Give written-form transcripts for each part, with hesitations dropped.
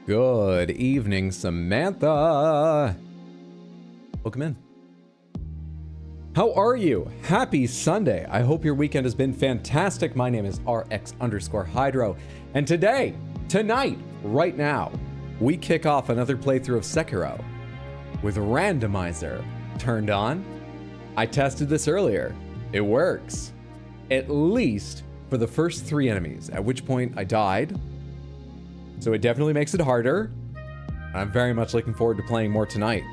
Good evening, Samantha. Welcome in. How are you? Happy Sunday. I hope your weekend has been fantastic. My name is RX_Hydro. And tonight, right now, we kick off another playthrough of Sekiro with randomizer turned on. I tested this earlier. It works. At least for the first 3 enemies, at which point I died. So it definitely makes it harder. I'm very much looking forward to playing more tonight.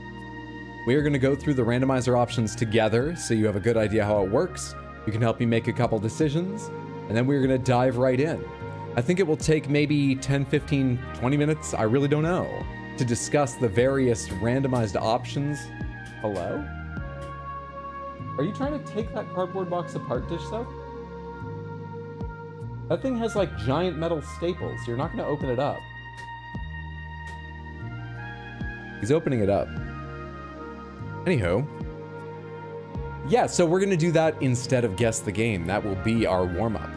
We are going to go through the randomizer options together so you have a good idea how it works. You can help me make a couple decisions, and then we're going to dive right in. I think it will take maybe 10, 15, 20 minutes, I really don't know, to discuss the various randomized options. Hello? Are you trying to take that cardboard box apart, Dish Soap? That thing has like giant metal staples. You're not going to open it up. He's opening it up. Anywho. Yeah, so we're going to do that instead of guess the game. That will be our warm-up.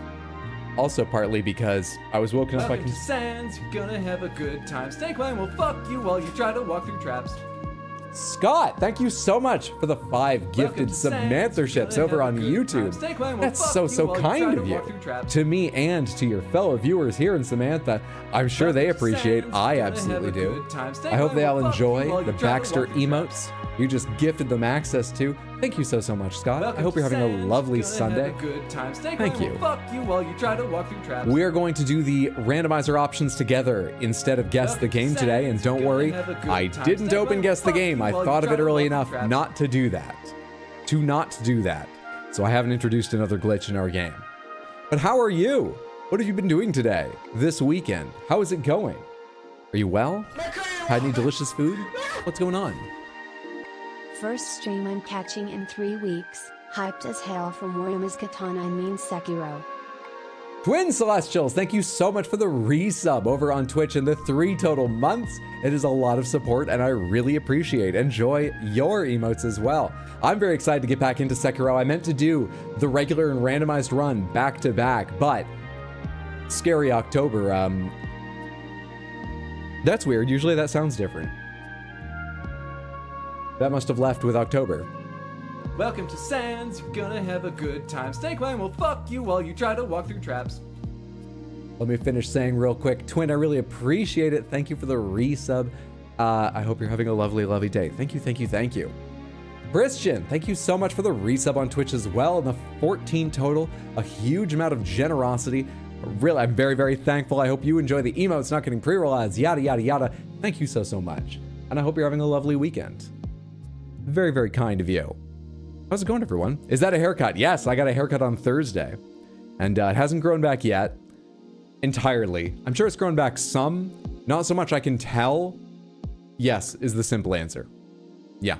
Also partly because I was woken up by... Welcome to Sands, you're gonna have a good time. Snake Wang will fuck you while you try to walk through traps. Scott, thank you so much for the 5 gifted Samantherships over on YouTube. That's so kind of you. To me and to your fellow viewers here in Samantha. I'm sure they appreciate. I absolutely do. I hope they all enjoy the Baxter emotes you just gifted them access to. Thank you so much, Scott. I hope you're having a lovely Sunday. Thank you. We are going to do the randomizer options together instead of guess the game today. And don't worry, I didn't open guess the game. I thought of it early enough not to do that. So I haven't introduced another glitch in our game. But how are you? What have you been doing today, this weekend? How is it going? Are you well? Had any delicious food? What's going on? First stream I'm catching in 3 weeks. Hyped as hell from Wario's Katana Sekiro. Twin Celestials, thank you so much for the resub over on Twitch in the 3 total months. It is a lot of support and I really appreciate. Enjoy your emotes as well. I'm very excited to get back into Sekiro. I meant to do the regular and randomized run back to back, but scary October. That's weird. Usually that sounds different. That must have left with October. Welcome to Sands, you're gonna have a good time. Snake Wang will fuck you while you try to walk through traps. Let me finish saying real quick, Twin, I really appreciate it. Thank you for the resub. I hope you're having a lovely day. Thank you. Christian, thank you so much for the resub on Twitch as well. And the 14 total, a huge amount of generosity. Really, I'm very thankful. I hope you enjoy the emotes, not getting pre-roll ads, yada. Thank you so much. And I hope you're having a lovely weekend. Very kind of you. How's it going, everyone? Is that a haircut? Yes, I got a haircut on Thursday. And it hasn't grown back yet. Entirely. I'm sure it's grown back some. Not so much I can tell. Yes, is the simple answer. Yeah.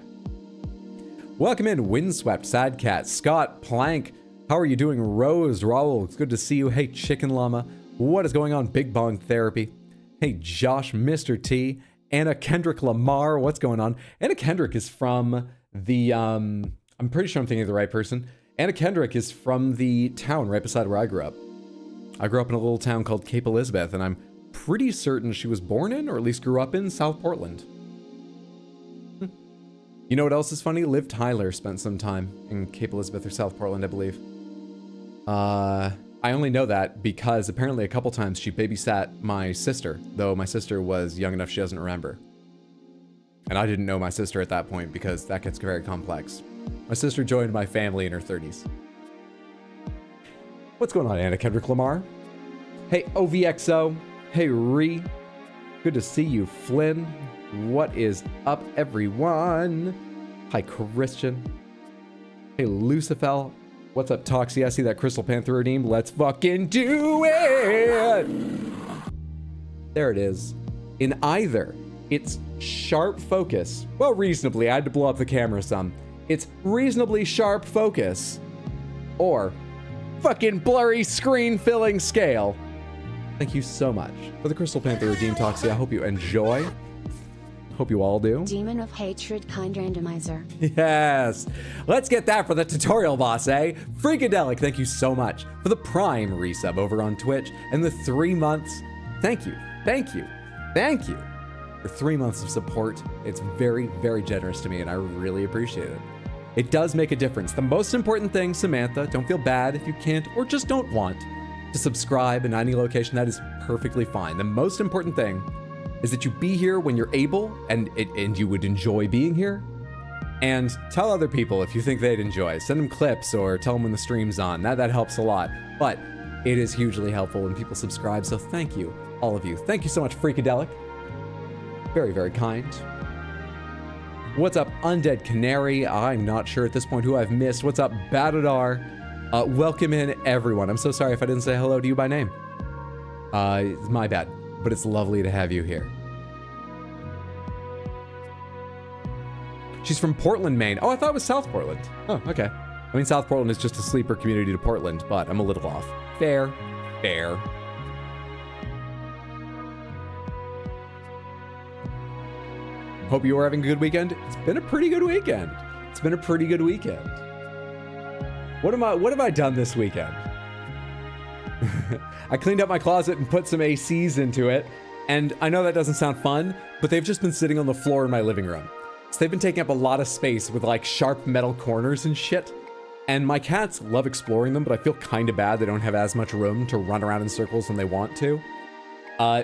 Welcome in, Windswept, Sad Cat, Scott, Plank. How are you doing? Rose, Raul, it's good to see you. Hey, Chicken Llama. What is going on? Big Bong Therapy. Hey, Josh, Mr. T. Anna Kendrick Lamar, what's going on? Anna Kendrick is from the, I'm pretty sure I'm thinking of the right person. Anna Kendrick is from the town right beside where I grew up. I grew up in a little town called Cape Elizabeth, and I'm pretty certain she was born in, or at least grew up in, South Portland. You know what else is funny? Liv Tyler spent some time in Cape Elizabeth or South Portland, I believe. I only know that because apparently a couple times she babysat my sister, though my sister was young enough she doesn't remember. And I didn't know my sister at that point because that gets very complex. My sister joined my family in her 30s. What's going on, Anna Kendrick Lamar? Hey, OVXO. Hey, Ree. Good to see you, Flynn. What is up, everyone? Hi, Christian. Hey, Lucifel. What's up, Toxie? I see that Crystal Panther redeemed. Let's fucking do it! There it is. In either, it's sharp focus. Well, reasonably. I had to blow up the camera some. It's reasonably sharp focus. Or fucking blurry screen filling scale. Thank you so much for the Crystal Panther redeemed, Toxie. I hope you enjoy. Hope you all do. Demon of Hatred kind randomizer. Yes. Let's get that for the tutorial boss, eh? Freakadelic, thank you so much for the Prime resub over on Twitch and the 3 months. Thank you. thank you for 3 months of support. It's very, very generous to me, and I really appreciate it. It does make a difference. The most important thing, Samantha, don't feel bad if you can't or just don't want to subscribe in any location. That is perfectly fine. The most important thing is that you be here when you're able, and you would enjoy being here. And tell other people if you think they'd enjoy. Send them clips or tell them when the stream's on. That helps a lot. But it is hugely helpful when people subscribe, so thank you, all of you. Thank you so much, Freakadelic. Very, very kind. What's up, Undead Canary? I'm not sure at this point who I've missed. What's up, Badadar? Welcome in, everyone. I'm so sorry if I didn't say hello to you by name. It's my bad, but it's lovely to have you here. She's from Portland, Maine. Oh, I thought it was South Portland. Oh, okay. I mean, South Portland is just a sleeper community to Portland, but I'm a little off. Fair. Fair. Hope you are having a good weekend. It's been a pretty good weekend. It's been a pretty good weekend. What have I done this weekend? I cleaned up my closet and put some ACs into it. And I know that doesn't sound fun, but they've just been sitting on the floor in my living room. So they've been taking up a lot of space with like sharp metal corners and shit. And my cats love exploring them, but I feel kind of bad they don't have as much room to run around in circles when they want to.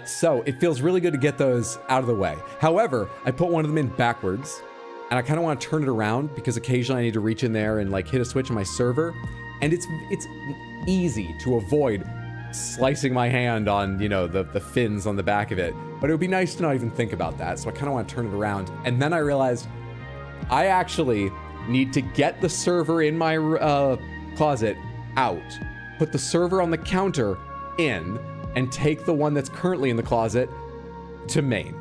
So it feels really good to get those out of the way. However, I put one of them in backwards, and I kind of want to turn it around because occasionally I need to reach in there and like hit a switch on my server, and it's easy to avoid slicing my hand on, you know, the fins on the back of it. But it would be nice to not even think about that, so I kind of want to turn it around. And then I realized I actually need to get the server in my closet out, put the server on the counter in, and take the one that's currently in the closet to main.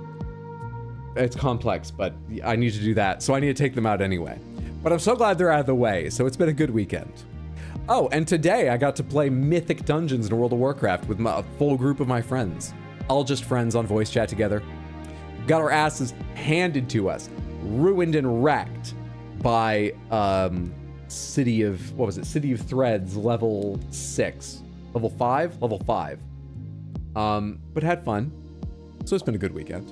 It's complex, but I need to do that, so I need to take them out anyway. But I'm so glad they're out of the way, so it's been a good weekend. Oh, and today I got to play Mythic Dungeons in World of Warcraft with a full group of my friends. All just friends on voice chat together. Got our asses handed to us, ruined and wrecked by City of Threads level 6. Level 5? Level 5. But had fun. So it's been a good weekend.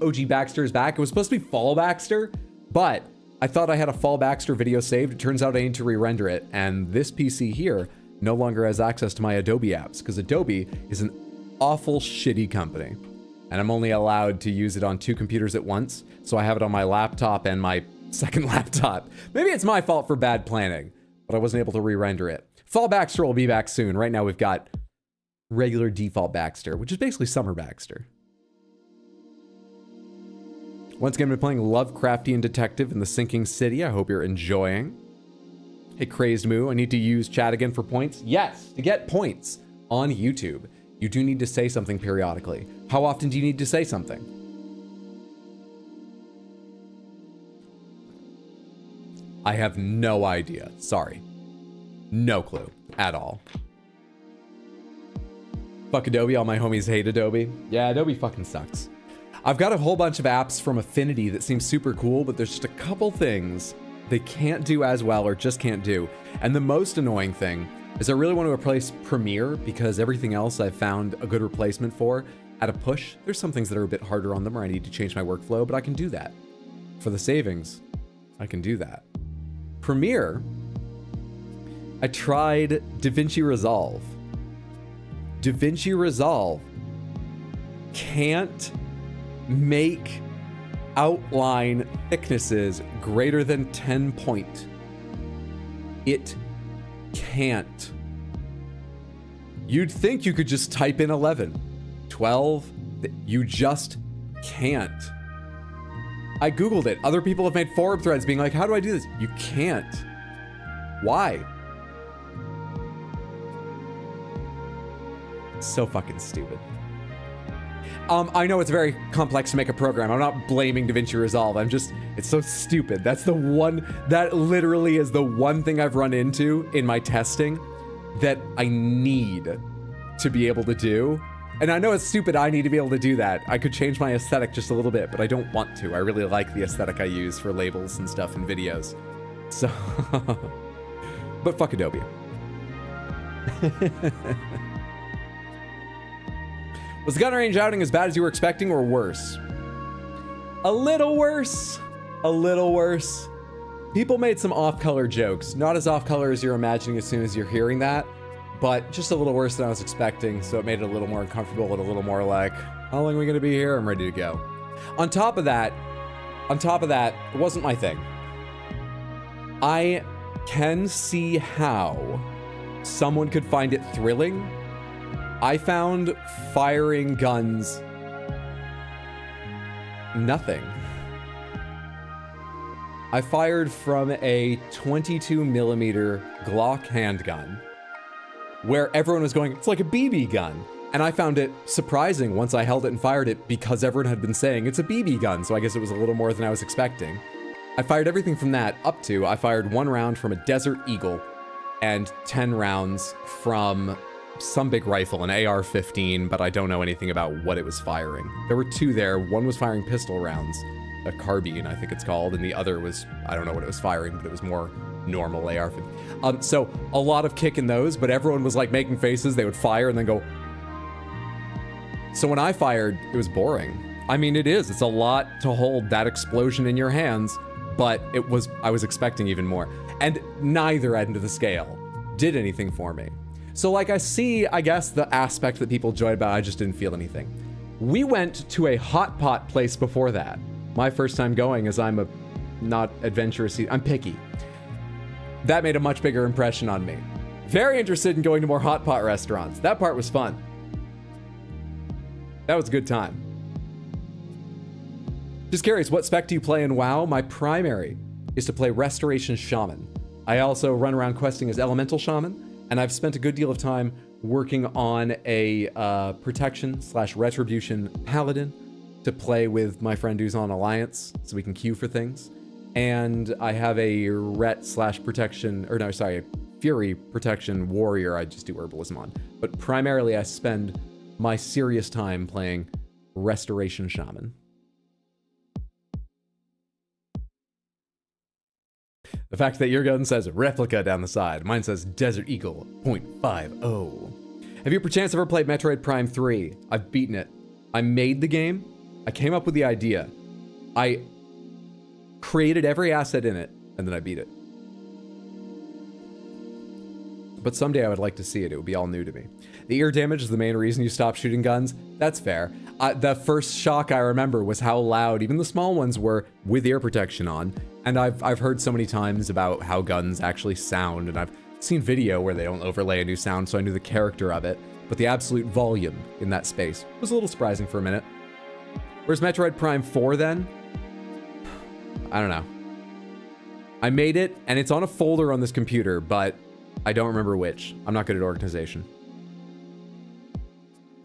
OG Baxter is back. It was supposed to be Fall Baxter, but I thought I had a Fall Baxter video saved. It turns out I need to re-render it, and this PC here no longer has access to my Adobe apps because Adobe is an awful shitty company, and I'm only allowed to use it on 2 computers at once, so I have it on my laptop and my second laptop. Maybe it's my fault for bad planning, but I wasn't able to re-render it. Fall Baxter will be back soon. Right now we've got regular default Baxter, which is basically Summer Baxter. Once again, I've been playing Lovecraftian Detective in the Sinking City. I hope you're enjoying. Hey, Crazed Moo, I need to use chat again for points. Yes, to get points on YouTube, you do need to say something periodically. How often do you need to say something? I have no idea. Sorry. No clue at all. Fuck Adobe. All my homies hate Adobe. Yeah, Adobe fucking sucks. I've got a whole bunch of apps from Affinity that seem super cool, but there's just a couple things they can't do as well or just can't do. And the most annoying thing is I really want to replace Premiere because everything else I've found a good replacement for at a push. There's some things that are a bit harder on them or I need to change my workflow, but I can do that. For the savings, I can do that. Premiere, I tried DaVinci Resolve. DaVinci Resolve can't make outline thicknesses greater than 10 point. It can't. You'd think you could just type in 11, 12, you just can't. I Googled it. Other people have made forum threads being like, how do I do this? You can't. Why? So fucking stupid. I know it's very complex to make a program. I'm not blaming DaVinci Resolve. It's so stupid. That literally is the one thing I've run into in my testing that I need to be able to do. And I know it's stupid. I need to be able to do that. I could change my aesthetic just a little bit, but I don't want to. I really like the aesthetic I use for labels and stuff in videos. So, but fuck Adobe. Was the gun range outing as bad as you were expecting or worse? A little worse. A little worse. People made some off-color jokes. Not as off-color as you're imagining as soon as you're hearing that, but just a little worse than I was expecting, so it made it a little more uncomfortable and a little more like, how long are we gonna be here? I'm ready to go. On top of that, it wasn't my thing. I can see how someone could find it thrilling. I found firing guns nothing. I fired from a 22 millimeter Glock handgun where everyone was going, it's like a BB gun. And I found it surprising once I held it and fired it because everyone had been saying it's a BB gun. So I guess it was a little more than I was expecting. I fired everything from that up to, I fired 1 round from a Desert Eagle and 10 rounds from some big rifle, an AR-15, but I don't know anything about what it was firing. There were 2 there. One was firing pistol rounds, a carbine, I think it's called, and the other was, I don't know what it was firing, but it was more normal AR-15. So a lot of kick in those, but everyone was like making faces. They would fire and then go. So when I fired, it was boring. I mean, it is. It's a lot to hold that explosion in your hands, but I was expecting even more. And neither end of the scale did anything for me. So like I see, I guess, the aspect that people enjoyed about it, I just didn't feel anything. We went to a hot pot place before that. My first time going, as I'm not adventurous, I'm picky. That made a much bigger impression on me. Very interested in going to more hot pot restaurants. That part was fun. That was a good time. Just curious, what spec do you play in WoW? My primary is to play Restoration Shaman. I also run around questing as Elemental Shaman, and I've spent a good deal of time working on a protection/retribution paladin to play with my friend who's on Alliance, so we can queue for things. And I have a ret/protection, or no, sorry, Fury protection warrior I just do herbalism on. But primarily I spend my serious time playing Restoration Shaman. The fact that your gun says replica down the side, mine says Desert Eagle .50. Have you perchance ever played Metroid Prime 3? I've beaten it. I made the game. I came up with the idea. I created every asset in it, and then I beat it. But someday I would like to see it. It would be all new to me. The ear damage is the main reason you stop shooting guns. That's fair. The first shock I remember was how loud even the small ones were with ear protection on. And I've heard so many times about how guns actually sound, and I've seen video where they don't overlay a new sound, so I knew the character of it. But the absolute volume in that space was a little surprising for a minute. Where's Metroid Prime 4 then? I don't know. I made it, and it's on a folder on this computer, but I don't remember which. I'm not good at organization.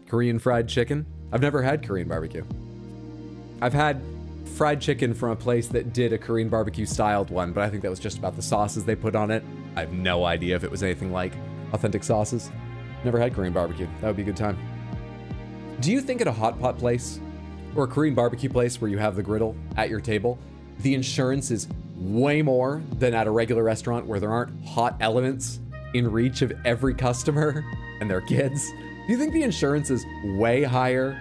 Korean fried chicken? I've never had Korean barbecue. I've had fried chicken from a place that did a Korean barbecue styled one, but I think that was just about the sauces they put on it. I have no idea if it was anything like authentic sauces. Never had Korean barbecue. That would be a good time. Do you think at a hot pot place or a Korean barbecue place where you have the griddle at your table, the insurance is way more than at a regular restaurant where there aren't hot elements in reach of every customer and their kids? Do you think the insurance is way higher?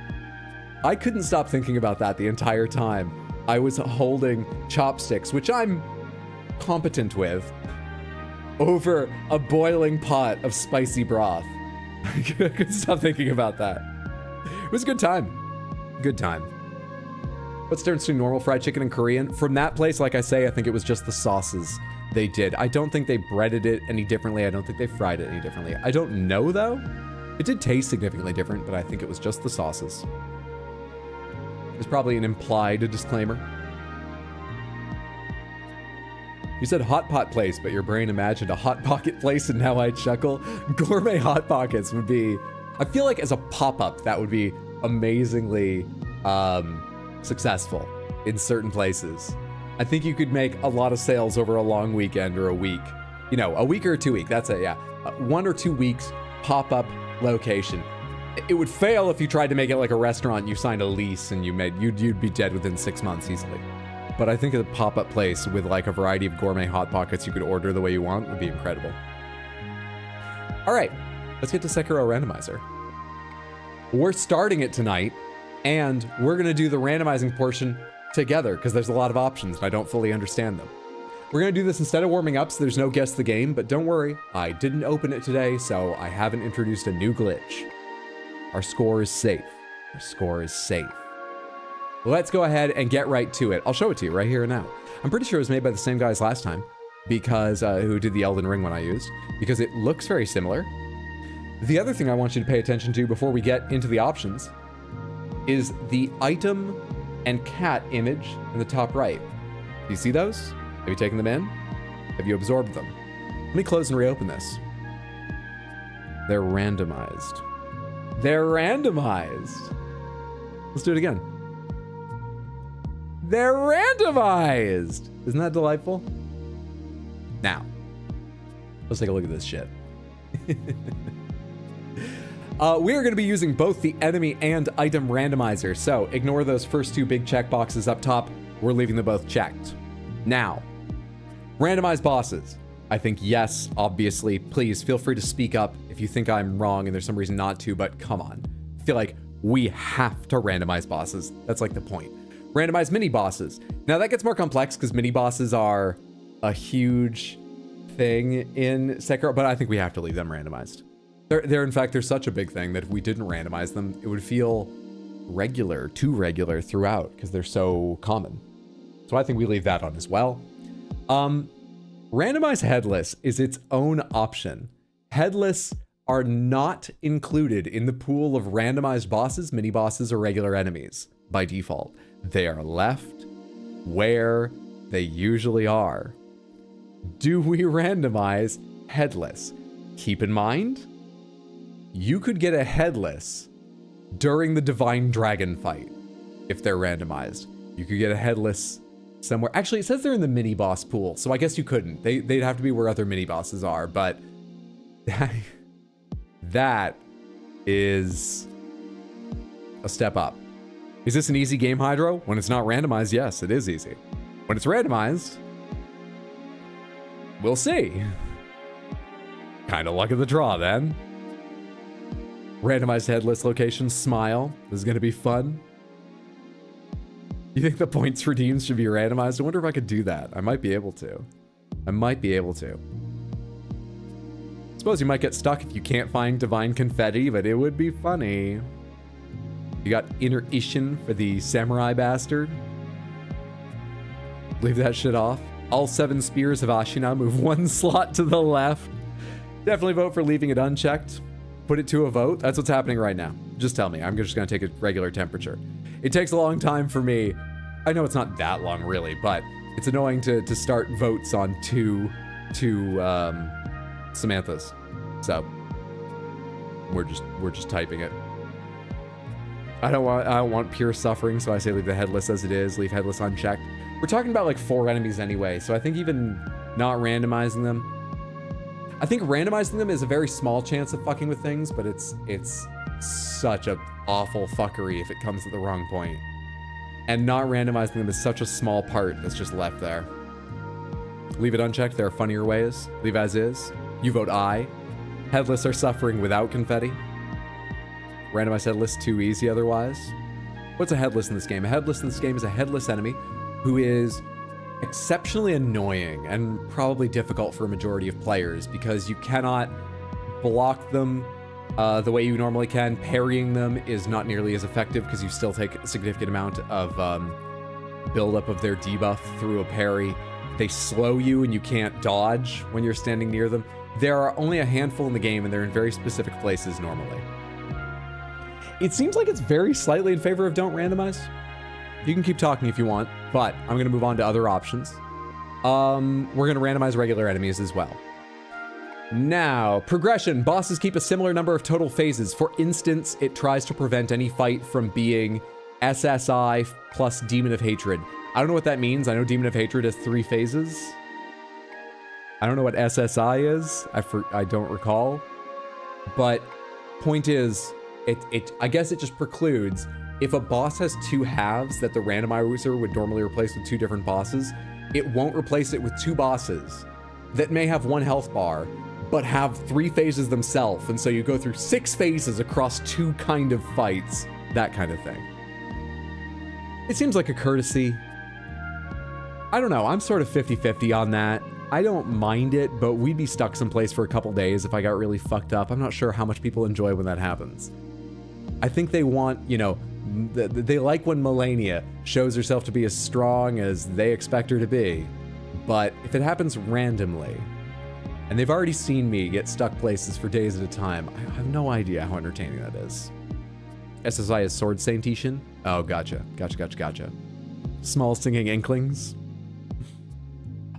I couldn't stop thinking about that the entire time. I was holding chopsticks, which I'm competent with, over a boiling pot of spicy broth. I couldn't stop thinking about that. It was a good time. Good time. What's the difference between normal fried chicken and Korean? From that place, like I say, I think it was just the sauces they did. I don't think they breaded it any differently. I don't think they fried it any differently. I don't know, though. It did taste significantly different, but I think it was just the sauces. There's probably an implied disclaimer. You said hot pot place, but your brain imagined a hot pocket place, and now I chuckle. Gourmet hot pockets would be, I feel like as a pop-up, that would be amazingly successful in certain places. I think you could make a lot of sales over a long weekend or a week. You know, a week or a 2 week, that's it, yeah. 1 or 2 weeks pop-up location. It would fail if you tried to make it like a restaurant, you signed a lease and you'd be dead within 6 months easily. But I think a pop-up place with like a variety of gourmet hot pockets you could order the way you want would be incredible. All right, let's get to Sekiro randomizer. We're starting it tonight, and we're going to do the randomizing portion together because there's a lot of options and I don't fully understand them. We're going to do this instead of warming up, so there's no guess the game, but don't worry, I didn't open it today, so I haven't introduced a new glitch. Our score is safe. Our score is safe. Let's go ahead and get right to it. I'll show it to you right here and now. I'm pretty sure it was made by the same guys last time, because who did the Elden Ring one I used, because it looks very similar. The other thing I want you to pay attention to before we get into the options is the item and cat image in the top right. Do you see those? Have you taken them in? Have you absorbed them? Let me close and reopen this. They're randomized. They're randomized. Let's do it again. They're randomized. Isn't that delightful? Now, let's take a look at this shit. We are going to be using both the enemy and item randomizer, so ignore those first two big check boxes up top. We're leaving them both checked. Now, randomized bosses. I think yes, obviously. Please feel free to speak up if you think I'm wrong and there's some reason not to, but come on. I feel like we have to randomize bosses. That's like the point. Randomized mini bosses. Now that gets more complex because mini bosses are a huge thing in Sekiro, but I think we have to leave them randomized. In fact, they're such a big thing that if we didn't randomize them, it would feel regular, too regular throughout because they're so common. So I think we leave that on as well. Randomized headless is its own option. Headless are not included in the pool of randomized bosses, mini bosses, or regular enemies by default. They are left where they usually are. Do we randomize headless? Keep in mind, you could get a headless during the Divine Dragon fight if they're randomized. You could get a headless somewhere. Actually, it says they're in the mini boss pool, so I guess you couldn't. They'd have to be where other mini bosses are, but that is a step up. Is this an easy game, Hydro? When it's not randomized, yes, it is easy. When it's randomized, we'll see. Kind of luck of the draw then. Randomized headless location, smile. This is going to be fun. You think the points redeemed should be randomized? I wonder if I could do that. I might be able to. I might be able to. Suppose you might get stuck if you can't find divine confetti, but it would be funny. You got Inner Ishin for the samurai bastard. Leave that shit off. All 7 spears of Ashina move 1 slot to the left. Definitely vote for leaving it unchecked. Put it to a vote. That's what's happening right now. Just tell me. I'm just going to take a regular temperature. It takes a long time for me. I know it's not that long really, but it's annoying to start votes on two Samanthas. So we're just typing it. I don't want pure suffering, so I say leave the headless as it is, leave headless unchecked. We're talking about like 4 enemies anyway, so I think even not randomizing them, I think randomizing them is a very small chance of fucking with things, but it's such a awful fuckery if it comes at the wrong point. And not randomizing them is such a small part that's just left there. Leave it unchecked, there are funnier ways. Leave as is. You vote aye. Headless are suffering without confetti. Randomized headless, too easy otherwise. What's a headless in this game? A headless in this game is a headless enemy who is exceptionally annoying and probably difficult for a majority of players because you cannot block them the way you normally can. Parrying them is not nearly as effective because you still take a significant amount of buildup of their debuff through a parry. They slow you and you can't dodge when you're standing near them. There are only a handful in the game and they're in very specific places normally. It seems like it's very slightly in favor of don't randomize. You can keep talking if you want, but I'm going to move on to other options. We're going to randomize regular enemies as well. Now, progression. Bosses keep a similar number of total phases. For instance, it tries to prevent any fight from being SSI plus Demon of Hatred. I don't know what that means. I know Demon of Hatred has 3 phases. I don't know what SSI is. I don't recall. But point is, I guess it just precludes if a boss has 2 halves that the randomizer would normally replace with 2 different bosses, it won't replace it with 2 bosses that may have 1 health bar, but have 3 phases themselves. And so you go through 6 phases across 2 kind of fights, that kind of thing. It seems like a courtesy. I don't know, I'm sort of 50-50 on that. I don't mind it, but we'd be stuck someplace for a couple days if I got really fucked up. I'm not sure how much people enjoy when that happens. I think they want, you know, they like when Melania shows herself to be as strong as they expect her to be. But if it happens randomly, and they've already seen me get stuck places for days at a time, I have no idea how entertaining that is. SSI is Sword Saintation? Oh, gotcha. Gotcha. Small singing inklings.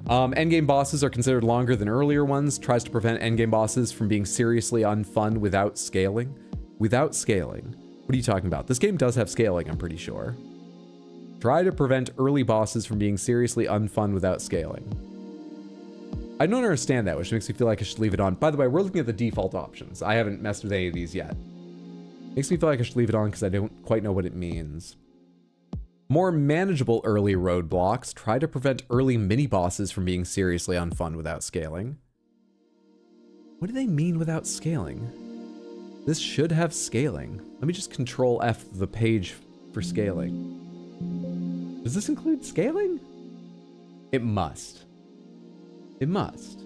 Endgame bosses are considered longer than earlier ones. Tries to prevent endgame bosses from being seriously unfun without scaling. Without scaling? What are you talking about? This game does have scaling, I'm pretty sure. Try to prevent early bosses from being seriously unfun without scaling. I don't understand that, which makes me feel like I should leave it on. By the way, we're looking at the default options. I haven't messed with any of these yet. Makes me feel like I should leave it on because I don't quite know what it means. More manageable early roadblocks. Try to prevent early mini-bosses from being seriously unfun without scaling. What do they mean without scaling? This should have scaling. Let me just Control F the page for scaling. Does this include scaling? It must. It must.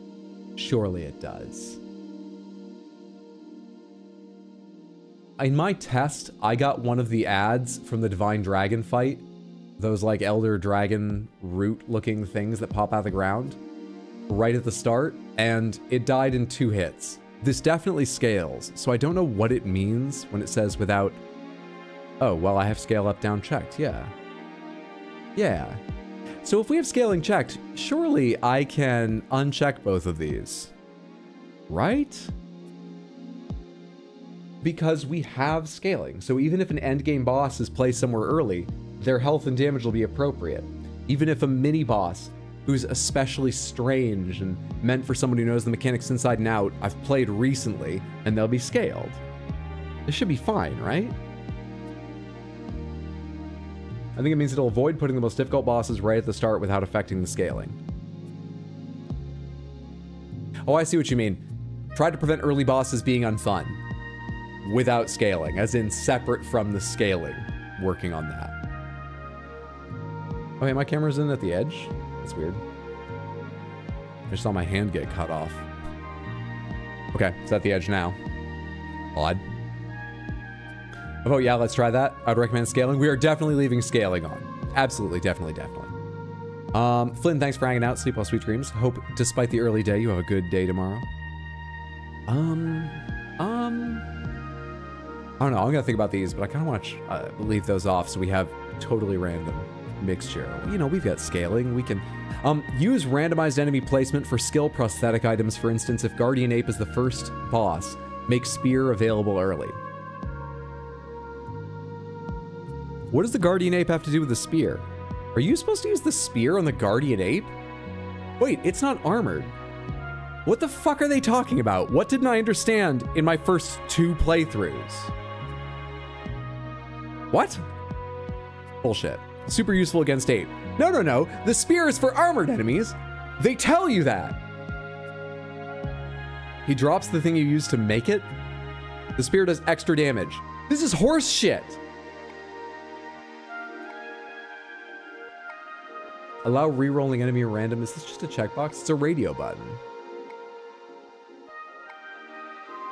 Surely it does. In my test, I got one of the ads from the Divine Dragon fight. Those like Elder Dragon root looking things that pop out of the ground right at the start, and it died in 2 hits. This definitely scales, so I don't know what it means when it says without... Oh, well, I have scale up down checked, yeah. Yeah. So if we have scaling checked, surely I can uncheck both of these. Right? Because we have scaling. So even if an endgame boss is placed somewhere early, their health and damage will be appropriate. Even if a mini-boss who's especially strange and meant for someone who knows the mechanics inside and out, I've played recently, and they'll be scaled. This should be fine, right? I think it means it'll avoid putting the most difficult bosses right at the start without affecting the scaling. Oh, I see what you mean. Try to prevent early bosses being unfun without scaling, as in separate from the scaling. Working on that. Okay, my camera's in at the edge. That's weird. I just saw my hand get cut off. Okay, it's at the edge now. Odd. Oh yeah, let's try that. I'd recommend scaling. We are definitely leaving scaling on. Absolutely, definitely. Flynn, thanks for hanging out. Sleep well, sweet dreams. Hope, despite the early day, you have a good day tomorrow. I don't know. I'm gonna think about these, but I kind of want to leave those off so we have totally random mixture. You know, we've got scaling. We can use randomized enemy placement for skill prosthetic items. For instance, if Guardian Ape is the first boss, make Spear available early. What does the Guardian Ape have to do with the Spear? Are you supposed to use the Spear on the Guardian Ape? Wait, it's not armored. What the fuck are they talking about? What didn't I understand in my first 2 playthroughs? What? Bullshit. Super useful against Ape. No. The Spear is for armored enemies. They tell you that. He drops the thing you use to make it. The Spear does extra damage. This is horse shit. Allow re-rolling enemy random. Is this just a checkbox? It's a radio button.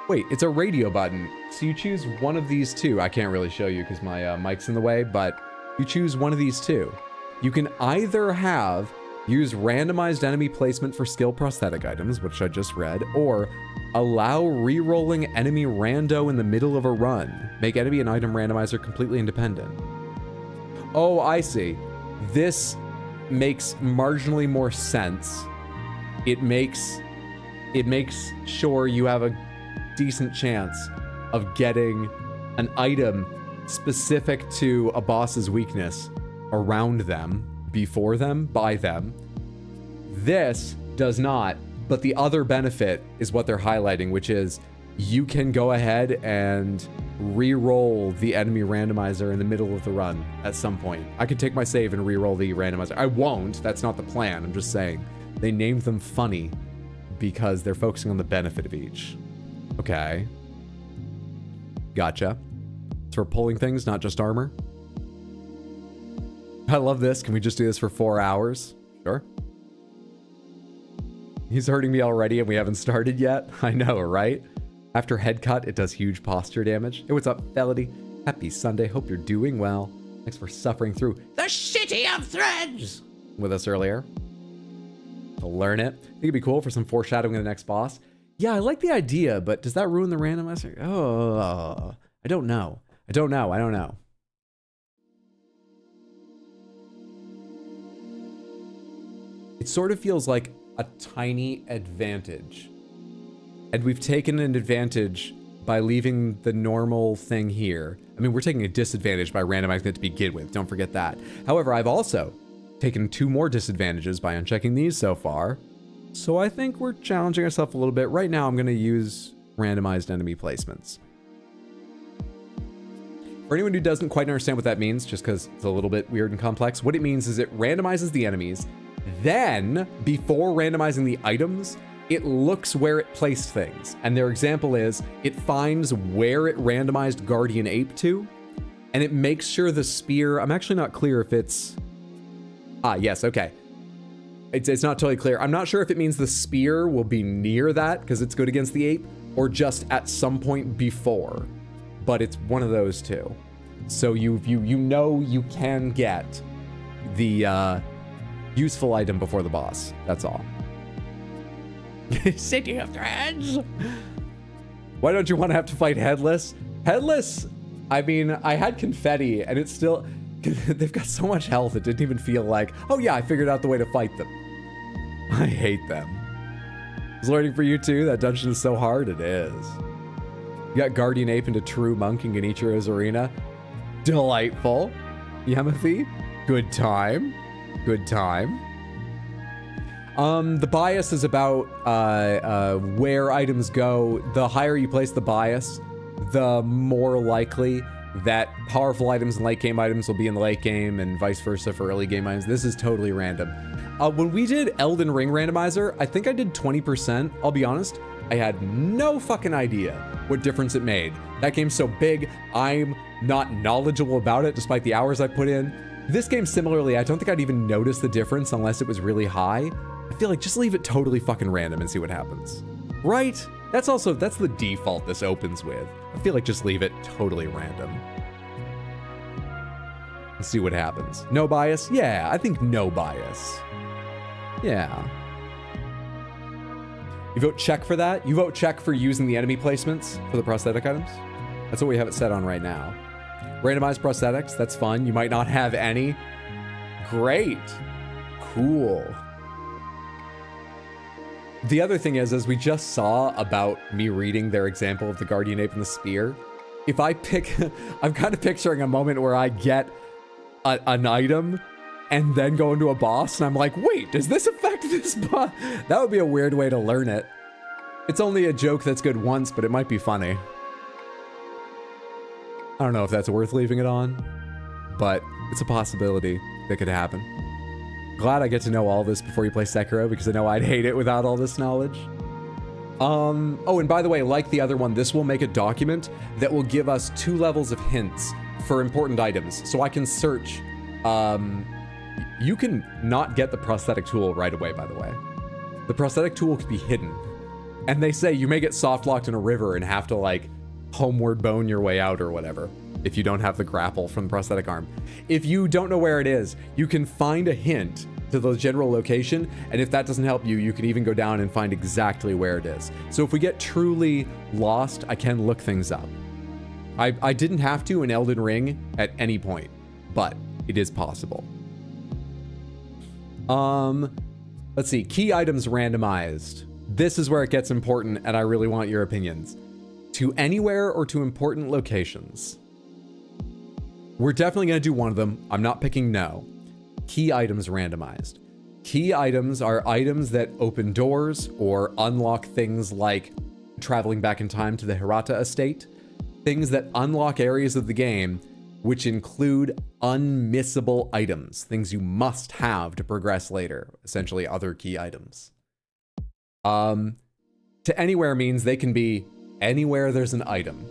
Wait, it's a radio button. So you choose one of these 2. I can't really show you because my mic's in the way, but you choose one of these 2. You can either have use randomized enemy placement for skill prosthetic items, which I just read, or allow re-rolling enemy rando in the middle of a run. Make enemy and item randomizer completely independent. Oh, I see. This makes marginally more sense. It makes sure you have a decent chance of getting an item specific to a boss's weakness around them, before them, by them. This does not, but the other benefit is what they're highlighting, which is you can go ahead and re-roll the enemy randomizer in the middle of the run at some point. I could take my save and re-roll the randomizer. I won't, that's not the plan, I'm just saying. They named them funny because they're focusing on the benefit of each. Okay. Gotcha. So we're pulling things, not just armor. I love this. Can we just do this for 4 hours? Sure. He's hurting me already and we haven't started yet. I know, right? After head cut, it does huge posture damage. Hey, what's up, Felody? Happy Sunday. Hope you're doing well. Thanks for suffering through the city of threads with us earlier. To learn it. I think it'd be cool for some foreshadowing of the next boss. Yeah, I like the idea, but does that ruin the randomizer? Oh, I don't know. I don't know. It sort of feels like a tiny advantage. And we've taken an advantage by leaving the normal thing here. I mean, we're taking a disadvantage by randomizing it to begin with. Don't forget that. However, I've also taken 2 more disadvantages by unchecking these so far. So I think we're challenging ourselves a little bit. Right now, I'm going to use randomized enemy placements. For anyone who doesn't quite understand what that means, just because it's a little bit weird and complex, what it means is it randomizes the enemies. Then, before randomizing the items, it looks where it placed things. And their example is, it finds where it randomized Guardian Ape to, and it makes sure the spear, I'm actually not clear if it's, yes, okay. It's not totally clear. I'm not sure if it means the spear will be near that, because it's good against the ape, or just at some point before. But it's one of those two. So you know you can get the useful item before the boss. That's all. City of Threads. Why don't you want to have to fight Headless? Headless, I mean, I had confetti and it's still, they've got so much health it didn't even feel like, oh yeah, I figured out the way to fight them. I hate them. Is learning for you too? That dungeon is so hard. It is. You got Guardian Ape into True Monk in Genichiro's Arena. Delightful. Yamathi, good time. Good time. The bias is about where items go. The higher you place the bias, the more likely that powerful items and late game items will be in the late game and vice versa for early game items. This is totally random. When we did Elden Ring randomizer, I think I did 20%. I'll be honest, I had no fucking idea what difference it made. That game's so big, I'm not knowledgeable about it despite the hours I put in. This game similarly, I don't think I'd even notice the difference unless it was really high. I feel like just leave it totally fucking random and see what happens. Right? That's the default this opens with. I feel like just leave it totally random. And see what happens. No bias? Yeah, I think no bias. Yeah. You vote check for that? You vote check for using the enemy placements for the prosthetic items? That's what we have it set on right now. Randomized prosthetics, that's fun. You might not have any. Great. Cool. The other thing is, as we just saw about me reading their example of the Guardian Ape and the spear, if I pick, I'm kind of picturing a moment where I get an item and then go into a boss and I'm like, wait, does this affect this boss? That would be a weird way to learn it. It's only a joke that's good once, but it might be funny. I don't know if that's worth leaving it on, but it's a possibility that could happen. Glad I get to know all this before you play Sekiro, because I know I'd hate it without all this knowledge. Oh, and by the way, like the other one, this will make a document that will give us 2 levels of hints for important items. So I can search. You can not get the prosthetic tool right away, by the way. The prosthetic tool could be hidden. And they say you may get soft locked in a river and have to like homeward bone your way out or whatever, if you don't have the grapple from the prosthetic arm. If you don't know where it is, you can find a hint to the general location, and if that doesn't help you, you can even go down and find exactly where it is. So if we get truly lost, I can look things up. I didn't have to in Elden Ring at any point, but it is possible. Let's see, key items randomized. This is where it gets important, and I really want your opinions. To anywhere or to important locations. We're definitely going to do one of them. I'm not picking no. Key items randomized. Key items are items that open doors or unlock things like traveling back in time to the Hirata estate. Things that unlock areas of the game which include unmissable items. Things you must have to progress later. Essentially other key items. To anywhere means they can be anywhere there's an item.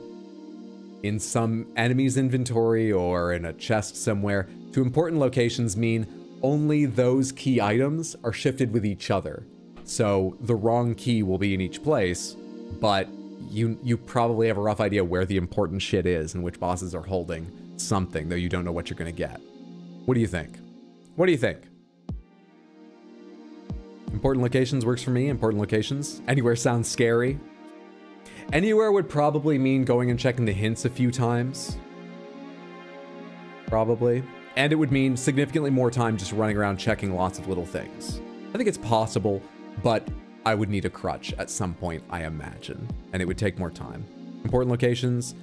In some enemy's inventory or in a chest somewhere. To important locations mean only those key items are shifted with each other. So the wrong key will be in each place, but you probably have a rough idea where the important shit is and which bosses are holding something, though you don't know what you're gonna get. What do you think? What do you think? Important locations works for me. Important locations. Anywhere sounds scary. Anywhere would probably mean going and checking the hints a few times. Probably. And it would mean significantly more time just running around checking lots of little things. I think it's possible, but I would need a crutch at some point, I imagine. And it would take more time. Important locations.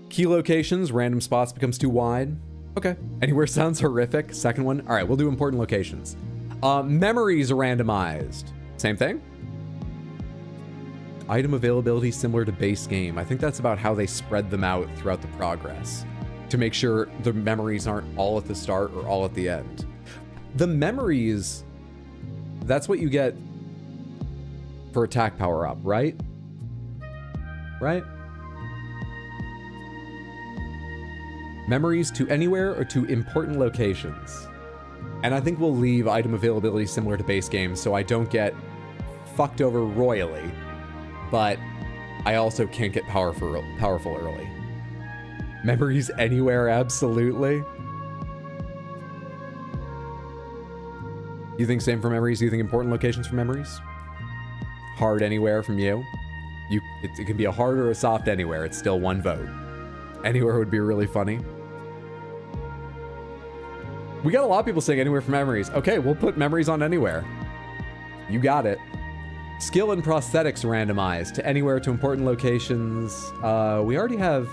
Key locations, random spots becomes too wide. Okay. Anywhere sounds horrific. Second one. All right, we'll do important locations. Memories are randomized. Same thing. Item availability similar to base game. I think that's about how they spread them out throughout the progress to make sure the memories aren't all at the start or all at the end. The memories, that's what you get for attack power up, right? Right? Memories to anywhere or to important locations. And I think we'll leave item availability similar to base game so I don't get fucked over royally, but I also can't get powerful early. Memories anywhere, absolutely. You think same for memories? You think important locations for memories? Hard anywhere from you? It can be a hard or a soft anywhere. It's still one vote. Anywhere would be really funny. We got a lot of people saying anywhere for memories. Okay, we'll put memories on anywhere. You got it. Skill and prosthetics randomized to anywhere to important locations. We already have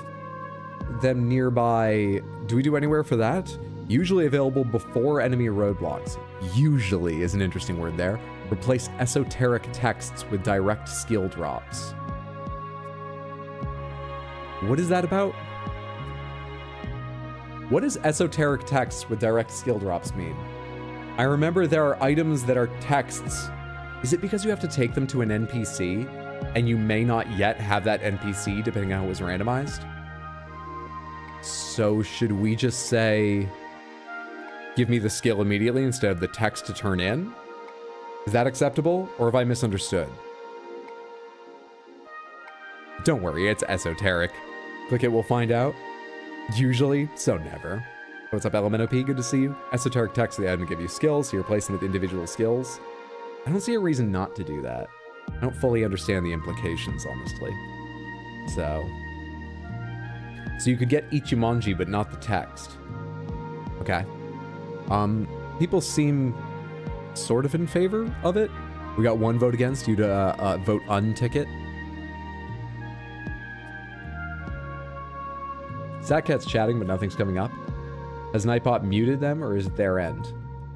them nearby. Do we do anywhere for that? Usually available before enemy roadblocks. Usually is an interesting word there. Replace esoteric texts with direct skill drops. What is that about? What does esoteric texts with direct skill drops mean? I remember there are items that are texts. Is it because you have to take them to an NPC and you may not yet have that NPC depending on how it was randomized? So should we just say, give me the skill immediately instead of the text to turn in? Is that acceptable, or have I misunderstood? Don't worry, it's esoteric. Click it, we'll find out. Usually, so never. What's up, LMNOP? Good to see you. Esoteric text, the item to give you skills, so you replace them with individual skills. I don't see a reason not to do that. I don't fully understand the implications, honestly. So you could get Ichimonji, but not the text. Okay. People seem sort of in favor of it. We got one vote against you to vote unticket. Satcat's chatting, but nothing's coming up. Has Nightbot muted them, or is it their end?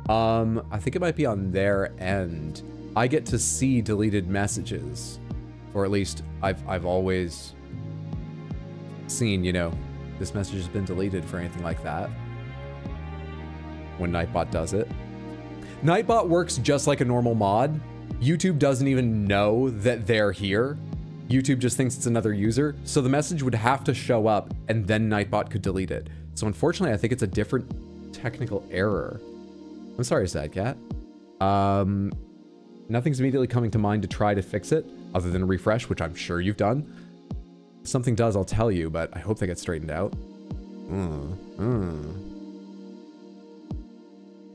I think it might be on their end. I get to see deleted messages, or at least I've always seen, you know, this message has been deleted for anything like that when Nightbot does it. Nightbot works just like a normal mod. YouTube doesn't even know that they're here. YouTube just thinks it's another user, so the message would have to show up and then Nightbot could delete it. So unfortunately, I think it's a different technical error. I'm sorry, Sadcat. Nothing's immediately coming to mind to try to fix it, other than refresh, which I'm sure you've done. If something does, I'll tell you, but I hope they get straightened out.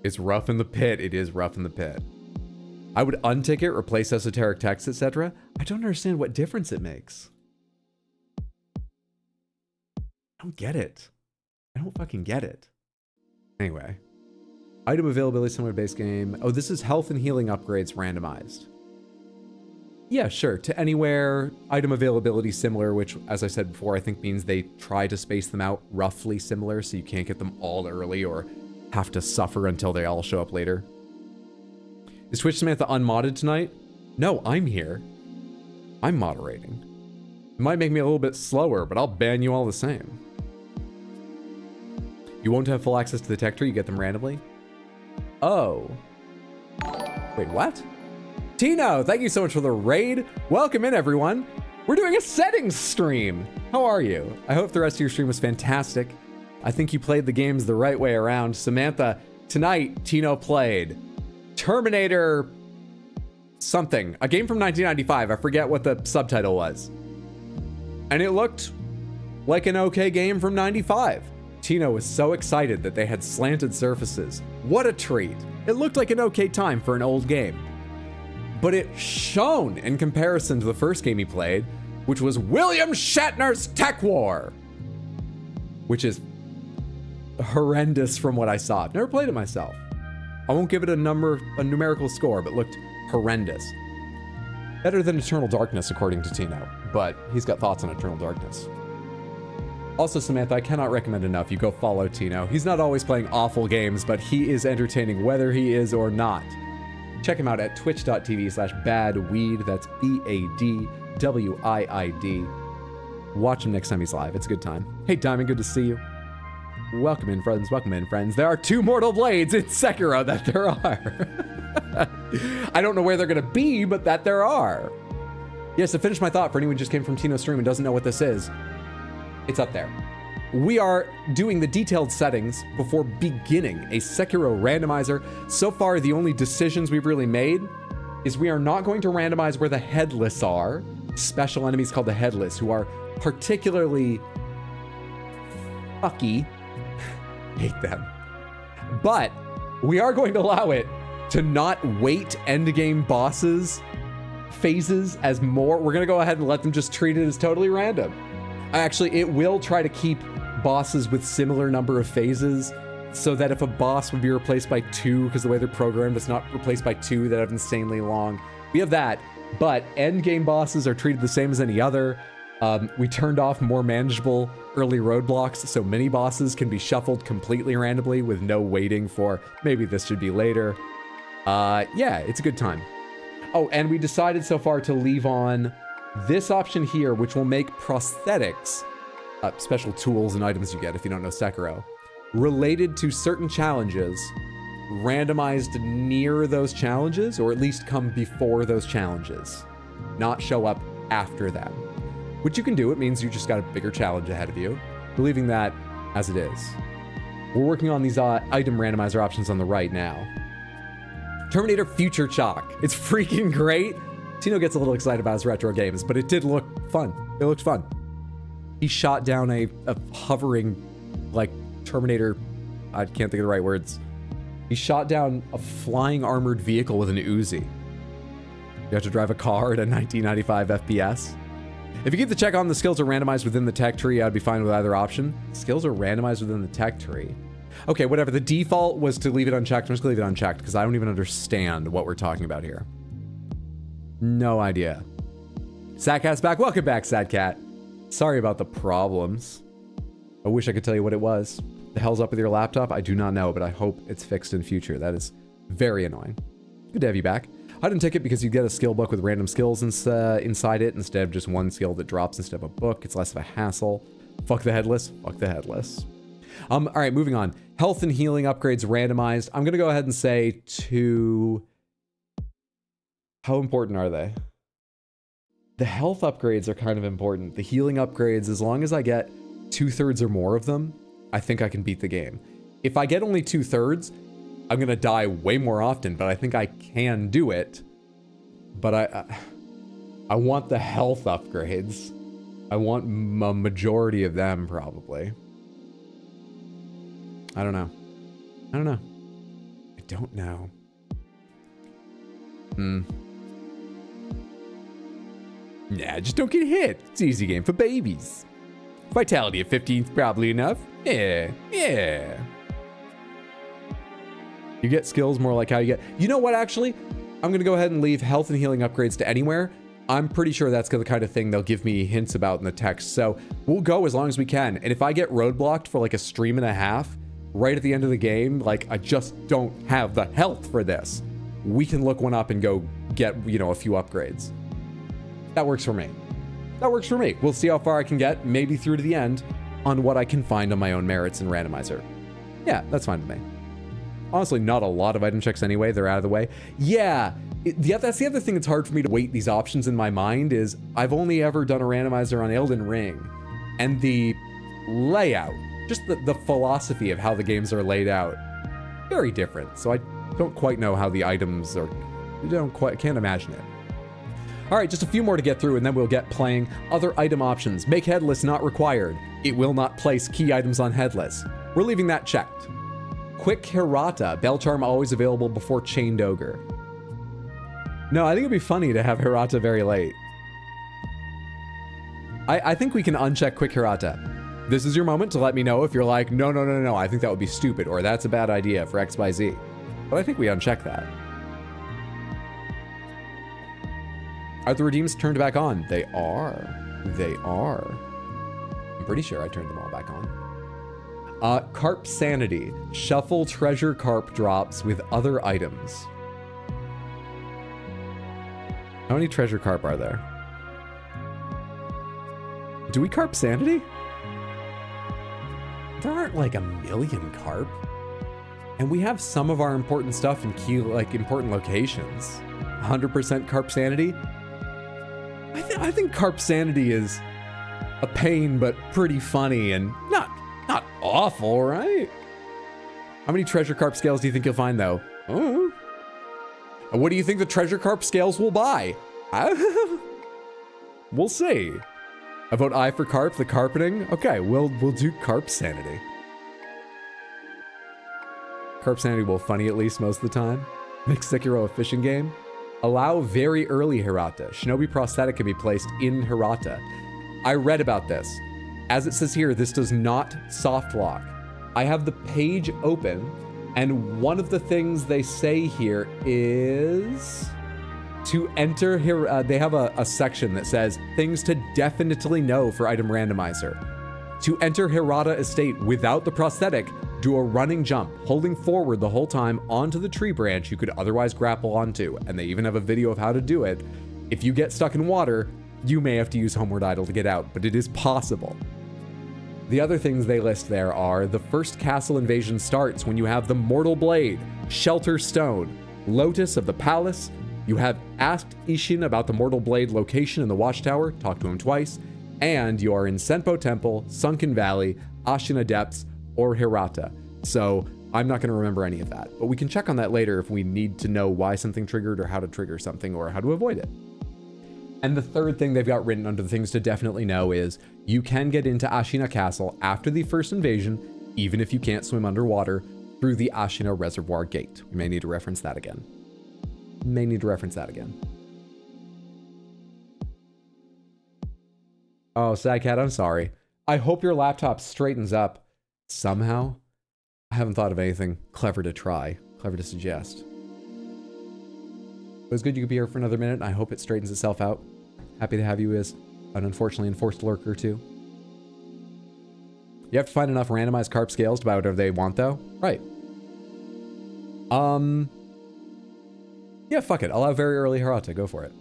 It's rough in the pit. It is rough in the pit. I would unticket, replace esoteric text, etc. I don't understand what difference it makes. I don't get it. I don't fucking get it. Anyway. Item availability similar to base game. Oh, this is health and healing upgrades randomized. Yeah, sure. To anywhere, item availability similar, which, as I said before, I think means they try to space them out roughly similar so you can't get them all early or have to suffer until they all show up later. Is Twitch Samantha unmodded tonight? No, I'm here. I'm moderating. It might make me a little bit slower, but I'll ban you all the same. You won't have full access to the tech tree, you get them randomly? Oh. Wait, what? Tino, thank you so much for the raid. Welcome in, everyone. We're doing a settings stream. How are you? I hope the rest of your stream was fantastic. I think you played the games the right way around. Samantha, tonight, Tino played Terminator something, a game from 1995. I forget what the subtitle was. And it looked like an okay game from 95. Tino was so excited that they had slanted surfaces. What a treat. It looked like an okay time for an old game. But it shone in comparison to the first game he played, which was William Shatner's Tech War, which is horrendous from what I saw. I've never played it myself. I won't give it a numerical score, but looked horrendous. Better than Eternal Darkness, according to Tino, but he's got thoughts on Eternal Darkness. Also, Samantha, I cannot recommend enough you go follow Tino. He's not always playing awful games, but he is entertaining whether he is or not. Check him out at twitch.tv/badweed. That's BADWIID. Watch him next time he's live. It's a good time. Hey, Diamond, good to see you. Welcome in, friends. Welcome in, friends. There are 2 mortal blades in Sekiro that there are. I don't know where they're going to be, but that there are. Yes, to finish my thought, for anyone who just came from Tino's stream and doesn't know what this is, it's up there. We are doing the detailed settings before beginning a Sekiro randomizer. So far, the only decisions we've really made is we are not going to randomize where the headless are, special enemies called the headless, who are particularly fucky. Hate them. But we are going to allow it to not weight endgame bosses phases as more. We're going to go ahead and let them just treat it as totally random. Actually, it will try to keep bosses with similar number of phases so that if a boss would be replaced by 2, because the way they're programmed, it's not replaced by 2 that have insanely long. We have that, but endgame bosses are treated the same as any other. We turned off more manageable early roadblocks, so mini bosses can be shuffled completely randomly with no waiting for maybe this should be later. Yeah, it's a good time. Oh, and we decided so far to leave on this option here, which will make prosthetics, special tools and items you get if you don't know Sekiro, related to certain challenges, randomized near those challenges, or at least come before those challenges, not show up after them. Which you can do. It means you just got a bigger challenge ahead of you. We're leaving that as it is. We're working on these item randomizer options on the right now. Terminator Future Chalk. It's freaking great. Tino gets a little excited about his retro games, but it did look fun. It looked fun. He shot down a hovering, like, Terminator, I can't think of the right words. He shot down a flying armored vehicle with an Uzi. You have to drive a car at a 1995 FPS. If you keep the check on, the skills are randomized within the tech tree, I'd be fine with either option. Skills are randomized within the tech tree. Okay, whatever. The default was to leave it unchecked. I'm just gonna leave it unchecked because I don't even understand what we're talking about here. No idea. Sadcat's back. Welcome back, Sadcat. Sorry about the problems. I wish I could tell you what it was. The hell's up with your laptop? I do not know, but I hope it's fixed in future. That is very annoying. Good to have you back. I didn't take it because you get a skill book with random skills inside it instead of just one skill that drops instead of a book. It's less of a hassle. Fuck the headless. Fuck the headless. All right, moving on. Health and healing upgrades randomized. I'm going to go ahead and say to... How important are they? The health upgrades are kind of important. The healing upgrades, as long as I get 2/3 or more of them, I think I can beat the game. If I get only 2/3, I'm gonna die way more often, but I think I can do it. But I want the health upgrades. I want a majority of them, probably. I don't know. I don't know. I don't know. Nah, just don't get hit. It's an easy game for babies. Vitality at 15th, probably enough. Yeah, yeah. You get skills more like how you get... You know what, actually? I'm going to go ahead and leave health and healing upgrades to anywhere. I'm pretty sure that's the kind of thing they'll give me hints about in the text. So we'll go as long as we can. And if I get roadblocked for like a stream and a half, right at the end of the game, like I just don't have the health for this, we can look one up and go get, you know, a few upgrades. That works for me. That works for me. We'll see how far I can get, maybe through to the end, on what I can find on my own merits in randomizer. Yeah, that's fine with me. Honestly, not a lot of item checks anyway. They're out of the way. Yeah, That's the other thing that's hard for me to weight these options in my mind is I've only ever done a randomizer on Elden Ring, and the layout, just the philosophy of how the games are laid out, very different. So I don't quite know how the items are, can't imagine it. All right, just a few more to get through and then we'll get playing. Other item options. Make headless not required. It will not place key items on headless. We're leaving that checked. Quick Hirata. Bell Charm always available before Chained Ogre. No, I think it'd be funny to have Hirata very late. I think we can uncheck Quick Hirata. This is your moment to let me know if you're like, no, I think that would be stupid, or that's a bad idea for X, Y, Z. But I think we uncheck that. Are the redeems turned back on? They are. They are. I'm pretty sure I turned them all back on. Carp Sanity. Shuffle treasure carp drops with other items. How many treasure carp are there? Do we carp sanity? There aren't like a million carp. And we have some of our important stuff in key, like important locations. 100% carp sanity? I think carp sanity is a pain, but pretty funny and not awful, right? How many treasure carp scales do you think you'll find though? Oh. What do you think the treasure carp scales will buy? We'll see. I vote I for carp, the carpeting. Okay, we'll do carp sanity. Carp sanity will funny at least most of the time. Make Sekiro a fishing game. Allow very early Hirata. Shinobi prosthetic can be placed in Hirata. I read about this. As it says here, this does not soft lock. I have the page open, and one of the things they say here is to enter here. They have a section that says things to definitely know for item randomizer. To enter Hirata Estate without the prosthetic, do a running jump, holding forward the whole time onto the tree branch you could otherwise grapple onto. And they even have a video of how to do it. If you get stuck in water, you may have to use Homeward Idol to get out, but it is possible. The other things they list there are the first castle invasion starts when you have the Mortal Blade, Shelter Stone, Lotus of the Palace. You have asked Ishin about the Mortal Blade location in the Watchtower, talked to him twice, and you are in Senpo Temple, Sunken Valley, Ashina Depths, or Hirata. So I'm not going to remember any of that, but we can check on that later if we need to know why something triggered or how to trigger something or how to avoid it. And the third thing they've got written under the things to definitely know is you can get into Ashina Castle after the first invasion, even if you can't swim underwater, through the Ashina Reservoir Gate. We may need to reference that again. Oh, Sad Cat, I'm sorry. I hope your laptop straightens up somehow. I haven't thought of anything clever to try, clever to suggest. It was good you could be here for another minute. I hope it straightens itself out. Happy to have you as an unfortunately enforced lurker too. You have to find enough randomized carp scales to buy whatever they want though. Right. Yeah, fuck it. I'll have very early Hirata. Go for it.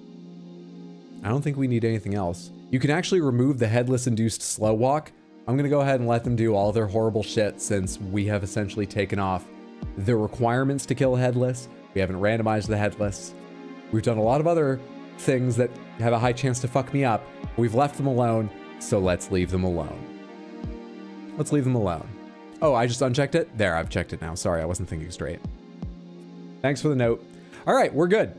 I don't think we need anything else. You can actually remove the headless induced slow walk. I'm going to go ahead and let them do all their horrible shit since we have essentially taken off the requirements to kill headless. We haven't randomized the headless. We've done a lot of other things that have a high chance to fuck me up. We've left them alone, so let's leave them alone. Let's leave them alone. Oh, I just unchecked it? There, I've checked it now. Sorry, I wasn't thinking straight. Thanks for the note. All right, we're good.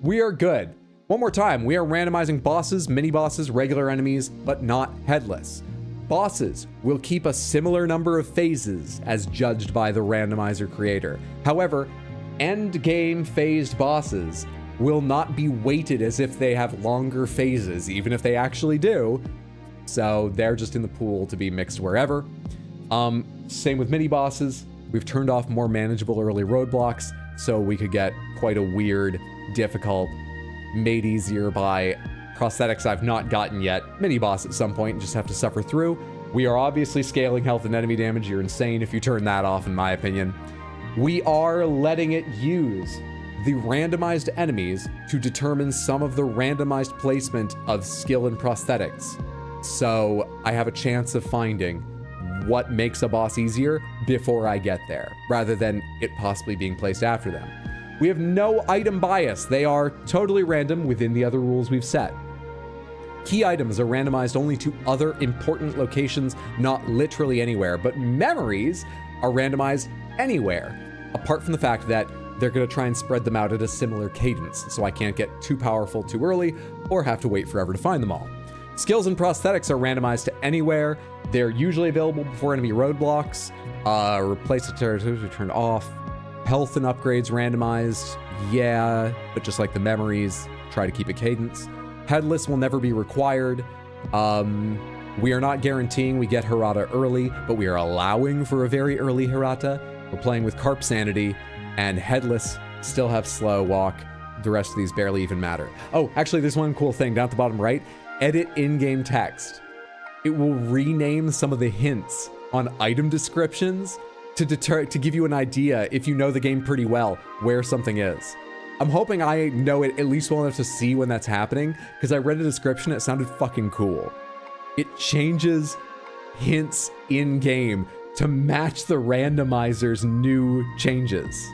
We are good. One more time, we are randomizing bosses, mini-bosses, regular enemies, but not headless. Bosses will keep a similar number of phases as judged by the randomizer creator. However, end game phased bosses will not be weighted as if they have longer phases, even if they actually do. So they're just in the pool to be mixed wherever. Same with mini bosses. We've turned off more manageable early roadblocks, so we could get quite a weird, difficult, made easier by prosthetics I've not gotten yet mini boss at some point and just have to suffer through. We are obviously scaling health and enemy damage. You're insane if you turn that off, in my opinion. We are letting it use the randomized enemies to determine some of the randomized placement of skill and prosthetics. So I have a chance of finding what makes a boss easier before I get there, rather than it possibly being placed after them. We have no item bias. They are totally random within the other rules we've set. Key items are randomized only to other important locations, not literally anywhere, but memories are randomized anywhere, apart from the fact that they're going to try and spread them out at a similar cadence, so I can't get too powerful too early or have to wait forever to find them all. Skills and prosthetics are randomized to anywhere. They're usually available before enemy roadblocks. Replace the territory turned off. Health and upgrades randomized. Yeah, but just like the memories, try to keep a cadence. Headless will never be required. We are not guaranteeing we get Hirata early, but we are allowing for a very early Hirata. We're playing with Carp Sanity, and Headless still have slow walk. The rest of these barely even matter. Oh, actually, there's one cool thing down at the bottom right. Edit in-game text. It will rename some of the hints on item descriptions to give you an idea, if you know the game pretty well, where something is. I'm hoping I know it at least well enough to see when that's happening, because I read a description, it sounded fucking cool. It changes hints in-game to match the randomizer's new changes.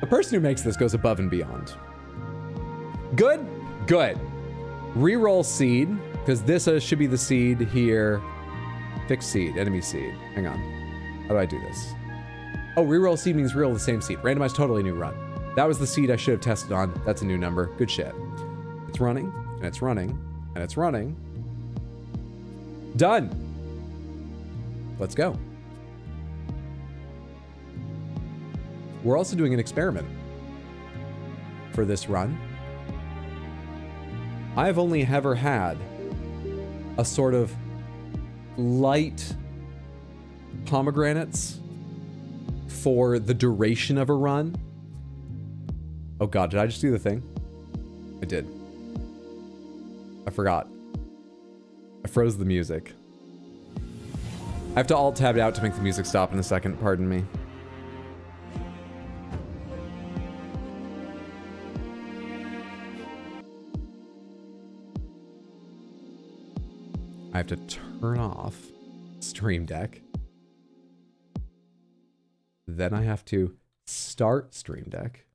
The person who makes this goes above and beyond. Good? Good. Reroll seed, because this should be the seed here. Fixed seed, enemy seed. Hang on. How do I do this? Oh, reroll seed means reroll the same seed. Randomize totally new run. That was the seed I should have tested on. That's a new number. Good shit. It's running, and it's running, and it's running. Done. Let's go. We're also doing an experiment for this run. I've only ever had a sort of light pomegranates for the duration of a run. Oh God, did I just do the thing? I did. I forgot. I froze the music. I have to alt-tab it out to make the music stop in a second, pardon me. I have to turn off Stream Deck. Then I have to start Stream Deck.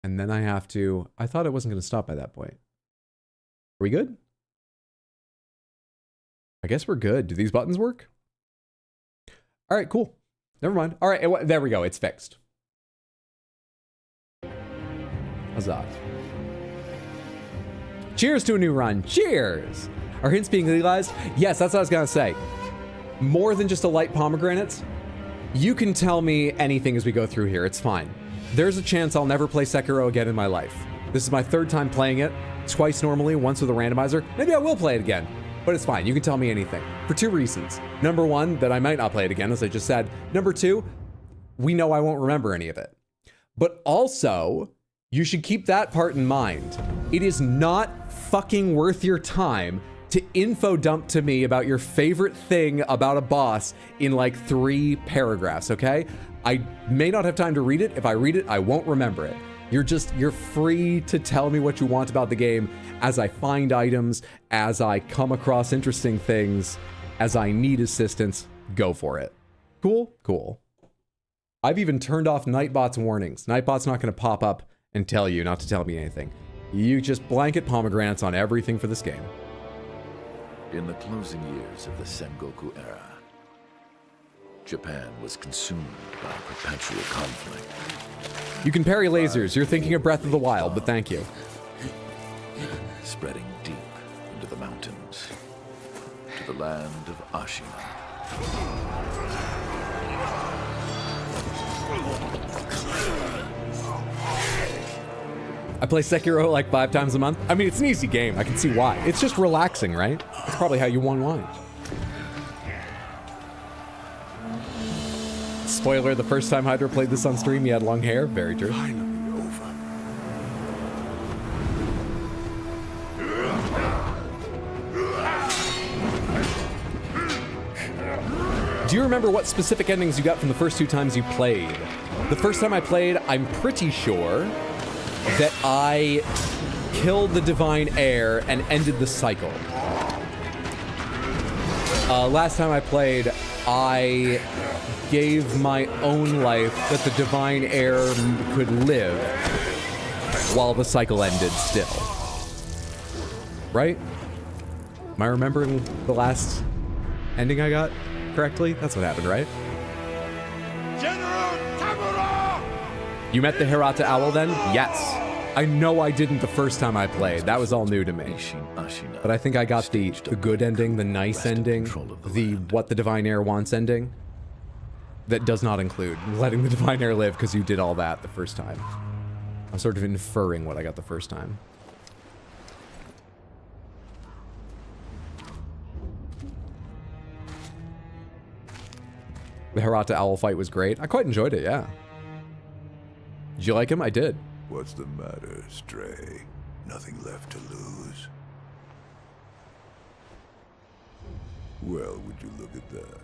And then I have to... I thought it wasn't going to stop by that point. Are we good? I guess we're good. Do these buttons work? All right, cool. Never mind. All right, there we go. It's fixed. Huzzah. Cheers to a new run. Cheers! Are hints being legalized? Yes, that's what I was gonna say. More than just a light pomegranate, you can tell me anything as we go through here. It's fine. There's a chance I'll never play Sekiro again in my life. This is my third time playing it. Twice normally, once with a randomizer. Maybe I will play it again, but it's fine. You can tell me anything. For two reasons. Number one, that I might not play it again, as I just said. Number two, we know I won't remember any of it. But also, you should keep that part in mind. It is not fucking worth your time to info dump to me about your favorite thing about a boss in like 3 paragraphs, okay? I may not have time to read it. If I read it, I won't remember it. You're free to tell me what you want about the game as I find items, as I come across interesting things, as I need assistance. Go for it. Cool? Cool. I've even turned off Nightbot's warnings. Nightbot's not going to pop up and tell you not to tell me anything. You just blanket pomegranates on everything for this game. In the closing years of the Sengoku era, Japan was consumed by perpetual conflict. You can parry lasers. You're thinking of Breath of the Wild, but thank you. Spreading deep into the mountains, to the land of Ashina. I play Sekiro like 5 times a month. I mean, it's an easy game. I can see why. It's just relaxing, right? That's probably how you unwind. Spoiler, the first time Hydra played this on stream, he had long hair. Very true. Do you remember what specific endings you got from the first 2 times you played? The first time I played, I'm pretty sure that I killed the divine heir and ended the cycle. Last time I played, I gave my own life that the divine heir could live while the cycle ended still. Right? Am I remembering the last ending I got correctly? That's what happened, right? General Tamura! You met the Hirata Owl then? Yes. I know I didn't the first time I played. That was all new to me. But I think I got the good ending, the nice ending, the what the divine heir wants ending. That does not include letting the divine heir live because you did all that the first time. I'm sort of inferring what I got the first time. The Hirata Owl fight was great. I quite enjoyed it, yeah. Did you like him? I did. What's the matter, Stray? Nothing left to lose? Well, would you look at that?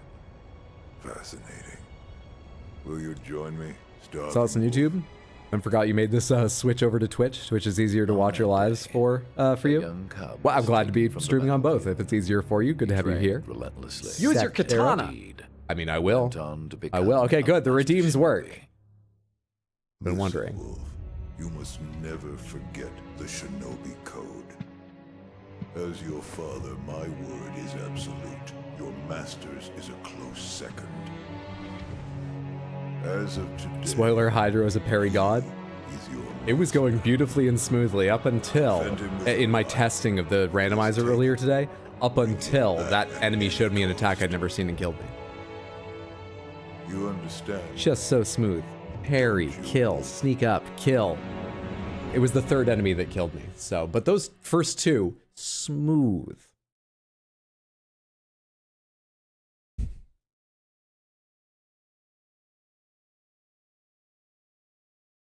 Fascinating. Will you join me? Saw this on YouTube and forgot you made this switch over to Twitch. Twitch is easier to watch your lives for you. Well, I'm glad to be streaming on both. If it's easier for you, good to have you here. Use your katana. I mean, I will. I will. Okay, good. The redeems work. Been wondering. Wolf, you must never forget the Shinobi Code. As your father, my word is absolute. Your master's is a close second. As of today, Spoiler, Hydra is a parry god. It was going beautifully and smoothly up until, in my testing of the randomizer earlier today, up until that enemy showed me an attack I'd never seen and killed me. You understand? Just so smooth. Parry, kill, sneak up, kill. It was the third enemy that killed me, so, but those first two, smooth.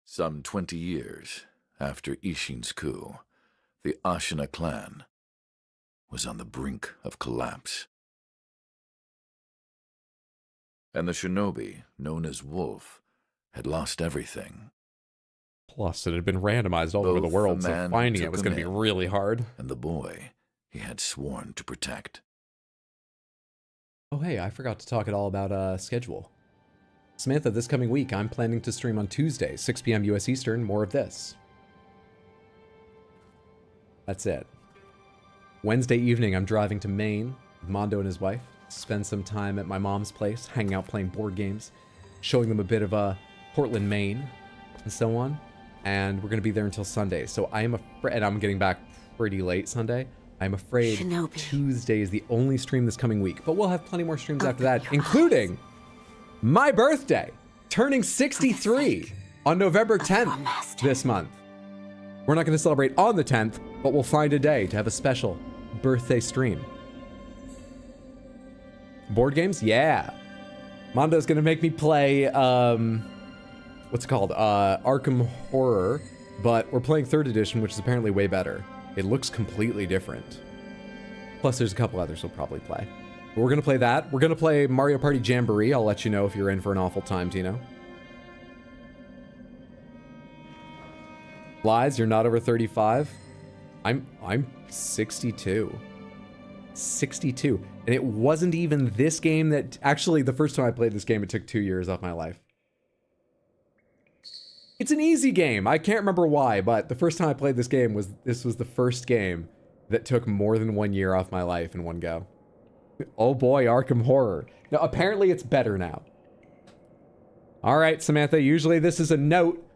Some 20 years after Ishin's coup, the Ashina clan was on the brink of collapse. And the shinobi, known as Wolf, had lost everything. Plus, it had been randomized all over the world, so finding it was going to be really hard. And the boy he had sworn to protect. Oh hey, I forgot to talk at all about schedule. Samantha, this coming week, I'm planning to stream on Tuesday, 6 p.m. US Eastern, more of this. That's it. Wednesday evening, I'm driving to Maine with Mondo and his wife, spend some time at my mom's place, hanging out playing board games, showing them a bit of Portland, Maine, and so on. And we're going to be there until Sunday. So I am afraid, and I'm getting back pretty late Sunday. I'm afraid Tuesday is the only stream this coming week, but we'll have plenty more streams after that, including my birthday, turning 63 on November 10th this month. We're not going to celebrate on the 10th, but we'll find a day to have a special birthday stream. Board games? Yeah. Mondo's going to make me play, what's it called? Arkham Horror, but we're playing 3rd edition, which is apparently way better. It looks completely different. Plus, there's a couple others we'll probably play. But we're going to play that. We're going to play Mario Party Jamboree. I'll let you know if you're in for an awful time, Tino. Lies, you're not over 35? I'm 62. 62. And it wasn't even this game that... Actually, the first time I played this game, it took 2 years off my life. It's an easy game. I can't remember why, but the first time I played this game this was the first game that took more than 1 year off my life in one go. Oh boy, Arkham Horror. Now, apparently it's better now. All right, Samantha, usually this is a note.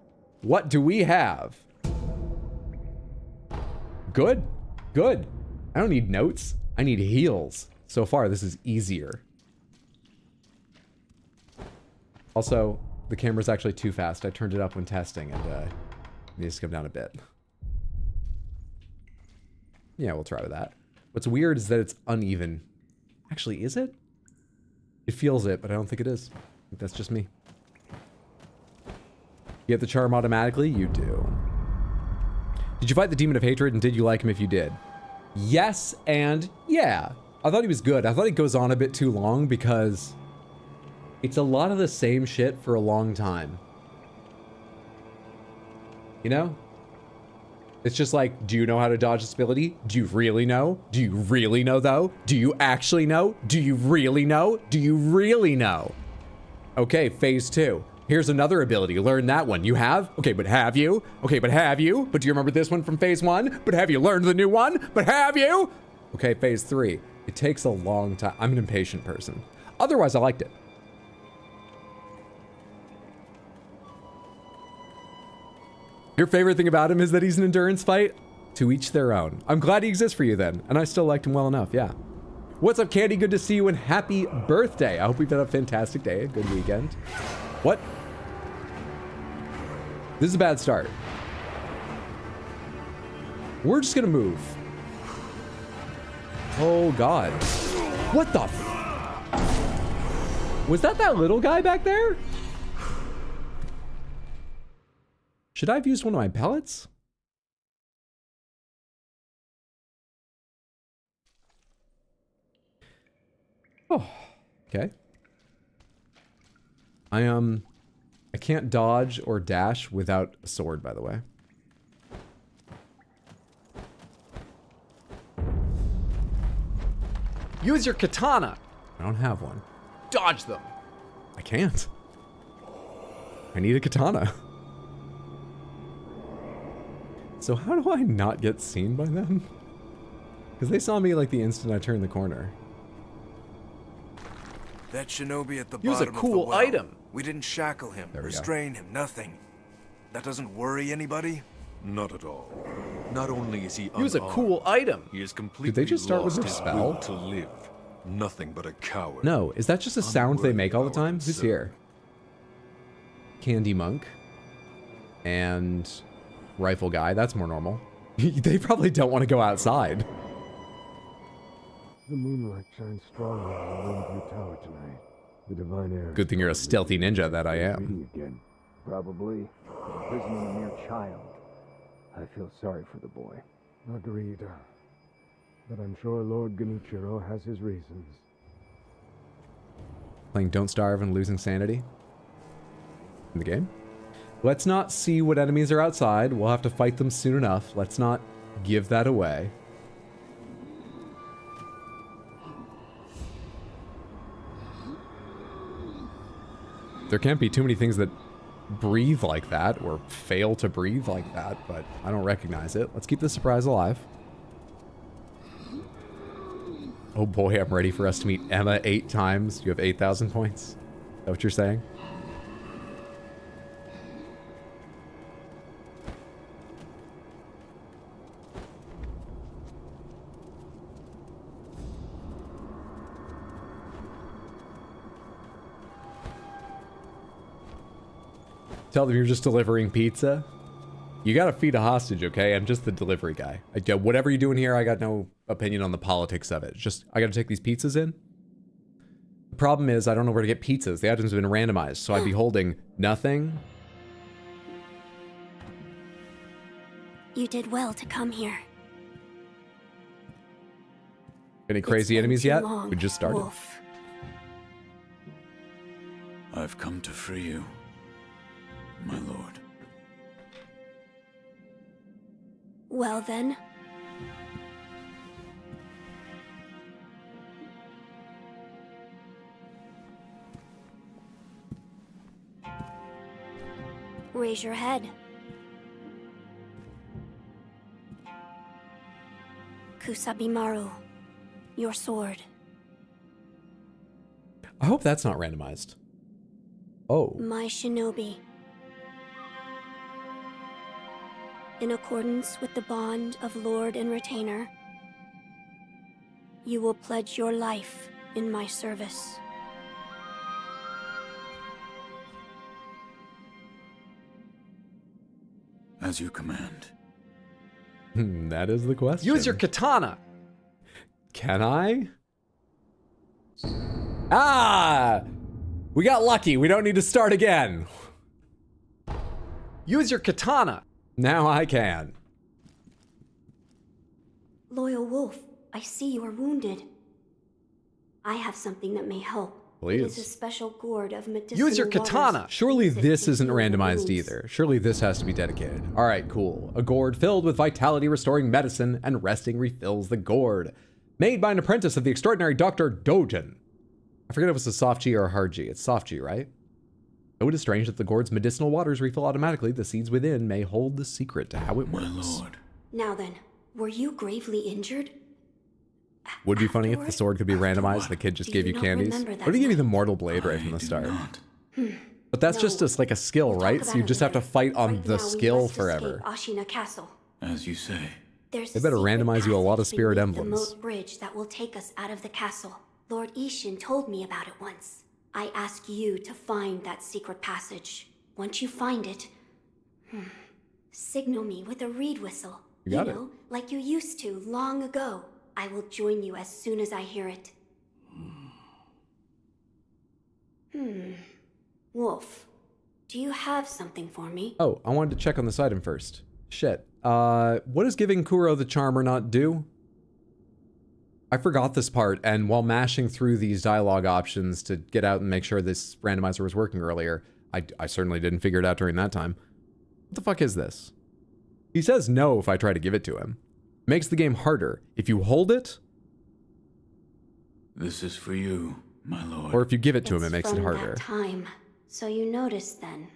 What do we have? Good. Good. I don't need notes. I need heals. So far, this is easier. Also, the camera's actually too fast. I turned it up when testing, and it needs to come down a bit. Yeah, we'll try with that. What's weird is that it's uneven. Actually, is it? It feels it, but I don't think it is. I think that's just me. You get the charm automatically? You do. Did you fight the Demon of Hatred, and did you like him if you did? Yes, and yeah. I thought he was good. I thought he goes on a bit too long because it's a lot of the same shit for a long time. You know? It's just like, do you know how to dodge this ability? Do you really know? Do you really know though? Do you actually know? Do you really know? Do you really know? Okay, phase 2. Here's another ability. Learn that one. You have? Okay, but have you? Okay, but have you? But do you remember this one from phase 1? But have you learned the new one? But have you? Okay, phase 3. It takes a long time. I'm an impatient person. Otherwise, I liked it. Your favorite thing about him is that he's an endurance fight? To each their own. I'm glad he exists for you then, and I still liked him well enough, yeah. What's up, Candy? Good to see you, and happy birthday. I hope you've had a fantastic day, a good weekend. What? This is a bad start. We're just gonna move. Oh, God. What the Was that little guy back there? Should I have used one of my pellets? Oh, okay. I can't dodge or dash without a sword, by the way. Use your katana. I don't have one. Dodge them. I can't. I need a katana. So how do I not get seen by them? Because they saw me like the instant I turned the corner. That shinobi at the Use a bottom cool of the well. item. We didn't shackle him, There we go. restrain him, nothing. That doesn't worry anybody? Not at all. Not only is he Use a unarmed, cool item. he is completely Did they just start with lost a his spell? will to live. Nothing but a coward. No, is that just a sound they Unworthy make all the of our time? Who's concern. here? Candy Monk. And Rifle Guy, that's more normal. They probably don't want to go outside. The moonlight shines strongly on the Longview Tower tonight. The divine air. Good thing you're a stealthy ninja, that I am. Reading again. Probably. Imprisoning a mere child. I feel sorry for the boy. Agreed. But I'm sure Lord Genichiro has his reasons. Playing Don't Starve and losing sanity in the game. Let's not see what enemies are outside. We'll have to fight them soon enough. Let's not give that away. There can't be too many things that breathe like that or fail to breathe like that, but I don't recognize it. Let's keep the surprise alive. Oh boy, I'm ready for us to meet Emma 8 times. You have 8,000 points. Is that what you're saying? Tell them you're just delivering pizza. You gotta feed a hostage, okay? I'm just the delivery guy. Whatever you're doing here, I got no opinion on the politics of it. Just, I gotta take these pizzas in. The problem is, I don't know where to get pizzas. The items have been randomized, so I'd be holding nothing. You did well to come here. Any crazy It's been enemies too yet? long, We just started. Wolf. I've come to free you, my lord. Well then. Raise your head. Kusabimaru, your sword. I hope that's not randomized. Oh. My shinobi. In accordance with the bond of Lord and Retainer, you will pledge your life in my service. As you command. That is the question. Use your katana. Can I? Ah! We got lucky. We don't need to start again. Use your katana. Now I can. Loyal Wolf, I see you are wounded. I have something that may help. It is a Please. special gourd of medicinal Use your waters. katana. Surely Use it this to isn't heal your randomized wounds. either. Surely this has to be dedicated. All right, cool. A gourd filled with vitality restoring medicine and resting refills the gourd. Made by an apprentice of the extraordinary Dr. Dogen. I forget if it's a soft G or a hard G. It's soft G, right? Though it is strange that the gourd's medicinal waters refill automatically, the seeds within may hold the secret to how it My works. lord. Now then, were you gravely injured? Would be funny if the Afterward? sword could be randomized and the kid just Do gave you you not candies. remember that What if he gave you the night? mortal blade right I from the do start? not. But that's No. just like a skill, We'll right? talk So about you it just have to later. fight on Right the now, we skill must forever. escape Ashina Castle. As you say. There's They a better secret randomize you a lot of passage spirit beneath emblems. The moat bridge that will take us out of the castle. Lord Ishin told me about it once. I ask you to find that secret passage. Once you find it, signal me with a reed whistle. You got it. know, like you used to long ago. I will join you as soon as I hear it. Wolf, do you have something for me? Oh, I wanted to check on this item first. Shit. What does giving Kuro the charmer not do? I forgot this part, and while mashing through these dialogue options to get out and make sure this randomizer was working earlier, I certainly didn't figure it out during that time. What the fuck is this? He says no if I try to give it to him. Makes the game harder. If you hold it, This is for you, my lord. or if you give it to him, it It's makes it from harder. That time. So you noticed then.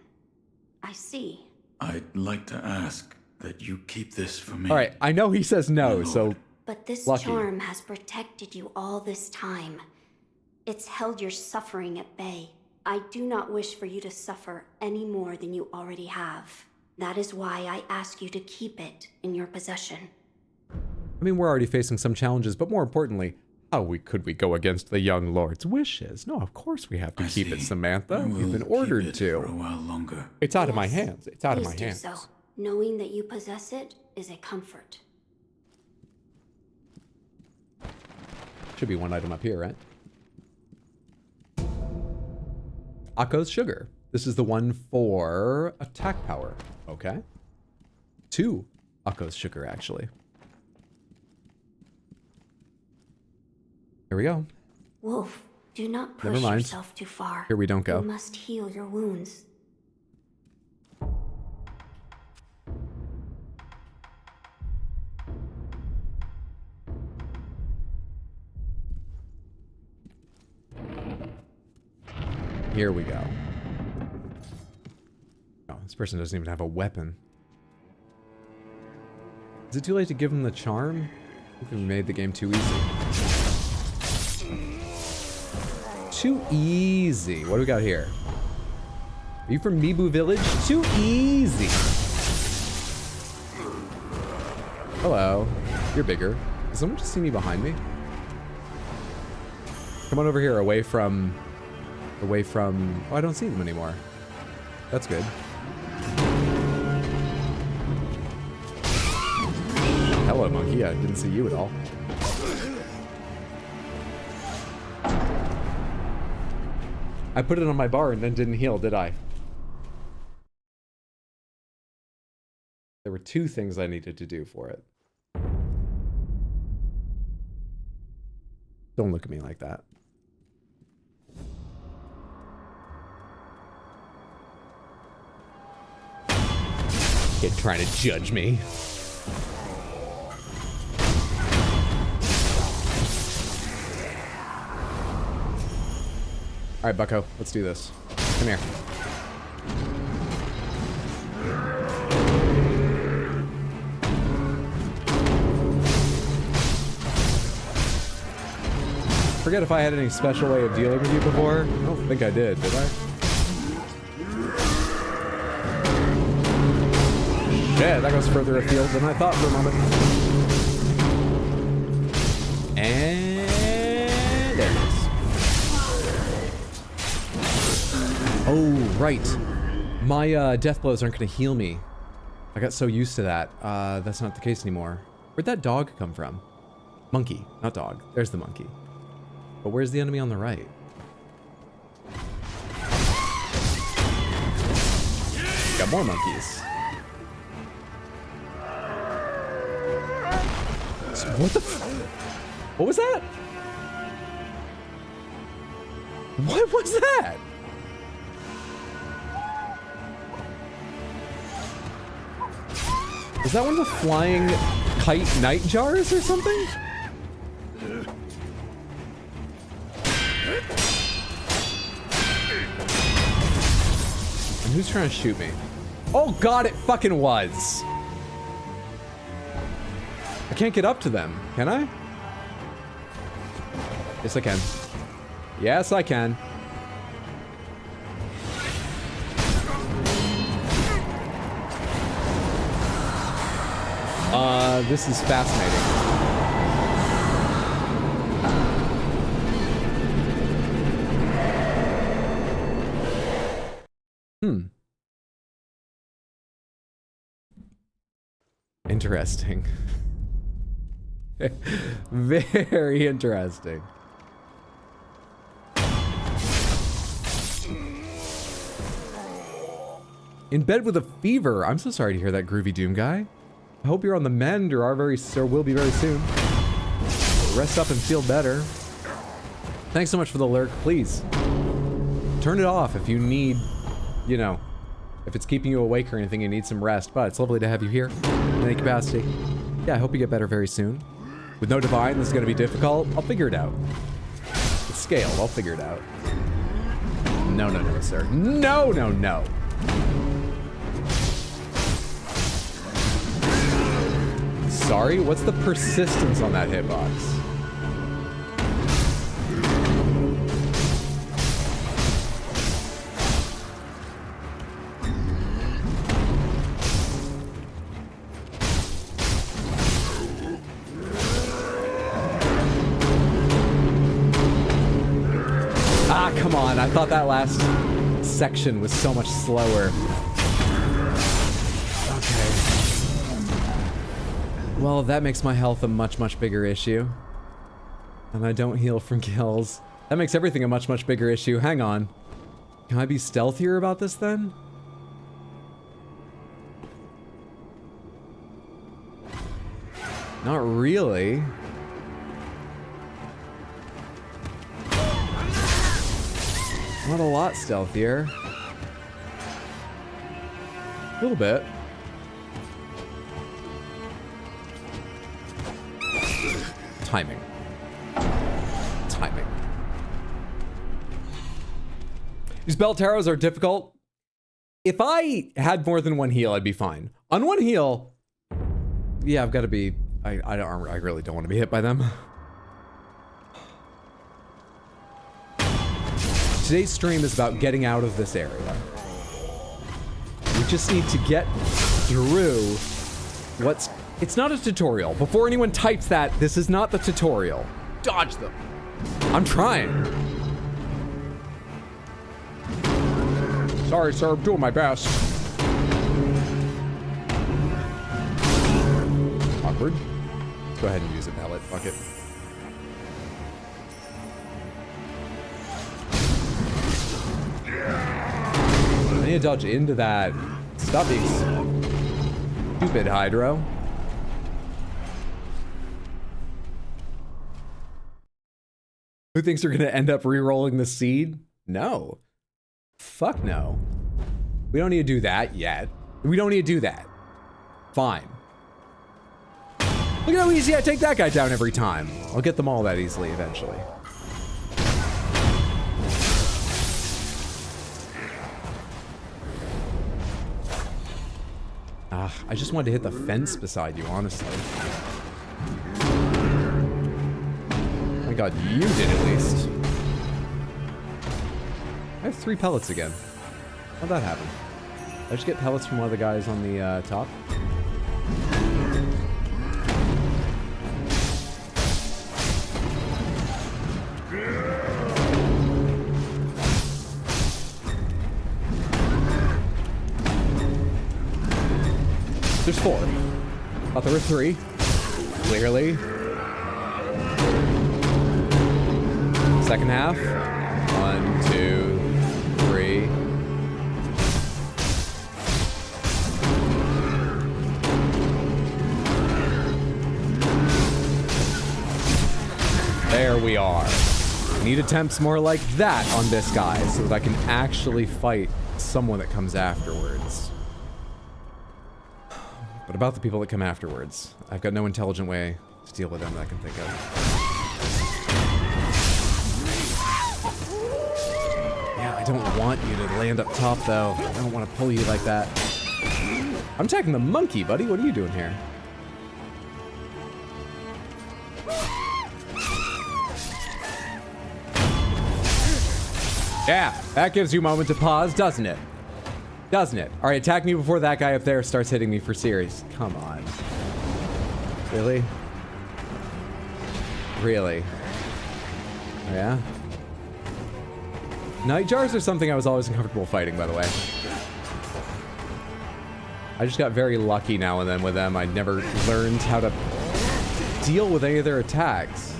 I see. I'd like to ask that you keep this for me. All right, I know he says no, so But this Lucky. charm has protected you all this time. It's held your suffering at bay. I do not wish for you to suffer any more than you already have. That is why I ask you to keep it in your possession. I mean, we're already facing some challenges, but more importantly, how could we go against the young lord's wishes? No, of course we have to I keep it, see. Samantha. I You've will been keep ordered it for a to. while longer. It's out of my Yes, hands. It's out of please my do hands. so. Knowing that you possess it is a comfort. Should be one item up here, right? Akko's sugar. This is the one for attack power. Okay. 2 Akko's sugar, actually. Here we go. Wolf, do not Never push mind. yourself too far. Here we don't go. You must heal your wounds. Here we go. Oh, this person doesn't even have a weapon. Is it too late to give him the charm? I think we made the game too easy. Too easy. What do we got here? Are you from Mibu Village? Too easy. Hello. You're bigger. Does someone just see me behind me? Come on over here, away from... Oh, I don't see them anymore. That's good. Hello, monkey. I didn't see you at all. I put it on my bar and then didn't heal, did I? There were 2 things I needed to do for it. Don't look at me like that. Kid trying to judge me. All right, Bucko, let's do this. Come here. Forget if I had any special way of dealing with you before. I don't think I did I? Yeah, that goes further afield than I thought for a moment. And there it is. Oh, right. My death blows aren't going to heal me. I got so used to that. That's not the case anymore. Where'd that dog come from? Monkey, not dog. There's the monkey. But where's the enemy on the right? Got more monkeys. What the f- What was that? What was that? Is that one of the flying kite night jars or something? And who's trying to shoot me? Oh god, it fucking was. I can't get up to them, can I? Yes, I can. Yes, I can. This is fascinating. Interesting. Very interesting. In bed with a fever. I'm so sorry to hear that, Groovy Doom guy. I hope you're on the mend or will be very soon. Rest up and feel better. Thanks so much for the lurk. Please turn it off if you need, you know, if it's keeping you awake or anything, you need some rest. But it's lovely to have you here in any capacity. Yeah, I hope you get better very soon. With no divine, this is going to be difficult. I'll figure it out. It's scaled. I'll figure it out. No, no, no, sir. No, no, no. Sorry, what's the persistence on that hitbox? Ah, come on. I thought that last section was so much slower. Well, that makes my health a much, much bigger issue. And I don't heal from kills. That makes everything a much, much bigger issue. Hang on. Can I be stealthier about this then? Not really. Not a lot stealthier. A little bit. Timing. Timing. These bell taros are difficult. If I had more than one heal, I'd be fine. On one heal, yeah, I've got to be. I really don't want to be hit by them. Today's stream is about getting out of this area. We just need to get through what's. It's not a tutorial. Before anyone types that, this is not the tutorial. Dodge them. I'm trying. Sorry, sir. I'm doing my best. Awkward. Let's go ahead and use a pellet. Fuck it. I need to dodge into that. Stop being stupid, Hydro. Who thinks you're gonna end up re-rolling the seed? No. Fuck no. We don't need to do that yet. We don't need to do that. Fine. Look at how easy I take that guy down every time. I'll get them all that easily eventually. I just wanted to hit the fence beside you, honestly. Oh my god, you did at least. I have 3 pellets again. How'd that happen? Did I just get pellets from one of the guys on the top? There's 4. Thought there were 3. Clearly. Second half. 1, 2, 3. There we are. need attempts more like that on this guy so that I can actually fight someone that comes afterwards. But about the people that come afterwards, I've got no intelligent way to deal with them that I can think of. Yeah, I don't want you to land up top, though. I don't want to pull you like that. I'm attacking the monkey, buddy. What are you doing here? Yeah, that gives you a moment to pause, doesn't it? Doesn't it? All right, attack me before that guy up there starts hitting me for serious. Come on. Really? Really? Oh, yeah? Nightjars are something I was always uncomfortable fighting, by the way. I just got very lucky now and then with them. I never learned how to deal with any of their attacks.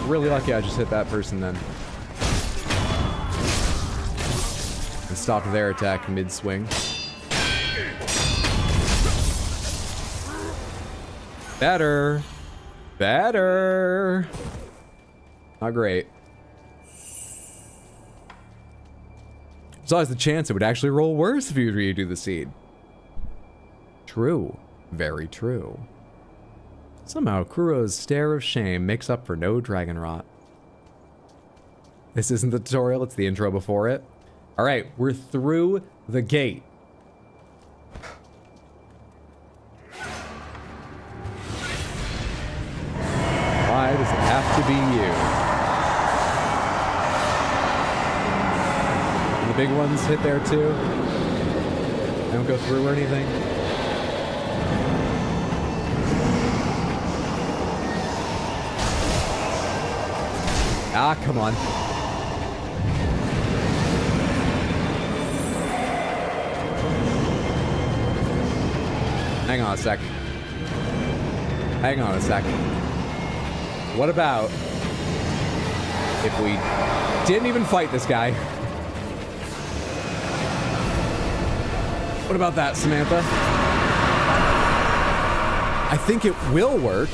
Really lucky I just hit that person then. And stopped their attack mid-swing. Better. Better. Not great. There's always the chance it would actually roll worse if you redo the seed. True. Very true. Somehow, Kuro's stare of shame makes up for no dragon rot. This isn't the tutorial, it's the intro before it. Alright, we're through the gate. Why does it have to be you? And the big ones hit there too? They don't go through or anything? Ah, come on. Hang on a sec. Hang on a sec. What about if we didn't even fight this guy? What about that, Samantha? I think it will work.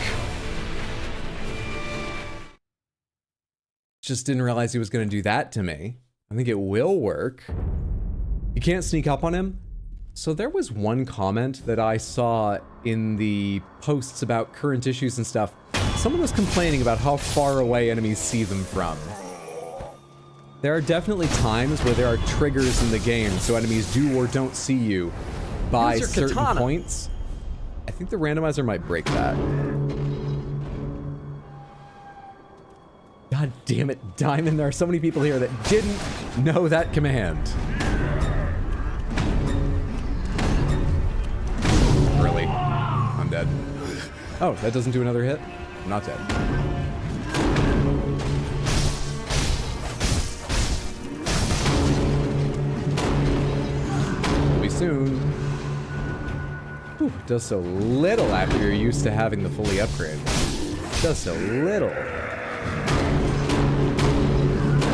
Just didn't realize he was going to do that to me. I think it will work. You can't sneak up on him. So there was one comment that I saw in the posts about current issues and stuff. Someone was complaining about how far away enemies see them from. There are definitely times where there are triggers in the game so enemies do or don't see you by certain points. I think the randomizer might break that. God damn it, Diamond, there are so many people here that didn't know that command. Really? I'm dead. Oh, that doesn't do another hit? I'm not dead. We'll be soon. Whew, it does so little after you're used to having the fully upgrade. It does so little.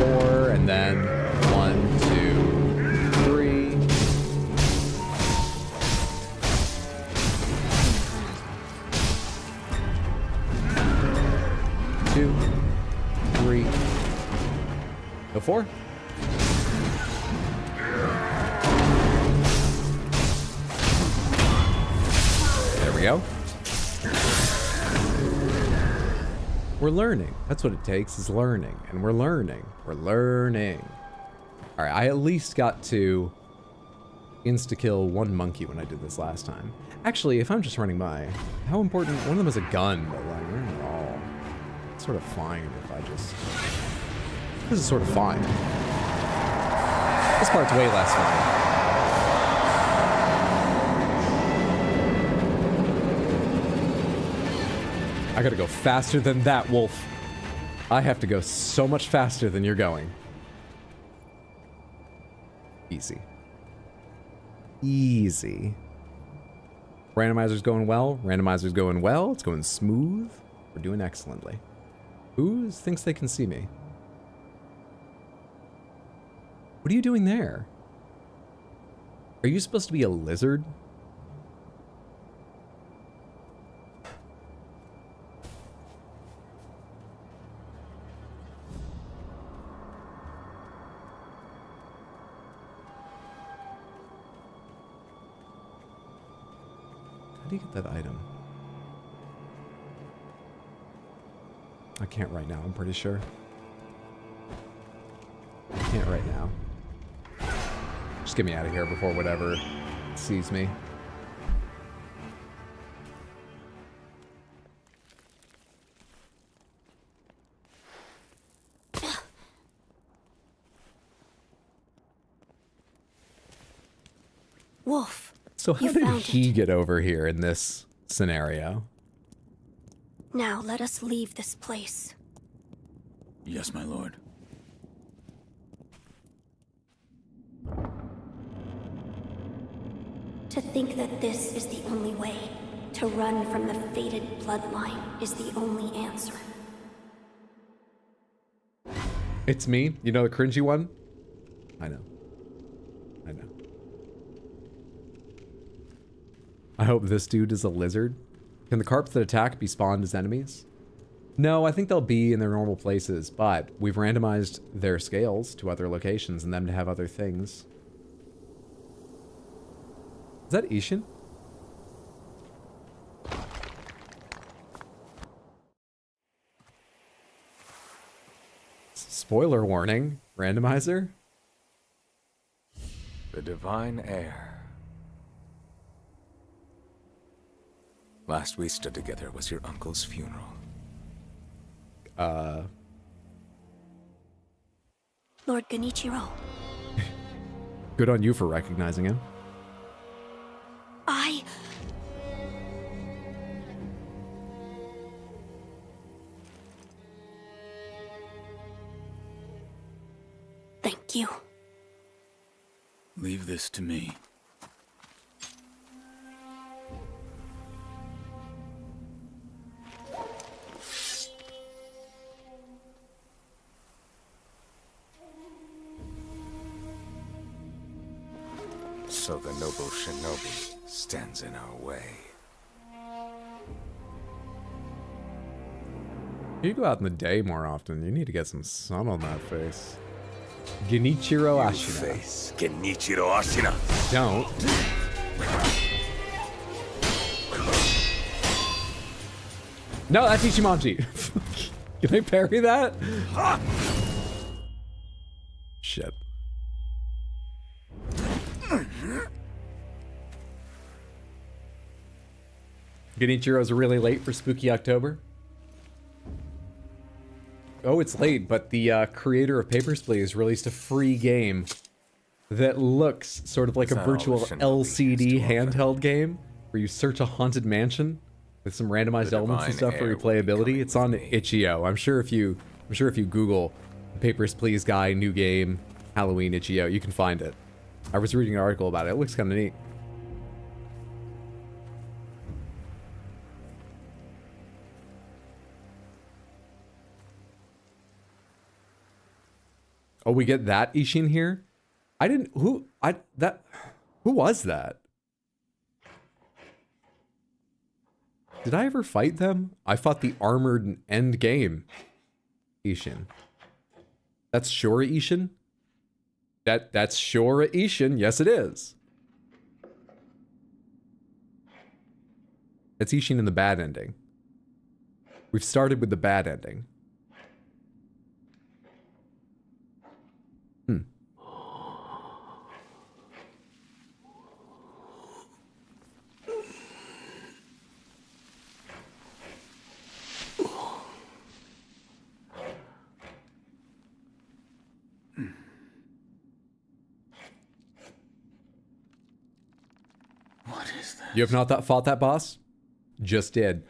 4, and then 1, 2, 3. Two, 3. Go 4. There we go. We're learning. That's what it takes, is learning. And we're learning. We're learning. Alright, I at least got to insta-kill one monkey when I did this last time. Actually, if I'm just running by, how important... One of them has a gun, but like, we're not all... It's sort of fine if I just... This is sort of fine. This part's way less fine. I gotta go faster than that, wolf. I have to go so much faster than you're going. Easy. Easy. Randomizer's going well. Randomizer's going well. It's going smooth. We're doing excellently. Who thinks they can see me? What are you doing there? Are you supposed to be a lizard? do you get that item? I can't right now, I'm pretty sure. I can't right now. Just get me out of here before whatever sees me. Wolf. So how did he get over here in this scenario? Now let us leave this place. Yes, my lord. To think that this is the only way, to run from the fated bloodline, is the only answer. It's me? You know the cringy one? I know. I know. I hope this dude is a lizard. Can the carps that attack be spawned as enemies? No, I think they'll be in their normal places, but we've randomized their scales to other locations and them to have other things. Is that Ishin? Spoiler warning, randomizer? The divine heir. Last we stood together was your uncle's funeral. Lord Genichiro, Good on you for recognizing him. Thank you. Leave this to me. So the noble shinobi stands in our way. You go out in the day more often. You need to get some sun on that face. Genichiro Ashina. Face Genichiro Ashina. Don't. No, that's Ichimonji. Can I parry that? Shit. Genichiro's really late for Spooky October. Oh, it's late, but the creator of Papers, Please released a free game that looks sort of like a virtual LCD handheld game where you search a haunted mansion with some randomized elements and stuff for replayability. It's on itch.io. I'm sure if you Google Papers, Please guy, new game, Halloween itch.io, you can find it. I was reading an article about it. It looks kind of neat. Oh, we get that Ishin here? Who was that? Did I ever fight them? I fought the armored end game Ishin. That's Shura Ishin? That's Shura Ishin. Yes, it is. It's Ishin in the bad ending. We've started with the bad ending. What is that? You have not fought that boss? Just did.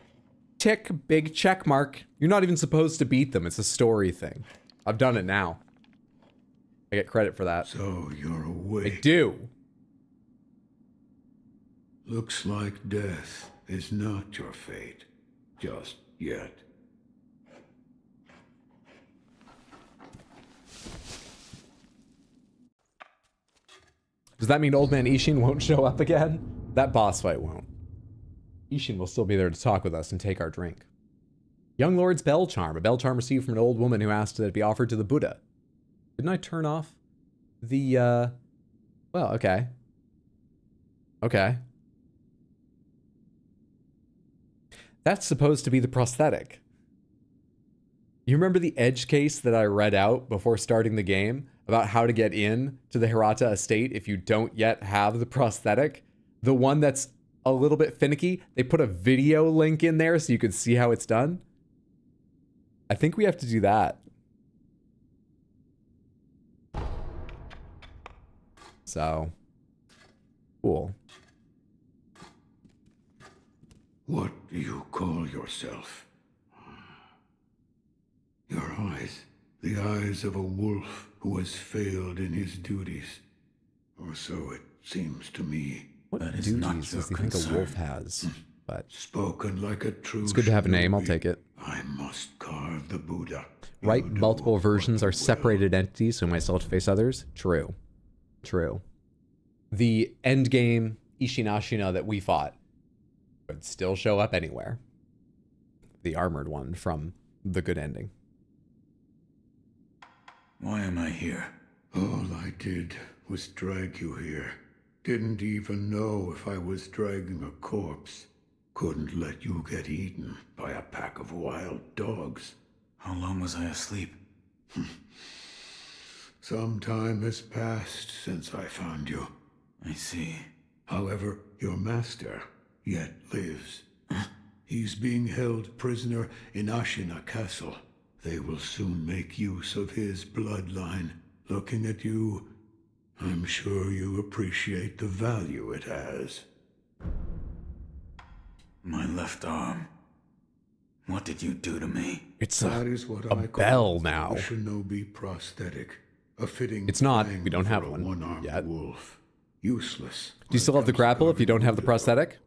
Tick, big check mark. You're not even supposed to beat them. It's a story thing. I've done it now. I get credit for that. So you're awake. I do. Looks like death is not your fate. Just yet. Does that mean Old Man Ishin won't show up again? That boss fight won't. Ishin will still be there to talk with us and take our drink. Young Lord's bell charm. A bell charm received from an old woman who asked that it be offered to the Buddha. Didn't I turn off the, well, okay. Okay. That's supposed to be the prosthetic. You remember the edge case that I read out before starting the game about how to get in to the Hirata estate if you don't yet have the prosthetic? The one that's a little bit finicky. They put a video link in there so you can see how it's done. I think we have to do that. So, cool. What do you call yourself? Your eyes, the eyes of a wolf who has failed in his duties. Or so it seems to me. What duties does he think a wolf has? But spoken like a true it's good to have a name, I'll shinobi, take it. I must carve the Buddha. Right, You do multiple versions what are you will. separated entities, so might still have to face others? True. True. The endgame Ishin-Ashina that we fought would still show up anywhere. The armored one from the good ending. Why am I here? All I did was drag you here. Didn't even know if I was dragging a corpse. Couldn't let you get eaten by a pack of wild dogs. How long was I asleep? Some time has passed since I found you. I see. However, your master yet lives. He's being held prisoner in Ashina Castle. They will soon make use of his bloodline. Looking at you, I'm sure you appreciate the value it has. My left arm. What did you do to me? It's That is what I call bell now. a shinobi prosthetic. A fitting It's not. fang We don't have for a one one-armed yet. wolf. Useless. Do you still have the grapple if you don't have the prosthetic?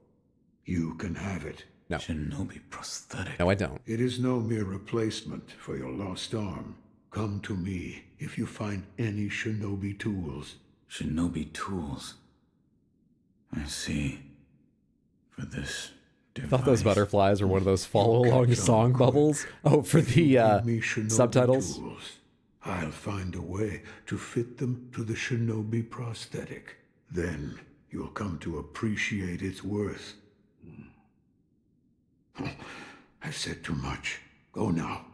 You can have it. No. Shinobi prosthetic. No, I don't. It is no mere replacement for your lost arm. Come to me if you find any shinobi tools. Shinobi tools. I see. For this I thought those device. butterflies were one of those follow-along Catch on song quick. bubbles. Oh, for If you the give me shinobi subtitles. tools, I'll find a way to fit them to the shinobi prosthetic. Then you'll come to appreciate its worth. I've said too much. Go now.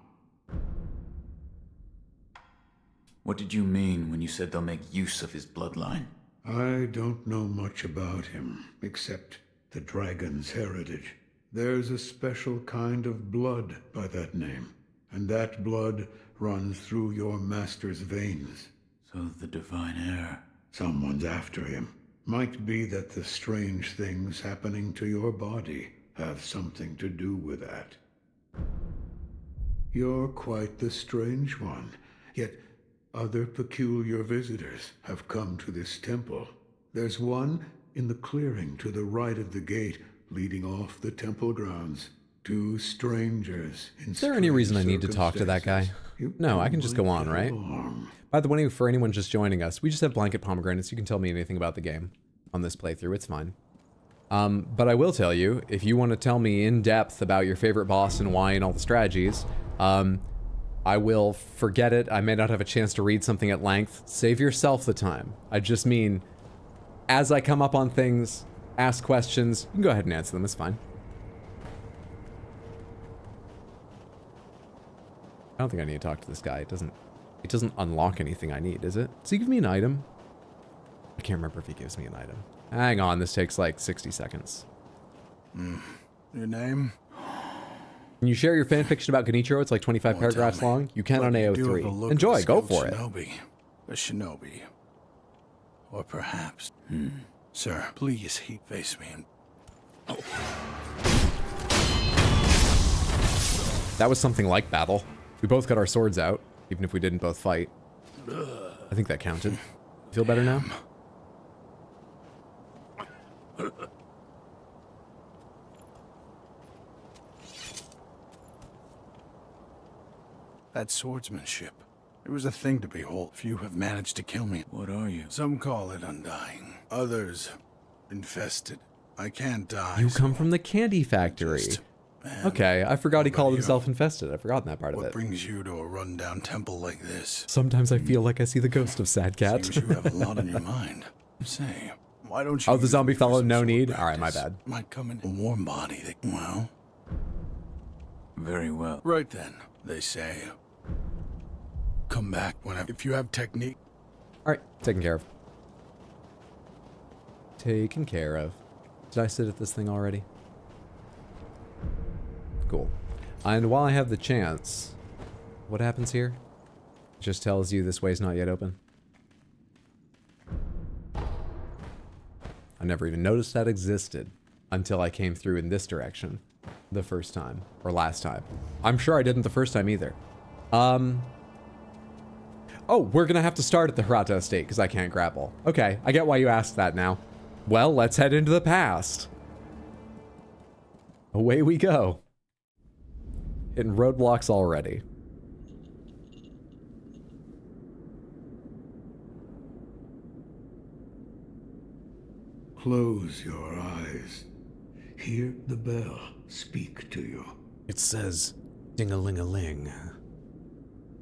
What did you mean when you said they'll make use of his bloodline? I don't know much about him, except the dragon's heritage. There's a special kind of blood by that name, and that blood runs through your master's veins. So the divine heir. Someone's after him. Might be that the strange things happening to your body have something to do with that. You're quite the strange one, yet other peculiar visitors have come to this temple. There's one in the clearing to the right of the gate leading off the temple grounds. Two strangers in Is there any reason I need to talk to that guy? No, I can just go on, right? By the way, for anyone just joining us, we just have blanket pomegranates. You can tell me anything about the game on this playthrough. It's fine. But I will tell you, if you want to tell me in depth about your favorite boss and why and all the strategies, I will forget it. I may not have a chance to read something at length. Save yourself the time. I just mean, as I come up on things, ask questions, you can go ahead and answer them. It's fine. I don't think I need to talk to this guy. It doesn't unlock anything I need, is it? Does he give me an item? I can't remember if he gives me an item. Hang on, this takes like 60 seconds. Your name? Can you share your fanfiction about Genichiro? It's like 25 paragraphs tell me. long. You can But on you do have the AO3. look of Enjoy, a go skilled for it. Shinobi. A shinobi. Or perhaps... Sir, please face me and... That was something like battle. We both got our swords out, even if we didn't both fight. I think that counted. Feel better now? That swordsmanship. It was a thing to behold. Few have managed to kill me. What are you? Some call it undying. Others, infested. I can't die. You so come from the candy factory. just- Man, Okay, I forgot he what called about himself you? infested. I've forgotten that part of What it. brings you to a rundown temple like this? Sometimes I feel like I see the ghost of Sad Cat. Seems you have a lot on your mind. Say, why don't you... Oh, the use zombie me for fellow, some no sword need? Alright, my practice? bad. Might come in a warm body that... Well, Very well. Right then, they say. Come back whenever. If you have technique. All right, taken care of. Taken care of. Did I sit at this thing already? Cool. And while I have the chance, what happens here? It just tells you this way's not yet open. I never even noticed that existed until I came through in this direction the first time, or last time. I'm sure I didn't the first time either. Oh, we're gonna have to start at the Hirata estate because I can't grapple. Okay, I get why you asked that now. Well, let's head into the past. Away we go. Hitting roadblocks already. Close your eyes. Hear the bell speak to you. It says, ding-a-ling-a-ling.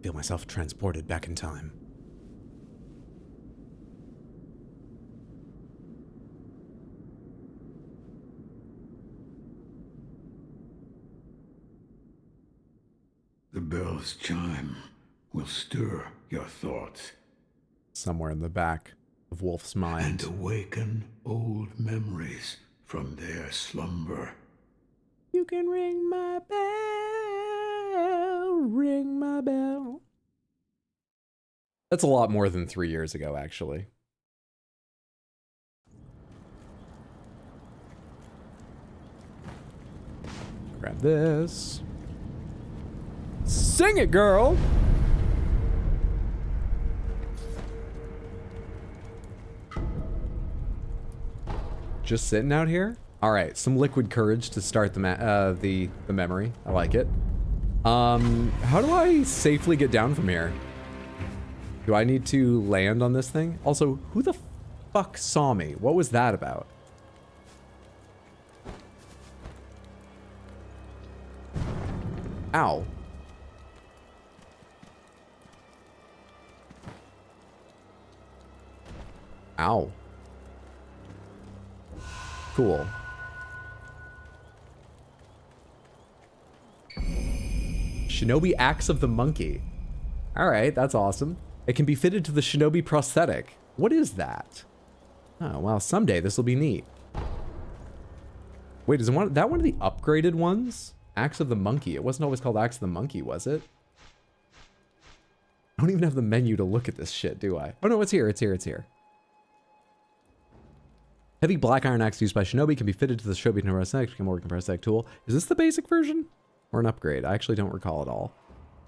Feel myself transported back in time. The bell's chime will stir your thoughts. Somewhere in the back of Wolf's mind. And awaken old memories from their slumber. You can ring my bell, ring my bell. That's a lot more than 3 years ago, actually. Grab this. Sing it, girl! Just sitting out here? All right, some liquid courage to start the memory. I like it. How do I safely get down from here? Do I need to land on this thing? Also, who the fuck saw me? What was that about? Ow. Ow. Cool. Shinobi Axe of the Monkey. Alright, that's awesome. It can be fitted to the Shinobi prosthetic. What is that? Oh, well, someday this will be neat. Wait, is that one of the upgraded ones? Axe of the Monkey. It wasn't always called Axe of the Monkey, was it? I don't even have the menu to look at this shit, do I? Oh no, it's here, it's here, it's here. Heavy black iron axe used by Shinobi can be fitted to the Shinobi prosthetic, become a working prosthetic tool. Is this the basic version? Or an upgrade? I actually don't recall at all.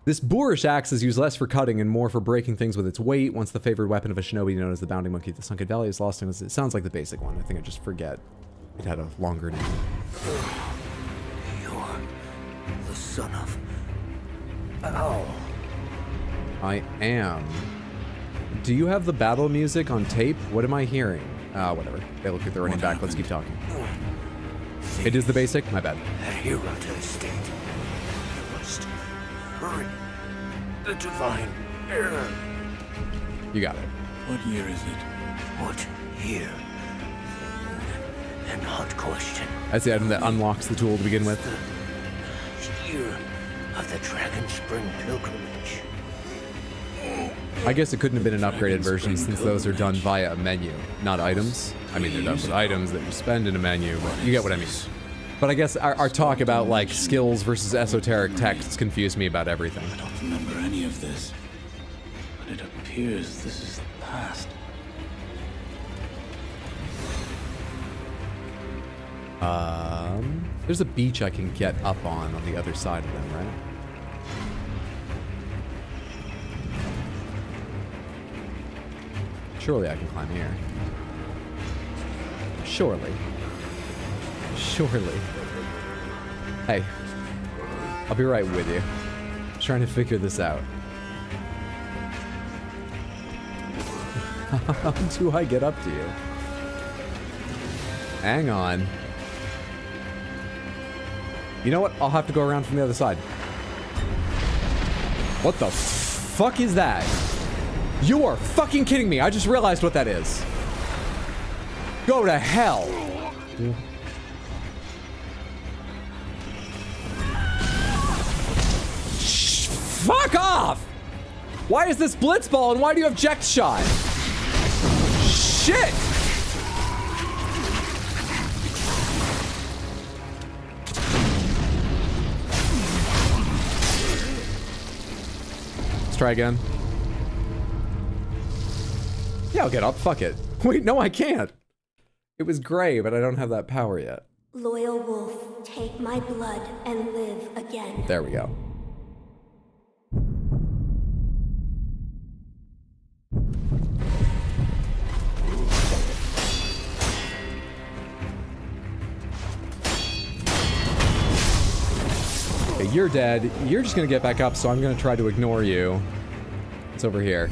This boorish axe is used less for cutting and more for breaking things with its weight. Once the favored weapon of a Shinobi known as the Bounding Monkey of the Sunken Valley is lost, it sounds like the basic one. I think I just forget. It had a longer name. You're the son of... Ow. I am. Do you have the battle music on tape? What am I hearing? Whatever. They look like they're running back. Let's keep talking. It is the basic? My bad. Hirata estate. You must hurry. The divine error. You got it. What year is it? What year? An odd question. That's the item that unlocks the tool to begin with. The year of the Dragon Spring pilgrimage. I guess it couldn't have been an upgraded version since those are done via a menu, not items. I mean, they're done with items that you spend in a menu, but you get what I mean. But I guess our talk about, like, skills versus esoteric texts confused me about everything. I don't remember any of this, but it appears this is the past. There's a beach I can get up on the other side of them, right? Surely I can climb here. Surely. Surely. Hey. I'll be right with you. I'm trying to figure this out. How do I get up to you? Hang on. You know what? I'll have to go around from the other side. What the fuck is that? You are fucking kidding me. I just realized what that is. Go to hell. Fuck off! Why is this blitzball and why do you have Jecht shot? Shit! Let's try again. Yeah, I'll get up. Fuck it. Wait, no, I can't. It was gray, but I don't have that power yet. Loyal wolf, take my blood and live again. There we go. Okay, you're dead. You're just gonna get back up, so I'm gonna try to ignore you. It's over here.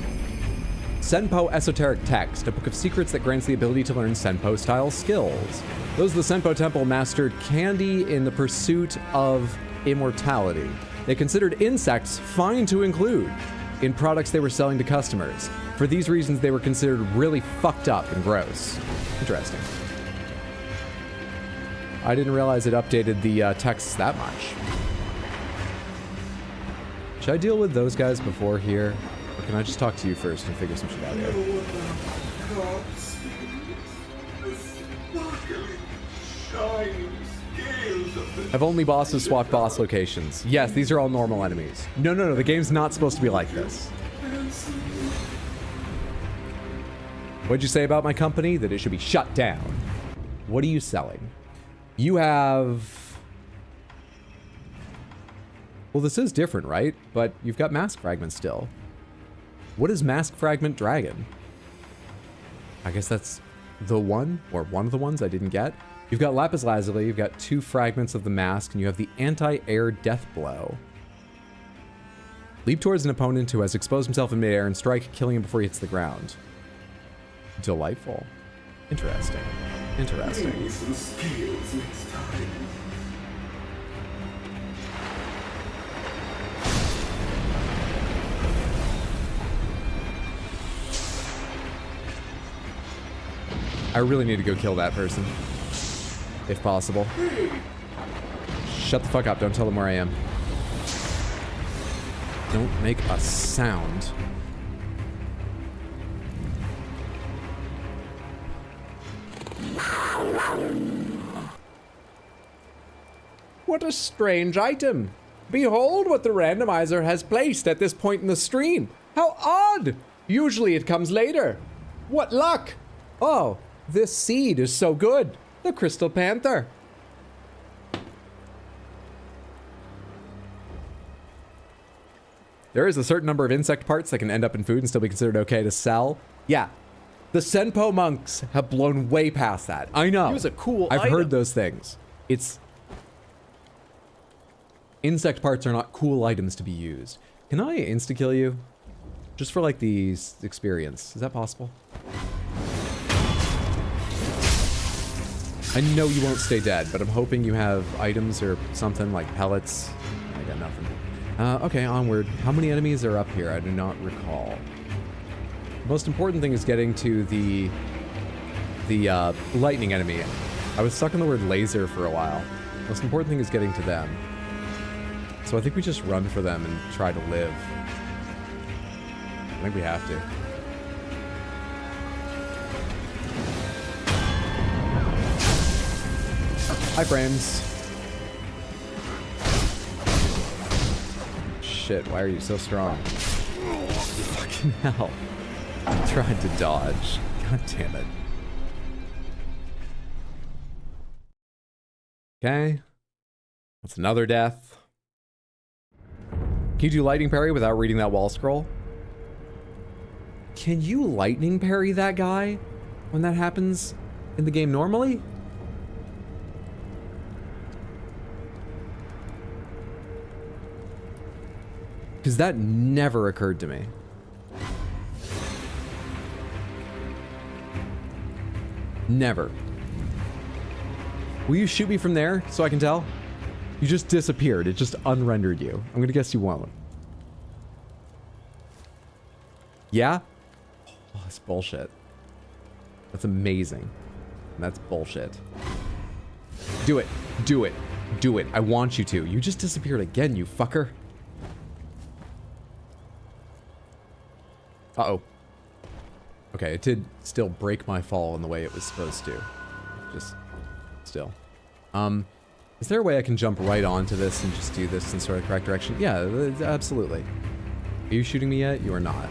Senpo Esoteric Text, a book of secrets that grants the ability to learn Senpo-style skills. Those of the Senpo Temple mastered candy in the pursuit of immortality. They considered insects fine to include in products they were selling to customers. For these reasons, they were considered really fucked up and gross. Interesting. I didn't realize it updated the texts that much. Should I deal with those guys before here? Or can I just talk to you first and figure some shit out here? Have only bosses swapped boss locations? Yes, these are all normal enemies. No, the game's not supposed to be like this. What'd you say about my company? That it should be shut down. What are you selling? You have... Well, this is different, right? But you've got Mask Fragment still. What is Mask Fragment Dragon? I guess that's the one, or one of the ones I didn't get. You've got Lapis Lazuli, you've got 2 fragments of the mask, and you have the anti-air death blow. Leap towards an opponent who has exposed himself in midair and strike, killing him before he hits the ground. Delightful. Interesting. Interesting. Give me some skills next time. I really need to go kill that person. If possible. Shut the fuck up. Don't tell them where I am. Don't make a sound. What a strange item. Behold what the randomizer has placed at this point in the stream. How odd. Usually it comes later. What luck. Oh, this seed is so good. The Crystal Panther. There is a certain number of insect parts that can end up in food and still be considered okay to sell. Yeah. The Senpo monks have blown way past that. I know. It was a cool I've item. heard those things. It's... Insect parts are not cool items to be used. Can I insta-kill you? Just for like the experience. Is that possible? I know you won't stay dead, but I'm hoping you have items or something like pellets. I got nothing. Okay, onward. How many enemies are up here? I do not recall. The most important thing is getting to the lightning enemy. I was stuck on the word laser for a while. The most important thing is getting to them. So I think we just run for them and try to live. I think we have to. Hi, frames. Shit, why are you so strong? Fucking hell. I tried to dodge. God damn it. Okay. That's another death. Can you do lightning parry without reading that wall scroll? Can you lightning parry that guy when that happens in the game normally? Because that never occurred to me. Never. Will you shoot me from there so I can tell? You just disappeared. It just unrendered you. I'm gonna guess you won't. Yeah? Oh, that's bullshit. That's amazing. And that's bullshit. Do it. Do it. Do it. I want you to. You just disappeared again, you fucker. Uh-oh. Okay, it did still break my fall in the way it was supposed to. Just still. Is there a way I can jump right onto this and just do this in sort of correct direction? Yeah, absolutely. Are you shooting me yet? You are not.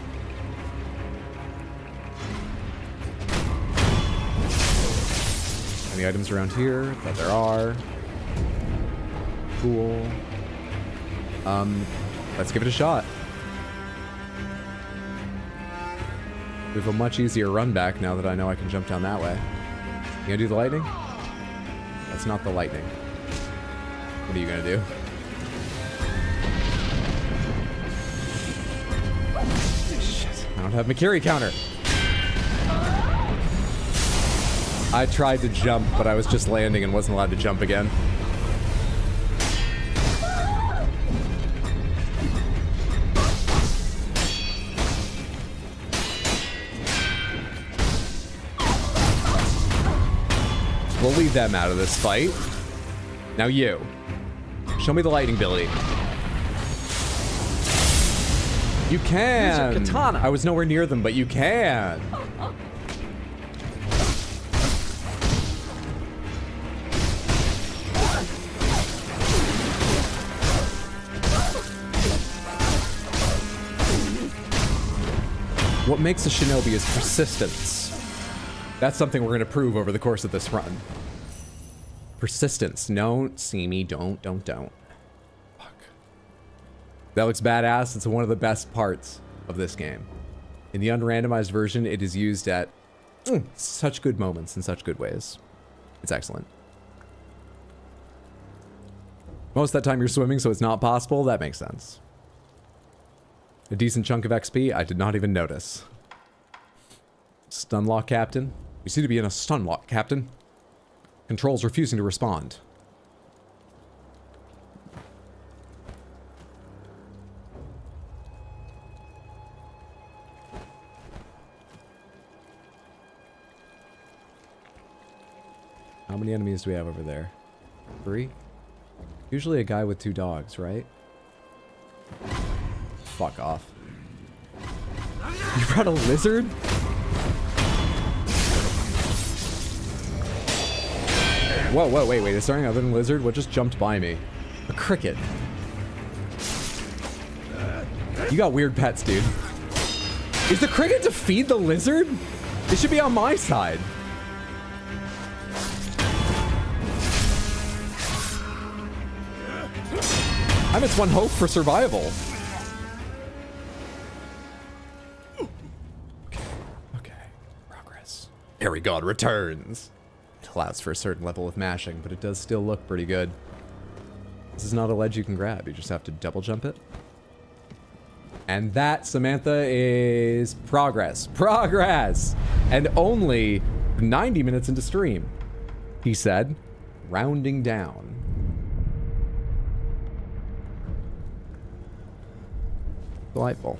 Any items around here? That there are. Cool. Let's give it a shot. We have a much easier run back now that I know I can jump down that way. You gonna do the lightning? That's not the lightning. What are you gonna do? Shit, I don't have my carry counter. I tried to jump, but I was just landing and wasn't allowed to jump again. We'll leave them out of this fight. Now you. Show me the lightning ability. You can! Use your katana. I was nowhere near them, but you can! What makes a shinobi is persistence. That's something we're going to prove over the course of this run. Persistence. Don't see me. Don't. Fuck. That looks badass. It's one of the best parts of this game. In the unrandomized version, it is used at such good moments in such good ways. It's excellent. Most of that time you're swimming, so it's not possible. That makes sense. A decent chunk of XP. I did not even notice. Stunlock captain. We seem to be in a stunlock, Captain. Controls refusing to respond. How many enemies do we have over there? 3? Usually a guy with 2 dogs, right? Fuck off. You brought a lizard? Whoa, wait, is there anything other than lizard? What just jumped by me? A cricket. You got weird pets, dude. Is the cricket to feed the lizard? It should be on my side. I'm its one hope for survival. Okay. Progress. Fairy God returns. Allows for a certain level of mashing, but it does still look pretty good. This is not a ledge you can grab. You just have to double jump it. And that, Samantha, is progress. Progress! And only 90 minutes into stream, he said, rounding down. Delightful.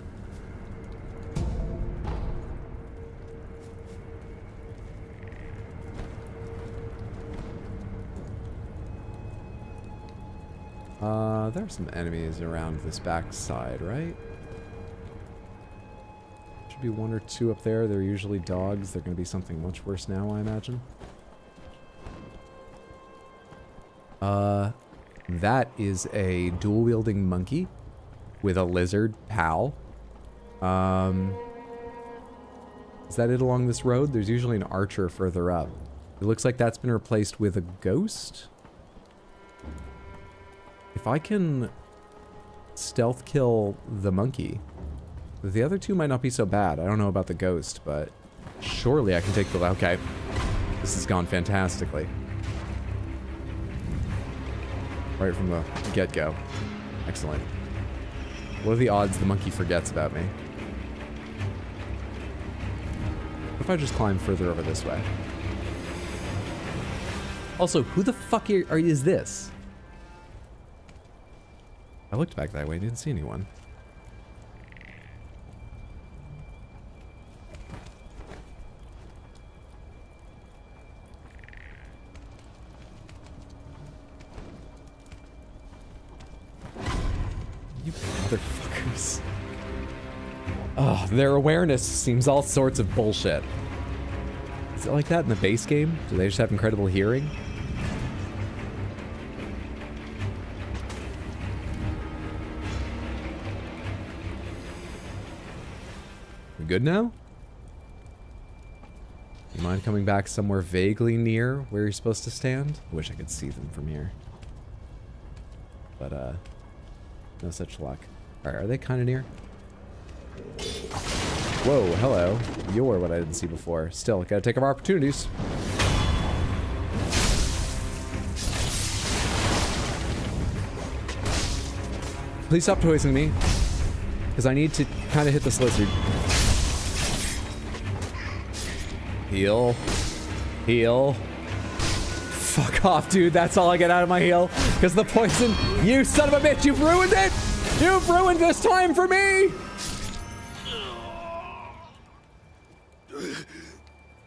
There are some enemies around this backside, right? Should be 1 or 2 up there. They're usually dogs. They're going to be something much worse now, I imagine. That is a dual-wielding monkey with a lizard pal. Is that it along this road? There's usually an archer further up. It looks like that's been replaced with a ghost. If I can stealth kill the monkey, the other 2 might not be so bad. I don't know about the ghost, but surely I can take the... Okay. This has gone fantastically. Right from the get-go. Excellent. What are the odds the monkey forgets about me? What if I just climb further over this way? Also, who the fuck is this? I looked back that way, didn't see anyone. You motherfuckers. Oh, Their awareness seems all sorts of bullshit. Is it like that in the base game? Do they just have incredible hearing? We good now? You mind coming back somewhere vaguely near where you're supposed to stand? I wish I could see them from here. But, no such luck. Alright, are they kind of near? Whoa, hello. You're what I didn't see before. Still, gotta take our opportunities. Please stop toising me. Because I need to kind of hit this lizard. Heal. Heal. Fuck off, dude. That's all I get out of my heal. Because the poison... You son of a bitch, you've ruined it! You've ruined this time for me!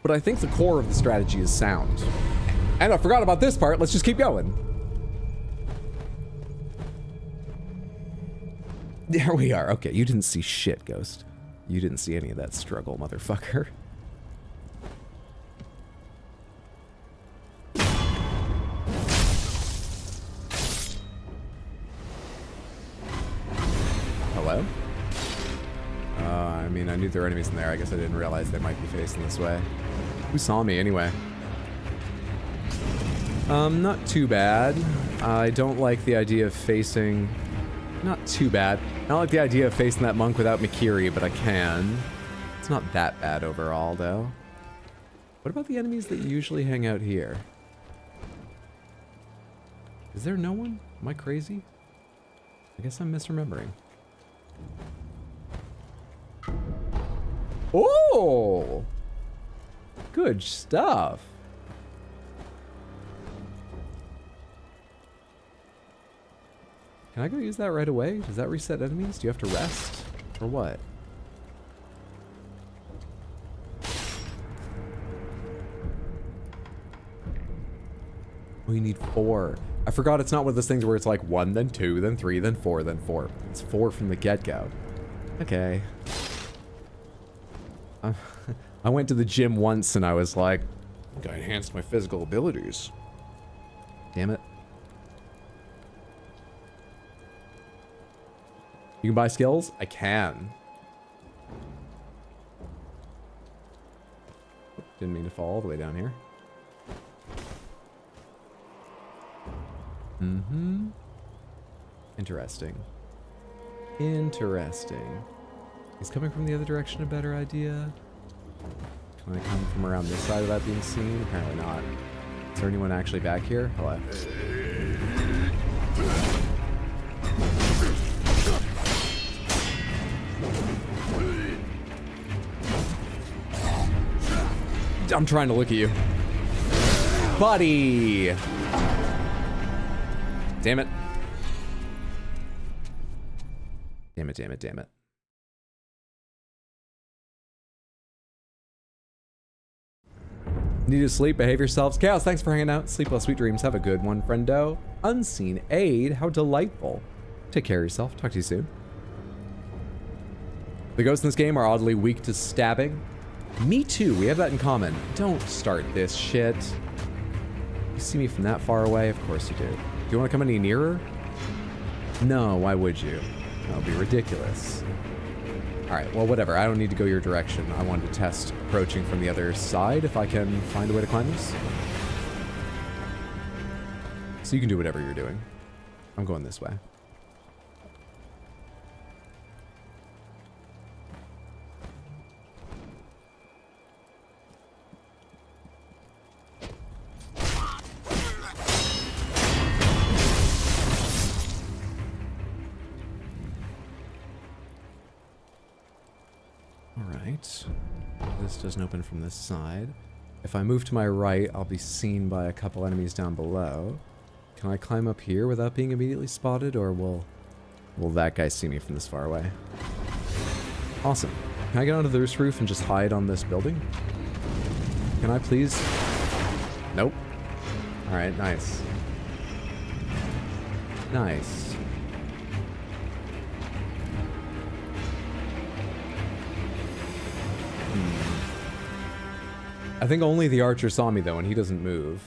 But I think the core of the strategy is sound. And I forgot about this part. Let's just keep going. There we are. Okay, you didn't see shit, Ghost. You didn't see any of that struggle, motherfucker. Hello? I mean, I knew there were enemies in there. I guess I didn't realize they might be facing this way. Who saw me anyway? Not too bad. I don't like the idea of facing... Not too bad. I don't like the idea of facing that monk without Mikiri, but I can. It's not that bad overall, though. What about the enemies that usually hang out here? Is there no one? Am I crazy? I guess I'm misremembering. Oh! Good stuff. Can I go use that right away? Does that reset enemies? Do you have to rest? Or what? Oh, you need 4. I forgot it's not one of those things where it's like 1, then 2, then 3, then 4, then 4. It's 4 from the get-go. Okay. I went to the gym once and I was like, I think I enhanced my physical abilities. Damn it. You can buy skills? I can. Didn't mean to fall all the way down here. Mm-hmm. Interesting. Interesting. Is coming from the other direction a better idea? Can I come from around this side without being seen? Apparently not. Is there anyone actually back here? Hello. I'm trying to look at you. Buddy! Damn it. Damn it, damn it, damn it. Need to sleep, behave yourselves. Chaos, thanks for hanging out. Sleep well, sweet dreams. Have a good one, friendo. Unseen aid, how delightful. Take care of yourself. Talk to you soon. The ghosts in this game are oddly weak to stabbing. Me too, we have that in common. Don't start this shit. You see me from that far away? Of course you do. Do you want to come any nearer? No, why would you? That would be ridiculous. Alright, well whatever, I don't need to go your direction. I wanted to test approaching from the other side if I can find a way to climb this. So you can do whatever you're doing. I'm going this way. Alright. This doesn't open from this side. If I move to my right, I'll be seen by a couple enemies down below. Can I climb up here without being immediately spotted, or will that guy see me from this far away? Awesome. Can I get onto this roof and just hide on this building? Can I please? Nope. Alright, nice. Nice. I think only the archer saw me though, and he doesn't move.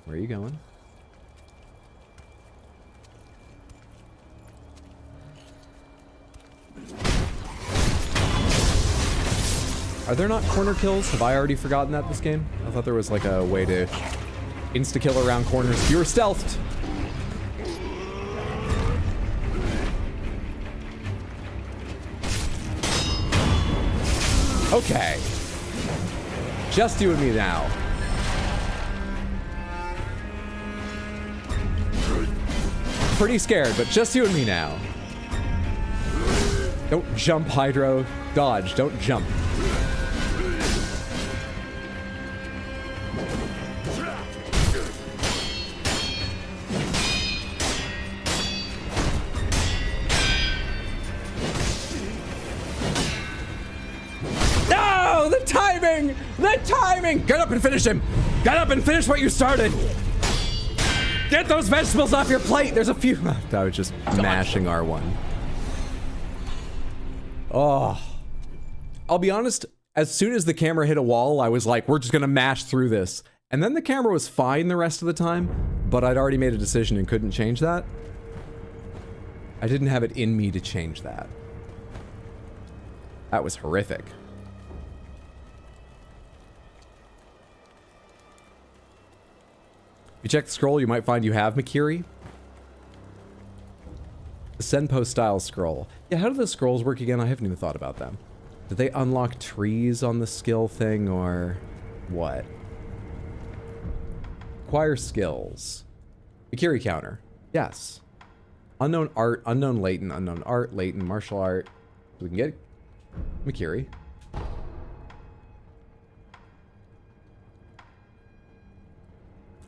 Where are you going? Are there not corner kills? Have I already forgotten that this game? I thought there was like a way to insta-kill around corners if you were stealthed. Okay. Just you and me now. Pretty scared, but just you and me now. Don't jump, Hydro. Dodge, don't jump. No! The timing! The timing! Get up and finish him! Get up and finish what you started! Get those vegetables off your plate! There's a few. I was just mashing R1. Oh. I'll be honest, as soon as the camera hit a wall, I was like, we're just gonna mash through this. And then the camera was fine the rest of the time, but I'd already made a decision and couldn't change that. I didn't have it in me to change that. That was horrific. If you check the scroll, you might find you have Mikiri. The Senpo style scroll. Yeah, how do those scrolls work again? I haven't even thought about them. Do they unlock trees on the skill thing or what? Acquire skills. Mikiri counter. Yes. Unknown art, unknown latent, unknown art, latent, martial art. We can get Mikiri.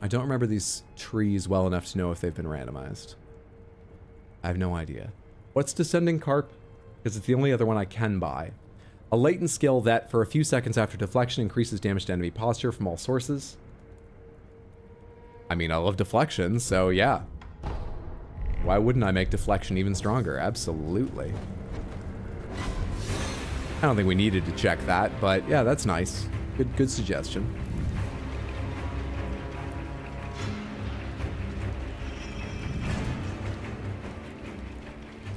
I don't remember these trees well enough to know if they've been randomized. I have no idea. What's Descending Carp? Because it's the only other one I can buy. A latent skill that, for a few seconds after deflection, increases damage to enemy posture from all sources. I mean, I love deflection, so yeah. Why wouldn't I make deflection even stronger? Absolutely. I don't think we needed to check that, but yeah, that's nice. Good suggestion.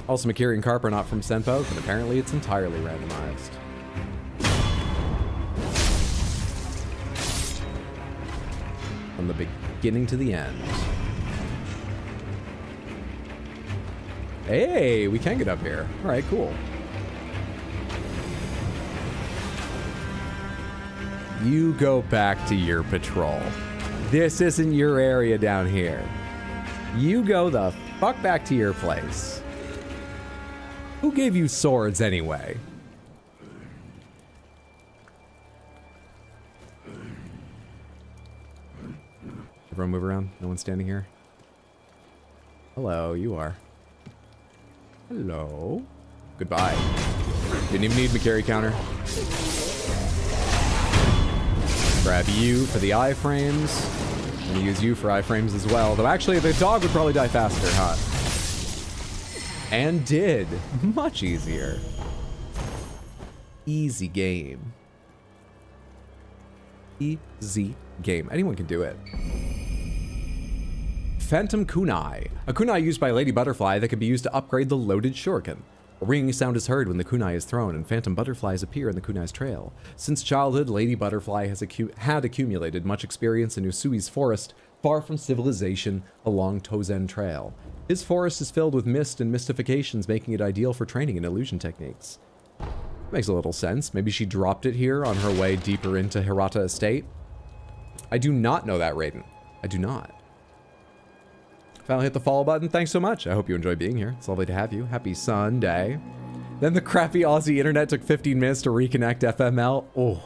Also, Mikiri and Carp are not from Senpo, but apparently it's entirely randomized. From the beginning to the end. Hey, we can get up here. All right, cool. You go back to your patrol. This isn't your area down here. You go the fuck back to your place. Who gave you swords anyway? Everyone move around. No one's standing here. Hello, you are. Hello. Goodbye. Didn't even need Mikiri counter. Grab you for the iframes. I'm gonna use you for iframes as well. Though actually, the dog would probably die faster, huh? And did. Much easier. Easy game. Easy game. Anyone can do it. Phantom Kunai. A kunai used by Lady Butterfly that can be used to upgrade the loaded shuriken. A ringing sound is heard when the kunai is thrown, and phantom butterflies appear in the kunai's trail. Since childhood, Lady Butterfly has had accumulated much experience in Usui's forest, far from civilization, along Tozen Trail. His forest is filled with mist and mystifications, making it ideal for training in illusion techniques. Makes a little sense. Maybe she dropped it here on her way deeper into Hirata Estate. I do not know that, Raiden. I do not. Finally hit the follow button. Thanks so much. I hope you enjoy being here. It's lovely to have you. Happy Sunday. Then the crappy Aussie internet took 15 minutes to reconnect FML. Oh,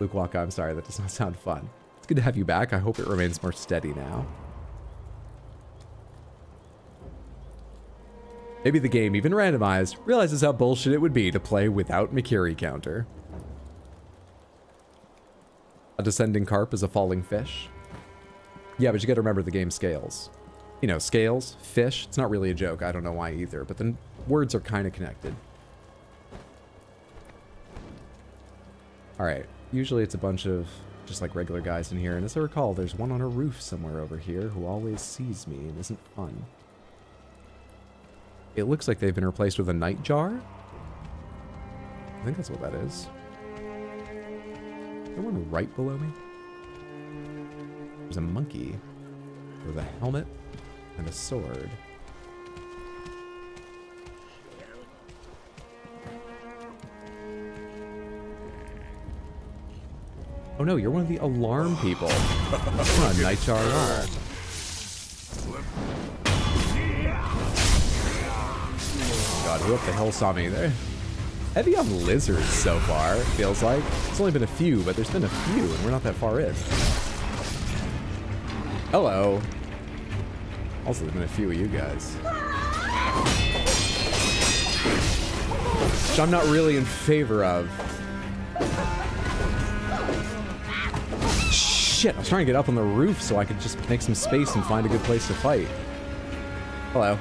Luke Walker, I'm sorry. That does not sound fun. It's good to have you back. I hope it remains more steady now. Maybe the game, even randomized, realizes how bullshit it would be to play without Mikiri counter. A descending carp is a falling fish. Yeah, but you gotta remember the game scales. You know, scales, fish. It's not really a joke. I don't know why either, but the words are kind of connected. All right. Usually it's a bunch of just like regular guys in here. And as I recall, there's one on a roof somewhere over here who always sees me and isn't fun. It looks like they've been replaced with a night jar. I think that's what that is. Is there one right below me? There's a monkey with a helmet and a sword. Oh no, you're one of the alarm people. What a night jar are. God, who the hell saw me there? Heavy on lizards so far, it feels like. It's only been a few, but there's been a few, and we're not that far in. Hello. Also, there's been a few of you guys. Which I'm not really in favor of. Shit, I was trying to get up on the roof so I could just make some space and find a good place to fight. Hello.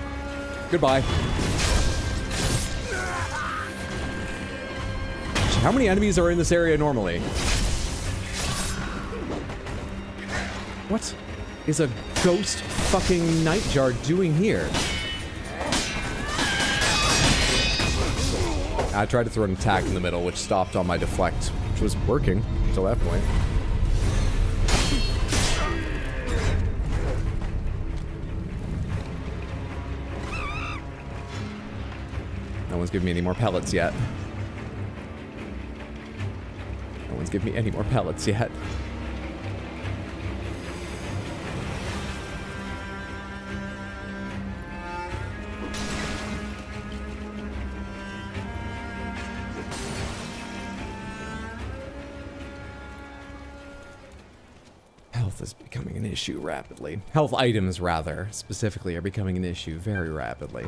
Goodbye. How many enemies are in this area normally? What is a ghost fucking nightjar doing here? I tried to throw an attack in the middle, which stopped on my deflect, which was working until that point. No one's giving me any more pellets yet. No one's giving me any more pellets yet. Health is becoming an issue rapidly. Health items, rather, specifically, are becoming an issue very rapidly.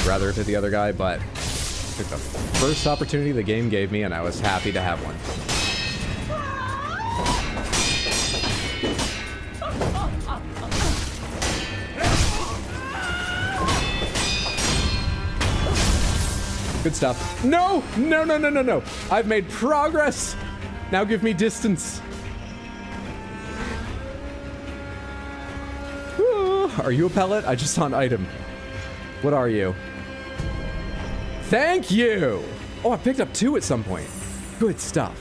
Rather have hit the other guy, but I took the first opportunity the game gave me, and I was happy to have one. Good stuff. No! No, no, no, no, no. I've made progress. Now give me distance. Are you a pellet? I just saw an item. What are you? Thank you! Oh, I picked up 2 at some point. Good stuff.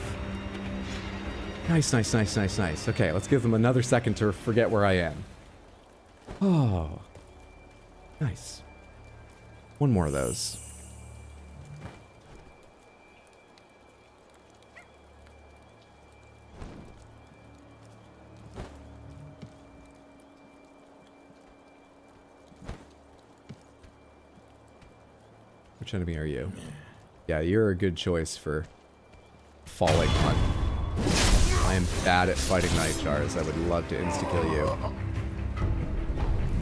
Nice, nice, nice, nice, nice. Okay, let's give them another second to forget where I am. Oh. Nice. One more of those. Which enemy are you? Yeah, you're a good choice for falling hunt. I am bad at fighting night jars. I would love to insta-kill you.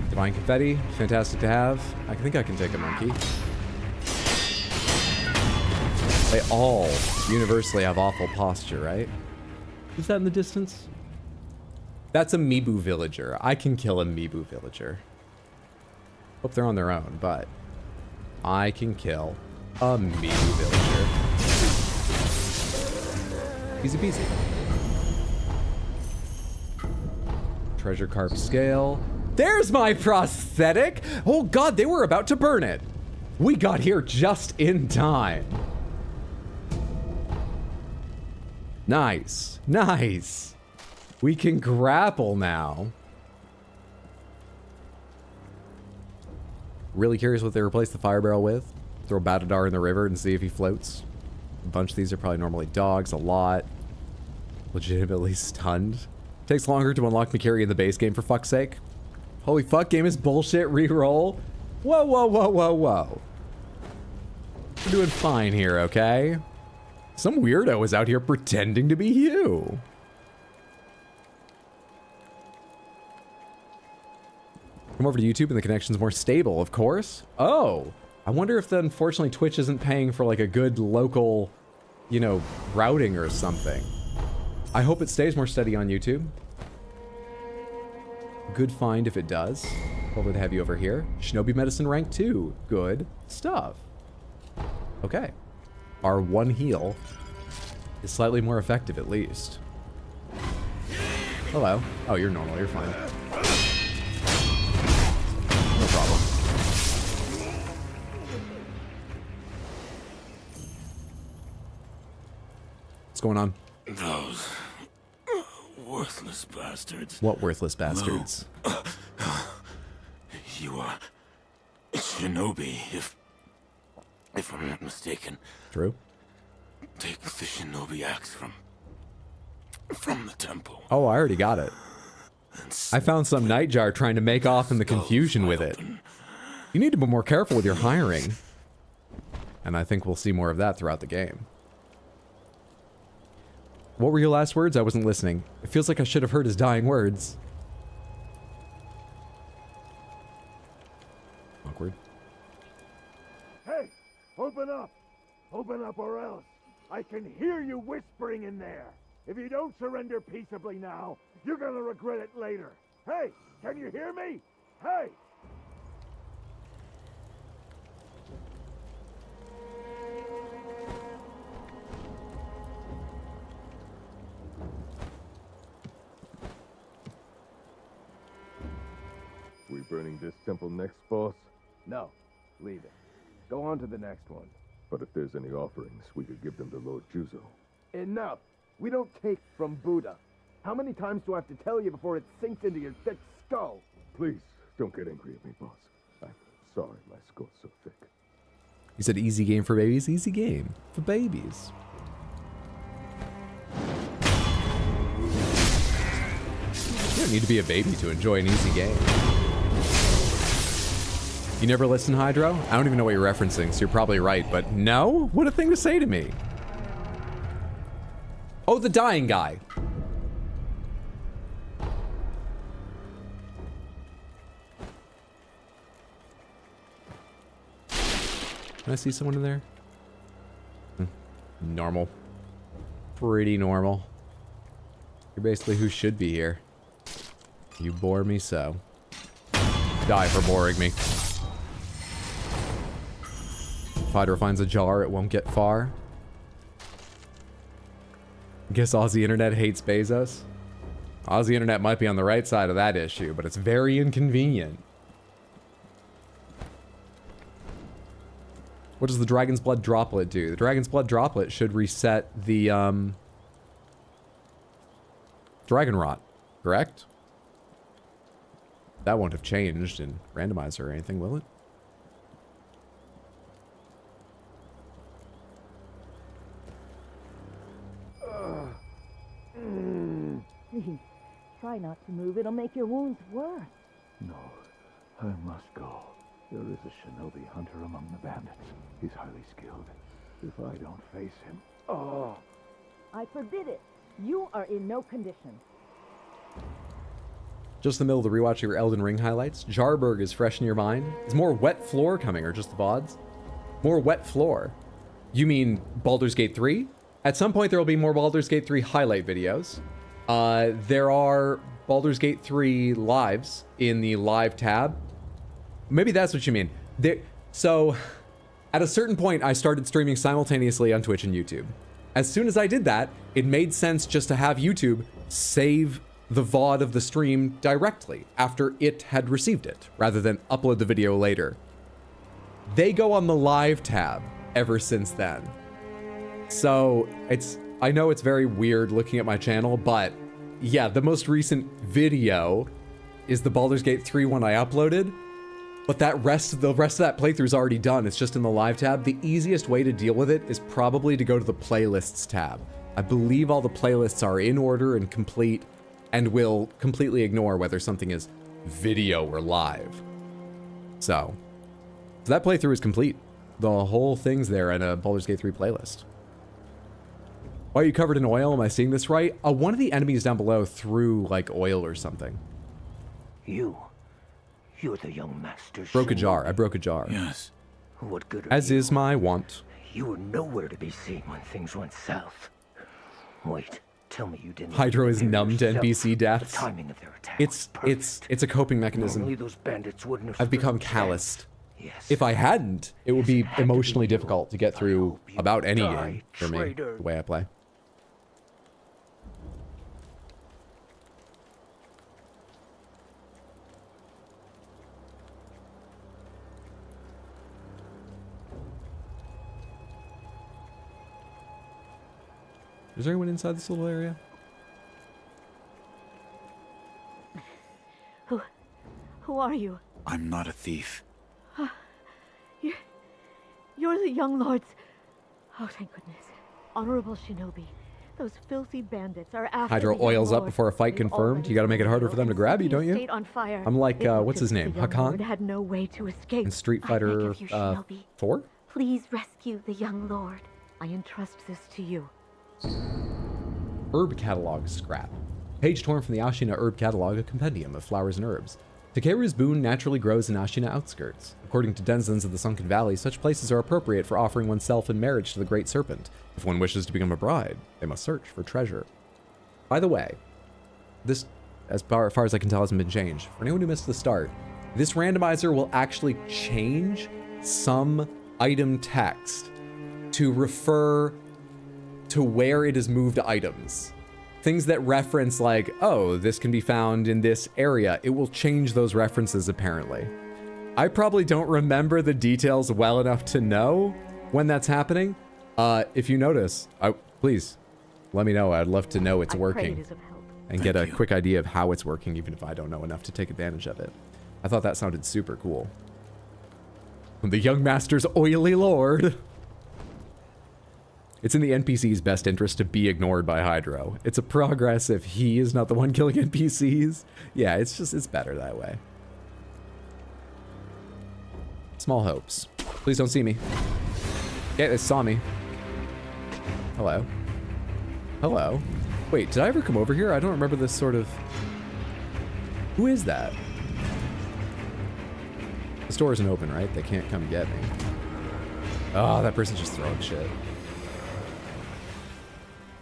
Divine confetti, fantastic to have. I think I can take a monkey. They all universally have awful posture, right? Is that in the distance? That's a Mibu villager. I can kill a Mibu villager. Hope they're on their own, but I can kill a Mibu villager. Easy peasy. Treasure carp scale. There's my prosthetic! Oh god, they were about to burn it. We got here just in time. Nice. Nice. We can grapple now. Really curious what they replaced the fire barrel with. Throw Batadar in the river and see if he floats. A bunch of these are probably normally dogs, a lot. Legitimately stunned. Takes longer to unlock Mikiri in the base game, for fuck's sake. Holy fuck, game is bullshit, reroll. Whoa, whoa, whoa, whoa, whoa. We're doing fine here, okay? Some weirdo is out here pretending to be you. Come over to YouTube and the connection's more stable, of course. Oh, I wonder if unfortunately Twitch isn't paying for like a good local, you know, routing or something. I hope it stays more steady on YouTube. Good find if it does. Over to have you over here. Shinobi Medicine rank 2. Good stuff. Okay. Our one heal is slightly more effective at least. Hello. Oh, you're normal. You're fine. No problem. What's going on? Those worthless bastards. What worthless bastards? You are Shinobi, if I'm not mistaken. True. Take the Shinobi axe from the temple. Oh, I already got it. I found some nightjar trying to make off in the confusion with it. You need to be more careful with your hiring. And I think we'll see more of that throughout the game. What were your last words? I wasn't listening. It feels like I should have heard his dying words. Awkward. Hey, open up! Open up or else! I can hear you whispering in there! If you don't surrender peaceably now, you're gonna regret it later! Hey, can you hear me? Hey! We burning this temple next, boss? No, leave it. Go on to the next one. But if there's any offerings, we could give them to Lord Juzo. Enough! We don't take from Buddha. How many times do I have to tell you before it sinks into your thick skull? Please, don't get angry at me, boss. I'm sorry my skull's so thick. You said easy game for babies? Easy game for babies. You don't need to be a baby to enjoy an easy game. You never listen, Hydro? I don't even know what you're referencing, so you're probably right, but no? What a thing to say to me. Oh, the dying guy. Can I see someone in there? Normal. Pretty normal. You're basically who should be here. You bore me so. Die for boring me. If Hydra finds a jar, it won't get far. Guess Aussie Internet hates Bezos. Aussie Internet might be on the right side of that issue, but it's very inconvenient. What does the Dragon's Blood Droplet do? The Dragon's Blood Droplet should reset the, Dragon Rot, correct? That won't have changed in randomizer or anything, will it? Please, try not to move. It'll make your wounds worse. No, I must go. There is a shinobi hunter among the bandits. He's highly skilled. If I don't face him... Oh! I forbid it. You are in no condition. Just in the middle of the rewatch of your Elden Ring highlights. Jarburg is fresh in your mind. Is more wet floor coming, or just the VODs? More wet floor. You mean Baldur's Gate 3? At some point there will be more Baldur's Gate 3 highlight videos. There are Baldur's Gate 3 lives in the live tab. Maybe that's what you mean. So, at a certain point, I started streaming simultaneously on Twitch and YouTube. As soon as I did that, it made sense just to have YouTube save the VOD of the stream directly after it had received it, rather than upload the video later. They go on the live tab ever since then. So, I know it's very weird looking at my channel, but yeah, the most recent video is the Baldur's Gate 3 one I uploaded. But the rest of that playthrough is already done. It's just in the live tab. The easiest way to deal with it is probably to go to the playlists tab. I believe all the playlists are in order and complete and will completely ignore whether something is video or live. So that playthrough is complete. The whole thing's there in a Baldur's Gate 3 playlist. Why are you covered in oil? Am I seeing this right? One of the enemies down below threw like oil or something. You You're the young master. Broke a jar. I broke a jar. Yes. What good are As you? is my want. You were nowhere to be seen when things went south. Wait, tell me you didn't. Hydro is numb to NPC deaths. The timing of their attack. It's a coping mechanism. Normally those bandits wouldn't have I've become stood a chance. calloused. Yes. If I hadn't, it would be This had to emotionally be you. difficult to get through I hope you about any die, game for me, traitor. the way I play. Is there anyone inside this little area? Who are you? I'm not a thief. You're the young lords. Oh, thank goodness. Honorable Shinobi, those filthy bandits are after Hydro the young oils up lord. before a fight They've confirmed. You already gotta make it harder for them to grab you, set the don't you? estate on fire. I'm like, It what's his looked as name? if the young Hakan? lord had no way to escape. In Street I Fighter beg of you, Shinobi, 4? please rescue the young lord. I entrust this to you. Herb Catalog Scrap. Page torn from the Ashina Herb Catalog, a compendium of flowers and herbs. Takeru's boon naturally grows in Ashina outskirts. According to denizens of the Sunken Valley, such places are appropriate for offering oneself in marriage to the Great Serpent. If one wishes to become a bride, they must search for treasure. By the way, this, as far as I can tell, hasn't been changed. For anyone who missed the start, this randomizer will actually change some item text to refer to where it has moved items. Things that reference like, oh, this can be found in this area. It will change those references apparently. I probably don't remember the details well enough to know when that's happening. If you notice, please let me know. I'd love to know it's working and get a quick idea of how it's working, even if I don't know enough to take advantage of it. I thought that sounded super cool. The young master's oily lord. It's in the NPC's best interest to be ignored by Hydro. It's a progress if he is not the one killing NPCs. Yeah, it's better that way. Small hopes. Please don't see me. Yeah, they saw me. Hello. Hello. Wait, did I ever come over here? I don't remember this sort of... Who is that? The store isn't open, right? They can't come get me. Oh, that person's just throwing shit.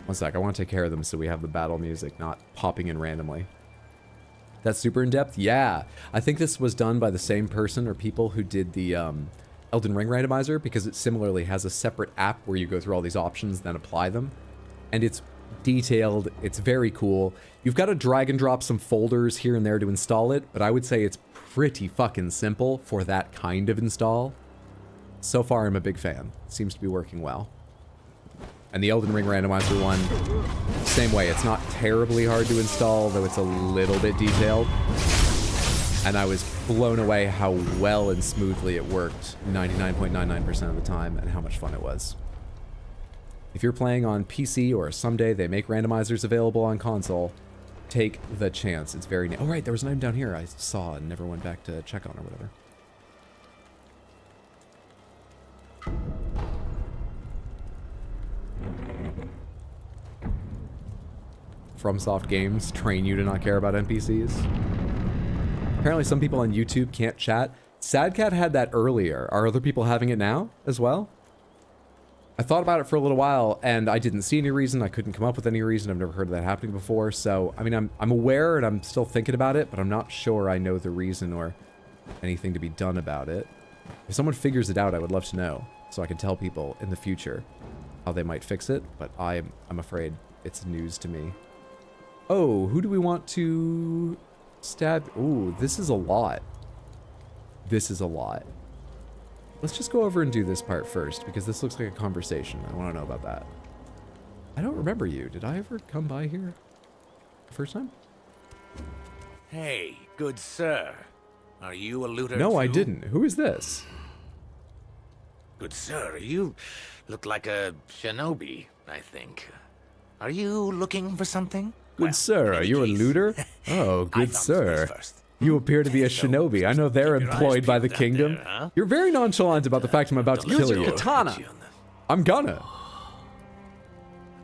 One sec, I want to take care of them so we have the battle music not popping in randomly. That's super in-depth? Yeah. I think this was done by the same person or people who did the Elden Ring randomizer, because it similarly has a separate app where you go through all these options, then apply them. And it's detailed, it's very cool. You've got to drag and drop some folders here and there to install it, but I would say it's pretty fucking simple for that kind of install. So far, I'm a big fan. Seems to be working well. And the Elden Ring randomizer one, same way. It's not terribly hard to install, though it's a little bit detailed. And I was blown away how well and smoothly it worked 99.99% of the time, and how much fun it was. If you're playing on PC or someday they make randomizers available on console, take the chance. It's very neat. Oh, right, there was an item down here I saw and never went back to check on or whatever. FromSoft games train you to not care about NPCs. Apparently some people on YouTube can't chat. Sadcat had that earlier. Are other people having it now as well? I thought about it for a little while and I didn't see any reason. I couldn't come up with any reason. I've never heard of that happening before. So, I mean, I'm aware and I'm still thinking about it, but I'm not sure I know the reason or anything to be done about it. If someone figures it out, I would love to know so I can tell people in the future how they might fix it, but I'm afraid it's news to me. Oh, who do we want to stab? Ooh, this is a lot. This is a lot. Let's just go over and do this part first, because this looks like a conversation. I want to know about that. I don't remember you. Did I ever come by here the first time? Hey, good sir. Are you a looter No, too? I didn't. Who is this? Good sir, you look like a shinobi, I think. Are you looking for something? Good sir, are you a looter? Oh, good sir. You appear to be a shinobi. I know they're employed by the kingdom. You're very nonchalant about the fact I'm about to kill you. Katana. I'm gonna.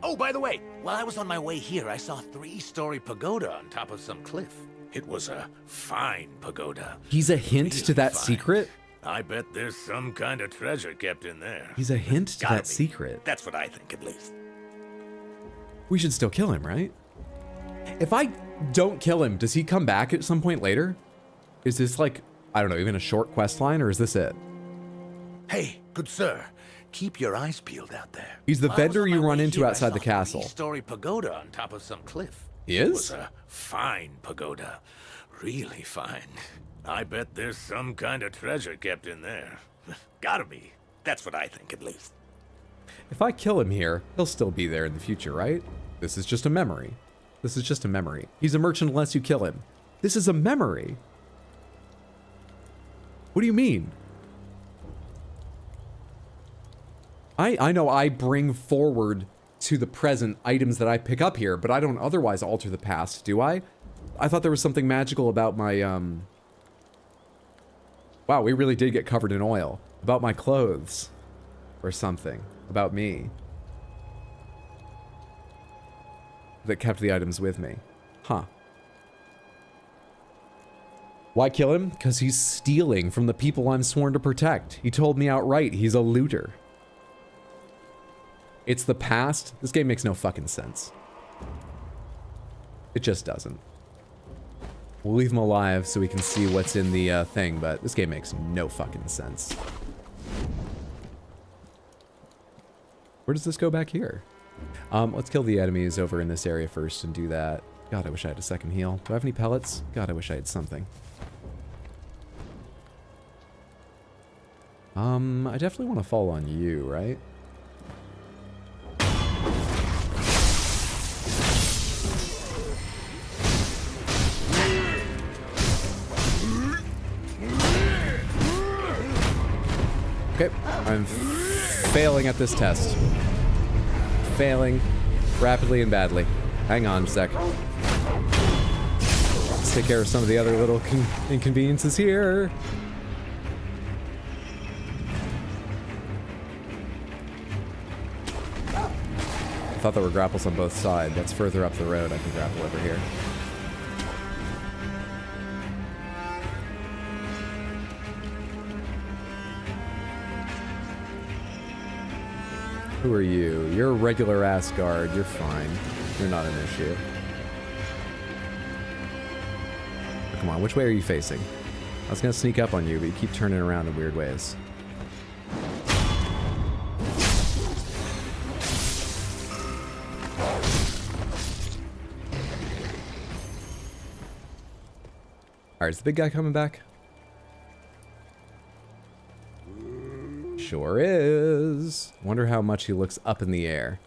Oh, by the way, while I was on my way here, I saw a 3-story pagoda on top of some cliff. It was a fine pagoda. He's a hint to that fine. secret? I bet there's some kind of treasure kept in there. He's a hint to Gotta that be. secret. That's what I think, at least. We should still kill him, right? If I don't kill him, does he come back at some point later? Is this like, I don't know, even a short quest line, or is this it? Hey, good sir. Keep your eyes peeled out there. He's the While I was vendor on you my run way into here, I outside saw the castle. a three-story pagoda on top of some cliff. He It is? was a fine pagoda. Really fine. I bet there's some kind of treasure kept in there. Gotta be. That's what I think, at least. If I kill him here, he'll still be there in the future, right? This is just a memory. This is just a memory. He's a merchant unless you kill him. This is a memory. What do you mean? I know I bring forward to the present items that I pick up here, but I don't otherwise alter the past, do I? I thought there was something magical about my, Wow, we really did get covered in oil. About my clothes. Or something. About me. That kept the items with me. Huh. Why kill him? Because he's stealing from the people I'm sworn to protect. He told me outright he's a looter. It's the past? This game makes no fucking sense. It just doesn't. We'll leave him alive so we can see what's in the thing, but this game makes no fucking sense. Where does this go back here? Let's kill the enemies over in this area first and do that. God, I wish I had a second heal. Do I have any pellets? God, I wish I had something. I definitely want to fall on you, right? Okay, I'm failing at this test. Failing rapidly and badly. Hang on a sec. Let's take care of some of the other little inconveniences here. I thought there were grapples on both sides. That's further up the road. I can grapple over here. Who are you? You're a regular ass guard. You're fine. You're not an issue. Oh, come on, which way are you facing? I was gonna sneak up on you, but you keep turning around in weird ways. Alright, is the big guy coming back? Sure is. Wonder how much he looks up in the air.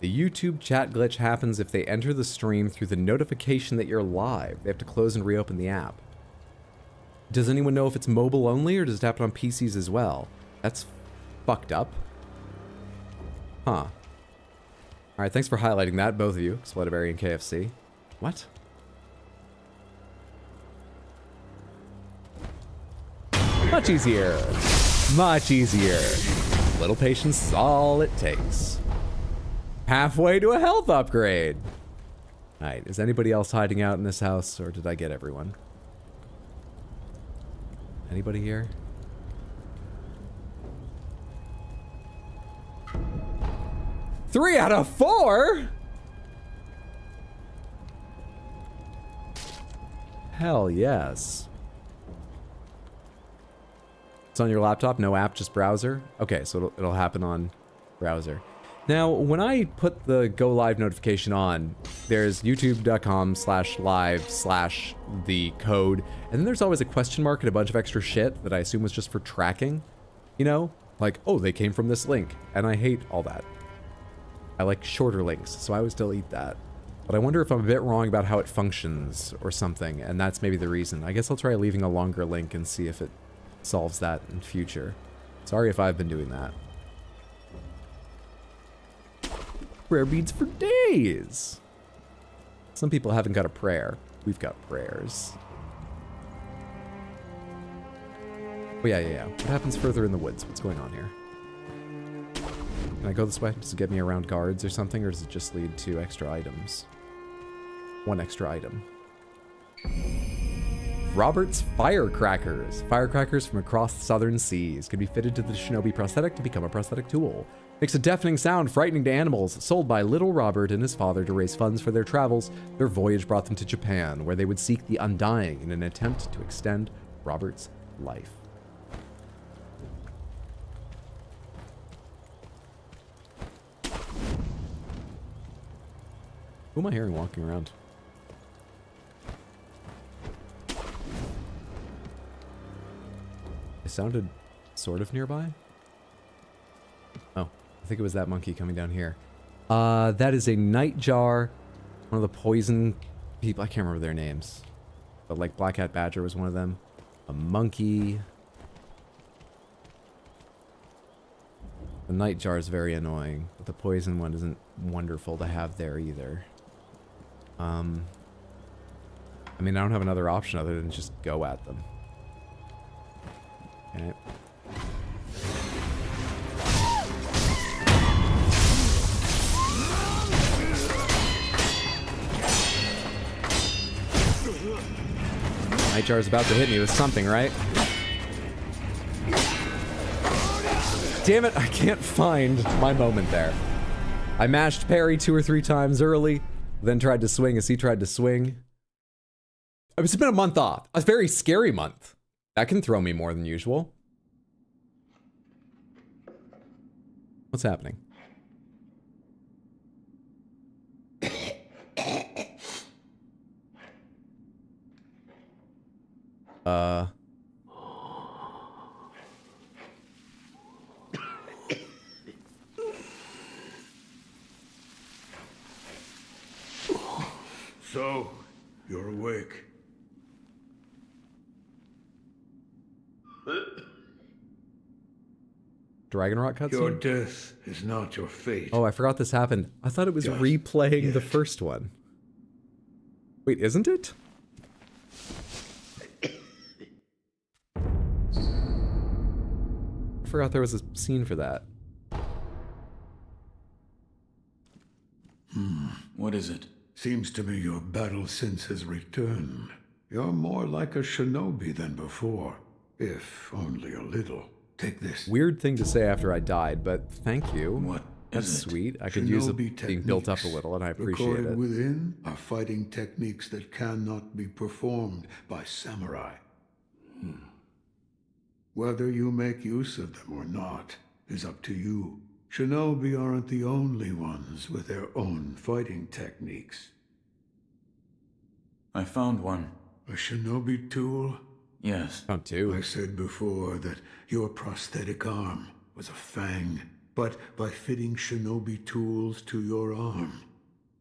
The YouTube chat glitch happens if they enter the stream through the notification that you're live. They have to close and reopen the app. Does anyone know if it's mobile only or does it happen on PCs as well? That's fucked up. Huh. Alright, thanks for highlighting that, both of you. Splitterberry and KFC. What? Much easier. Much easier. Little patience is all it takes. Halfway to a health upgrade. Alright, is anybody else hiding out in this house, or did I get everyone? Anybody here? Three out of 4? Hell yes. It's on your laptop, no app, just browser? Okay, so it'll happen on browser. Now, when I put the go live notification on, there's youtube.com/live/ code, and then there's always a question mark and a bunch of extra shit that I assume was just for tracking. You know? Like, oh, they came from this link, and I hate all that. I like shorter links, so I always delete that. But I wonder if I'm a bit wrong about how it functions or something, and that's maybe the reason. I guess I'll try leaving a longer link and see if it solves that in future. Sorry if I've been doing that. Prayer beads for days. Some people haven't got a prayer. We've got prayers. Oh, yeah. What happens further in the woods? What's going on here? Can I go this way? Does it get me around guards or something, or does it just lead to extra items? One extra item. Robert's Firecrackers. Firecrackers from across the southern seas can be fitted to the shinobi prosthetic to become a prosthetic tool. Makes a deafening sound, frightening to animals. Sold by little Robert and his father to raise funds for their travels, their voyage brought them to Japan, where they would seek the undying in an attempt to extend Robert's life. Who am I hearing walking around? It sounded sort of nearby. Oh, I think it was that monkey coming down here. That is a nightjar. One of the poison people. I can't remember their names. But like Black Hat Badger was one of them. A monkey. The nightjar is very annoying, but the poison one isn't wonderful to have there either. I mean, I don't have another option other than just go at them. Okay. Nightjar's about to hit me with something, right? Damn it, I can't find my moment there. I mashed parry 2 or 3 times early, then tried to swing as he tried to swing. It's been a month off. A very scary month. That can throw me more than usual. What's happening? So, you're awake. Dragon Rock cutscene? Your death is not your fate. Oh, I forgot this happened. I thought it was replaying the first one. Wait, isn't it? I forgot there was a scene for that. What is it? Seems to me your battle sense has returned. You're more like a shinobi than before, if only a little. Take this. Weird thing to say after I died, but thank you. What That's is it? sweet. I could use it Shinobi being built up a techniques. little, and I appreciate Recorded it. within are fighting techniques that cannot be performed by samurai. Whether you make use of them or not is up to you. Shinobi aren't the only ones with their own fighting techniques. I found one. A shinobi tool? Yes. Found 2. I said before that your prosthetic arm was a fang, but by fitting shinobi tools to your arm,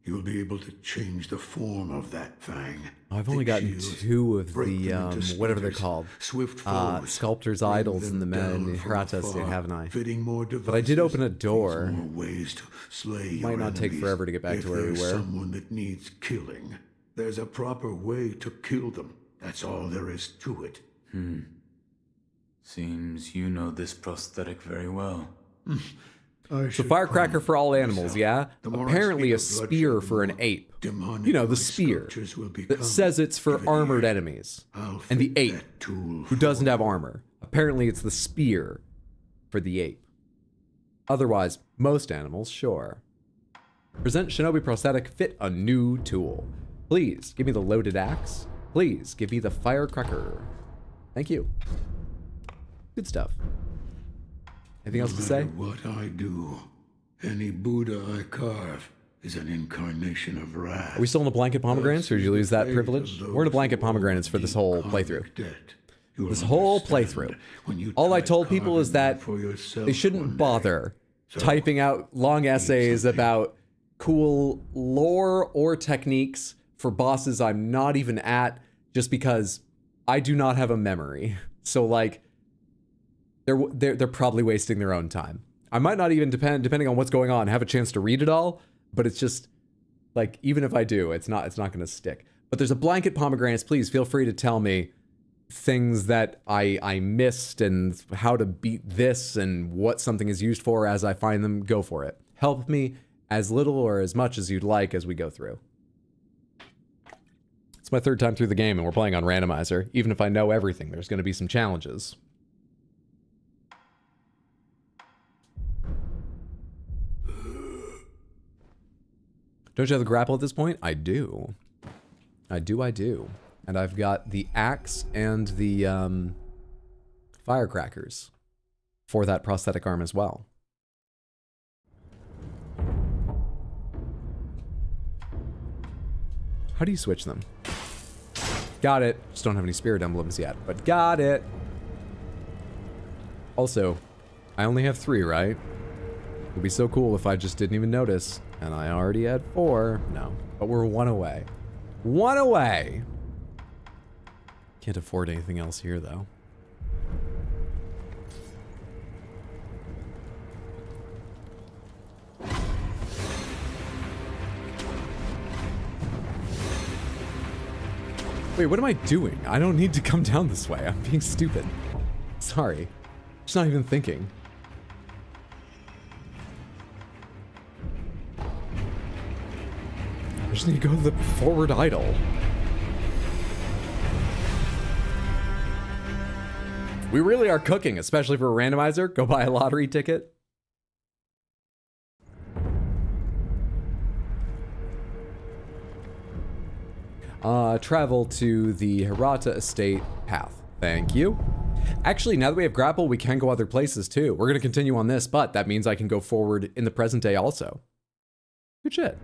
you'll be able to change the form of that fang. I've only gotten 2 of the, whatever they're called. Swift Sculptor's Idols in the Hirata state, haven't I? But I did open a door. Might not take forever to get back to where we were. Someone that needs killing, there's a proper way to kill them. That's all there is to it. Seems you know this prosthetic very well. So firecracker for all animals, yeah? Apparently a spear for an ape. You know, the spear that says it's for armored enemies. And the ape, who doesn't have armor. Apparently it's the spear for the ape. Otherwise, most animals, sure. Present shinobi prosthetic, fit a new tool. Please, give me the loaded axe. Please, give me the firecracker. Thank you. Good stuff. Anything else to say? What I do, any Buddha I carve is an incarnation of wrath. Are we still in the blanket pomegranates, or did you lose that privilege? We're in the blanket pomegranates for this whole playthrough. This whole playthrough. All I told people is that they shouldn't bother typing out long essays about cool lore or techniques for bosses I'm not even at, just because I do not have a memory. So like, they're probably wasting their own time. I might not even, depending on what's going on, have a chance to read it all, but it's just like, even if I do, it's not going to stick. But there's a blanket pomegranates. Please feel free to tell me things that I missed and how to beat this and what something is used for as I find them, go for it. Help me as little or as much as you'd like as we go through. It's my third time through the game and we're playing on randomizer. Even if I know everything, there's going to be some challenges. Don't you have the grapple at this point? I do. I do. And I've got the axe and the firecrackers for that prosthetic arm as well. How do you switch them? Got it. Just don't have any spirit emblems yet, but got it. Also, I only have 3, right? It would be so cool if I just didn't even notice. And I already had 4. No, but we're 1 away. 1 away! Can't afford anything else here, though. Wait, what am I doing? I don't need to come down this way. I'm being stupid. Sorry. Just not even thinking. I just need to go to the forward idle. We really are cooking, especially for a randomizer. Go buy a lottery ticket. Travel to the Hirata Estate path. Thank you. Actually, now that we have grapple, we can go other places too. We're going to continue on this, but that means I can go forward in the present day also. Good shit.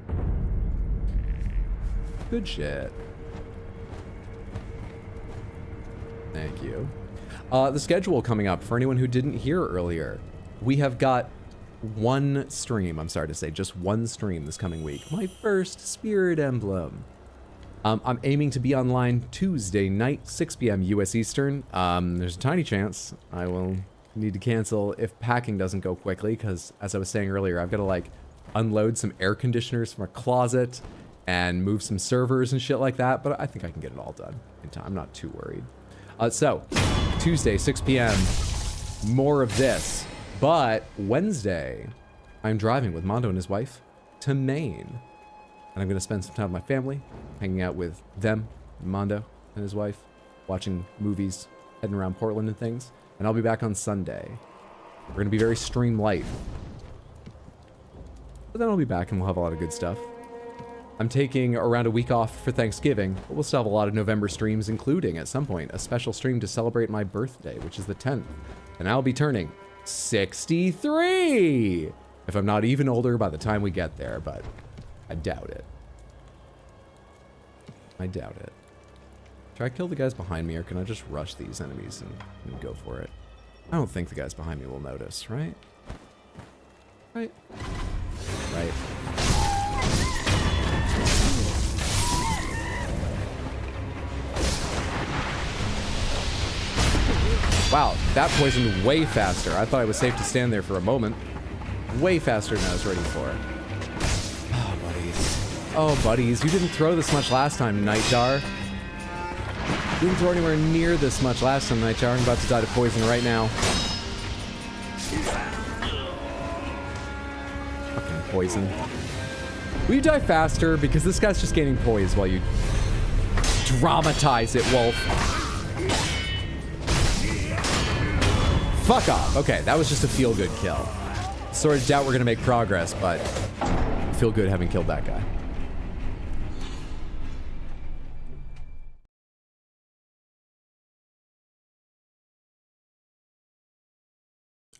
Good shit. Thank you. The schedule coming up for anyone who didn't hear earlier. We have got one stream, I'm sorry to say, just one stream this coming week. My first Spirit Emblem. I'm aiming to be online Tuesday night, 6 p.m. US Eastern. There's a tiny chance I will need to cancel if packing doesn't go quickly, because as I was saying earlier, I've got to like unload some air conditioners from a closet and move some servers and shit like that, but I think I can get it all done in time. I'm not too worried. So, Tuesday, 6 p.m., more of this. But Wednesday, I'm driving with Mondo and his wife to Maine. And I'm going to spend some time with my family, hanging out with them, Mondo and his wife, watching movies, heading around Portland and things. And I'll be back on Sunday. We're going to be very stream light. But then I'll be back and we'll have a lot of good stuff. I'm taking around a week off for Thanksgiving, but we'll still have a lot of November streams, including, at some point, a special stream to celebrate my birthday, which is the 10th. And I'll be turning 63! If I'm not even older by the time we get there, but I doubt it. I doubt it. Should I kill the guys behind me, or can I just rush these enemies and go for it? I don't think the guys behind me will notice, right? Right. Right. Wow, that poisoned way faster. I thought I was safe to stand there for a moment. Way faster than I was ready for it. Oh, buddies. Oh, buddies. You didn't throw this much last time, Nightjar. You didn't throw anywhere near this much last time, Nightjar. I'm about to die to poison right now. Fucking poison. Will you die faster? Because this guy's just gaining poise while you dramatize it, Wolf. Fuck off. Okay, that was just a feel-good kill. Sort of doubt we're gonna make progress, but feel good having killed that guy.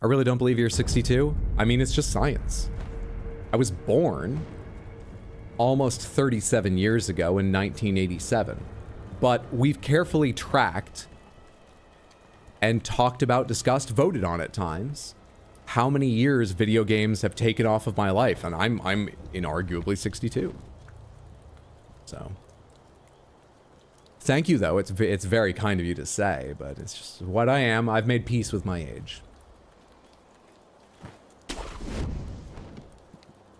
I really don't believe you're 62. I mean, it's just science. I was born almost 37 years ago in 1987, but we've carefully tracked and talked about, discussed, voted on at times, how many years video games have taken off of my life, and I'm inarguably 62. So, thank you though. It's very kind of you to say, but it's just what I am. I've made peace with my age.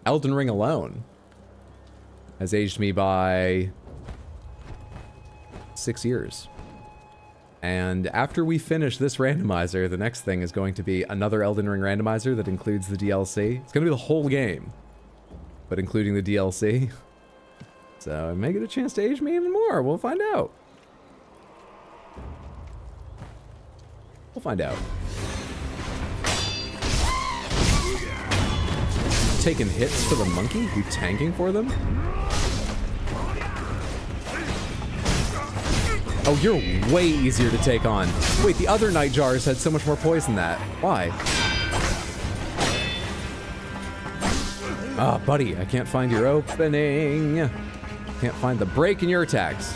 Elden Ring alone has aged me by 6 years. And after we finish this randomizer, the next thing is going to be another Elden Ring randomizer that includes the DLC. It's going to be the whole game, but including the DLC. So I may get a chance to age me even more. We'll find out. We'll find out. Taking hits for the monkey? You tanking for them? Oh, you're way easier to take on. Wait, the other night jars had so much more poison than that. Why? Ah, buddy, I can't find your opening. Can't find the break in your attacks.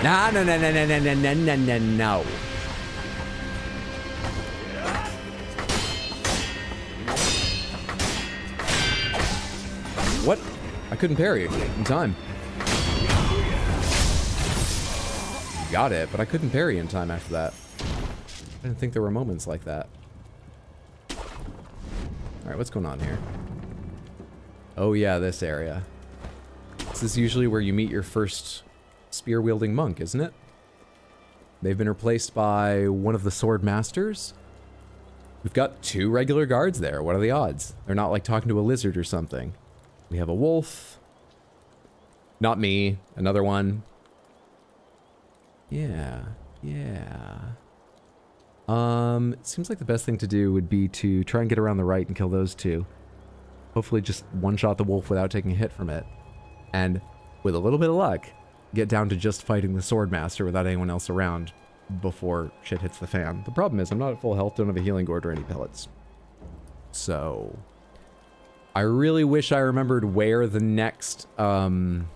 No, no, no, no, no, no, no, no, no, no. What? I couldn't parry in time. Got it, but I couldn't parry in time after that. I didn't think there were moments like that. Alright, what's going on here? Oh yeah, this area. This is usually where you meet your first spear-wielding monk, isn't it? They've been replaced by one of the sword masters. We've got 2 regular guards there. What are the odds? They're not like talking to a lizard or something. We have a wolf. Not me. Another one. Yeah. Yeah. It seems like the best thing to do would be to try and get around the right and kill those 2. Hopefully just one-shot the wolf without taking a hit from it. And with a little bit of luck, get down to just fighting the sword master without anyone else around before shit hits the fan. The problem is I'm not at full health, don't have a healing gourd or any pellets. So I really wish I remembered where the next, whatever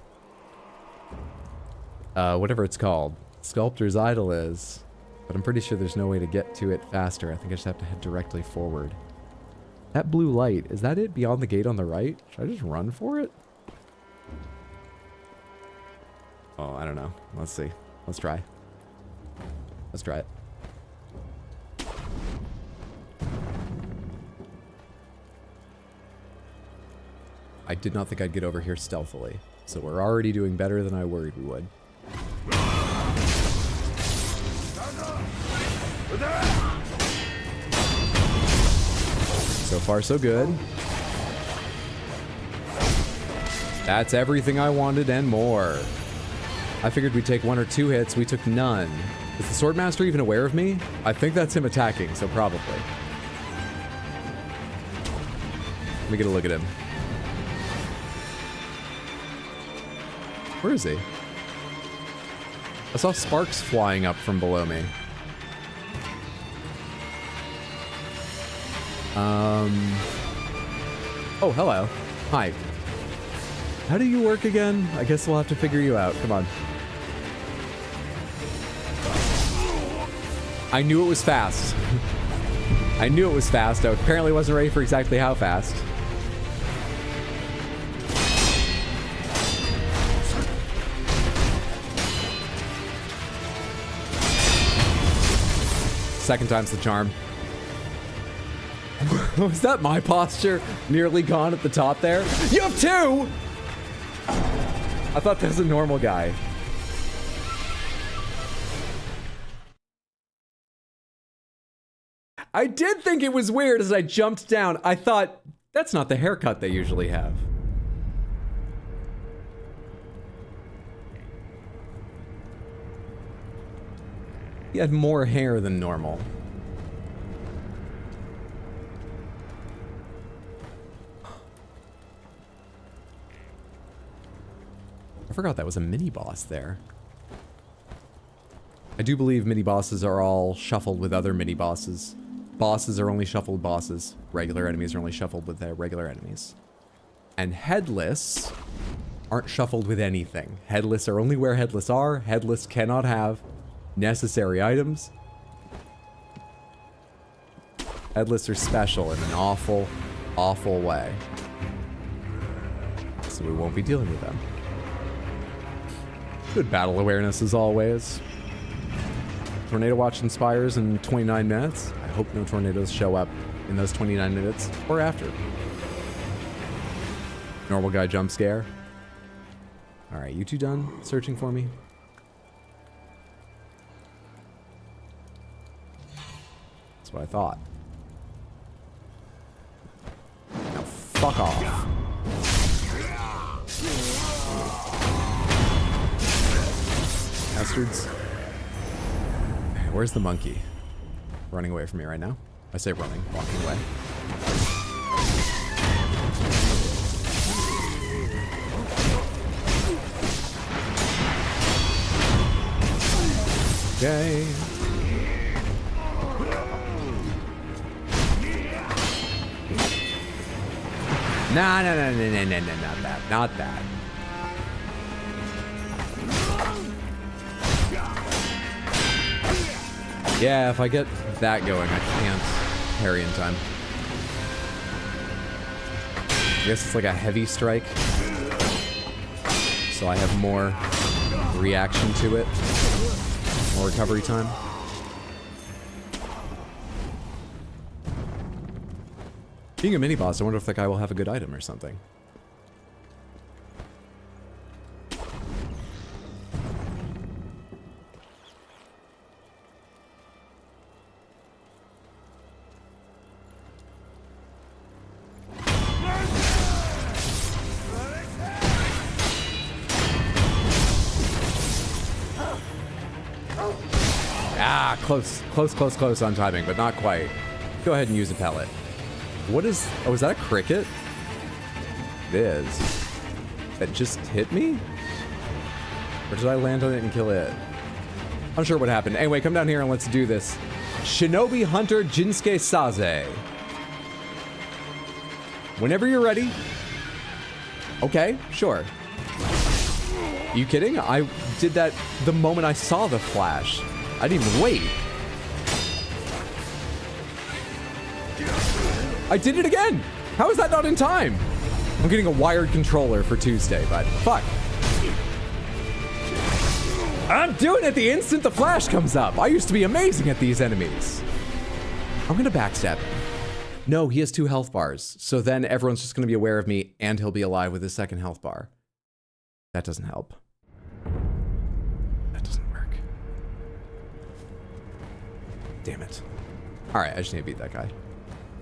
it's called, Sculptor's Idol is. But I'm pretty sure there's no way to get to it faster. I think I just have to head directly forward. That blue light, is that it beyond the gate on the right? Should I just run for it? Oh, I don't know. Let's see. Let's try. Let's try it. I did not think I'd get over here stealthily. So we're already doing better than I worried we would. So far, so good. That's everything I wanted and more. I figured we'd take 1 or 2 hits. We took none. Is the Swordmaster even aware of me? I think that's him attacking, so probably. Let me get a look at him. Where is he? I saw sparks flying up from below me. Oh, hello. Hi. How do you work again? I guess we'll have to figure you out. Come on. I knew it was fast. I knew it was fast. I apparently wasn't ready for exactly how fast. Second time's the charm. Was that my posture nearly gone at the top there? You have 2! I thought that was a normal guy. I did think it was weird as I jumped down. I thought, that's not the haircut they usually have. He had more hair than normal. I forgot that was a mini-boss there. I do believe mini-bosses are all shuffled with other mini-bosses. Bosses are only shuffled bosses. Regular enemies are only shuffled with their regular enemies. And headless aren't shuffled with anything. Headless are only where headless are. Headless cannot have necessary items. Headless are special in an awful, awful way. So we won't be dealing with them. Good battle awareness as always. Tornado Watch inspires in 29 minutes. I hope no tornadoes show up in those 29 minutes or after. Normal guy jump scare. All right, you two done searching for me? That's what I thought. Now fuck off. Bastards. Where's the monkey? Running away from me right now? I say running, walking away. Okay. No, not that. Not that. Yeah, if I get that going, I can't parry in time. I guess it's like a heavy strike. So I have more reaction to it. More recovery time. Being a mini-boss, I wonder if that guy will have a good item or something. Close on timing, but not quite. Go ahead and use a pellet. What is... Oh, is that a cricket? It is. That just hit me? Or did I land on it and kill it? I'm sure what happened. Anyway, come down here and let's do this. Shinobi Hunter Jinsuke Saze. Whenever you're ready. Okay, sure. You kidding? I did that the moment I saw the flash. I didn't even wait. I did it again! How is that not in time? I'm getting a wired controller for Tuesday, but fuck. I'm doing it the instant the flash comes up. I used to be amazing at these enemies. I'm gonna backstab him. No, he has 2 health bars, so then everyone's just gonna be aware of me and he'll be alive with his 2nd health bar. That doesn't help. That doesn't work. Damn it. Alright, I just need to beat that guy.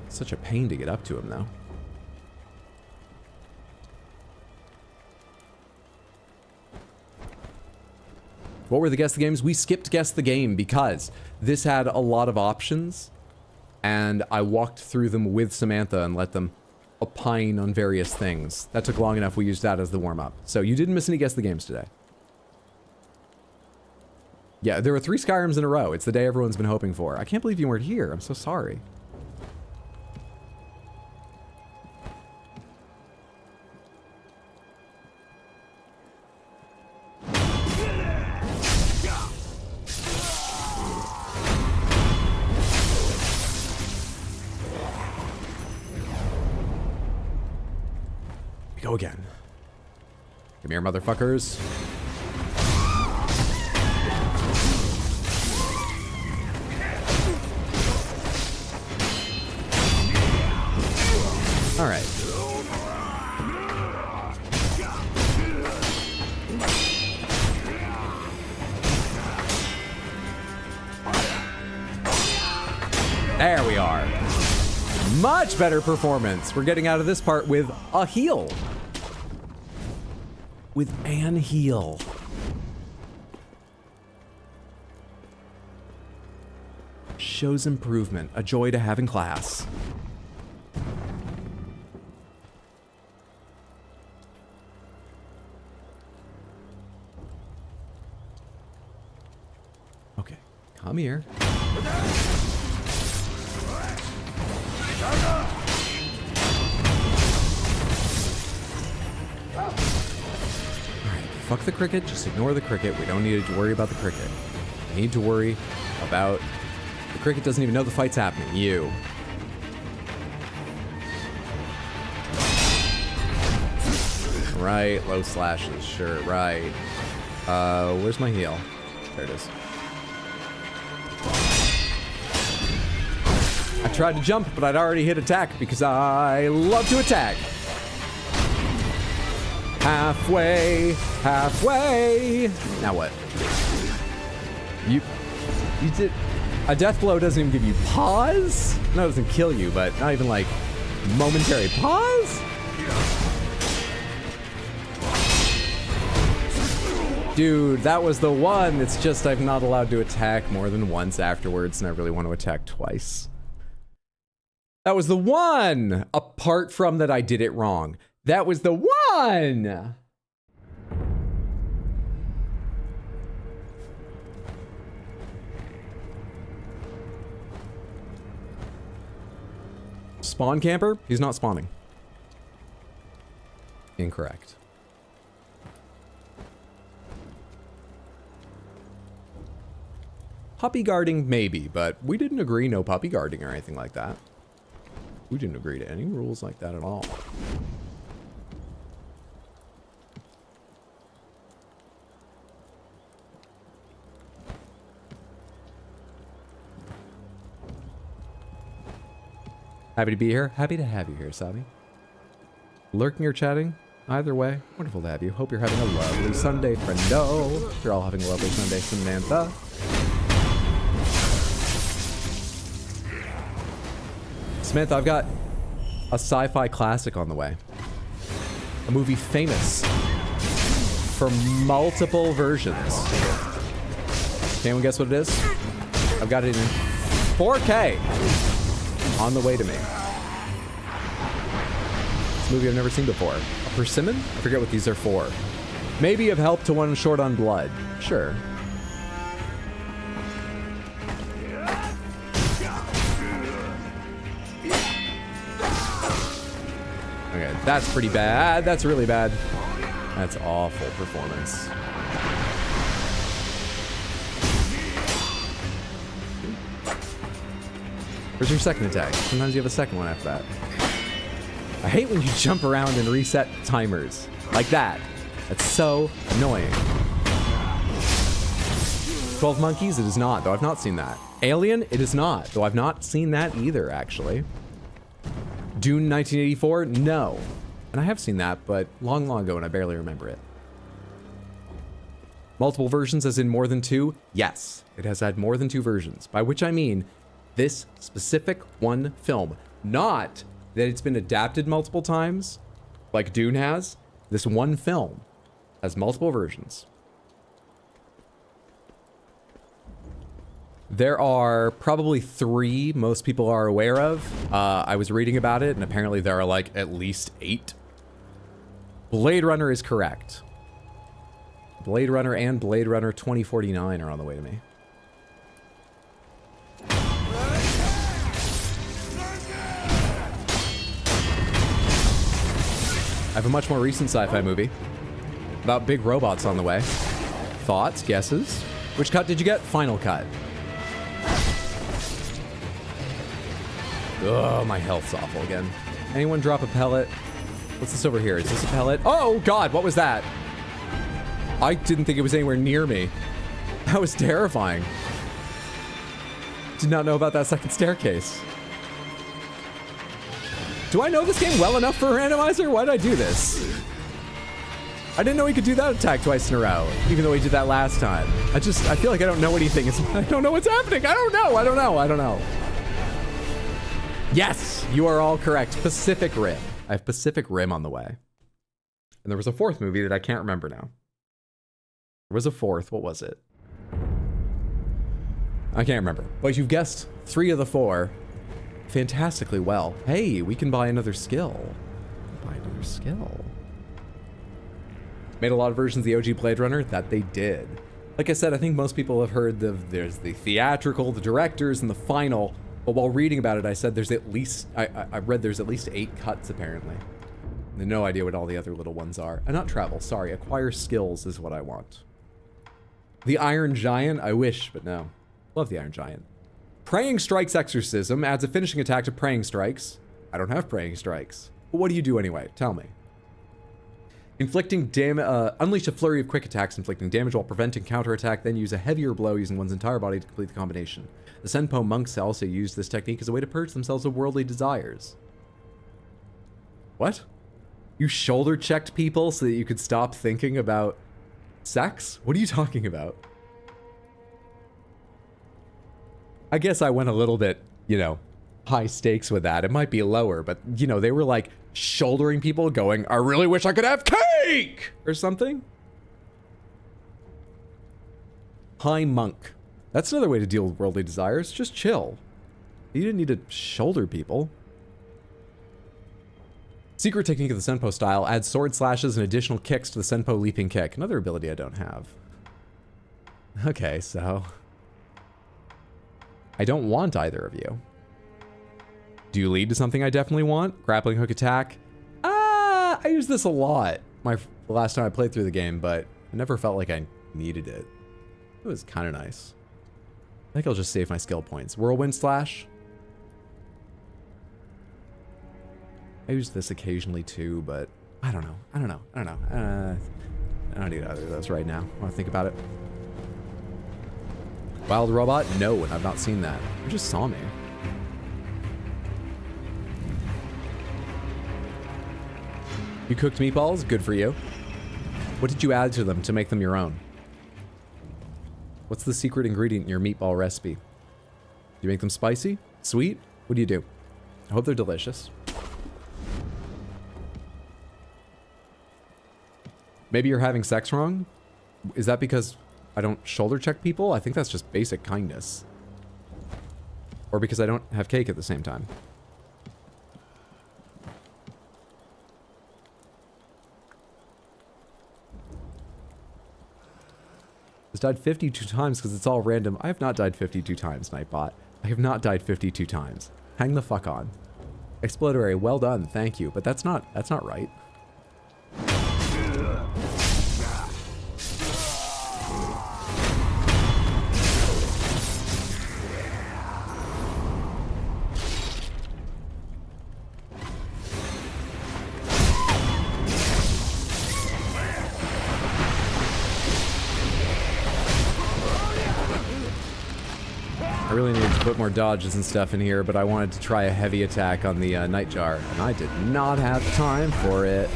Such a pain to get up to him, though. What were the Guess the Games? We skipped Guess the Game because this had a lot of options, and I walked through them with Samantha and let them opine on various things. That took long enough. We used that as the warm-up. So you didn't miss any Guess the Games today. Yeah, there were 3 Skyrims in a row. It's the day everyone's been hoping for. I can't believe you weren't here. I'm so sorry. Go again. Come here, motherfuckers. All right. There we are. Much better performance. We're getting out of this part with a heal. With an heal. Shows improvement. A joy to have in class. Okay, come here. Fuck the cricket, just ignore the cricket. We don't need to worry about the cricket. We need to worry about... The cricket doesn't even know the fight's happening. You. Right, low slashes, sure, right. Where's my heal? There it is. I tried to jump, but I'd already hit attack because I love to attack. Halfway, halfway. Now what? You did. A death blow doesn't even give you pause? No, it doesn't kill you, but not even like momentary pause? Dude, that was the one. It's just I'm not allowed to attack more than once afterwards, and I really want to attack twice. That was the one! Apart from that I did it wrong. That was the one! Spawn camper? He's not spawning. Incorrect. Puppy guarding, maybe, but we didn't agree no puppy guarding or anything like that. We didn't agree to any rules like that at all. Happy to be here. Happy to have you here, Sabi. Lurking or chatting? Either way, wonderful to have you. Hope you're having a lovely Sunday, friendo. You're all having a lovely Sunday, Samantha. Samantha, I've got a sci-fi classic on the way. A movie famous for multiple versions. Can anyone guess what it is? I've got it in 4K on the way to me. It's a movie I've never seen before. A persimmon? I forget what these are for. Maybe of help to one short on blood. Sure. Okay, that's pretty bad. That's really bad. That's awful performance. Where's your second attack? Sometimes you have a second one after that. I hate when you jump around and reset timers. Like that. That's so annoying. 12 Monkeys? It is not, though I've not seen that. Alien? It is not, though I've not seen that either, actually. Dune 1984? No. And I have seen that, but long, long ago, and I barely remember it. Multiple versions as in more than two? Yes. It has had more than two versions, by which I mean this specific one film. Not that it's been adapted multiple times, like Dune has. This one film has multiple versions. There are probably 3 most people are aware of. I was reading about it, and apparently there are like at least 8. Blade Runner is correct. Blade Runner and Blade Runner 2049 are on the way to me. I have a much more recent sci-fi movie about big robots on the way. Thoughts, guesses? Which cut did you get? Final cut. Oh, my health's awful again. Anyone drop a pellet? What's this over here? Is this a pellet? Oh, God, what was that? I didn't think it was anywhere near me. That was terrifying. Did not know about that second staircase. Do I know this game well enough for a randomizer? Why did I do this? I didn't know he could do that attack twice in a row, even though he did that last time. I feel like I don't know anything. I don't know what's happening. I don't know. Yes, you are all correct. Pacific Rim. I have Pacific Rim on the way. And there was a 4th movie that I can't remember now. There was a 4th. What was it? I can't remember. But you've guessed 3 of the 4 fantastically well. Hey, we can buy another skill. Made a lot of versions of the OG Blade Runner. That they did. Like I said, I think most people have heard there's the theatrical, the directors, and the final. But while reading about it, I said there's at least, I read there's at least 8 cuts, apparently. I have no idea what all the other little ones are. Not travel, sorry. Acquire skills is what I want. The Iron Giant? I wish, but no. Love the Iron Giant. Praying Strikes Exorcism adds a finishing attack to Praying Strikes. I don't have Praying Strikes. But what do you do anyway? Tell me. Inflicting damage, unleash a flurry of quick attacks, inflicting damage while preventing counterattack, then use a heavier blow using one's entire body to complete the combination. The Senpo monks also use this technique as a way to purge themselves of worldly desires. What? You shoulder checked people so that you could stop thinking about sex? What are you talking about? I guess I went a little bit, you know, high stakes with that. It might be lower, but, you know, they were like shouldering people going, I really wish I could have cake! Or something. High monk. That's another way to deal with worldly desires. Just chill. You didn't need to shoulder people. Secret technique of the Senpo style. Add sword slashes and additional kicks to the Senpo leaping kick. Another ability I don't have. Okay, so... I don't want either of you. Do you lead to something I definitely want? Grappling hook attack? I use this a lot. The last time I played through the game, but I never felt like I needed it. It was kind of nice. I think I'll just save my skill points. Whirlwind slash? I use this occasionally too, but I don't know. I don't need either of those right now. I want to think about it. Wild robot? No, and I've not seen that. You just saw me. You cooked meatballs? Good for you. What did you add to them to make them your own? What's the secret ingredient in your meatball recipe? Do you make them spicy? Sweet? What do you do? I hope they're delicious. Maybe you're having sex wrong? Is that because I don't shoulder check people? I think that's just basic kindness. Or because I don't have cake at the same time. It's died 52 times because it's all random. I have not died 52 times, Nightbot. I have not died 52 times. Hang the fuck on. Explodary, well done, thank you. But that's not right. I really needed to put more dodges and stuff in here, but I wanted to try a heavy attack on the Nightjar, and I did not have time for it.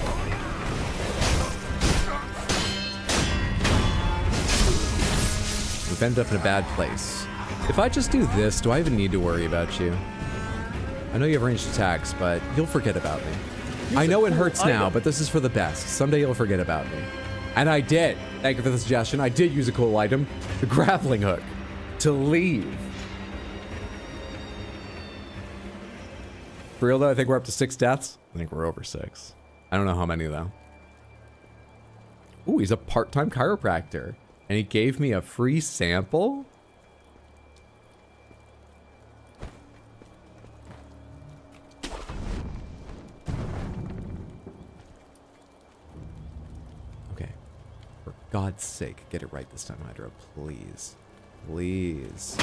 We've ended up in a bad place. If I just do this, do I even need to worry about you? I know you have ranged attacks, but you'll forget about me. I know it hurts now, but this is for the best. Someday you'll forget about me. And I did. Thank you for the suggestion. I did use a cool item. The grappling hook. To leave. For real though, I think we're up to 6 deaths. I think we're over 6. I don't know how many though. Ooh, he's a part-time chiropractor. And he gave me a free sample? Okay. For God's sake, get it right this time, Hydra. Please. Please.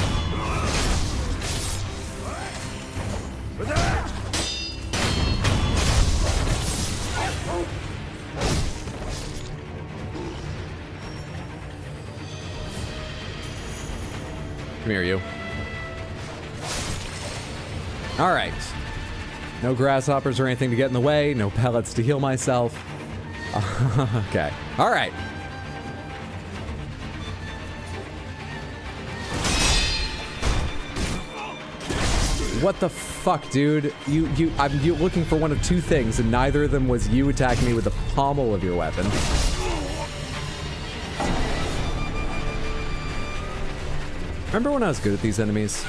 Come here, you. All right. No grasshoppers or anything to get in the way. No pellets to heal myself. Okay. All right. What the fuck, dude? I'm looking for one of two things, and neither of them was you attacking me with the pommel of your weapon. Remember when I was good at these enemies?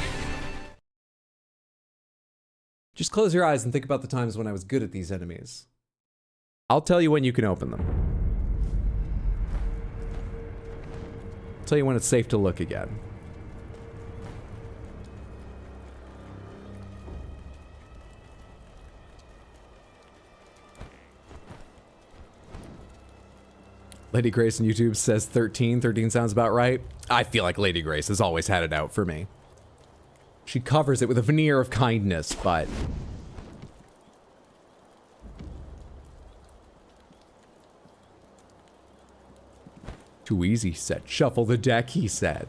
Just close your eyes and think about the times when I was good at these enemies. I'll tell you when you can open them. I'll tell you when it's safe to look again. Lady Grace on YouTube says 13. 13 sounds about right. I feel like Lady Grace has always had it out for me. She covers it with a veneer of kindness, but... Too easy, he said. Shuffle the deck, he said.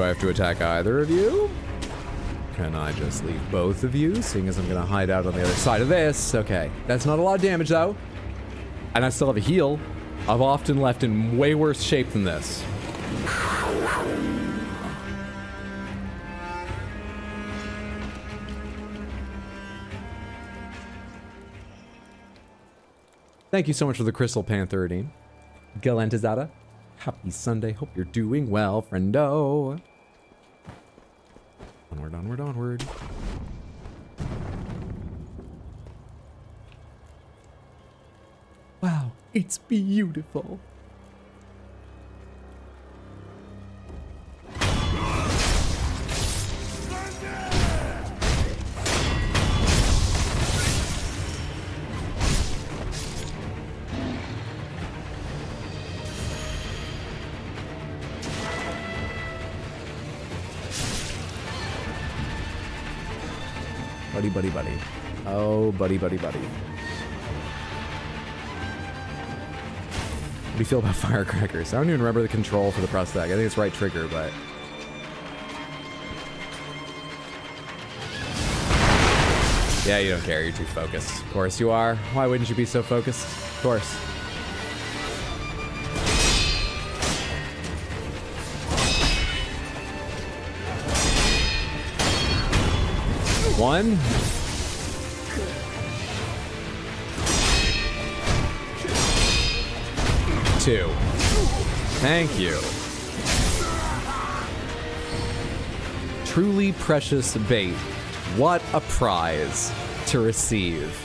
I have to attack either of you? Can I just leave both of you, seeing as I'm gonna hide out on the other side of this? Okay, that's not a lot of damage though. And I still have a heal. I've often left in way worse shape than this. Thank you so much for the Crystal Panther, Dean. Galantizada. Happy Sunday. Hope you're doing well, friendo. Onward, onward, onward. Wow, it's beautiful. Buddy, buddy, buddy. Oh, buddy, buddy, buddy. What do you feel about firecrackers? I don't even remember the control for the prosthetic. I think it's right trigger, but... Yeah, you don't care. You're too focused. Of course you are. Why wouldn't you be so focused? Of course. One. Two. Thank you. Truly precious bait. What a prize to receive.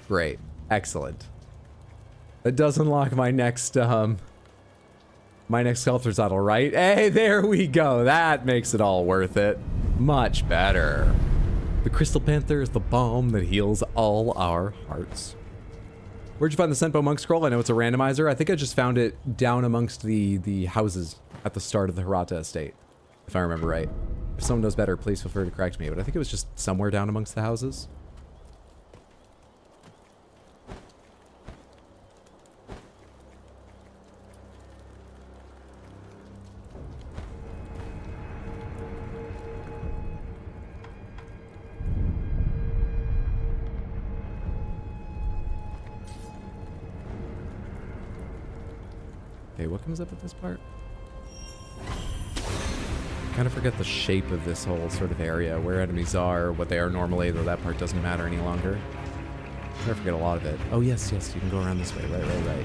Great. Excellent. That does unlock my next sculptor's idol, right? Hey, there we go. That makes it all worth it. Much better. The Crystal Panther is the balm that heals all our hearts. Where'd you find the Senpo Monk Scroll? I know it's a randomizer. I think I just found it down amongst the houses at the start of the Hirata estate, if I remember right. If someone knows better, please feel free to correct me, but I think it was just somewhere down amongst the houses. Okay, what comes up at this part? I kind of forget the shape of this whole sort of area, where enemies are, what they are normally, though that part doesn't matter any longer. I forget a lot of it. Oh, yes, yes, you can go around this way. Right.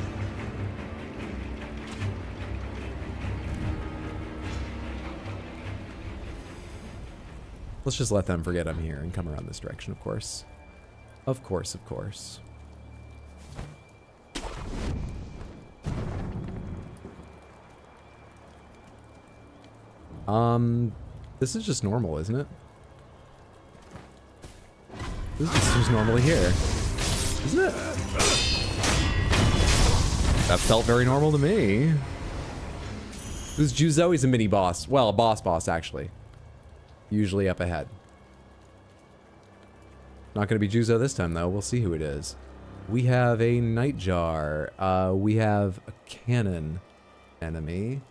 Let's just let them forget I'm here and come around this direction, of course. Of course, of course. This is just normal, isn't it? This is just normally here, isn't it? That felt very normal to me. Who's Juzo? He's a mini boss. Well, a boss, actually. Usually up ahead. Not gonna be Juzo this time, though. We'll see who it is. We have a Nightjar. We have a cannon enemy.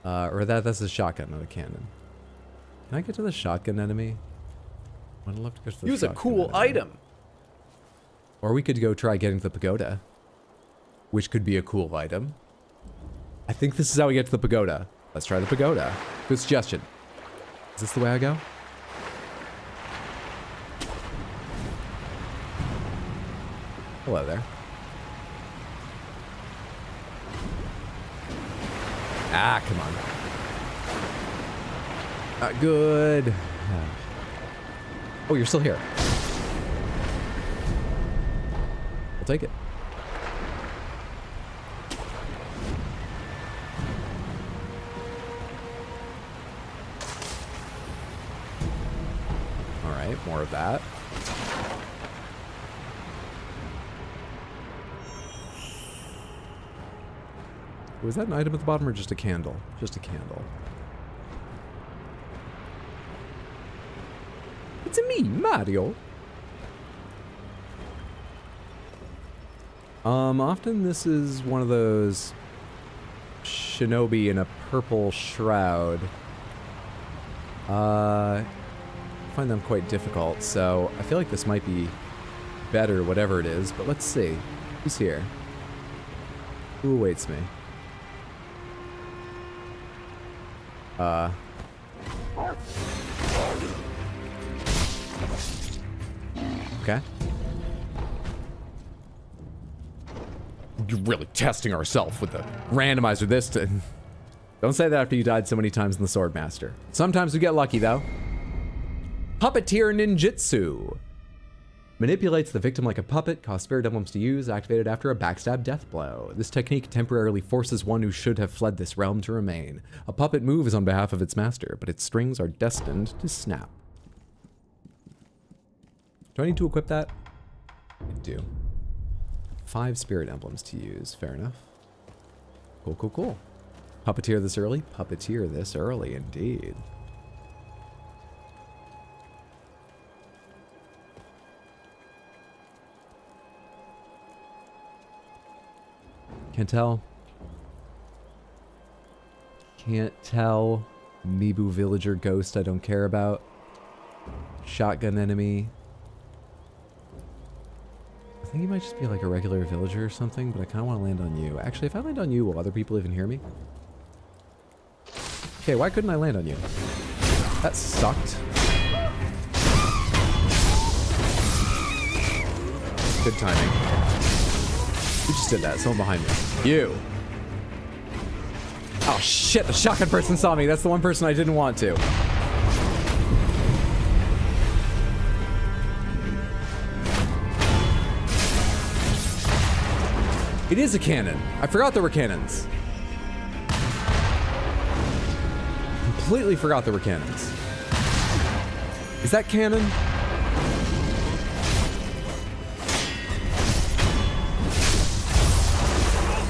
Or that's a shotgun, not a cannon. Can I get to the shotgun enemy? I'd love to go to the Use a cool enemy. item. Or we could go try getting to the pagoda, which could be a cool item. I think this is how we get to the pagoda. Let's try the pagoda. Good suggestion. Is this the way I go? Hello there. Ah, come on. Not good. Oh, you're still here. We'll take it. All right, more of that. Was that an item at the bottom or just a candle? Just a candle. It's me, Mario. Often this is one of those shinobi in a purple shroud. I find them quite difficult, so I feel like this might be better, whatever it is, but let's see. Who's here? Who awaits me? Okay. You're really testing ourselves with the randomizer this to... Don't say that after you died so many times in the Swordmaster. Sometimes we get lucky, though. Puppeteer Ninjutsu. Manipulates the victim like a puppet, costs spirit emblems to use, activated after a backstab death blow. This technique temporarily forces one who should have fled this realm to remain. A puppet moves on behalf of its master, but its strings are destined to snap. Do I need to equip that? I do. 5 spirit emblems to use. Fair enough. Cool, cool, cool. Puppeteer this early? Puppeteer this early, indeed. Can't tell. Can't tell. Mibu villager ghost I don't care about. Shotgun enemy. I think he might just be like a regular villager or something, but I kind of want to land on you. Actually, if I land on you, will other people even hear me? Okay, why couldn't I land on you? That sucked. Good timing. Who just did that? Someone behind me. You. Oh shit, the shotgun person saw me. That's the one person I didn't want to. It is a cannon. I forgot there were cannons. Completely forgot there were cannons. Is that cannon?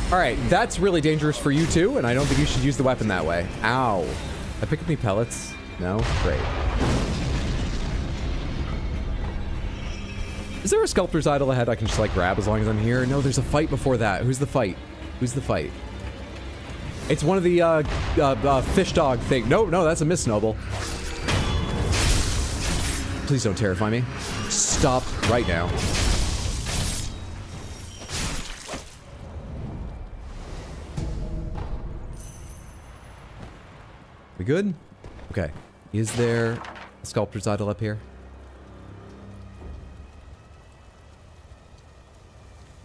Alright, that's really dangerous for you too, and I don't think you should use the weapon that way. Ow. I pick up any pellets? No? Great. Is there a sculptor's idol ahead I can just like grab as long as I'm here? No, there's a fight before that. Who's the fight? Who's the fight? It's one of the fish dog thing. No, that's a Miss Noble. Please don't terrify me. Stop right now. We good? Okay. Is there a sculptor's idol up here?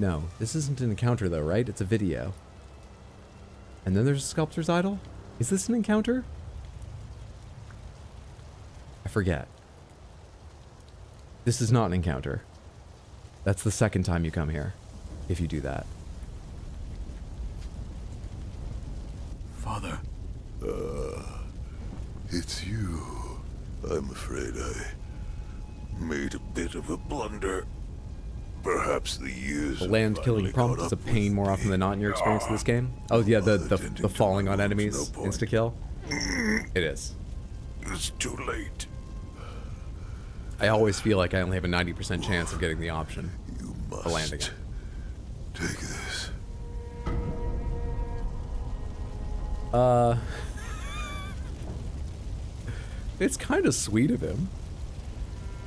No, this isn't an encounter though, right? It's a video. And then there's a sculptor's idol? Is this an encounter? I forget. This is not an encounter. That's the second time you come here, if you do that. Father. It's you. I'm afraid I made a bit of a blunder. Perhaps the years. The land killing prompt is a pain more often than not in your experience in this game. Oh yeah, the falling on enemies insta kill. It is. It's too late. I always feel like I only have a 90% chance of getting the option of landing it. Take this. It's kind of sweet of him.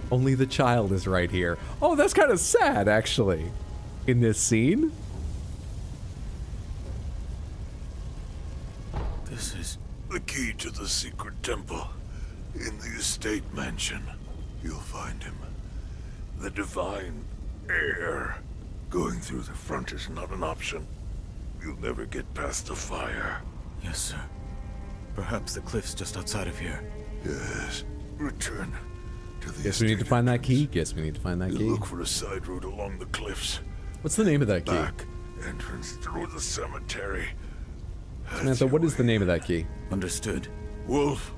Only the child is right here. Oh, that's kind of sad, actually, in this scene. This is the key to the secret temple. In the estate mansion, you'll find him. The divine heir. Going through the front is not an option. You'll never get past the fire. Yes, sir. Perhaps the cliff's just outside of here. Yes. Return to the Guess we need to find that key. Guess we need to find that key. Look for a side route along the cliffs. What's the name of that key? Back entrance through the cemetery. Samantha, what is the name of that key? Understood. Wolf,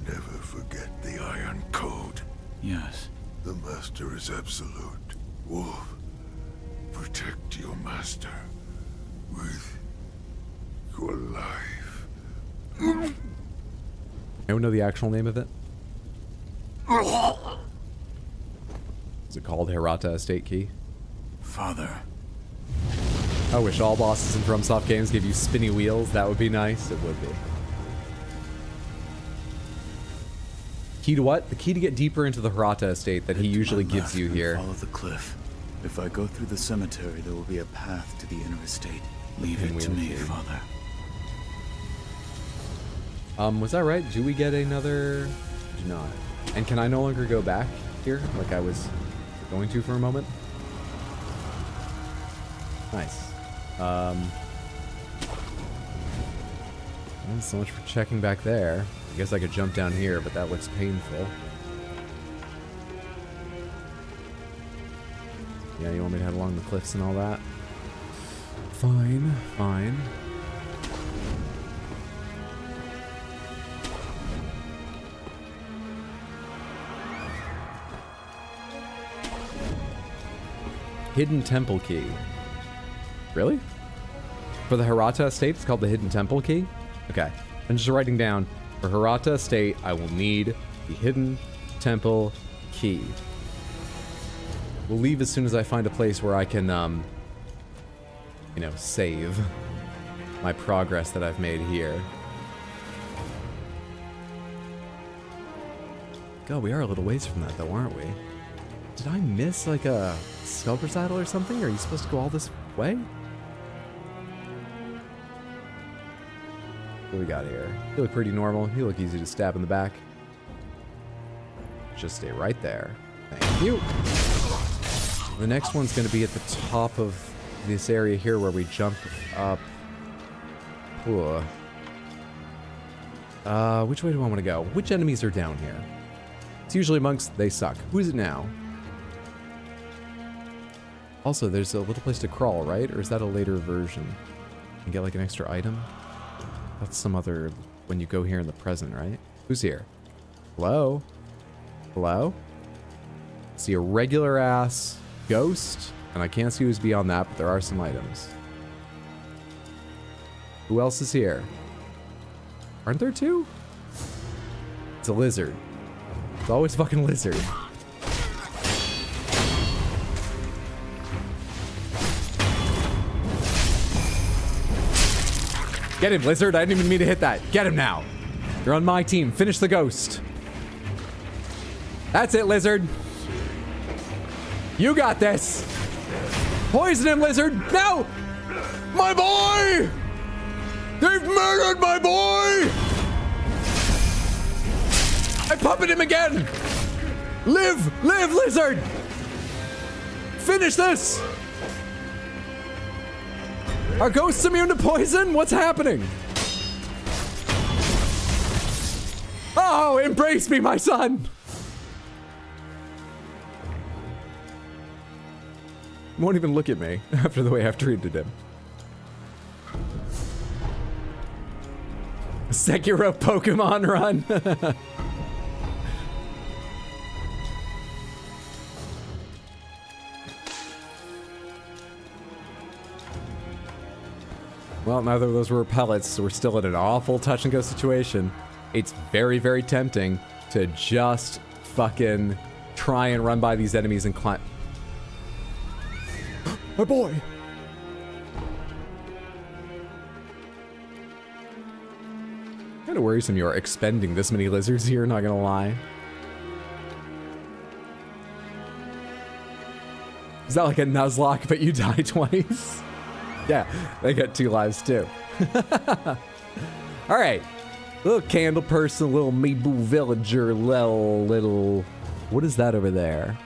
never forget the Iron Code. Yes. The master is absolute. Wolf, protect your master with your life. Anyone know the actual name of it? Is it called Hirata Estate Key? Father. I wish all bosses in FromSoft games gave you spinny wheels. That would be nice. It would be. Key to what? The key to get deeper into the Hirata estate that he usually gives you here. Follow the cliff. If I go through the cemetery, there will be a path to the inner estate. Leave it to me, Father. Was that right? Do we get another? Do not. And can I no longer go back here like I was going to for a moment? Nice. Well, so much for checking back there. I guess I could jump down here, but that looks painful. Yeah, you want me to head along the cliffs and all that? Fine, fine. Hidden Temple Key. Really? For the Hirata Estate, it's called the Hidden Temple Key? Okay. I'm just writing down, for Hirata Estate, I will need the Hidden Temple Key. We'll leave as soon as I find a place where I can, you know, save my progress that I've made here. God, we are a little ways from that, though, aren't we? Did I miss, like, a spell recital or something? Are you supposed to go all this way? What do we got here? You look pretty normal. You look easy to stab in the back. Just stay right there. Thank you. The next one's going to be at the top of this area here where we jump up. Ooh. Which way do I want to go? Which enemies are down here? It's usually monks. They suck. Who is it now? Also, there's a little place to crawl, right? Or is that a later version? And get like an extra item? That's some other, when you go here in the present, right? Who's here? Hello? Hello? See a regular ass ghost, and I can't see who's beyond that, but there are some items. Who else is here? Aren't there two? It's a lizard. It's always fucking lizard. Get him, lizard. I didn't even mean to hit that. Get him now. You're on my team. Finish the ghost. That's it, lizard. You got this. Poison him, lizard. No! My boy! They've murdered my boy! I puppet him again! Live! Live, lizard! Finish this! Are ghosts immune to poison? What's happening? Oh, embrace me, my son! He won't even look at me after the way I've treated him. Sekiro Pokemon run. Well, neither of those were pellets, so we're still in an awful touch and go situation. It's very, very tempting to just fucking try and run by these enemies and climb. My boy! Kinda worrisome you are expending this many lizards here, not gonna lie. Is that like a Nuzlocke, but you die twice? Yeah, they got 2 lives too. Alright. Little candle person, little Meeboo villager, little... What is that over there?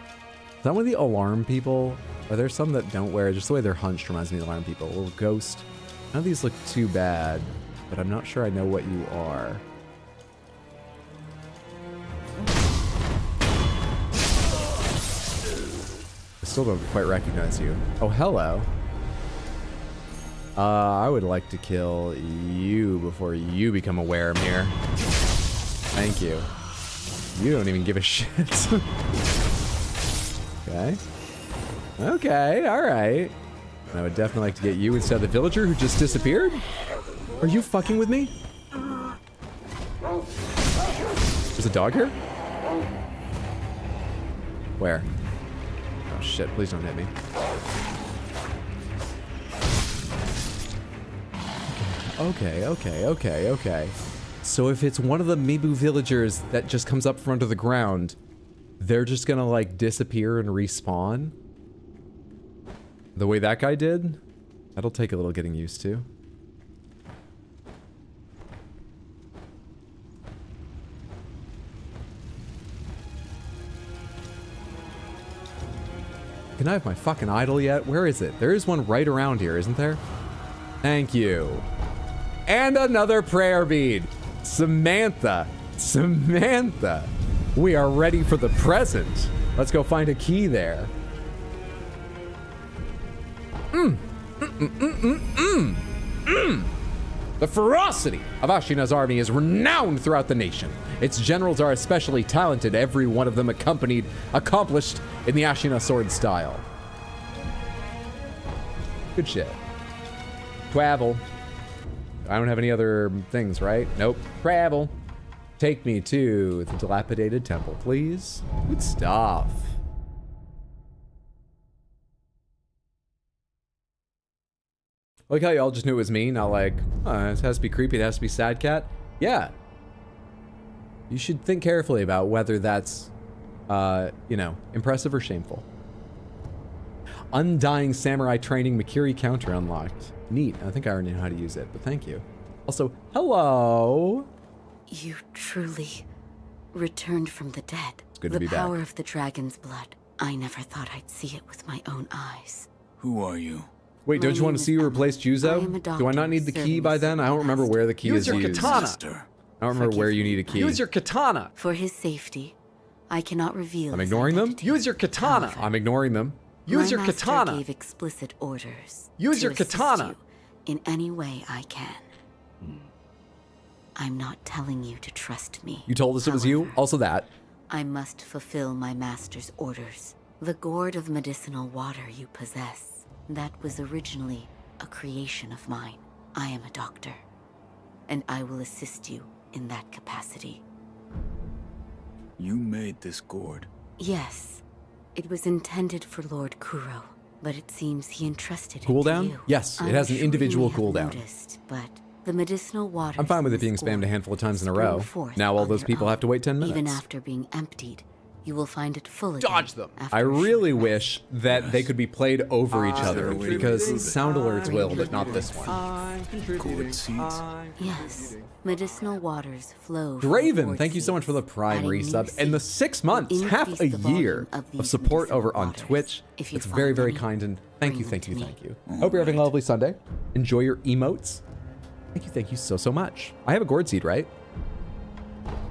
Is that one of the alarm people? Are there some that don't wear it? Just the way they're hunched reminds me of alarm people. A little ghost. None of these look too bad, but I'm not sure I know what you are. I still don't quite recognize you. Oh, hello. I would like to kill you before you become aware I'm here. Thank you. You don't even give a shit. Okay. Okay, alright. I would definitely like to get you instead of the villager who just disappeared. Are you fucking with me? There's a dog here? Where? Oh shit, please don't hit me. Okay. So if it's one of the Mibu villagers that just comes up from under the ground, they're just gonna like disappear and respawn? The way that guy did? That'll take a little getting used to. Can I have my fucking idol yet? Where is it? There is one right around here, isn't there? Thank you. And another prayer bead. Samantha. We are ready for the present. Let's go find a key there. The ferocity of Ashina's army is renowned throughout the nation. Its generals are especially talented, every one of them accomplished in the Ashina sword style. Good shit. Travel. I don't have any other things, right? Nope. Travel. Take me to the dilapidated temple, please. Good stuff. Like how y'all just knew it was me, not like, oh, it has to be creepy, it has to be sad cat. Yeah. You should think carefully about whether that's, you know, impressive or shameful. Undying Samurai Training Mikiri counter unlocked. Neat. I think I already know how to use it, but thank you. Also, hello. You truly returned from the dead. It's good to be back. The power of the dragon's blood. I never thought I'd see it with my own eyes. Who are you? Wait, don't you want to see you replace Juzo? Do I not need the key by then? I don't remember where the key is used. Use your katana. I don't remember where you need a key. Use your katana. For his safety, I cannot reveal. I'm ignoring them? Use your katana. I'm ignoring them. Use your katana. My master gave explicit orders. Use your katana. You in any way I can. I'm not telling you to trust me. You told us it was you? Also that. I must fulfill my master's orders. The gourd of medicinal water you possess. That was originally a creation of mine. I am a doctor, and I will assist you in that capacity. You made this gourd? Yes. It was intended for Lord Kuro, but it seems he entrusted it to Cooldown? you. Yes, it has an individual cooldown. But the medicinal water. I'm fine with it being spammed a handful of times in a row. Now all those people have to wait 10 minutes. Even after being emptied, you will find it full again. Dodge them. I really wish that they could be played over each other, because sound alerts will, but not this one. Gourd seeds? Yes. Medicinal waters flow. Draven, thank you so much for the Prime resub. And the 6 months, half a year of support over on Twitch. It's very, very kind, and thank you. Hope you're having a lovely Sunday. Enjoy your emotes. Thank you so much. I have a gourd seed, right?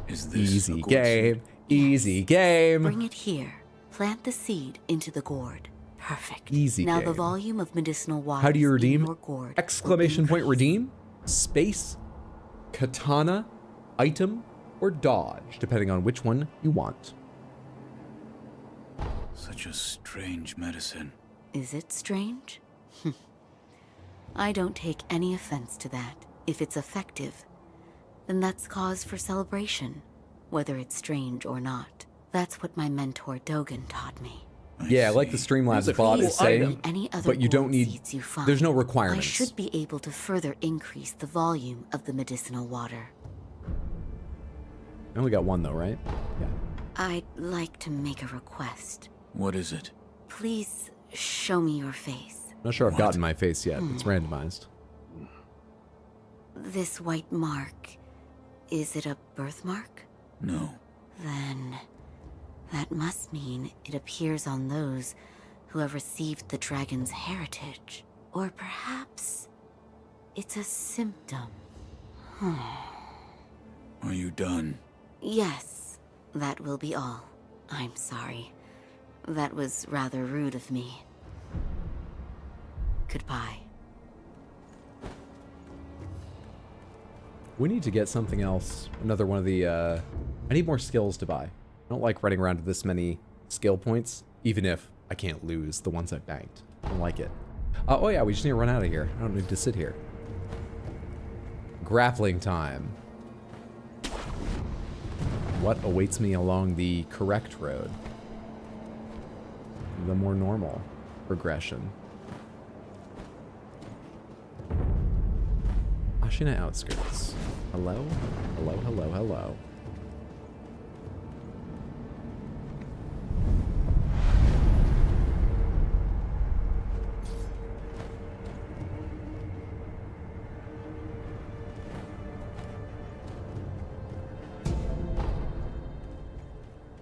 Is this easy game? Easy game. Bring it here. Plant the seed into the gourd. Perfect. Easy now game. The volume of medicinal water. How do you redeem? Gourd Exclamation point redeem, space, katana, item, or dodge, depending on which one you want. Such a strange medicine. Is it strange? I don't take any offense to that. If it's effective, then that's cause for celebration. Whether it's strange or not. That's what my mentor Dogen taught me. Yeah, like the Streamlabs bot is saying, but you don't need, there's no requirements. I should be able to further increase the volume of the medicinal water. I only got one though, right? Yeah. I'd like to make a request. What is it? Please show me your face. Not sure I've gotten my face yet. It's randomized. This white mark, is it a birthmark? No. Then that must mean it appears on those who have received the dragon's heritage. Or perhaps it's a symptom. Are you done? Yes, that will be all. I'm sorry. That was rather rude of me. Goodbye. We need to get something else. Another one of the, I need more skills to buy. I don't like running around with this many skill points, even if I can't lose the ones I banked. I don't like it. Oh yeah, we just need to run out of here. I don't need to sit here. Grappling time. What awaits me along the correct road? The more normal progression. Ashina outskirts. Hello? Hello, hello, hello.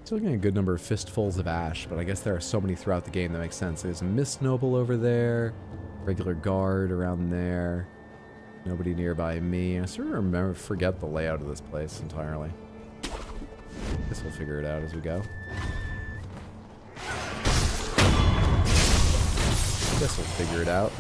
Still getting a good number of fistfuls of ash, but I guess there are so many throughout the game that makes sense. There's a Mist Noble over there, regular guard around there, nobody nearby me. I sort of forget the layout of this place entirely. Guess we'll figure it out as we go. Guess we'll figure it out.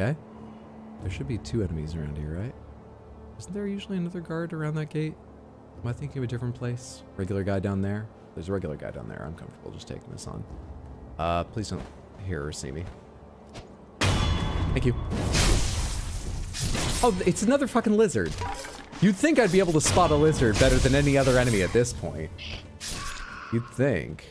Okay. There should be 2 enemies around here, right? Isn't there usually another guard around that gate? Am I thinking of a different place? Regular guy down there? There's a regular guy down there. I'm comfortable just taking this on. Please don't hear or see me. Thank you. Oh, it's another fucking lizard. You'd think I'd be able to spot a lizard better than any other enemy at this point. You'd think.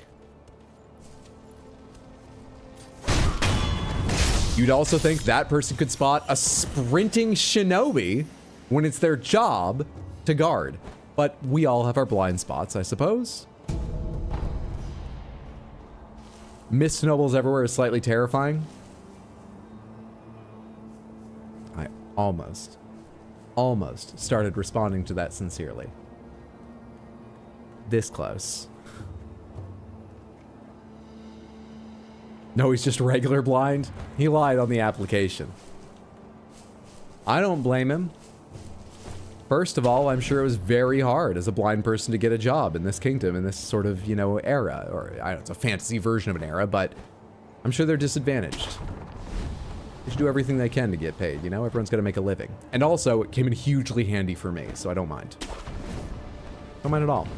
You'd also think that person could spot a sprinting shinobi when it's their job to guard. But we all have our blind spots, I suppose. Mist nobles everywhere is slightly terrifying. I almost started responding to that sincerely. This close. No, he's just regular blind. He lied on the application. I don't blame him. First of all, I'm sure it was very hard as a blind person to get a job in this kingdom, in this sort of, you know, era. Or, I don't know, it's a fantasy version of an era, but I'm sure they're disadvantaged. They should do everything they can to get paid, you know? Everyone's got to make a living. And also, it came in hugely handy for me, so I don't mind. Don't mind at all.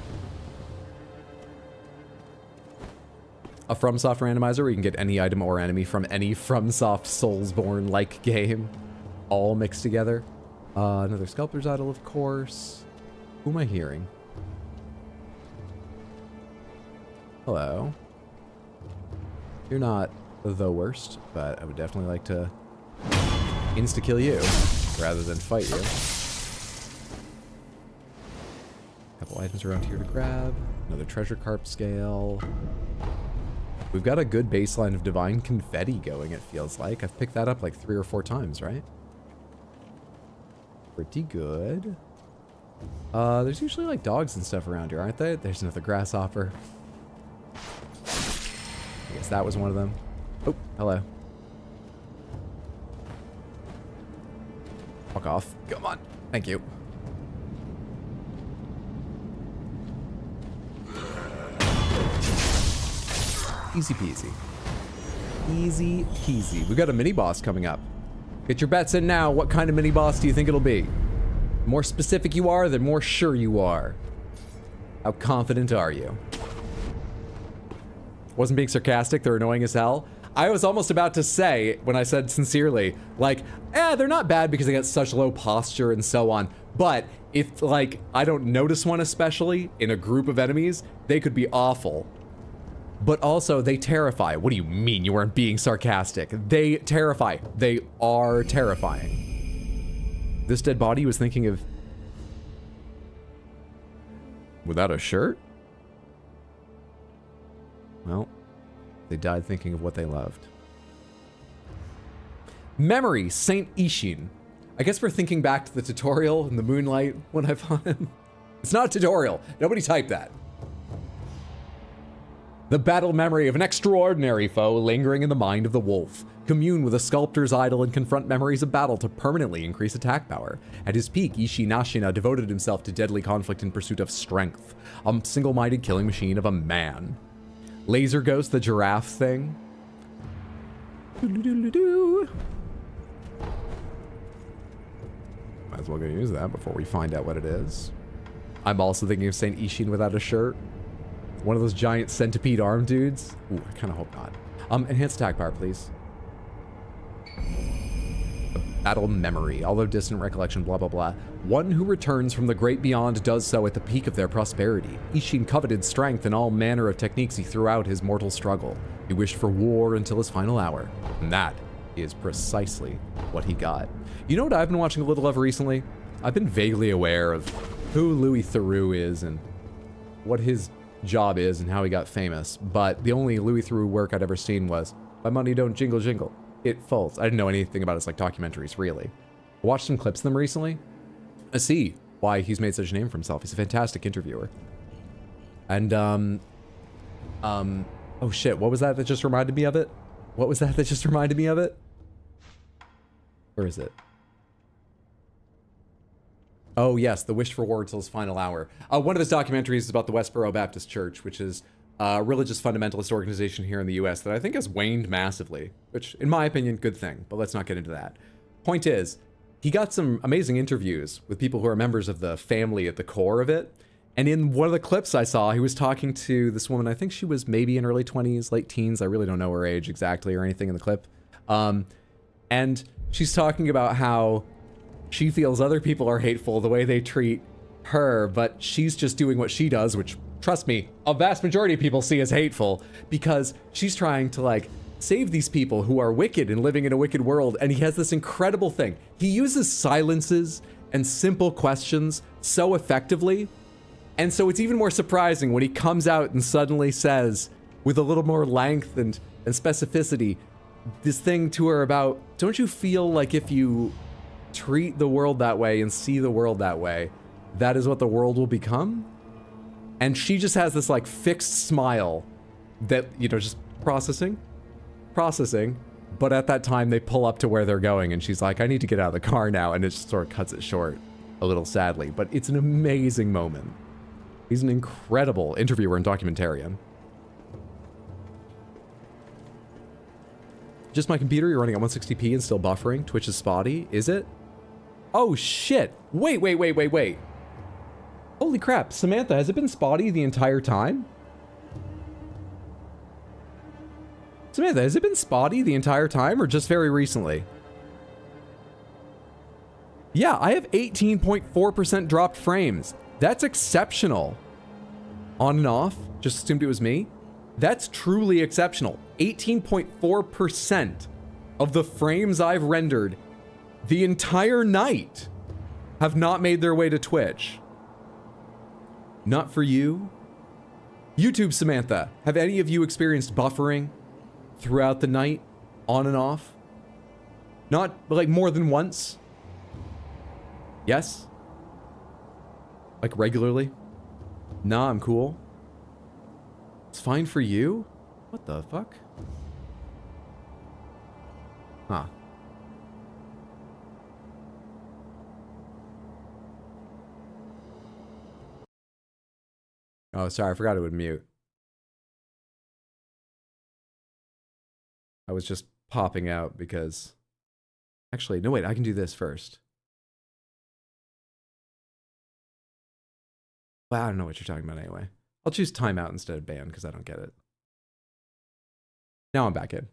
A FromSoft randomizer where you can get any item or enemy from any FromSoft Soulsborne-like game, all mixed together. Another Sculptor's Idol, of course. Who am I hearing? Hello. You're not the worst, but I would definitely like to insta-kill you rather than fight you. Couple items around here to grab. Another treasure carp scale. We've got a good baseline of divine confetti going, it feels like. I've picked that up like 3 or 4 times, right? Pretty good. There's usually like dogs and stuff around here, aren't there? There's another grasshopper. I guess that was one of them. Oh, hello. Fuck off. Come on. Thank you. Easy peasy. Easy peasy. We've got a mini boss coming up. Get your bets in now. What kind of mini boss do you think it'll be? The more specific you are, the more sure you are. How confident are you? Wasn't being sarcastic. They're annoying as hell. I was almost about to say, when I said sincerely, like, they're not bad because they got such low posture and so on. But if, like, I don't notice one especially in a group of enemies, they could be awful. But also, they terrify. What do you mean you weren't being sarcastic? They terrify. They are terrifying. This dead body was thinking of... without a shirt? Well, they died thinking of what they loved. Memory, Saint Ishin. I guess we're thinking back to the tutorial in the moonlight when I found him. It's not a tutorial. Nobody typed that. The battle memory of an extraordinary foe lingering in the mind of the wolf. Commune with a sculptor's idol and confront memories of battle to permanently increase attack power. At his peak, Ishin Ashina devoted himself to deadly conflict in pursuit of strength. A single-minded killing machine of a man. Laser Ghost, the giraffe thing. Might as well go use that before we find out what it is. I'm also thinking of Saint Ishin without a shirt. One of those giant centipede arm dudes. Ooh, I kind of hope not. Enhanced attack power, please. battle memory, although distant recollection, blah, blah, blah. One who returns from the great beyond does so at the peak of their prosperity. Ishin coveted strength in all manner of techniques he threw out his mortal struggle. He wished for war until his final hour. And that is precisely what he got. You know what I've been watching a little of recently? I've been vaguely aware of who Louis Theroux is and what his job is and how he got famous, but the only Louis Theroux work I'd ever seen was My Money Don't Jingle Jingle. It Falls. I didn't know anything about his like documentaries, really. I watched some clips of them recently. I see why he's made such a name for himself. He's a fantastic interviewer. And, oh shit, what was that just reminded me of it? What was that just reminded me of it? Where is it? Oh yes, The Wish for War Until His Final Hour. One of his documentaries is about the Westboro Baptist Church, which is a religious fundamentalist organization here in the US that I think has waned massively, which in my opinion, good thing, but let's not get into that. Point is, he got some amazing interviews with people who are members of the family at the core of it. And in one of the clips I saw, he was talking to this woman, I think she was maybe in early 20s, late teens. I really don't know her age exactly or anything in the clip. And she's talking about how she feels other people are hateful the way they treat her, but she's just doing what she does, which, trust me, a vast majority of people see as hateful, because she's trying to like save these people who are wicked and living in a wicked world. And he has this incredible thing. He uses silences and simple questions so effectively. And so it's even more surprising when he comes out and suddenly says, with a little more length and specificity, this thing to her about, don't you feel like if you treat the world that way and see the world that way, that is what the world will become? And she just has this like fixed smile that, you know, just processing. But at that time they pull up to where they're going and she's like, I need to get out of the car now. And it just sort of cuts it short a little sadly, but it's an amazing moment. He's an incredible interviewer and documentarian. Just my computer, you're running at 160p and still buffering. Twitch is spotty, is it? Oh shit, wait. Holy crap, Samantha, has it been spotty the entire time? Samantha, has it been spotty the entire time or just very recently? Yeah, I have 18.4% dropped frames. That's exceptional. On and off, just assumed it was me. That's truly exceptional. 18.4% of the frames I've rendered the entire night have not made their way to Twitch. Not for you. YouTube Samantha, have any of you experienced buffering throughout the night, on and off? Not like more than once? Yes? Like regularly? Nah, I'm cool. It's fine for you? What the fuck? Huh. Oh, sorry, I forgot it would mute. I was just popping out because... Actually, no wait, I can do this first. Well, I don't know what you're talking about anyway. I'll choose timeout instead of ban because I don't get it. Now I'm back in.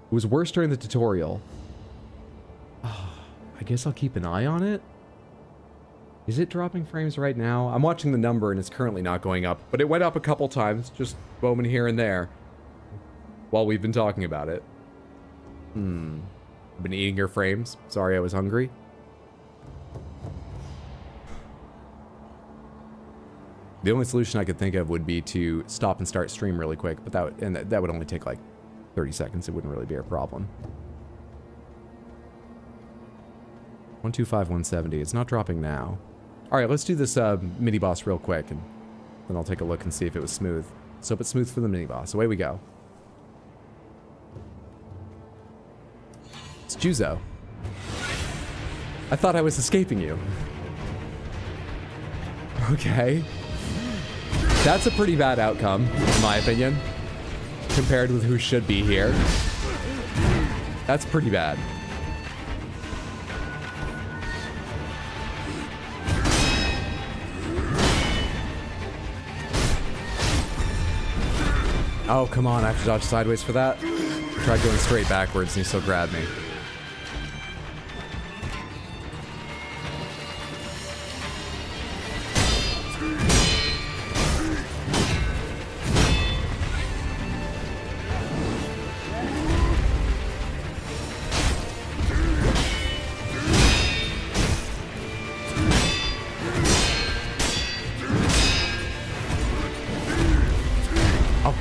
It was worse during the tutorial. I guess I'll keep an eye on it. Is it dropping frames right now? I'm watching the number and it's currently not going up, but it went up a couple times, just a moment here and there, while we've been talking about it. I've been eating your frames. Sorry, I was hungry. The only solution I could think of would be to stop and start stream really quick, but that would only take like 30 seconds. It wouldn't really be a problem. 125, 170. It's not dropping now. All right, let's do this mini boss real quick, and then I'll take a look and see if it was smooth. So, but smooth for the mini boss. Away we go. It's Juzo. I thought I was escaping you. Okay. That's a pretty bad outcome, in my opinion, compared with who should be here. That's pretty bad. Oh, come on. I have to dodge sideways for that? Tried going straight backwards and he still grabbed me.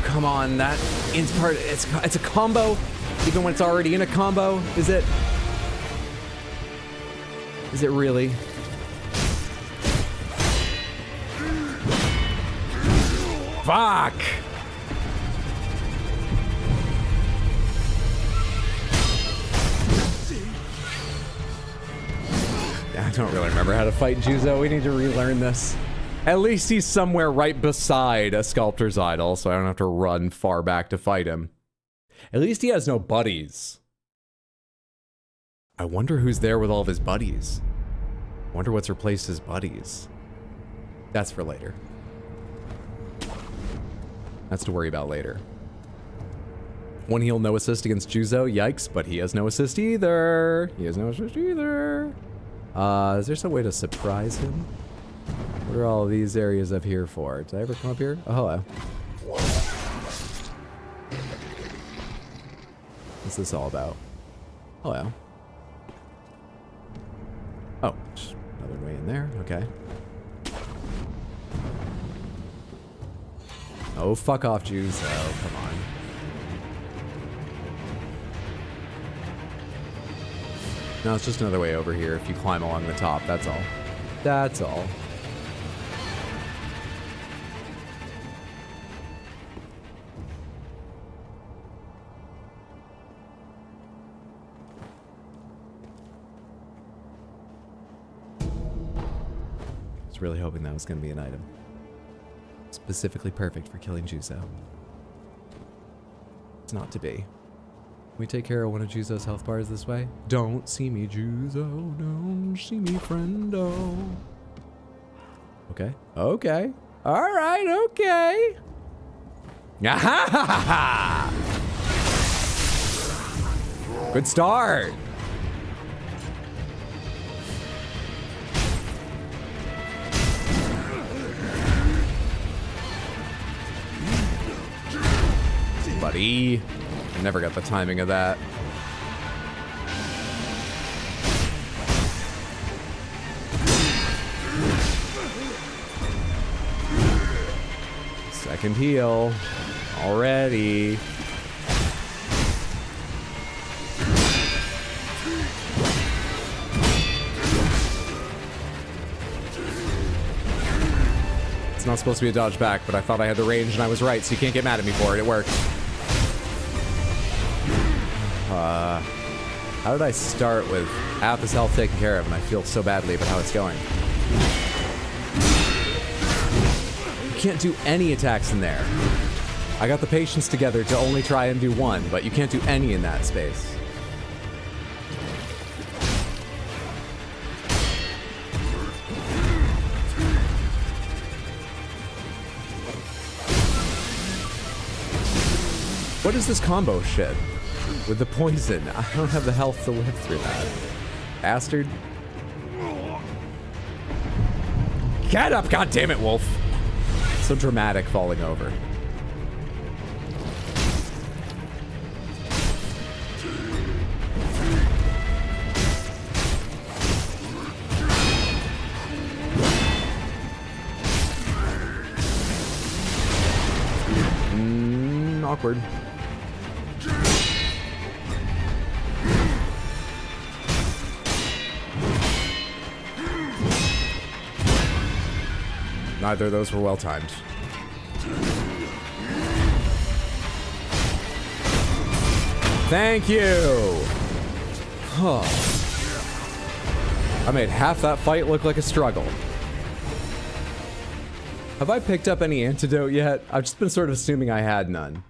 Come on, that ins part, it's a combo, even when it's already in a combo, is it? Is it really? Fuck! I don't really remember how to fight Juzo. We need to relearn this. At least he's somewhere right beside a sculptor's idol, so I don't have to run far back to fight him. At least he has no buddies. I wonder who's there with all of his buddies. I wonder what's replaced his buddies. That's for later. That's to worry about later. One heal, no assist against Juzo. Yikes, but he has no assist either. He has no assist either. Is there some way to surprise him? What are all these areas up here for? Did I ever come up here? Oh, hello. What's this all about? Hello. Oh, just another way in there. Okay. Oh, fuck off, Jews. Oh, come on. No, it's just another way over here if you climb along the top. That's all. That's all. Really hoping that was going to be an item. Specifically perfect for killing Juzo. It's not to be. Can we take care of one of Juzo's health bars this way? Don't see me, Juzo. Don't see me, friendo. Okay. Okay. Alright, okay. Ahahaha! Good start. Buddy. I never got the timing of that. Second heal. Already. It's not supposed to be a dodge back, but I thought I had the range and I was right, so you can't get mad at me for it. It worked. How did I start with half his health taken care of and I feel so badly about how it's going? You can't do any attacks in there. I got the patience together to only try and do one, but you can't do any in that space. What is this combo shit? With the poison, I don't have the health to live through that. Bastard. Get up, goddammit, Wolf! So dramatic falling over. Awkward. Neither of those were well timed. Thank you! Huh. I made half that fight look like a struggle. Have I picked up any antidote yet? I've just been sort of assuming I had none.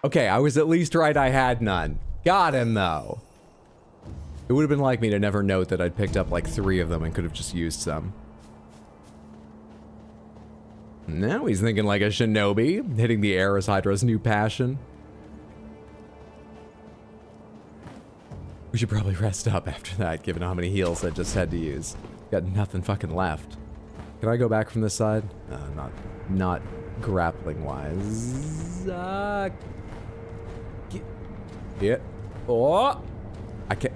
Okay, I was at least right, I had none. Got him, though. It would have been like me to never note that I'd picked up like 3 of them and could have just used some. Now he's thinking like a shinobi, hitting the Eris Hydra's new passion. We should probably rest up after that, given how many heals I just had to use. Got nothing fucking left. Can I go back from this side? Not grappling wise. Yeah. Oh, I can't.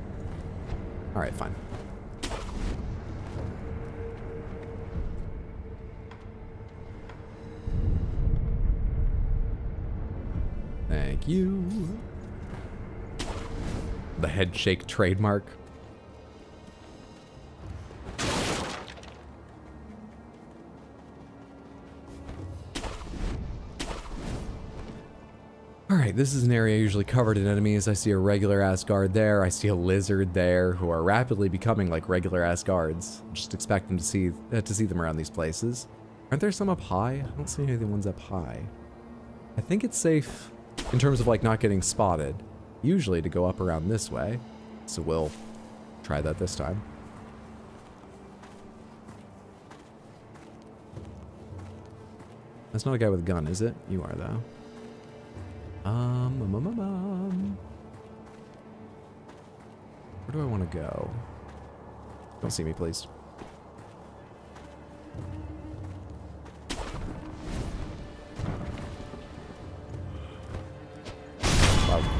All right, fine. Thank you. The head shake trademark. Alright, this is an area usually covered in enemies. I see a regular ass guard there. I see a lizard there who are rapidly becoming like regular ass guards. Just expect them to see them around these places. Aren't there some up high? I don't see any of the ones up high. I think it's safe in terms of like not getting spotted. Usually to go up around this way. So we'll try that this time. That's not a guy with a gun, is it? You are though. Where do I want to go? Don't see me, please.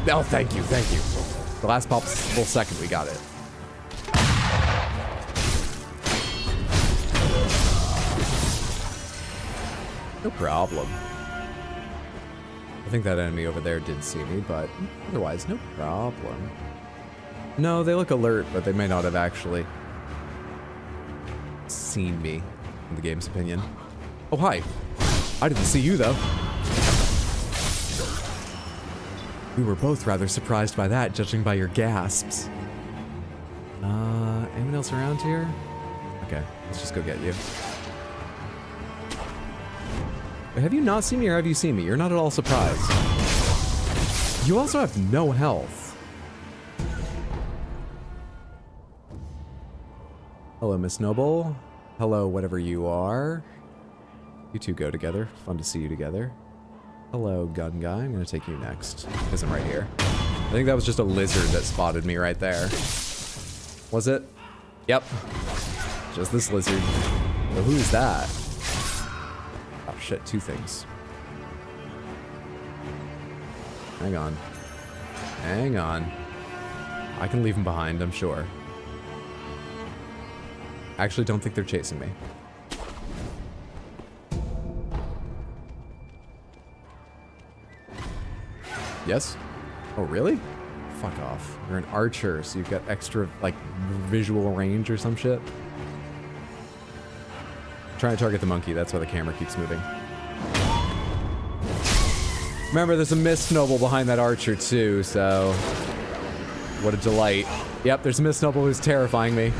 Oh, thank you, thank you. The last possible second, we got it. No problem. I think that enemy over there did see me, but otherwise, no problem. No, they look alert, but they may not have actually seen me, in the game's opinion. Oh, hi. I didn't see you, though. We were both rather surprised by that, judging by your gasps. Anyone else around here? Okay, let's just go get you. Have you not seen me or have you seen me? You're not at all surprised. You also have no health. Hello, Miss Noble. Hello, whatever you are. You two go together. Fun to see you together. Hello, gun guy. I'm gonna take you next, because I'm right here. I think that was just a lizard that spotted me right there. Was it? Yep. Just this lizard. Well, who is that? Oh shit, two things. Hang on. Hang on. I can leave him behind, I'm sure. Actually, don't think they're chasing me. Yes? Oh, really? Fuck off. You're an archer, so you've got extra, like, visual range or some shit. I'm trying to target the monkey, that's why the camera keeps moving. Remember, there's a Mist Noble behind that archer, too, so... What a delight. Yep, there's a Mist Noble who's terrifying me.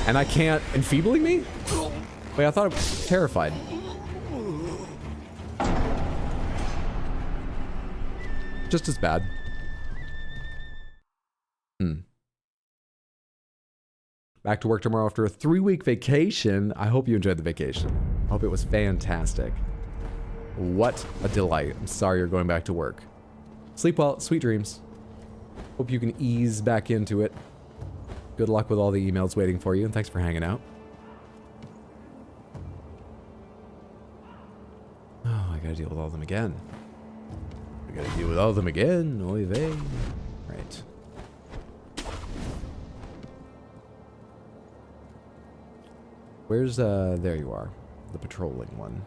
And I can't... Enfeebling me? Wait, I thought I was terrified. Just as bad. Back to work tomorrow after a 3-week vacation. I hope you enjoyed the vacation. I hope it was fantastic. What a delight. I'm sorry you're going back to work. Sleep well, sweet dreams. Hope you can ease back into it. Good luck with all the emails waiting for you, and thanks for hanging out. Oh, I gotta deal with all of them again. I gotta deal with all of them again. Oy vey. Right. Where's, there you are. The patrolling one.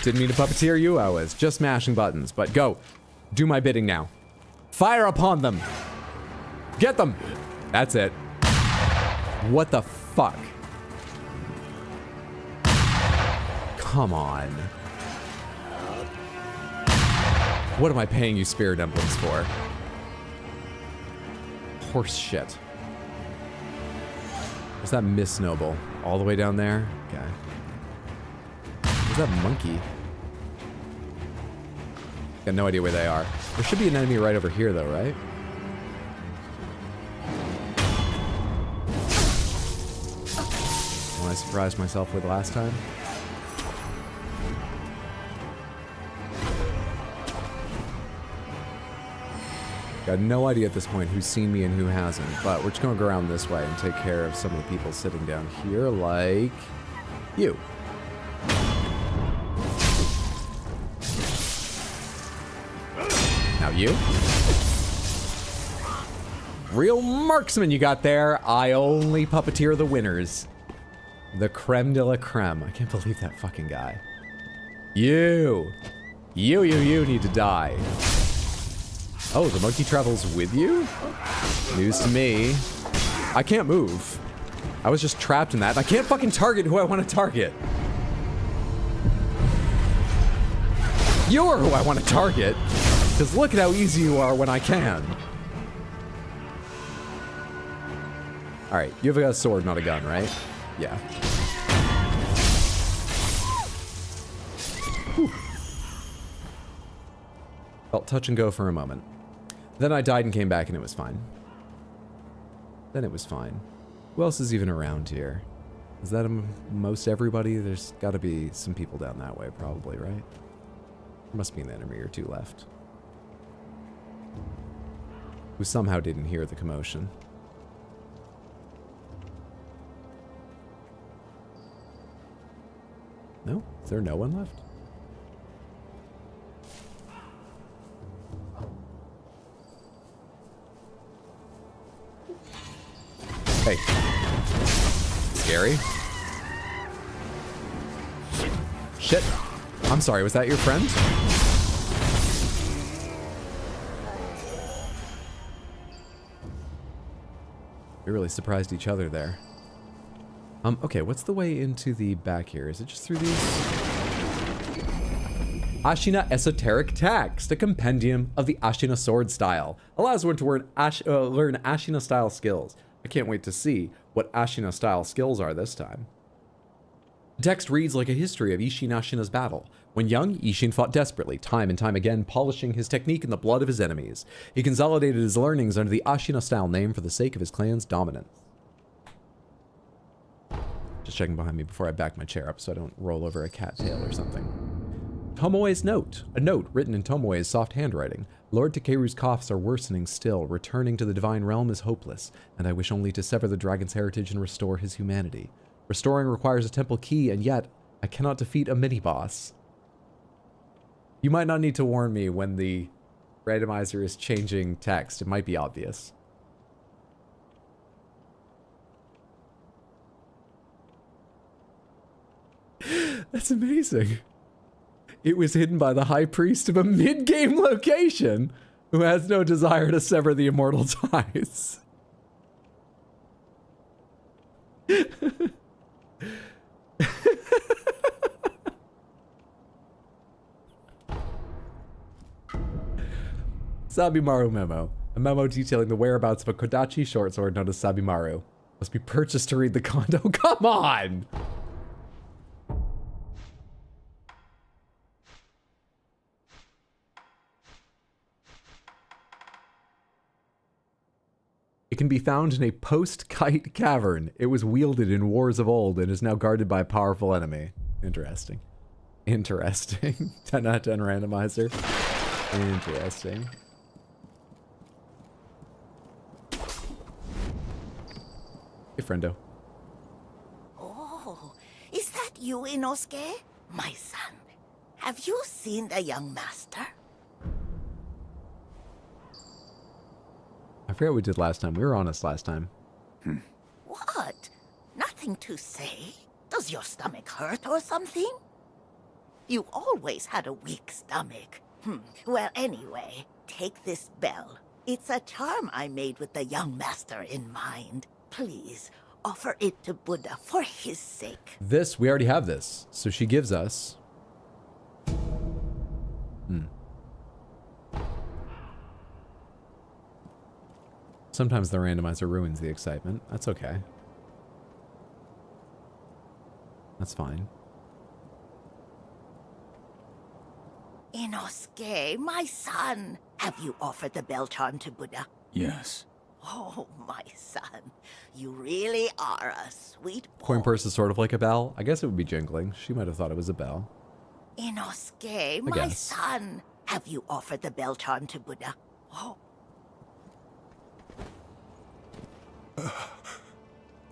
Didn't mean to puppeteer you, I was just mashing buttons, but go. Do my bidding now. Fire upon them! Get them! That's it. What the fuck? Come on. What am I paying you spirit emblems for? Horse shit. Where's that Miss Noble? All the way down there? Okay. Where's that monkey? Got no idea where they are. There should be an enemy right over here, though, right? When I surprised myself with last time. Got no idea at this point who's seen me and who hasn't, but we're just gonna go around this way and take care of some of the people sitting down here, like you. Now you. Real marksman you got there. I only puppeteer the winners. The creme de la creme. I can't believe that fucking guy. You need to die. Oh, the monkey travels with you? News to me. I can't move. I was just trapped in that. I can't fucking target who I want to target. You're who I want to target. Because look at how easy you are when I can. Alright, you have a sword, not a gun, right? Yeah. Whew. Felt touch and go for a moment. Then I died and came back and it was fine. Then it was fine. Who else is even around here? Is that most everybody? There's got to be some people down that way probably, right? There must be an enemy or two left. Who somehow didn't hear the commotion. No? Is there no one left? Hey. Scary? Shit. I'm sorry, was that your friend? We really surprised each other there. Okay, what's the way into the back here? Is it just through these? Ashina Esoteric Text, a compendium of the Ashina sword style. Allows one to learn Ashina style skills. I can't wait to see what Ashina style skills are this time. The text reads like a history of Isshin Ashina's battle. When young, Isshin fought desperately, time and time again, polishing his technique in the blood of his enemies. He consolidated his learnings under the Ashina style name for the sake of his clan's dominance. Just checking behind me before I back my chair up so I don't roll over a cattail or something. Tomoe's note. A note written in Tomoe's soft handwriting. Lord Takeru's coughs are worsening still. Returning to the divine realm is hopeless, and I wish only to sever the dragon's heritage and restore his humanity. Restoring requires a temple key, and yet I cannot defeat a mini-boss. You might not need to warn me when the randomizer is changing text. It might be obvious. That's amazing. It was hidden by the high priest of a mid-game location who has no desire to sever the immortal ties. Sabimaru memo. A memo detailing the whereabouts of a Kodachi short sword known as Sabimaru. Must be purchased to read the condo. Come on! It can be found in a post-kite cavern. It was wielded in wars of old and is now guarded by a powerful enemy. Interesting. Interesting. 10 out of 10 randomizer. Interesting. Hey, friendo. Oh, is that you, Inosuke? My son, have you seen the young master? I forget what we did last time. We were honest last time. What? Nothing to say? Does your stomach hurt or something? You always had a weak stomach. Well, anyway, take this bell. It's a charm I made with the young master in mind. Please, offer it to Buddha for his sake. This, we already have this. So she gives us... Sometimes the randomizer ruins the excitement. That's okay. That's fine. Inosuke, my son, have you offered the bell charm to Buddha? Yes. Oh, my son, you really are a sweet boy. Coin purse is sort of like a bell. I guess it would be jingling. She might have thought it was a bell. Inosuke, my guess. son, have you offered the bell charm to Buddha? Oh.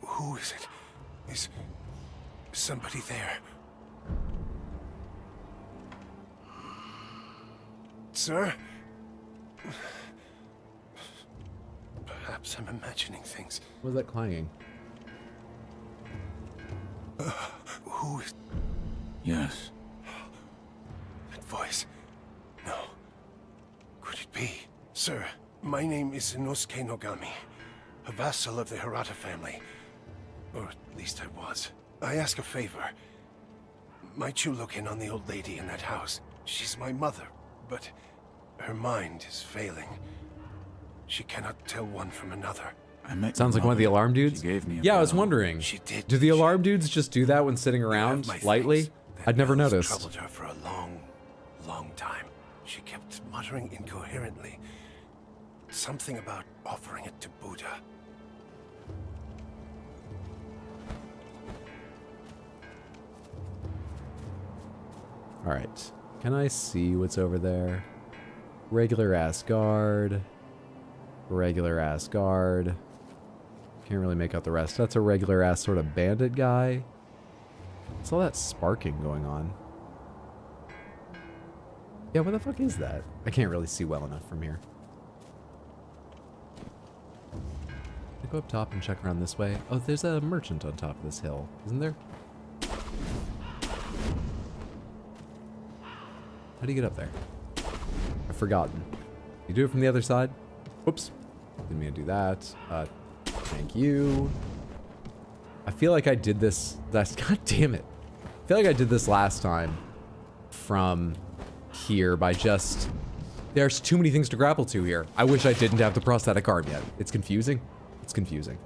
Who is it? Is somebody there? Sir? Perhaps I'm imagining things. What was that clanging? Who is... Yes. That voice. No. Could it be? Sir, my name is Inosuke Nogami, a vassal of the Hirata family. Or at least I was. I ask a favor. Might you look in on the old lady in that house? She's my mother, but her mind is failing. She cannot tell one from another. Sounds like one of the alarm dudes. Yeah, I was wondering. Do the alarm dudes just do that when sitting around lightly? I'd never noticed. Troubled her for a long, long time. She kept muttering incoherently. Something about offering it to Buddha. All right. Can I see what's over there? Regular ass guard. Regular ass guard. Can't really make out the rest. That's a regular ass sort of bandit guy. What's all that sparking going on? Yeah, what the fuck is that? I can't really see well enough from here. I go up top and check around this way. Oh, there's a merchant on top of this hill, isn't there? How do you get up there? I've forgotten. You do it from the other side? Oops. Didn't mean to do that. Thank you. I feel like I did this. God damn it. I feel like I did this last time from here by just... There's too many things to grapple to here. I wish I didn't have the prosthetic arm yet. It's confusing. It's confusing.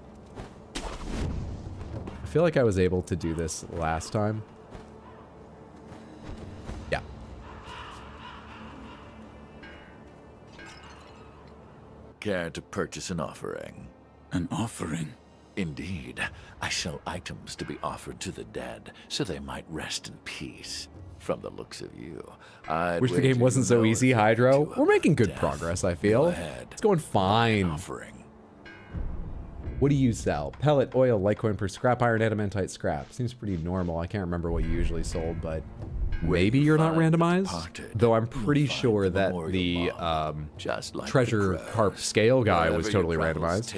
I feel like I was able to do this last time. Yeah. Care to purchase an offering? An offering? Indeed. I sell items to be offered to the dead, so they might rest in peace. From the looks of you, I'd wish the game wasn't so easy, Hydro. We're making good progress, I feel. It's going fine. What do you sell? Pellet, oil, Litecoin per scrap iron, adamantite scrap. Seems pretty normal. I can't remember what you usually sold, but maybe you're not randomized? Though I'm pretty sure that the treasure carp scale guy was totally randomized.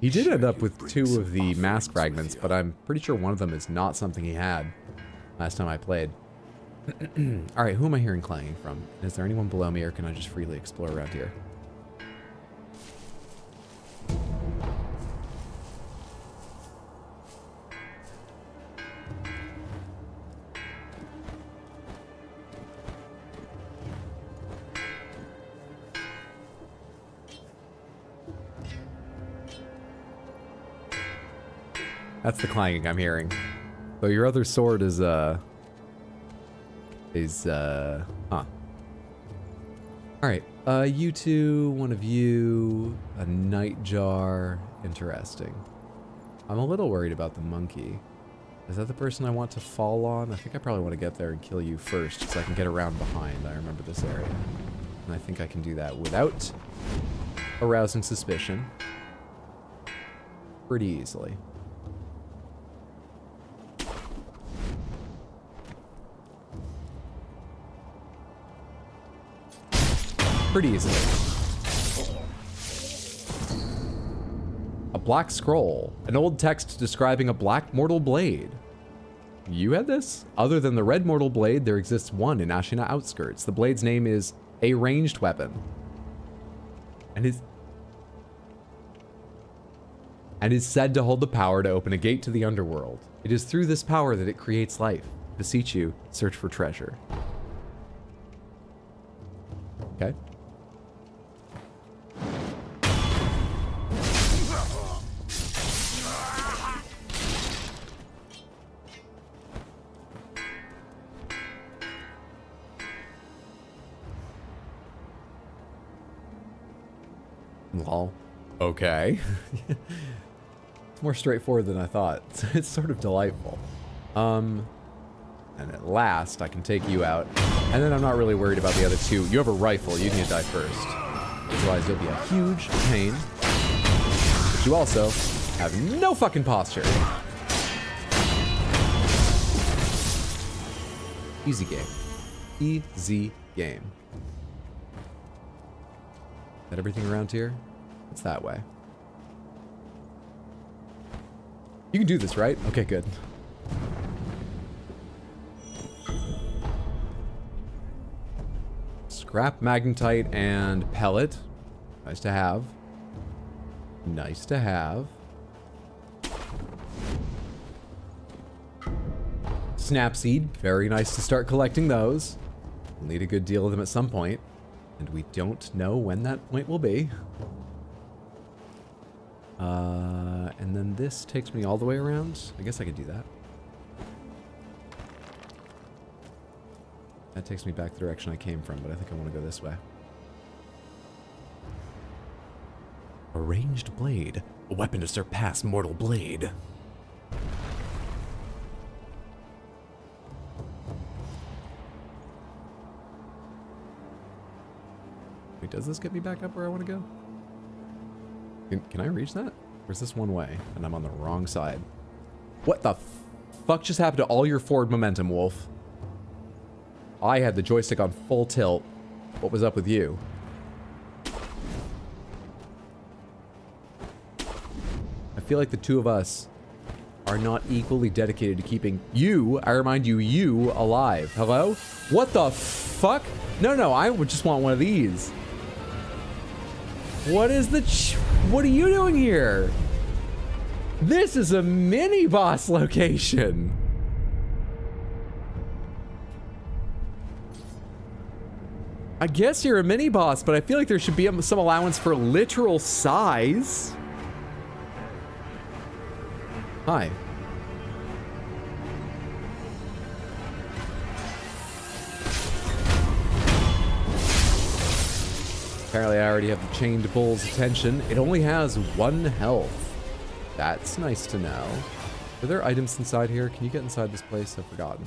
He did end up with 2 of the mask fragments, but I'm pretty sure one of them is not something he had last time I played. All right, who am I hearing clanging from? Is there anyone below me, or can I just freely explore around here? That's the clanging I'm hearing. Though your other sword is, huh. Alright, you two, one of you, a nightjar, interesting. I'm a little worried about the monkey. Is that the person I want to fall on? I think I probably want to get there and kill you first, so I can get around behind. I remember this area. And I think I can do that without arousing suspicion. Pretty easily. Pretty easily. A black scroll. An old text describing a black mortal blade. You had this? Other than the red mortal blade, there exists one in Ashina outskirts. The blade's name is a ranged weapon. And is said to hold the power to open a gate to the underworld. It is through this power that it creates life. Beseech you, search for treasure. Okay. Lol. Okay. It's more straightforward than I thought. It's sort of delightful. And at last, I can take you out. And then I'm not really worried about the other two. You have a rifle. You need to die first. Otherwise, you'll be a huge pain. But you also have no fucking posture. Easy game. Easy game. Is that everything around here? It's that way. You can do this, right? Okay, good. Scrap magnetite and pellet. Nice to have. Nice to have. Snapseed. Very nice to start collecting those. We'll need a good deal of them at some point. And we don't know when that point will be. And then this takes me all the way around. I guess I could do that. That takes me back the direction I came from, but I think I want to go this way. A ranged blade. A weapon to surpass mortal blade. Wait, does this get me back up where I want to go? Can I reach that? Or is this one way? And I'm on the wrong side. What the fuck just happened to all your forward momentum, Wolf? I had the joystick on full tilt. What was up with you? I feel like the two of us are not equally dedicated to keeping you, I remind you, you alive. Hello? What the fuck? No, I would just want one of these. What is the what are you doing here? This is a mini boss location. I guess you're a mini boss, but I feel like there should be some allowance for literal size. Hi. Apparently I already have the chained bull's attention. It only has 1 health. That's nice to know. Are there items inside here? Can you get inside this place? I've forgotten.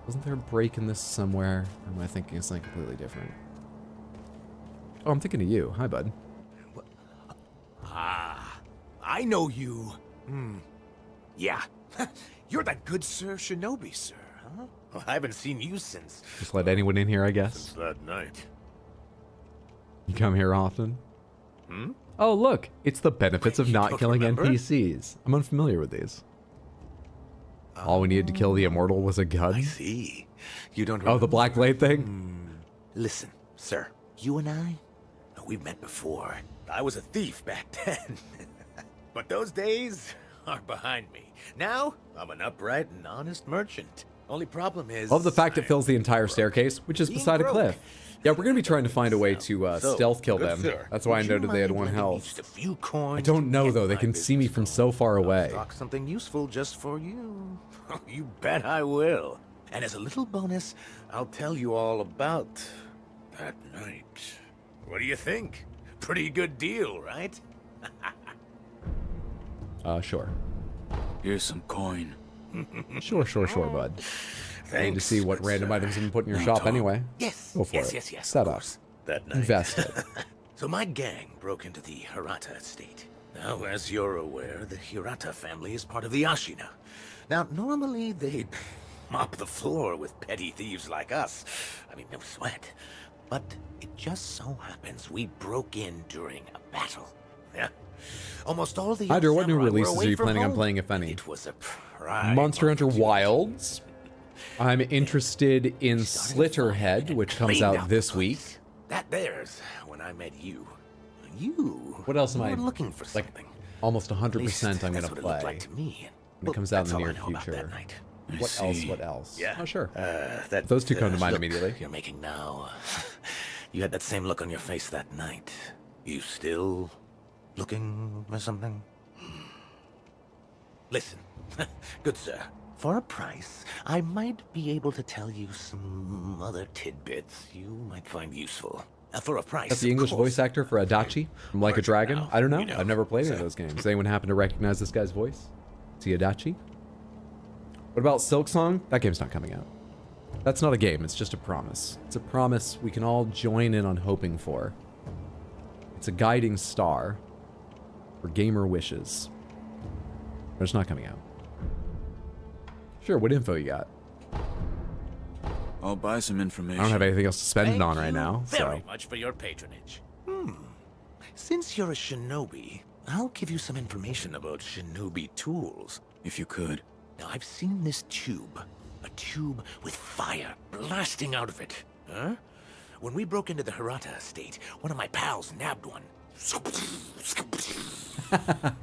Wasn't there a break in this somewhere? Or am I thinking of something completely different? Oh, I'm thinking of you. Hi, bud. Ah, I know you. Yeah. You're that good Sir Shinobi, sir, huh? Well, I haven't seen you since... Just let anyone in here, I guess. Since that night. You come here often? Oh, look. It's the benefits of not killing NPCs. I'm unfamiliar with these. All we needed to kill the immortal was a gun? I see. You don't remember? Oh, the black blade thing? Listen, sir. You and I, we've met before. I was a thief back then. But those days are behind me. Now, I'm an upright and honest merchant. Only problem is... Love the fact it fills the entire staircase, which is beside a cliff. Yeah, we're going to be trying to find a way to stealth kill them. That's why I noted they had 1 health. I don't know, though. They can see me from so far away. Stock something useful just for you. You bet I will. And as a little bonus, I'll tell you all about that night. What do you think? Pretty good deal, right? Sure. Here's some coin. Sure, bud. Thanks, I need to see what random items you can put in your shop anyway. Yes. Go for it. Yes. Set up. That night. Invest it. So my gang broke into the Hirata estate. Now, as you're aware, the Hirata family is part of the Ashina. Now, normally they'd mop the floor with petty thieves like us. I mean, no sweat. But it just so happens we broke in during a battle. Yeah. Almost all the Hydra, what new releases are you planning on playing, if any? It was a prime Monster Hunter Wilds. I'm interested in Slitterhead, which comes out this week. That there's when I met you. You. What else am I looking for? Something. Like almost 100% I'm gonna play like to me. when it comes out in the near future. What else? Yeah. Oh, sure. Those two come to mind look immediately. You're making now. You had that same look on your face that night. You still looking for something? Listen, good sir. For a price, I might be able to tell you some other tidbits you might find useful. For a price. That's the English voice actor for Adachi from Like a Dragon. I don't know. I've never played any of those games. Does anyone happen to recognize this guy's voice? Is he Adachi? What about Silk Song? That game's not coming out. That's not a game. It's just a promise. It's a promise we can all join in on hoping for. It's a guiding star for gamer wishes. But it's not coming out. Sure, what info you got? I'll buy some information. I don't have anything else to spend it on right now, Very so. much for your patronage. Since you're a shinobi, I'll give you some information about shinobi tools. If you could. Now, I've seen this tube. A tube with fire blasting out of it. Huh? When we broke into the Hirata estate, one of my pals nabbed one.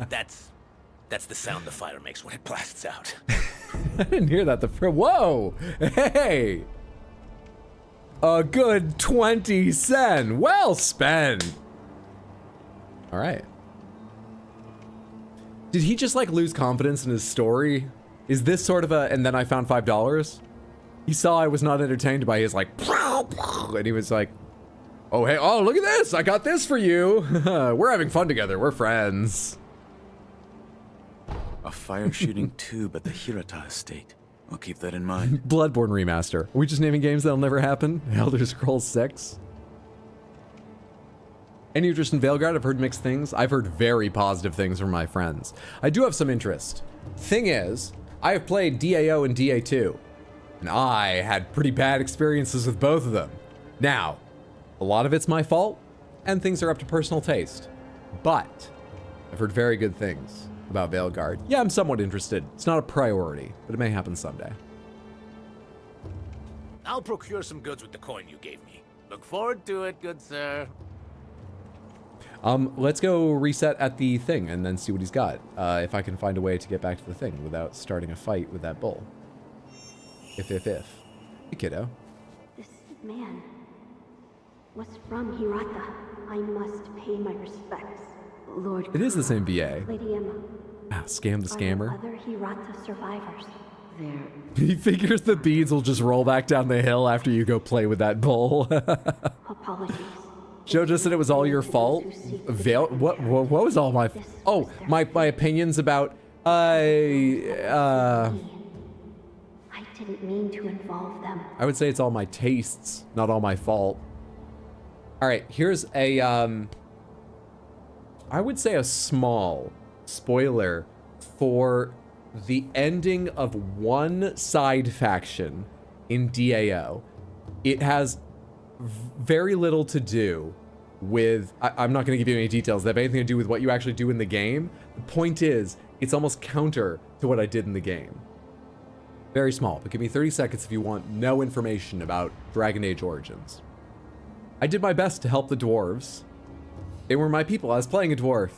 That's the sound the fire makes when it blasts out. I didn't hear that. Whoa! Hey! A good 20 sen. Well spent. All right. Did he just like lose confidence in his story? Is this sort of a, and then I found $5? He saw I was not entertained by his like, and he was like, oh, hey, oh, look at this. I got this for you. We're having fun together. We're friends. A fire shooting tube at the Hirata estate. I'll keep that in mind. Bloodborne remaster. Are we just naming games that'll never happen? Elder Scrolls 6. Any interest in Veilguard? I've heard mixed things. I've heard very positive things from my friends. I do have some interest. Thing is, I have played DAO and DA2, and I had pretty bad experiences with both of them. Now, a lot of it's my fault, and things are up to personal taste. But I've heard very good things about Veilguard. Yeah, I'm somewhat interested. It's not a priority, but it may happen someday. I'll procure some goods with the coin you gave me. Look forward to it, good sir. Let's go reset at the thing and then see what he's got. If I can find a way to get back to the thing without starting a fight with that bull. If. Hey, kiddo. This man was from Hirata. I must pay my respects. Lord It is the same VA. Lady Emma. Ah, scam the scammer. Other Hirata survivors. There. He figures the beads will just roll back down the hill after you go play with that bull. Apologies. Joe just said it was all your fault. What was all my? Oh, my opinions about. I didn't mean to involve them. I would say it's all my tastes, not all my fault. All right, here's a. I would say a small spoiler for the ending of one side faction in DAO. It has very little to do with, I'm not going to give you any details that have anything to do with what you actually do in the game. The point is, it's almost counter to what I did in the game. Very small, but give me 30 seconds if you want no information about Dragon Age Origins. I did my best to help the dwarves. They were my people. I was playing a dwarf.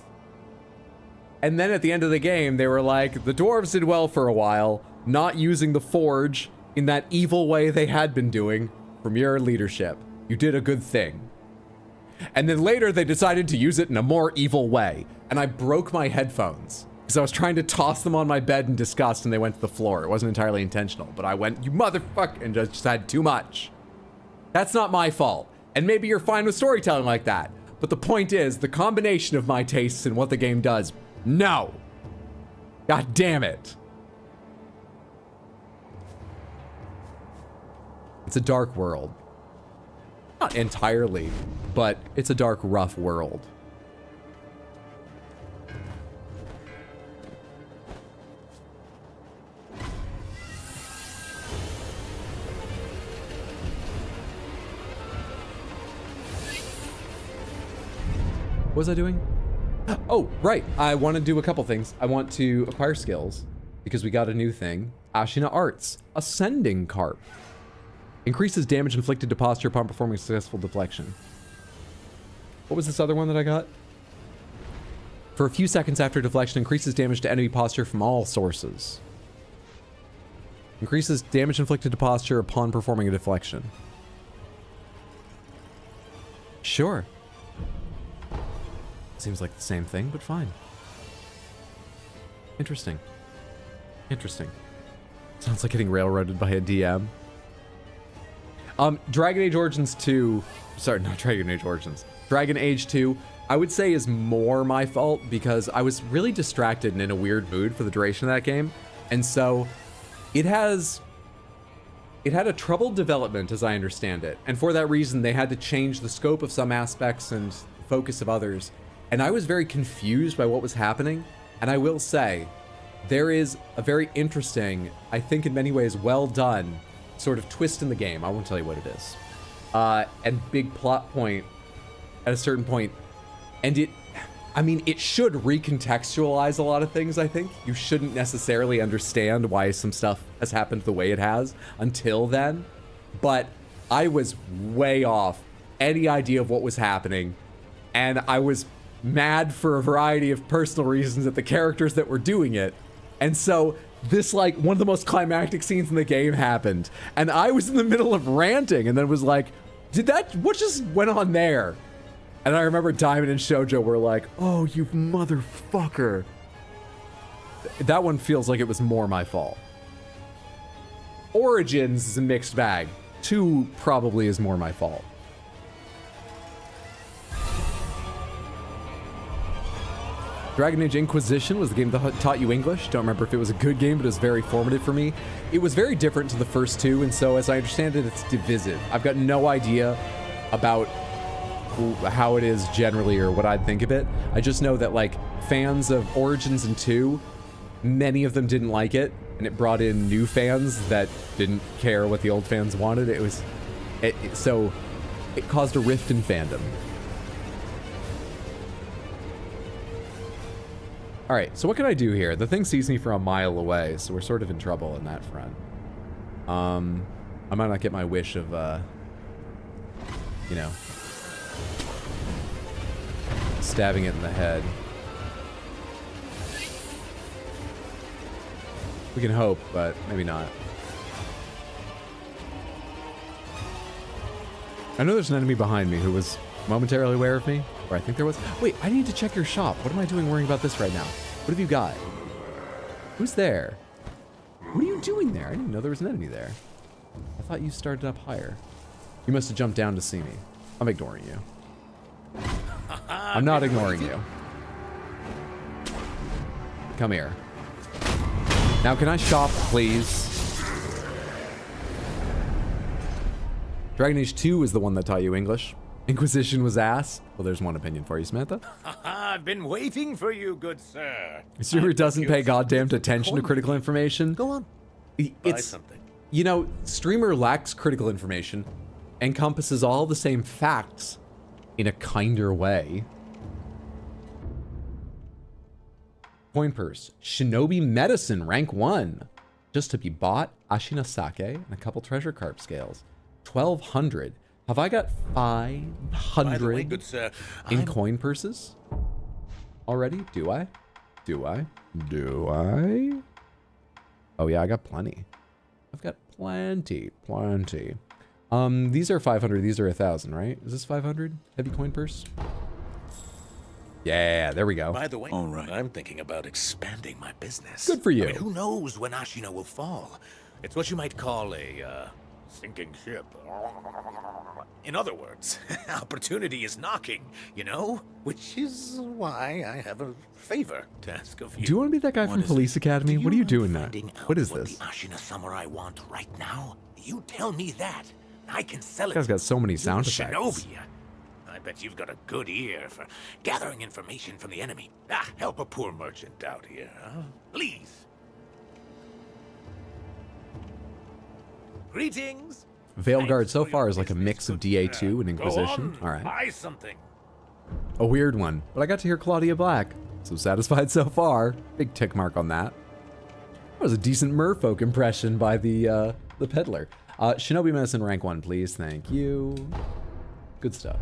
And then at the end of the game, they were like, the dwarves did well for a while, not using the forge in that evil way they had been doing from your leadership. You did a good thing. And then later they decided to use it in a more evil way. And I broke my headphones because I was trying to toss them on my bed in disgust and they went to the floor. It wasn't entirely intentional, but I went, you motherfucker, and just had too much. That's not my fault. And maybe you're fine with storytelling like that. But the point is, the combination of my tastes and what the game does, no. God damn it. It's a dark world. Not entirely, but it's a dark, rough world. What was I doing? Oh, right. I want to do a couple things. I want to acquire skills because we got a new thing. Ashina Arts, Ascending Carp. Increases damage inflicted to posture upon performing a successful deflection. What was this other one that I got? For a few seconds after deflection, increases damage to enemy posture from all sources. Increases damage inflicted to posture upon performing a deflection. Sure. Seems like the same thing, but fine. Interesting. Interesting. Sounds like getting railroaded by a DM. Dragon Age Origins 2, sorry, not Dragon Age Origins, Dragon Age 2, I would say is more my fault because I was really distracted and in a weird mood for the duration of that game. And so it had a troubled development as I understand it. And for that reason, they had to change the scope of some aspects and focus of others. And I was very confused by what was happening. And I will say, there is a very interesting, I think in many ways well done, sort of twist in the game. I won't tell you what it is. And big plot point at a certain point. And it should recontextualize a lot of things, I think. You shouldn't necessarily understand why some stuff has happened the way it has until then. But I was way off any idea of what was happening. And I was mad for a variety of personal reasons at the characters that were doing it. And so this, like, one of the most climactic scenes in the game happened. And I was in the middle of ranting and then was like, what just went on there? And I remember Diamond and Shoujo were like, oh, you motherfucker. That one feels like it was more my fault. Origins is a mixed bag. 2 probably is more my fault. Dragon Age Inquisition was the game that taught you English. Don't remember if it was a good game, but it was very formative for me. It was very different to the first 2, and so as I understand it, it's divisive. I've got no idea about how it is generally or what I'd think of it. I just know that, like, fans of Origins and 2, many of them didn't like it, and it brought in new fans that didn't care what the old fans wanted. So it caused a rift in fandom. All right, so what can I do here? The thing sees me from a mile away, so we're sort of in trouble in that front. I might not get my wish of, you know, stabbing it in the head. We can hope, but maybe not. I know there's an enemy behind me who was momentarily aware of me, or I think there was. Wait, I need to check your shop. What am I doing worrying about this right now? What have you got? Who's there? What are you doing there? I didn't know there was an enemy there. I thought you started up higher. You must have jumped down to see me. I'm ignoring you. I'm not ignoring you. Come here. Now, can I shop, please? Dragon Age 2 is the one that taught you English. Inquisition was ass. Well, there's one opinion for you, Samantha. I've been waiting for you, good sir. Streamer doesn't pay goddamn attention to critical information. Go on. It's something. You know, streamer lacks critical information, encompasses all the same facts in a kinder way. Coin purse. Shinobi medicine, rank 1. Just to be bought. Ashina sake and a couple treasure carp scales. 1,200. Have I got 500 good sir, in coin purses already? Do I? Do I? Do I? Oh yeah, I got plenty. I've got plenty. These are 500. These are 1,000, right? Is this 500? Heavy coin purse? Yeah, there we go. By the way, all right. I'm thinking about expanding my business. Good for you. I mean, who knows when Ashina will fall? It's what you might call a sinking ship. In other words, opportunity is knocking, you know? Which is why I have a favor to ask of you. Do you want to be that guy from Police Academy? What are you doing now? What is What this? the Ashina samurai want right now? You tell me that. I can sell it. This guy's got so many You're sound a effects. Shinobi. I bet you've got a good ear for gathering information from the enemy. Help a poor merchant out here, huh? Please. Greetings. Veilguard so far is like a mix of DA2 and Inquisition. All right. Buy something. A weird one, but I got to hear Claudia Black, so satisfied so far. Big tick mark on that. That was a decent merfolk impression by the peddler. Shinobi medicine rank 1, please. Thank you. Good stuff.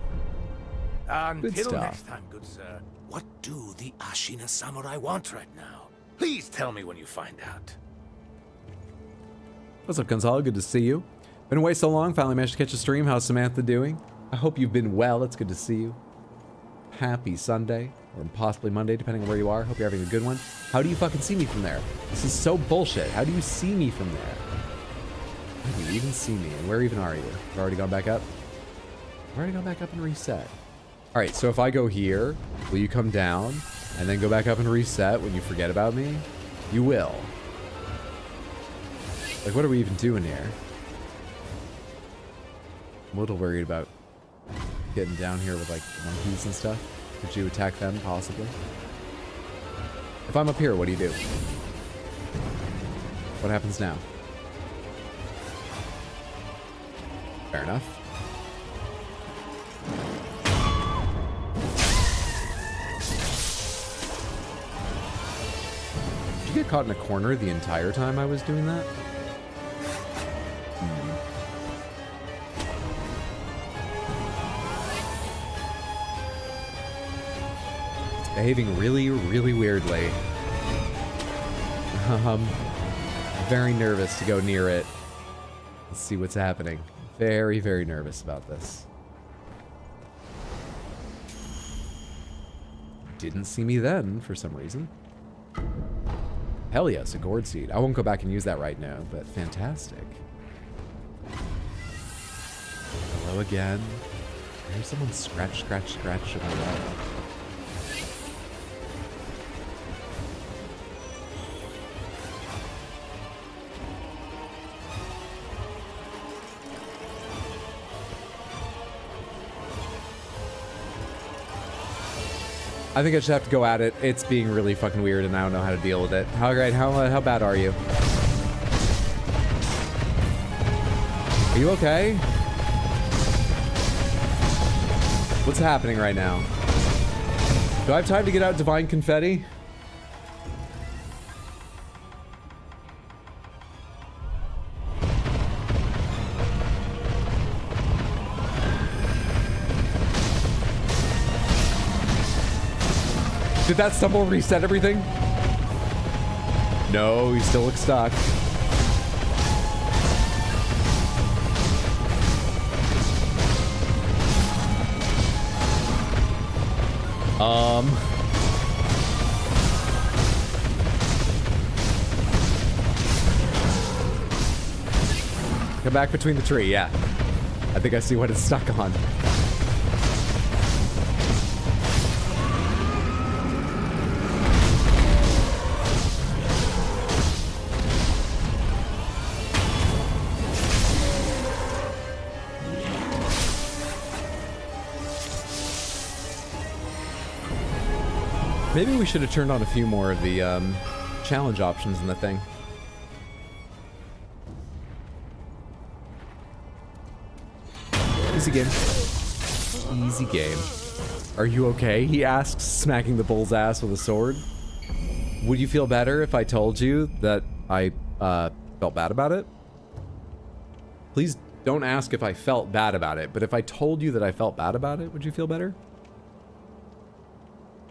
Until next time, good sir. What do the Ashina samurai want right now? Please tell me when you find out. What's up, Gonzalo? Good to see you. Been away so long, finally managed to catch a stream. How's Samantha doing? I hope you've been well. It's good to see you. Happy Sunday, or possibly Monday, depending on where you are. Hope you're having a good one. How do you fucking see me from there? This is so bullshit. How do you see me from there? How do you even see me? And where even are you? I've already gone back up? I've already gone back up and reset. Alright, so if I go here, will you come down and then go back up and reset when you forget about me? You will. Like, what are we even doing here? I'm a little worried about getting down here with, like, monkeys and stuff. Could you attack them, possibly? If I'm up here, what do you do? What happens now? Fair enough. Did you get caught in a corner the entire time I was doing that? It's behaving really, really weirdly. Very nervous to go near it. Let's see what's happening. Very, very nervous about this. Didn't see me then, for some reason. Hell yes, a gourd seed. I won't go back and use that right now, but fantastic. Hello again. I hear someone scratch in the wall. I think I just have to go at it. It's being really fucking weird and I don't know how to deal with it. How bad are you? Are you okay? What's happening right now? Do I have time to get out divine confetti? Did that stumble reset everything? No, he still looks stuck. Come back between the tree, yeah. I think I see what it's stuck on. Maybe we should have turned on a few more of the challenge options in the thing. Easy game. Easy game. Are you okay? He asks, smacking the bull's ass with a sword. Would you feel better if I told you that I felt bad about it? Please don't ask if I felt bad about it, but if I told you that I felt bad about it, would you feel better?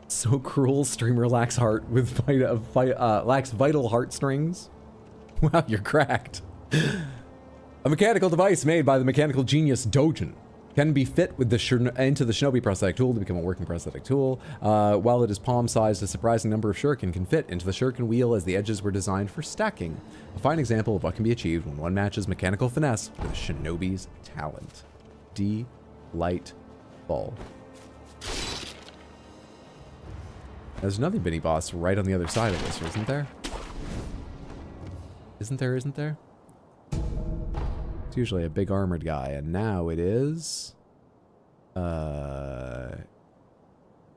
So cruel, streamer lacks heart with lacks vital heartstrings. Wow, you're cracked. A mechanical device made by the mechanical genius Dojin can be fit with into the Shinobi prosthetic tool to become a working prosthetic tool. While it is palm-sized, a surprising number of shuriken can fit into the shuriken wheel as the edges were designed for stacking. A fine example of what can be achieved when one matches mechanical finesse with a shinobi's talent. Delightful. There's another mini boss right on the other side of this, isn't there? Isn't there? It's usually a big armored guy, and now it is... that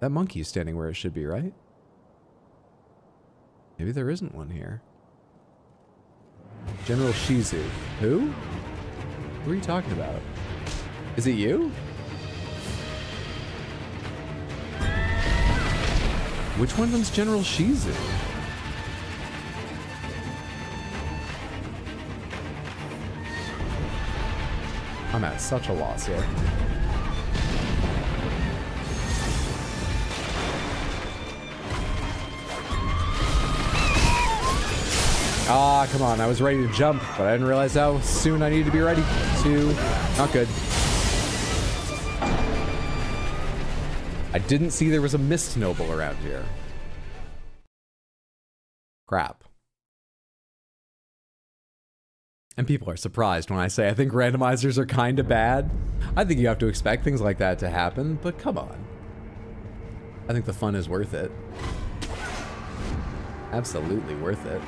monkey's standing where it should be, right? Maybe there isn't one here. General Shizu. Who? Who are you talking about? Is it you? Which one of them's General Shizu? I'm at such a loss here. Ah, come on. I was ready to jump, but I didn't realize how soon I needed to be ready to... Not good. I didn't see there was a mist noble around here. Crap. And people are surprised when I say I think randomizers are kind of bad. I think you have to expect things like that to happen, but come on. I think the fun is worth it. Absolutely worth it.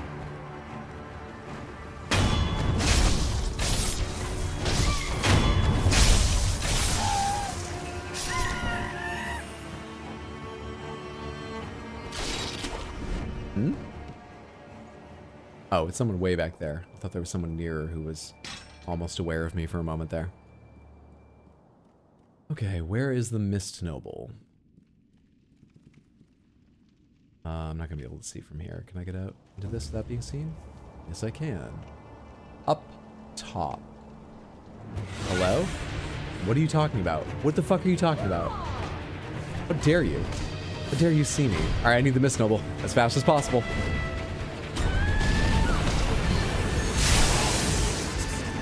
Hmm? Oh, it's someone way back there. I thought there was someone nearer who was almost aware of me for a moment there. Okay, where is the Mist Noble? I'm not gonna be able to see from here. Can I get out into this without being seen? Yes, I can. Up top. Hello? What are you talking about? What the fuck are you talking about? How dare you? How dare you see me? Alright, I need the Mist Noble as fast as possible.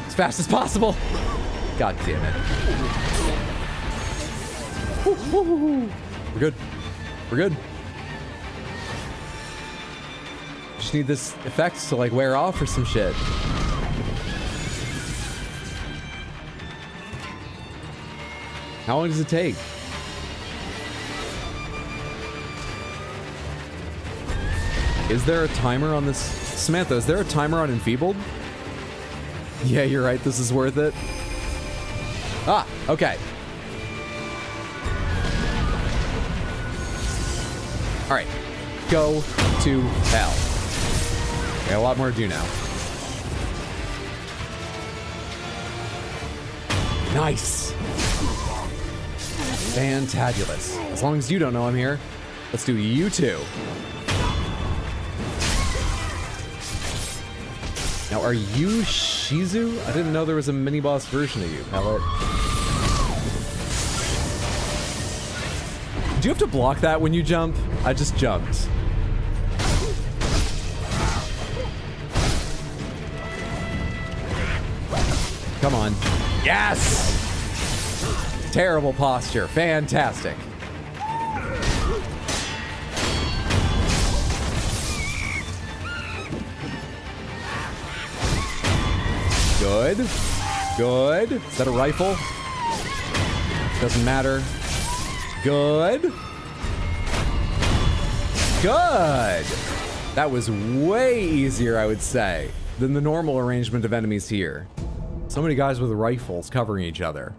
As fast as possible! God damn it. We're good. We're good. Just need this effect to like wear off or some shit. How long does it take? Is there a timer on this? Samantha, is there a timer on Enfeebled? Yeah, you're right. This is worth it. Ah, okay. All right. Go to hell. Okay, a lot more to do now. Nice. Fantabulous. As long as you don't know I'm here, let's do you too. Now, are you Shizu? I didn't know there was a mini-boss version of you, Pellet. Did you have to block that when you jump? I just jumped. Come on. Yes! Terrible posture. Fantastic. Good. Good. Is that a rifle? Doesn't matter. Good. Good. That was way easier, I would say, than the normal arrangement of enemies here. So many guys with rifles covering each other.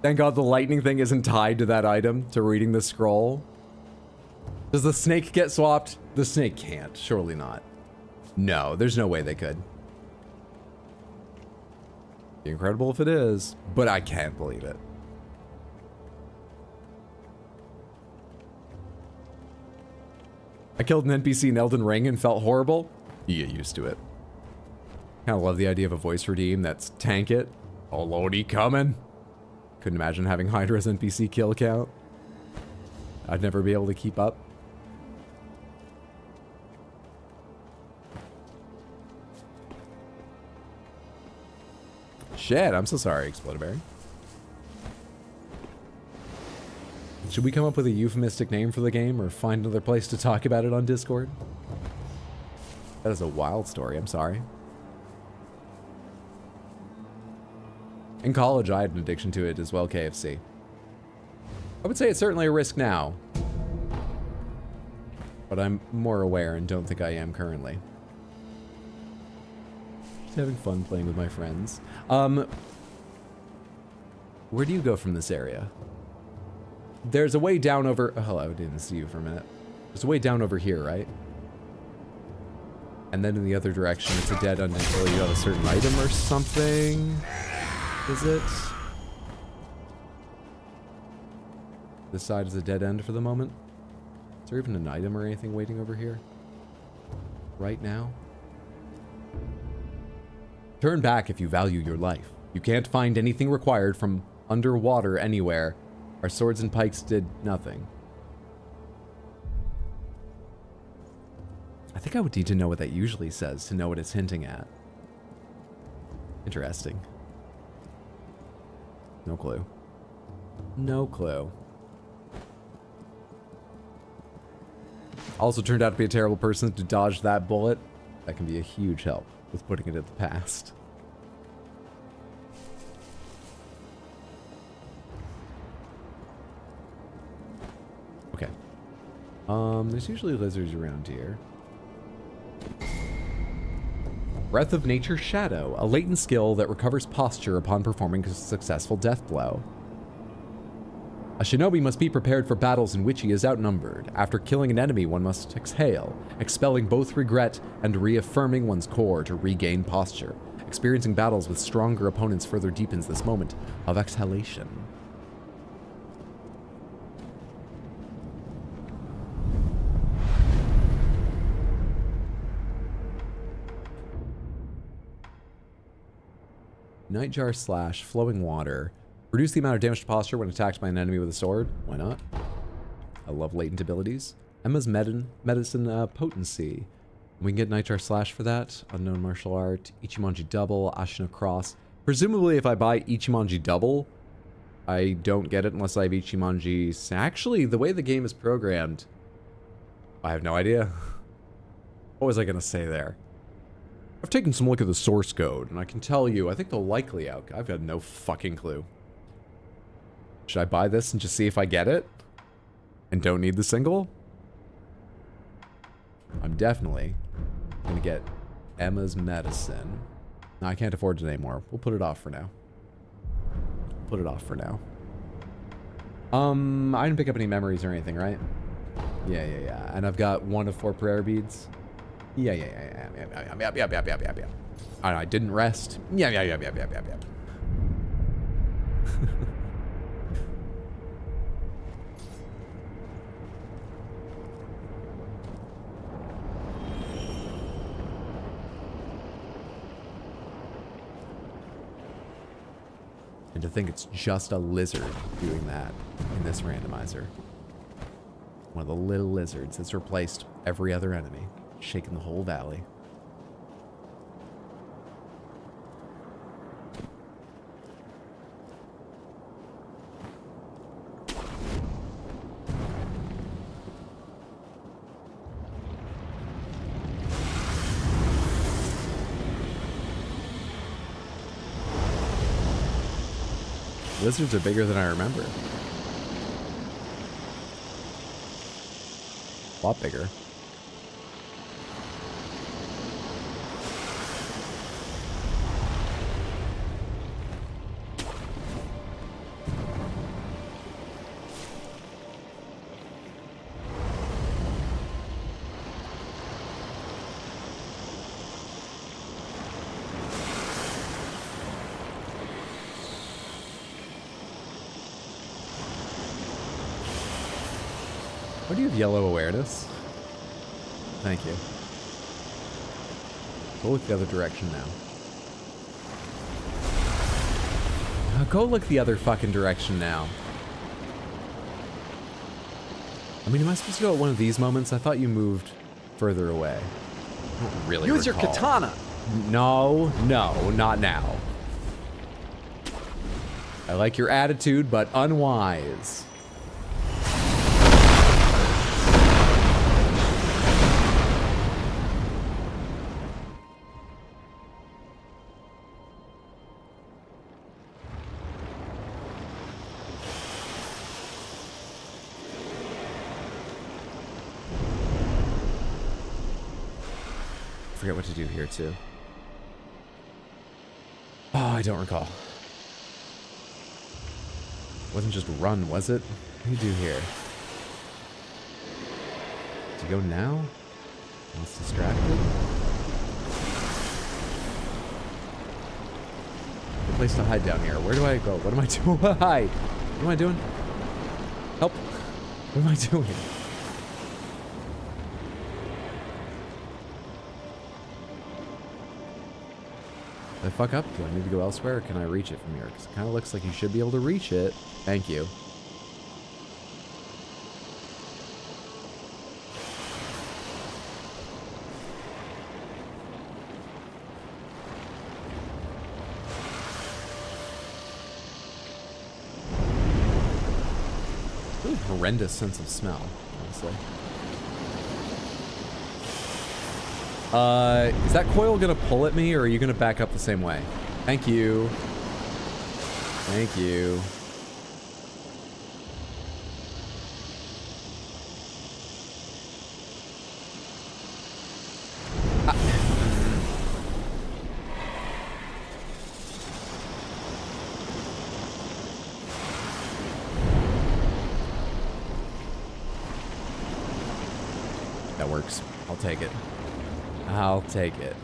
Thank God the lightning thing isn't tied to that item, to reading the scroll. Does the snake get swapped? The snake can't. Surely not. No, there's no way they could. Be incredible if it is, but I can't believe it. I killed an NPC in Elden Ring and felt horrible. You get used to it. Kind of love the idea of a voice redeem that's tank it. Oh, Lordy, coming. Couldn't imagine having Hydra's NPC kill count. I'd never be able to keep up. Shit, I'm so sorry, Explodaberry. Should we come up with a euphemistic name for the game or find another place to talk about it on Discord? That is a wild story, I'm sorry. In college, I had an addiction to it as well, KFC. I would say it's certainly a risk now. But I'm more aware and don't think I am currently. Just having fun playing with my friends. Where do you go from this area? There's a way down over... Oh, hello, I didn't see you for a minute. There's a way down over here, right? And then in the other direction, it's a dead end until you have a certain item or something. Is it? This side is a dead end for the moment. Is there even an item or anything waiting over here? Right now? Turn back if you value your life. You can't find anything required from underwater anywhere. Our swords and pikes did nothing. I think I would need to know what that usually says to know what it's hinting at. Interesting. No clue. No clue. Also turned out to be a terrible person to dodge that bullet. That can be a huge help. with putting it in the past. Okay. There's usually lizards around here. Breath of Nature Shadow, a latent skill that recovers posture upon performing a successful death blow. A shinobi must be prepared for battles in which he is outnumbered. After killing an enemy, one must exhale, expelling both regret and reaffirming one's core to regain posture. Experiencing battles with stronger opponents further deepens this moment of exhalation. Nightjar slash flowing water. Reduce the amount of damage to posture when attacked by an enemy with a sword. Why not? I love latent abilities. Emma's medicine potency. We can get Nightjar slash for that. Unknown martial art. Ichimonji double. Ashina cross. Presumably if I buy Ichimonji double, I don't get it unless I have Ichimonji. Actually, the way the game is programmed, I have no idea. What was I going to say there? I've taken some look at the source code, and I can tell you, I think the likely outcome, I've got no fucking clue. Should I buy this and just see if I get it? And don't need the single? I'm definitely gonna get Emma's medicine. No, I can't afford it anymore. We'll put it off for now. Put it off for now. I didn't pick up any memories or anything, right? Yeah. And I've got 1 of 4 prayer beads. Yeah. I didn't rest. Yeah. And to think it's just a lizard doing that in this randomizer. One of the little lizards that's replaced every other enemy. Shaking the whole valley. Lizards are bigger than I remember. A lot bigger. Why do you have yellow awareness? Thank you. Go look the other direction now. Go look the other fucking direction now. I mean, am I supposed to go at one of these moments? I thought you moved further away. I don't really Use your recall. katana. No, not now. I like your attitude, but unwise. I forget what to do here too. Oh, I don't recall. Wasn't just run, was it? What do you do here? Do you go now? I was distracted. Good place to hide down here. Where do I go? What am I doing? Hide. What am I doing? Help. What am I doing? Did I fuck up? Do I need to go elsewhere, or can I reach it from here? Because it kind of looks like you should be able to reach it. Thank you. Really horrendous sense of smell, honestly. Is that coil gonna pull at me, or are you gonna back up the same way? Thank you. Thank you. That works. I'll take it. I'll take it.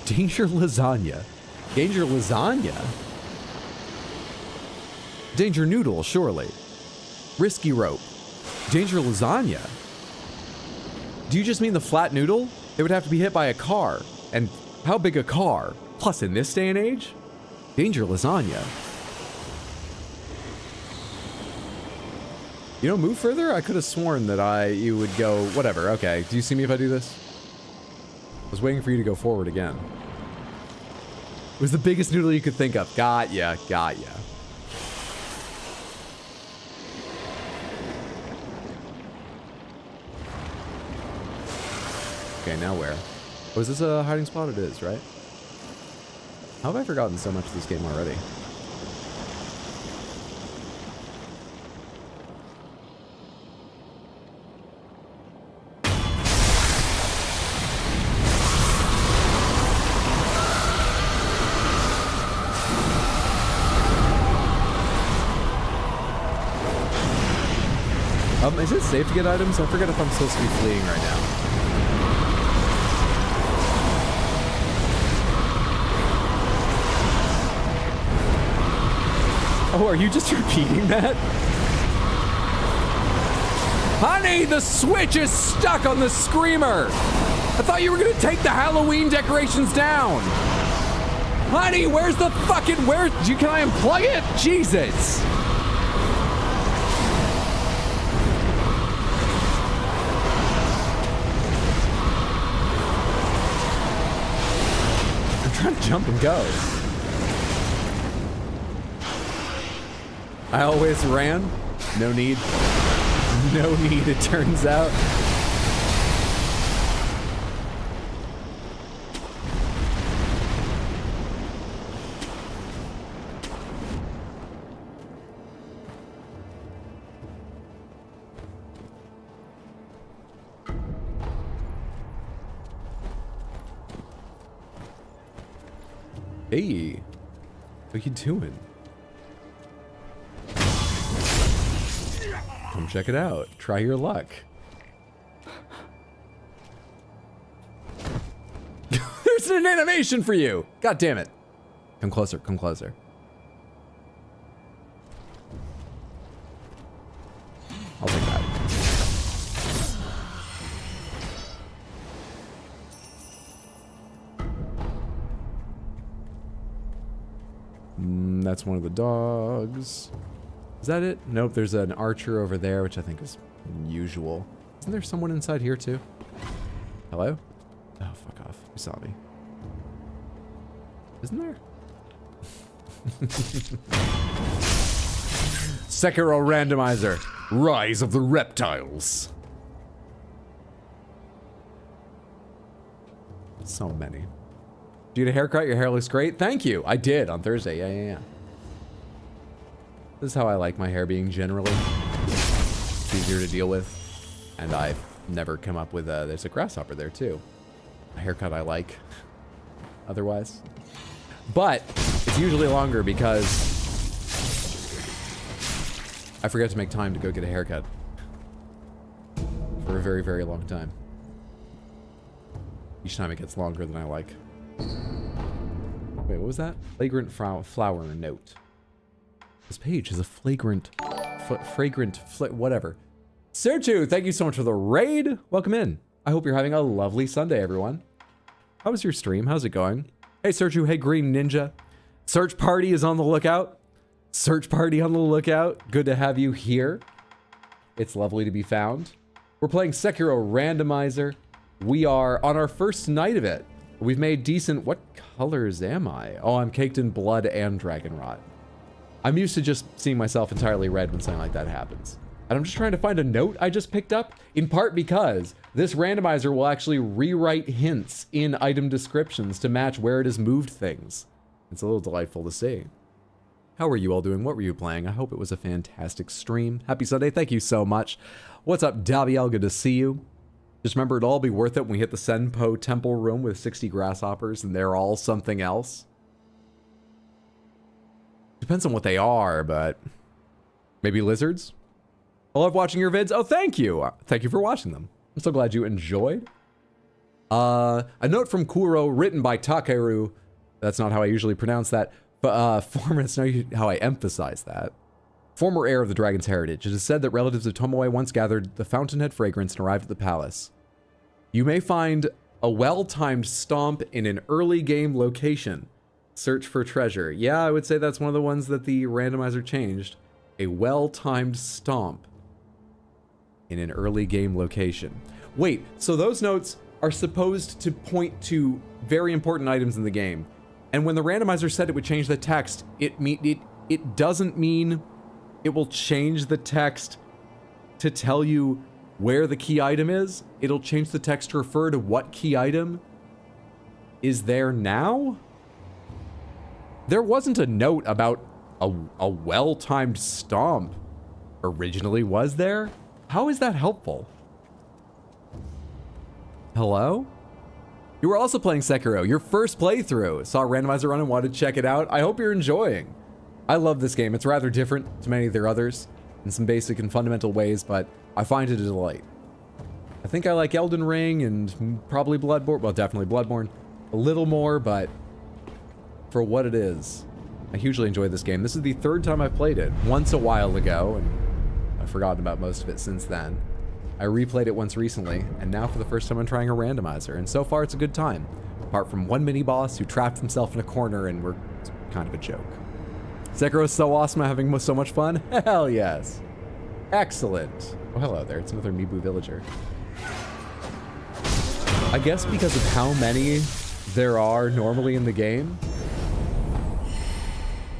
Danger lasagna. Danger lasagna? Danger noodle, surely. Risky rope. Danger lasagna? Do you just mean the flat noodle? It would have to be hit by a car. And how big a car? Plus, in this day and age? Danger lasagna. You know, move further? I could have sworn that you would go, whatever, okay. Do you see me if I do this? I was waiting for you to go forward again. It was the biggest noodle you could think of. Got ya, got ya. Okay, now where? Oh, is this a hiding spot? It is, right? How have I forgotten so much of this game already? Is it safe to get items? I forget if I'm supposed to be fleeing right now. Oh, are you just repeating that? Honey, the switch is stuck on the screamer. I thought you were gonna take the Halloween decorations down. Honey, where's the fucking, can I unplug it? Jesus. Trying to jump and go. I always ran. No need. No need, it turns out. Hey, what you doing? Come check it out. Try your luck. There's an animation for you. God damn it. Come closer, come closer. I'll take that. That's one of the dogs. Is that it? Nope, there's an archer over there, which I think is unusual. Isn't there someone inside here too? Hello? Oh, fuck off. You saw me. Isn't there? Sekiro randomizer. Rise of the reptiles. So many. Do you get a haircut? Your hair looks great. Thank you. I did on Thursday. Yeah. This is how I like my hair being generally. It's easier to deal with. And I've never come up with there's a grasshopper there too. A haircut I like. Otherwise. But it's usually longer because I forget to make time to go get a haircut. For a very, very long time. Each time it gets longer than I like. Wait, what was that? Flagrant flower note. This page is a fragrant, whatever. Sertu, thank you so much for the raid. Welcome in. I hope you're having a lovely Sunday, everyone. How was your stream? How's it going? Hey, Sertu. Hey, Green Ninja. Search Party is on the lookout. Search Party on the lookout. Good to have you here. It's lovely to be found. We're playing Sekiro Randomizer. We are on our first night of it. We've made decent... What colors am I? Oh, I'm caked in blood and dragon rot. I'm used to just seeing myself entirely red when something like that happens. And I'm just trying to find a note I just picked up, in part because this randomizer will actually rewrite hints in item descriptions to match where it has moved things. It's a little delightful to see. How are you all doing? What were you playing? I hope it was a fantastic stream. Happy Sunday. Thank you so much. What's up, Dabiel? Good to see you. Just remember, it'll all be worth it when we hit the Senpo Temple room with 60 grasshoppers and they're all something else. Depends on what they are, but maybe lizards? I love watching your vids. Oh, thank you. Thank you for watching them. I'm so glad you enjoyed. A note from Kuro written by Takeru. That's not how I usually pronounce that. But that's not how I emphasize that. Former heir of the dragon's heritage. It is said that relatives of Tomoe once gathered the fountainhead fragrance and arrived at the palace. You may find a well-timed stomp in an early game location. Search for treasure. Yeah, I would say that's one of the ones that the randomizer changed. A well-timed stomp in an early game location. Wait, so those notes are supposed to point to very important items in the game. And when the randomizer said it would change the text, it doesn't mean it will change the text to tell you where the key item is. It'll change the text to refer to what key item is there now? There wasn't a note about a well-timed stomp originally, was there? How is that helpful? Hello? You were also playing Sekiro, your first playthrough. Saw a randomizer run and wanted to check it out. I hope you're enjoying. I love this game. It's rather different to many of their others in some basic and fundamental ways, but I find it a delight. I think I like Elden Ring and probably Bloodborne. Well, definitely Bloodborne. A little more, but for what it is, I hugely enjoy this game. This is the third time I've played it. Once a while ago, and I've forgotten about most of it since then. I replayed it once recently, and now for the first time I'm trying a randomizer, and so far it's a good time. Apart from one mini-boss who trapped himself in a corner and it's kind of a joke. Sekiro is so awesome, I'm having so much fun. Hell yes. Excellent. Oh, hello there. It's another Mibu villager. I guess because of how many there are normally in the game,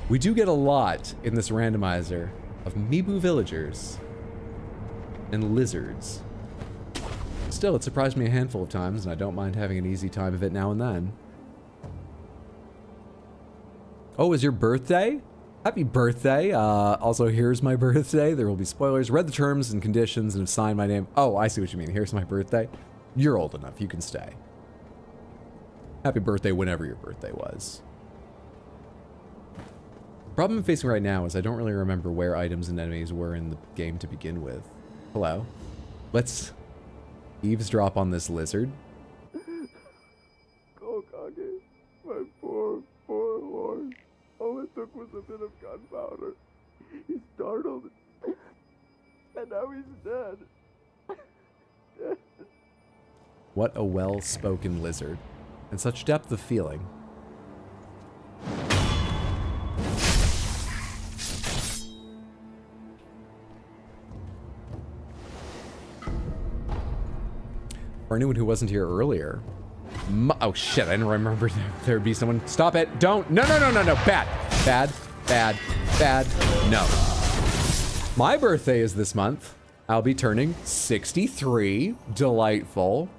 we do get a lot in this randomizer of Mibu villagers and lizards. Still, it surprised me a handful of times, and I don't mind having an easy time of it now and then. Oh, is your birthday? Happy birthday. Also, here's my birthday. There will be spoilers. Read the terms and conditions and have signed my name. Oh, I see what you mean. Here's my birthday. You're old enough. You can stay. Happy birthday whenever your birthday was. The problem I'm facing right now is I don't really remember where items and enemies were in the game to begin with. Hello. Let's eavesdrop on this lizard. Kokage, my poor horse. All it took was a bit of gunpowder. He startled, and now he's dead. What a well-spoken lizard, and such depth of feeling. For anyone who wasn't here earlier. Oh shit, I didn't remember there would be someone. Stop it, don't, no. Bad, no. My birthday is this month. I'll be turning 63, delightful.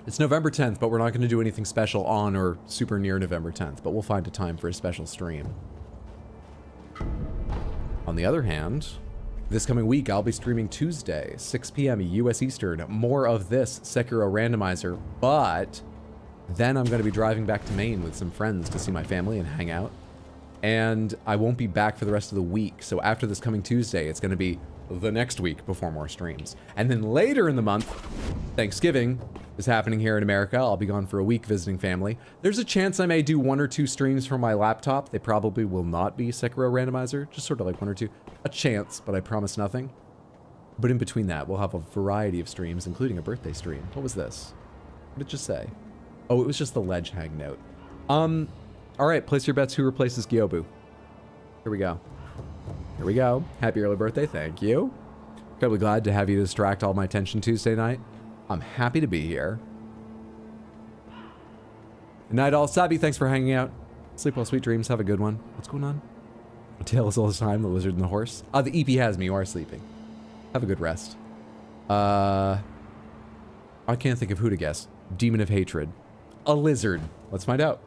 It's November 10th, but we're not gonna do anything special on or super near November 10th, but we'll find a time for a special stream. On the other hand, this coming week, I'll be streaming Tuesday, 6 p.m. US Eastern, more of this Sekiro randomizer, but then I'm going to be driving back to Maine with some friends to see my family and hang out. And I won't be back for the rest of the week, so after this coming Tuesday, it's going to be the next week before more streams. And then later in the month, Thanksgiving is happening here in America. I'll be gone for a week visiting family. There's a chance I may do 1 or 2 streams from my laptop. They probably will not be Sekiro randomizer, just sort of like 1 or 2. A chance, but I promise nothing. But in between that, we'll have a variety of streams, including a birthday stream. What was this? What did it just say? Oh, it was just the ledge hang note. All right, place your bets. Who replaces Gyobu? Here we go. Here we go. Happy early birthday. Thank you. Incredibly glad to have you distract all my attention Tuesday night. I'm happy to be here. Good night, all. Sabi, thanks for hanging out. Sleep well, sweet dreams. Have a good one. What's going on? A tale is all the time. The lizard and the horse. The EP has me. You are sleeping. Have a good rest. I can't think of who to guess. Demon of hatred. A lizard. Let's find out.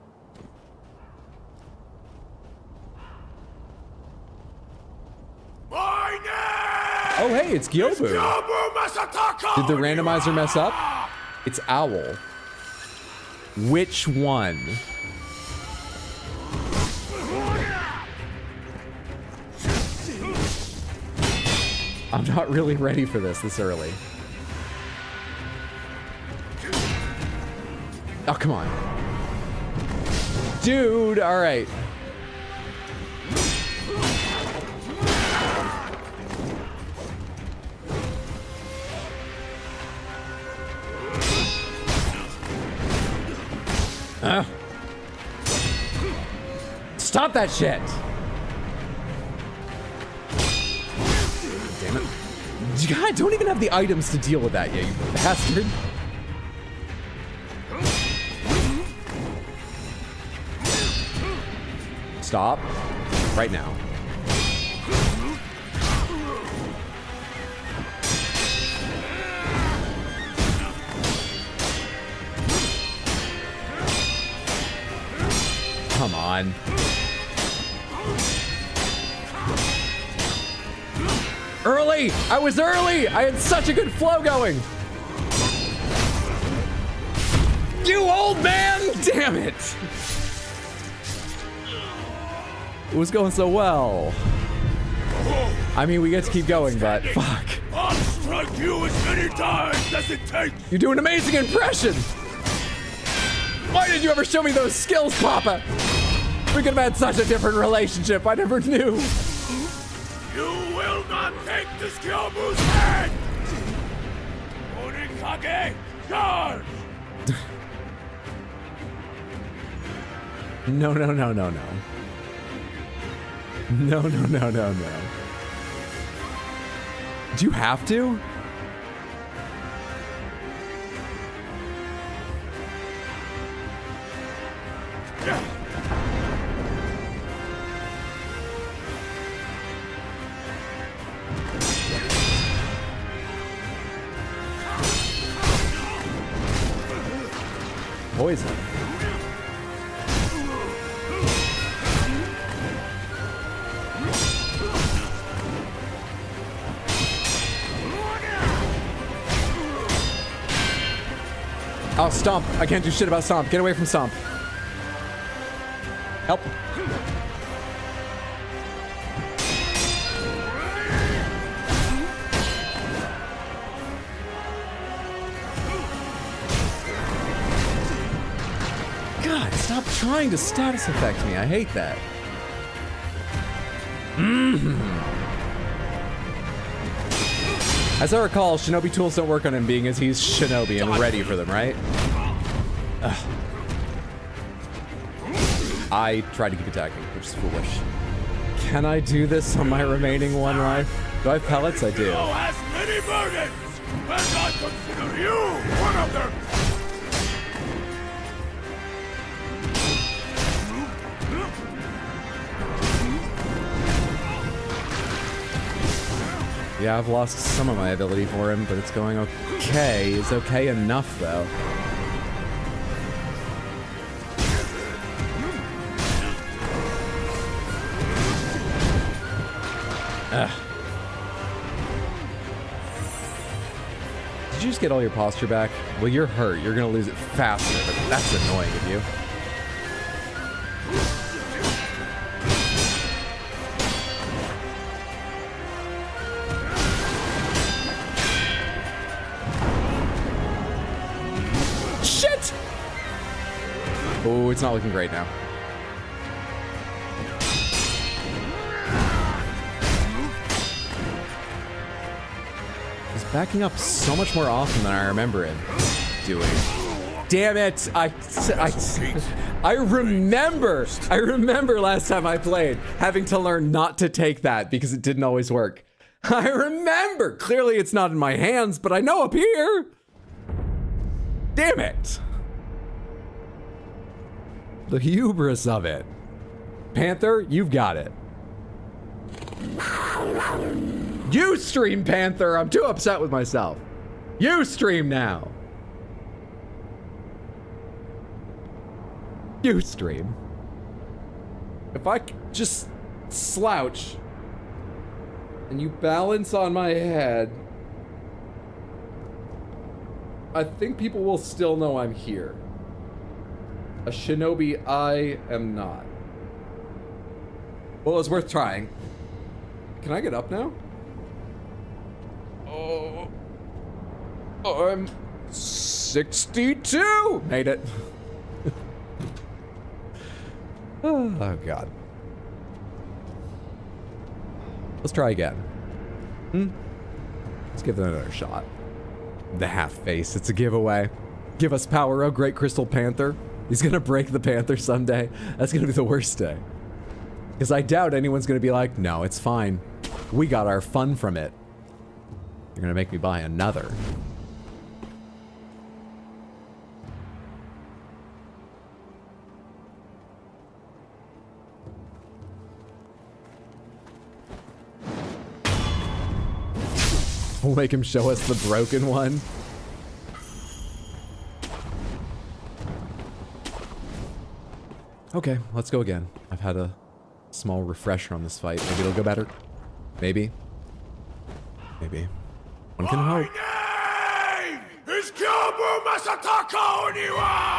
Oh, hey, it's Gyobu. Did the randomizer mess up? It's Owl. Which one? I'm not really ready for this early. Oh, come on. Dude, all right. Stop that shit! Damn it. God, I don't even have the items to deal with that yet, you bastard. Stop. Right now. Come on. Early! I was early! I had such a good flow going! You old man! Damn it! It was going so well. I mean, we get to keep going, but fuck. I'll strike you as many times as it takes! You do an amazing impression! Why did you ever show me those skills, Papa? We could have had such a different relationship. I never knew. You will not take this Kyobu's head! Unikage, charge! No, no, no, no, no. No, no, no, no, no. Do you have to? Poison. Oh, Stomp. I can't do shit about Stomp. Get away from Stomp. Help. God, stop trying to status affect me. I hate that. As I recall, Shinobi tools don't work on him being as he's Shinobi and ready for them, right? Ugh. I tried to keep attacking, which is foolish. Can I do this on my remaining one life? Do I have pellets? I do. Has many burdens, and I consider you one of them. Yeah, I've lost some of my ability for him, but it's going okay. It's okay enough, though. Ugh. Did you just get all your posture back? Well, you're hurt. You're gonna lose it faster, but that's annoying of you. Shit! Oh, it's not looking great now. He's backing up so much more often than I remember him doing. Damn it! I remember last time I played having to learn not to take that because it didn't always work. I remember! Clearly it's not in my hands, but I know up here! Damn it! The hubris of it. Panther, you've got it. You stream, Panther! I'm too upset with myself. You stream now! You stream. If I just slouch and you balance on my head, I think people will still know I'm here. A shinobi I am not. Well, it's worth trying. Can I get up now? Oh, I'm 62! Made it. Oh, God. Let's try again. Let's give it another shot. The half face, it's a giveaway. Give us power, oh great crystal panther. He's gonna break the panther someday. That's gonna be the worst day. Because I doubt anyone's gonna be like, no, it's fine. We got our fun from it. You're gonna make me buy another. We'll make him show us the broken one. Okay, let's go again. I've had a small refresher on this fight. Maybe it'll go better. Maybe. Maybe. One can hope. My name is Kyobu Masataka Oniwa!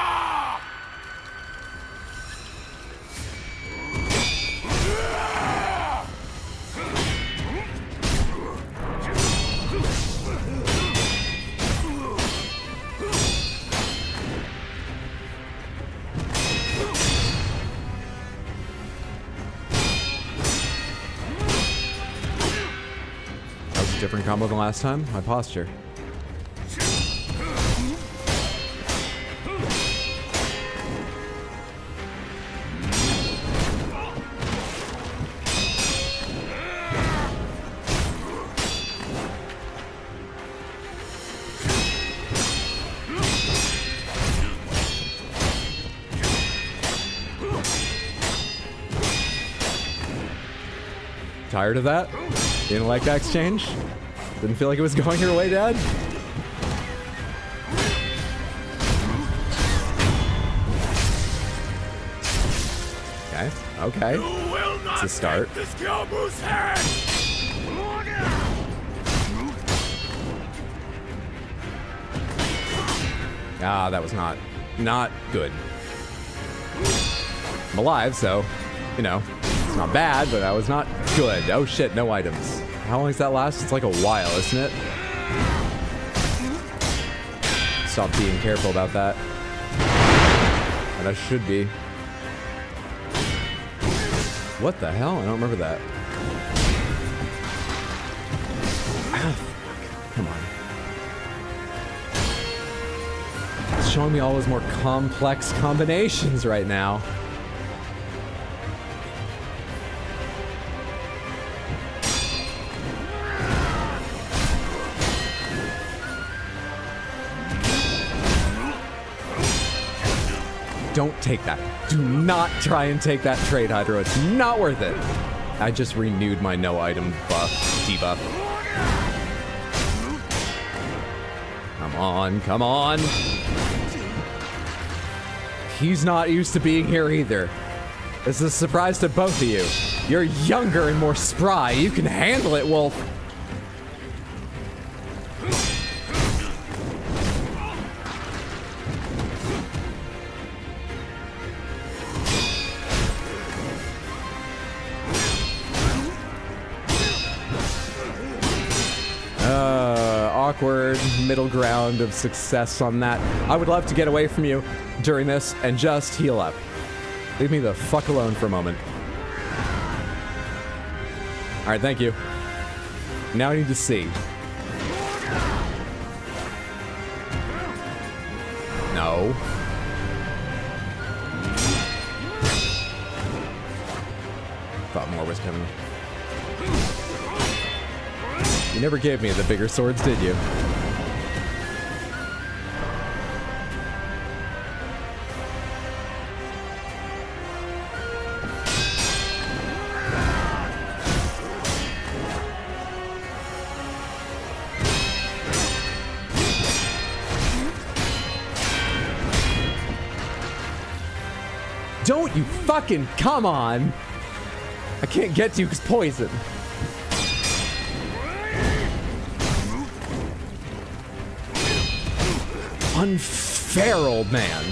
Different combo than last time. My posture. Tired of that? Didn't like that exchange? Didn't feel like it was going your way, Dad? Okay, okay. It's a start. Ah, that was not good. I'm alive, so, you know, it's not bad, but that was not good. Oh shit, no items. How long does that last? It's like a while, isn't it? Stop being careful about that. And I should be. What the hell? I don't remember that. Ah, come on. It's showing me all those more complex combinations right now. Don't take that. Do not try and take that trade, Hydro. It's not worth it. I just renewed my no item buff, debuff. Come on, come on. He's not used to being here either. This is a surprise to both of you. You're younger and more spry. You can handle it, Wolf. Awkward middle ground of success on that. I would love to get away from you during this and just heal up. Leave me the fuck alone for a moment. All right, thank you. Now I need to see. No. Thought more was coming. You never gave me the bigger swords, did you? Don't you fucking come on! I can't get to you because poison. Unfair, old man.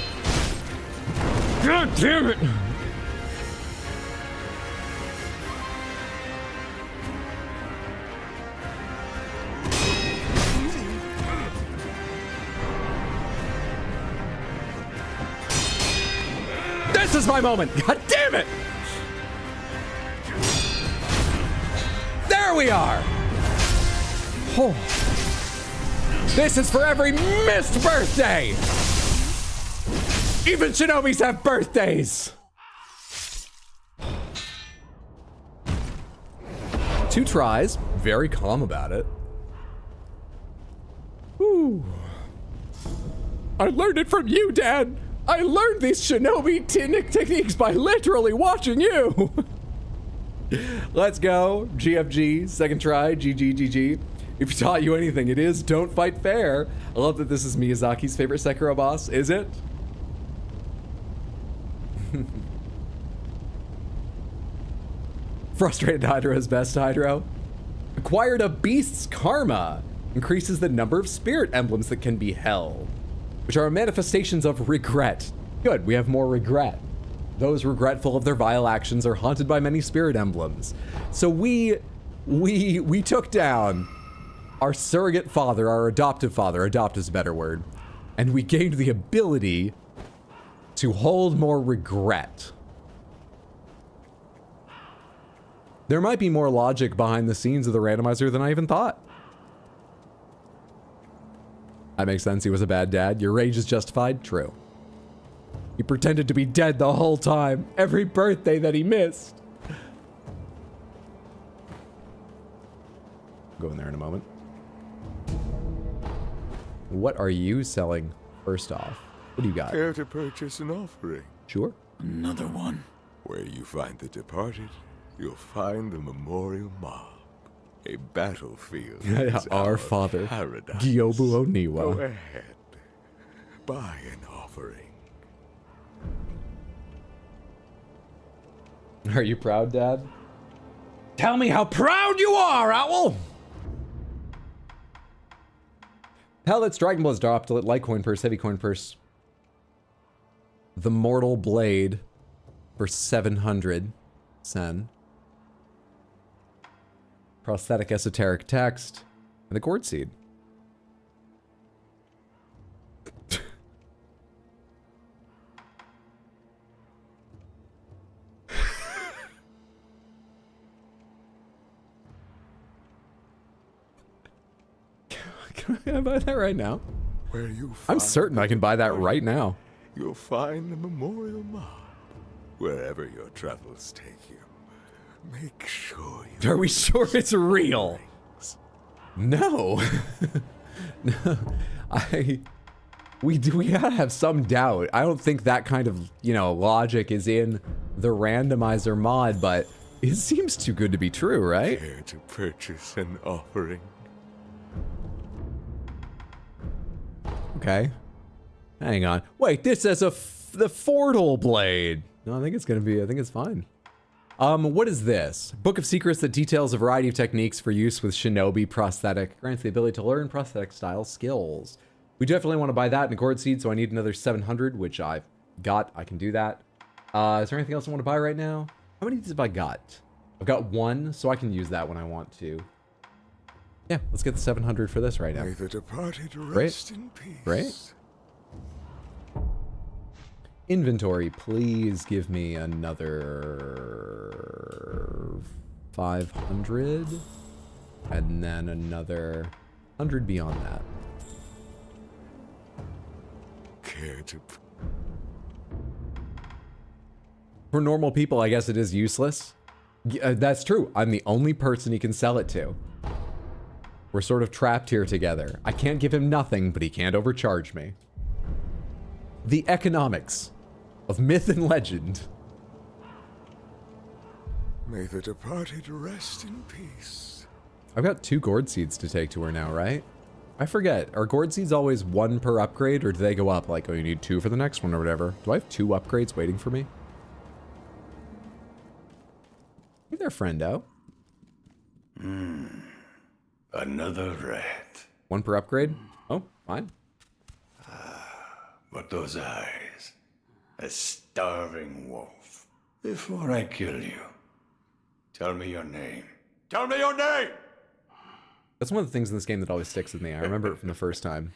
God damn it! This is my moment! God damn it! There we are! Oh. This is for every missed birthday! Even shinobis have birthdays! 2 tries, very calm about it. Ooh. I learned it from you, Dad! I learned these shinobi techniques by literally watching you! Let's go, GFG, second try, GG. If he taught you anything, it is don't fight fair. I love that this is Miyazaki's favorite Sekiro boss, is it? Frustrated Hydro's best Hydro. Acquired a beast's karma. Increases the number of spirit emblems that can be held, which are manifestations of regret. Good, we have more regret. Those regretful of their vile actions are haunted by many spirit emblems. So we took down our surrogate father, our adoptive father, adopt is a better word, and we gained the ability to hold more regret. There might be more logic behind the scenes of the randomizer than I even thought. That makes sense, he was a bad dad. Your rage is justified? True. He pretended to be dead the whole time, every birthday that he missed. Go in there in a moment. What are you selling first off? What do you got? Care to purchase an offering? Sure. Another one. Where you find the departed, you'll find the memorial mob. A battlefield. Our father, paradise. Gyobu Oniwa. Go ahead. Buy an offering. Are you proud, Dad? Tell me how proud you are, Owl! Pellets, Dragon Blood's dropped, light coin purse, heavy coin purse. The Mortal Blade for 700 sen. Prosthetic esoteric text, and the gourd seed. Can I buy that right now? Where you I'm certain I can buy that right now. You'll find the memorial mob. Wherever your travels take you. Make sure you... Are we sure it's real? No. No. We gotta have some doubt. I don't think that kind of, logic is in the randomizer mod, but it seems too good to be true, right? Care to purchase an offering? Okay. Hang on. Wait, this says the Fortal Blade. No, I think it's fine. What is this? Book of Secrets that details a variety of techniques for use with shinobi prosthetic. Grants the ability to learn prosthetic style skills. We definitely want to buy that in a gourd seed, so I need another 700, which I've got. I can do that. Is there anything else I want to buy right now? How many of these have I got? I've got 1, so I can use that when I want to. Yeah, let's get the 700 for this right now. May the departed rest in peace. Great. Inventory, please give me another 500 and then another 100 beyond that. Care to... For normal people, I guess it is useless. That's true. I'm the only person he can sell it to. We're sort of trapped here together. I can't give him nothing, but he can't overcharge me. The economics of myth and legend. May the departed rest in peace. I've got 2 gourd seeds to take to her now, right? I forget. Are gourd seeds always 1 per upgrade, or do they go up? Like, oh, you need 2 for the next one or whatever. Do I have 2 upgrades waiting for me? there, friendo. Another rat. 1 per upgrade? Oh, fine. But those eyes. A starving wolf. Before I kill you, tell me your name. Tell me your name! That's one of the things in this game that always sticks with me. I remember it from the first time.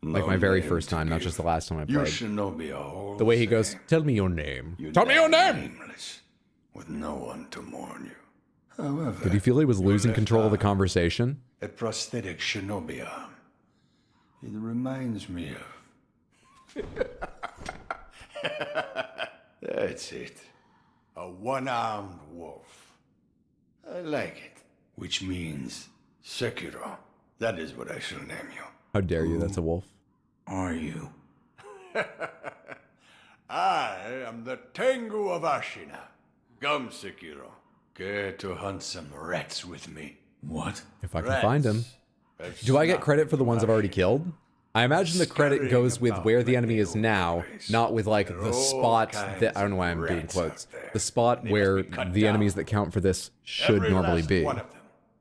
Like my very first time, not just the last time I You played. shinobi are all The way he goes, tell me your name. Tell me your name! nameless, with no one to mourn you. However, Did he feel he was your losing left control of the arm, conversation? a prosthetic shinobi arm. It reminds me of... That's it. A one-armed wolf. I like it. Which means Sekiro. That is what I shall name you. How dare you, that's a wolf. Are you? I am the Tengu of Ashina. Come, Sekiro. Care to hunt some rats with me? What? If I can find him. Do I get credit for the ones I've already killed? I imagine the credit goes with where the enemy is now, not with like the spot that, I don't know why I'm doing quotes, the spot where the enemies that count for this should normally be.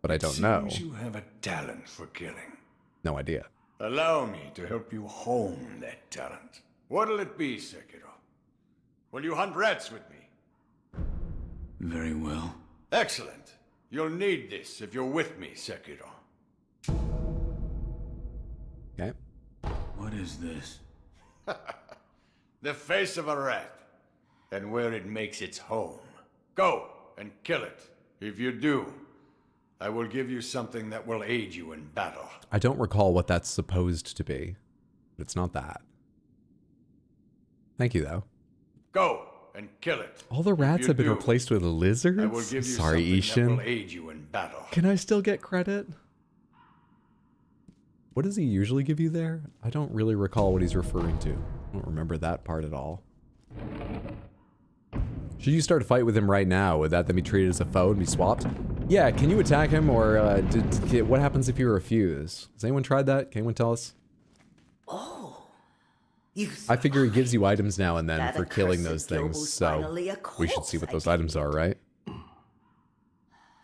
But I don't know. Seems you have a talent for killing. No idea. Allow me to help you hone that talent. What'll it be, Sekiro? Will you hunt rats with me? Very well. Excellent. You'll need this if you're with me, Sekiro. Okay. What is this? The face of a rat, and where it makes its home. Go and kill it. If you do, I will give you something that will aid you in battle. I don't recall what that's supposed to be, but it's not that. Thank you, though. Go and kill it. All the rats have been replaced with lizards? I will give you Sorry, something that will Ishin. aid you in battle. Can I still get credit? What does he usually give you there? I don't really recall what he's referring to. I don't remember that part at all. Should you start a fight with him right now? Would that then be treated as a foe and be swapped? Yeah, can you attack him, or what happens if you refuse? Has anyone tried that? Can anyone tell us? I figure he gives you items now and then That for killing accursed those things, Jobu's so finally a we should see what those items are, right?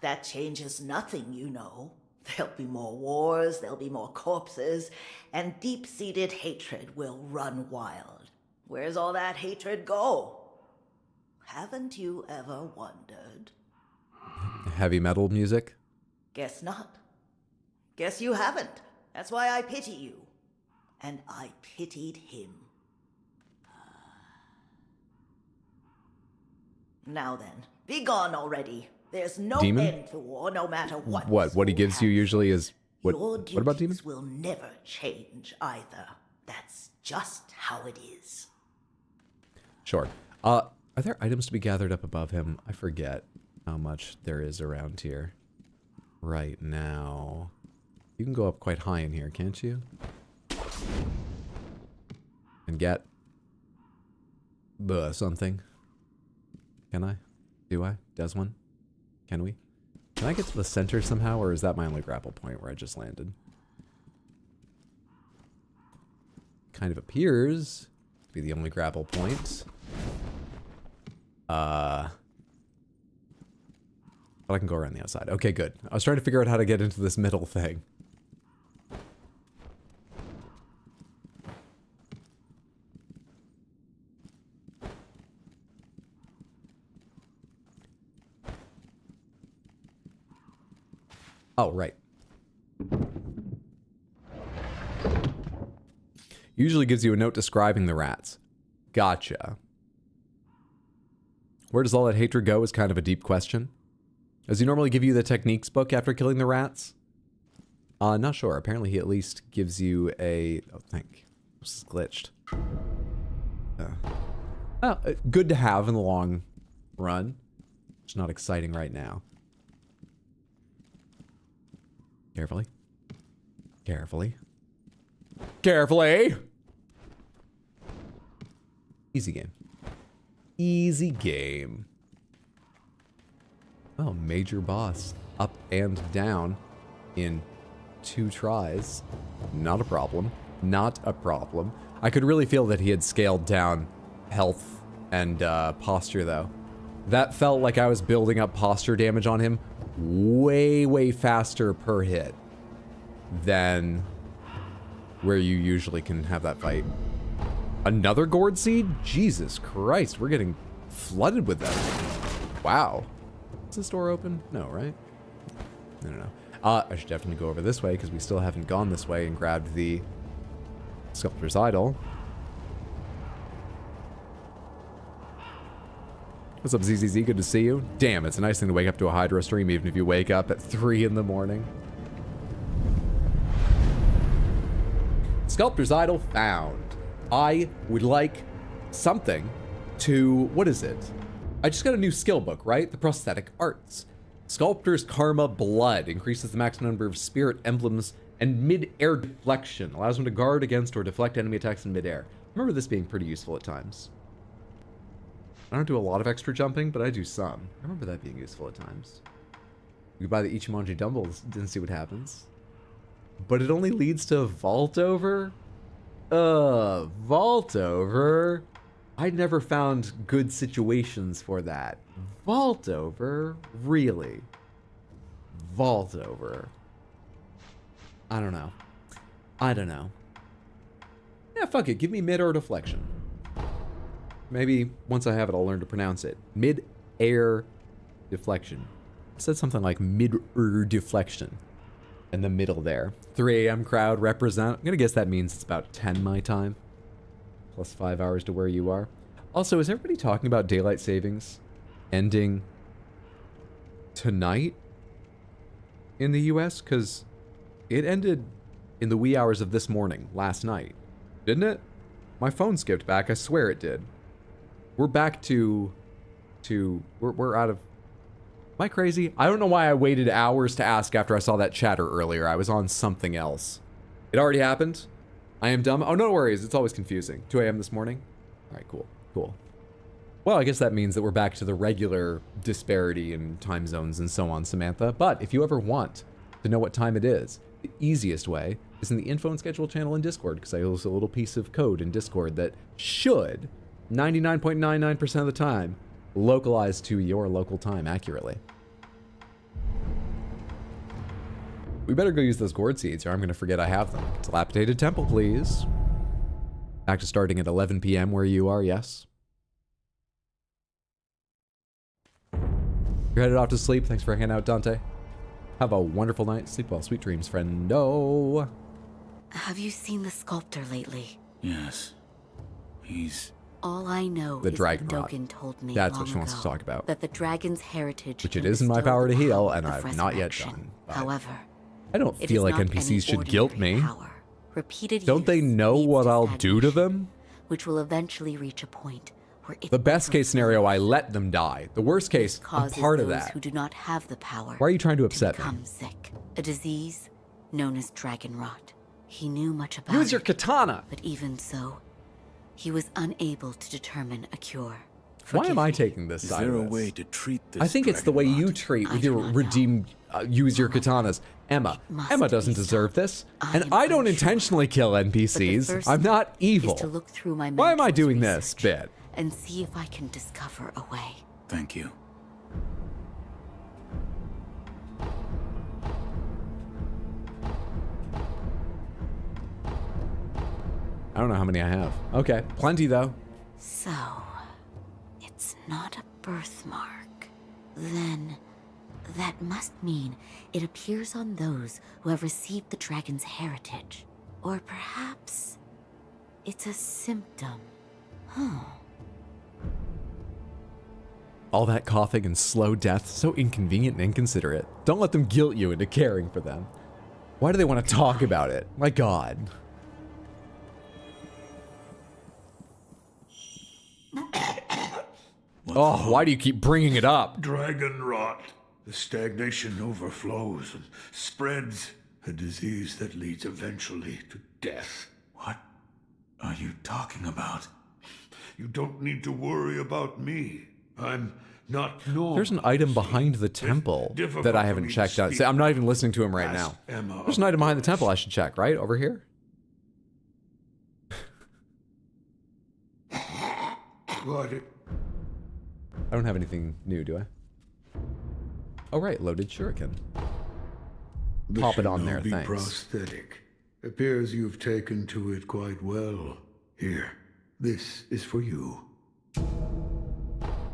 That changes nothing, you know. There'll be more wars, there'll be more corpses, and deep-seated hatred will run wild. Where's all that hatred go? Haven't you ever wondered? Heavy metal music? Guess not. Guess you haven't. That's why I pity you. And I pitied him. Now then, be gone already. There's no Demon? end to war, no matter what. What he gives you usually is... Your What about Demon? duties will never change either. That's just how it is. Sure. Are there items to be gathered up above him? I forget how much there is around here right now. You can go up quite high in here, can't you? And get something. Can I? Do I? Does one? Can we? Can I get to the center somehow, or is that my only grapple point where I just landed? Kind of appears to be the only grapple point. But I can go around the outside. Okay, good. I was trying to figure out how to get into this middle thing. Oh, right. Usually gives you a note describing the rats. Gotcha. Where does all that hatred go is kind of a deep question. Does he normally give you the techniques book after killing the rats? Not sure. Apparently he at least gives you a... Oh, this is glitched. Good to have in the long run. It's not exciting right now. Carefully. Carefully. Carefully! Easy game. Easy game. Oh, major boss. Up and down in 2 tries. Not a problem. Not a problem. I could really feel that he had scaled down health and posture, though. That felt like I was building up posture damage on him way, way faster per hit than where you usually can have that fight. Another gourd seed? Jesus Christ, we're getting flooded with them. Wow. Is this door open? No, right? No. I should definitely go over this way because we still haven't gone this way and grabbed the sculptor's idol. What's up, ZZZ? Good to see you. Damn, it's a nice thing to wake up to a Hydra stream even if you wake up at 3 in the morning. Sculptor's idol found. I would like something to... What is it? I just got a new skill book, right? The prosthetic arts. Sculptor's Karma Blood increases the maximum number of spirit emblems and mid-air deflection. Allows him to guard against or deflect enemy attacks in mid-air. I remember this being pretty useful at times. I don't do a lot of extra jumping, but I do some. I remember that being useful at times. We buy the Ichimonji dumbbells and see what happens. But it only leads to vault over? Vault over? I never found good situations for that. Vault over? Really? Vault over? I don't know. Yeah, fuck it. Give me mid-air deflection. Maybe once I have it, I'll learn to pronounce it. Mid-air deflection. It said something like mid-air deflection in the middle there. 3 a.m. crowd represent. I'm going to guess that means it's about 10 my time. Plus 5 hours to where you are. Also, is everybody talking about daylight savings ending tonight in the US? Because it ended in the wee hours of this morning, last night. Didn't it? My phone skipped back. I swear it did. We're back to we're out of... Am I crazy? I don't know why I waited hours to ask after I saw that chatter earlier. I was on something else. It already happened? I am dumb? Oh, no worries. It's always confusing. 2 a.m. this morning? All right, cool. Cool. Well, I guess that means that we're back to the regular disparity in time zones and so on, Samantha. But if you ever want to know what time it is, the easiest way is in the info and schedule channel in Discord, because I use a little piece of code in Discord that should, 99.99% of the time, localize to your local time accurately. We better go use those gourd seeds or I'm going to forget I have them. Dilapidated temple, please. Back to starting at 11 p.m. where you are, yes? You're headed off to sleep. Thanks for hanging out, Dante. Have a wonderful night. Sleep well. Sweet dreams, friendo. Have you seen the sculptor lately? Yes. He's... All I know the is dragon that rot. Dogen told me That's long what she wants to ago talk about. That the dragon's heritage, which it is in my power to heal, and of I've not yet resurrection. done. However, I don't it feel is like not NPCs any should guilt me. ordinary power. Repeated Don't they use know leads what to I'll do to them? which will eventually reach a point where it The best case scenario, I let them die. The worst case, I'm causes part of those that. who do not have the power. Why are you trying to upset me? become sick. A disease known as dragon rot. He knew much about Use your it, katana. but even so, he was unable to determine a cure. Why am I taking this side Is there of a this? way to treat this? I think it's the way you treat with your redeem, use your katanas. Emma doesn't deserve this, and I don't intentionally kill NPCs. I'm not evil. To look through my Why am I doing this bit? and see if I can discover a way. Thank you. I don't know how many I have. Okay, plenty though. So, it's not a birthmark. Then, that must mean it appears on those who have received the dragon's heritage. Or perhaps, it's a symptom. Huh. All that coughing and slow death, so inconvenient and inconsiderate. Don't let them guilt you into caring for them. Why do they want to talk about it? My God. Oh, why do you keep bringing it up? Dragon rot. The stagnation overflows and spreads. A disease that leads eventually to death. What are you talking about? You don't need to worry about me. I'm not normal. There's an item behind the temple that I haven't checked out. See, I'm not even listening to him right now. There's an item behind the temple I should check, right? Over here? What? I don't have anything new, do I? Oh, right. Loaded shuriken. Pop it on there, Shinobi thanks. prosthetic. Appears you've taken to it quite well. Here, this is for you.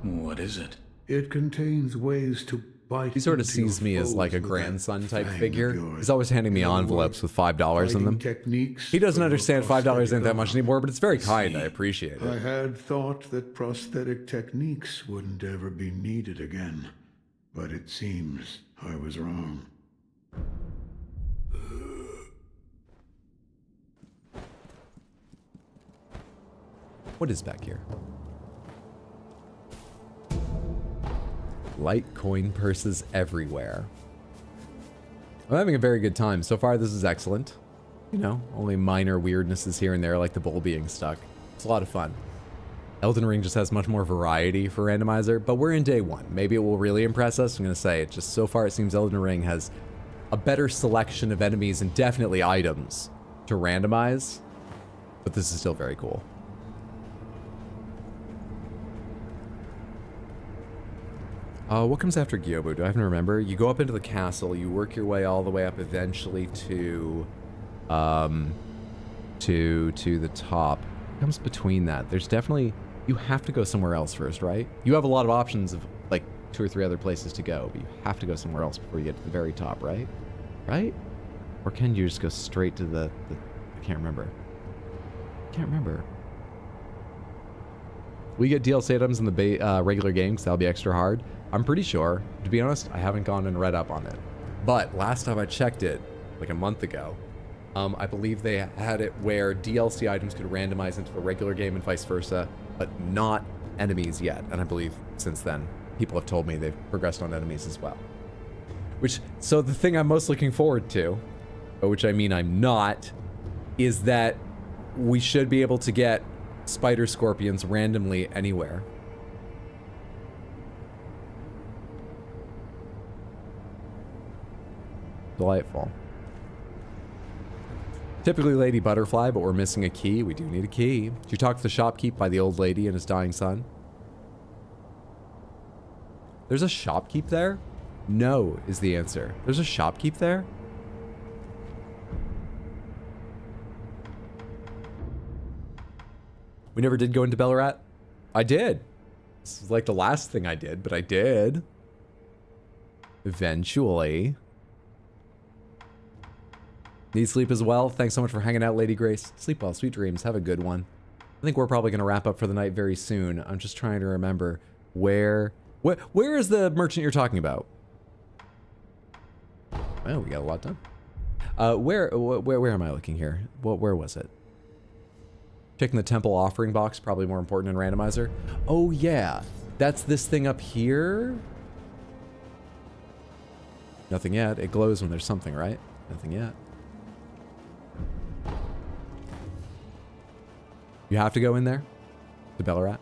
What is it? It contains ways to bite. He sort of into your sees me as like a foes with that grandson type fang figure. of yours. He's always handing me In other envelopes words, with $5 in them. fighting techniques He doesn't from a understand $5 ain't prosthetic that much arm. anymore, but it's very kind. See, I appreciate I it. had thought that prosthetic techniques wouldn't ever be needed again, but it seems I was wrong. What is back here? Light coin purses everywhere. I'm having a very good time. So far, this is excellent. You know, only minor weirdnesses here and there, like the bowl being stuck. It's a lot of fun. Elden Ring just has much more variety for randomizer, but we're in day one. Maybe it will really impress us. I'm going to say it just so far, it seems Elden Ring has a better selection of enemies and definitely items to randomize, but this is still very cool. What comes after Gyobu? Do I even remember? You go up into the castle, you work your way all the way up eventually to the top. What comes between that? There's definitely, you have to go somewhere else first, right? You have a lot of options of like 2 or 3 other places to go, but you have to go somewhere else before you get to the very top, right? Right? Or can you just go straight to the I can't remember. Can't remember. We get DLC items in the regular game, because that'll be extra hard. I'm pretty sure. To be honest, I haven't gone and read up on it. But last time I checked it, like a month ago, I believe they had it where DLC items could randomize into the regular game and vice versa, but not enemies yet. And I believe since then, people have told me they've progressed on enemies as well. So the thing I'm most looking forward to, which I mean I'm not, is that we should be able to get spider scorpions randomly anywhere. Delightful. Typically Lady Butterfly, but we're missing a key. We do need a key. Did you talk to the shopkeep by the old lady and his dying son? There's a shopkeep there? No, is the answer. There's a shopkeep there? We never did go into Bellarat? I did. This is like the last thing I did, but I did. Eventually. Need sleep as well. Thanks so much for hanging out, Lady Grace. Sleep well, sweet dreams. Have a good one. I think we're probably going to wrap up for the night very soon. I'm just trying to remember where is the merchant you're talking about? Oh, we got a lot done. Where am I looking here? Where was it? Checking the temple offering box, probably more important in randomizer. Oh yeah, that's this thing up here. Nothing yet. It glows when there's something, right? Nothing yet. You have to go in there? The Bellarat?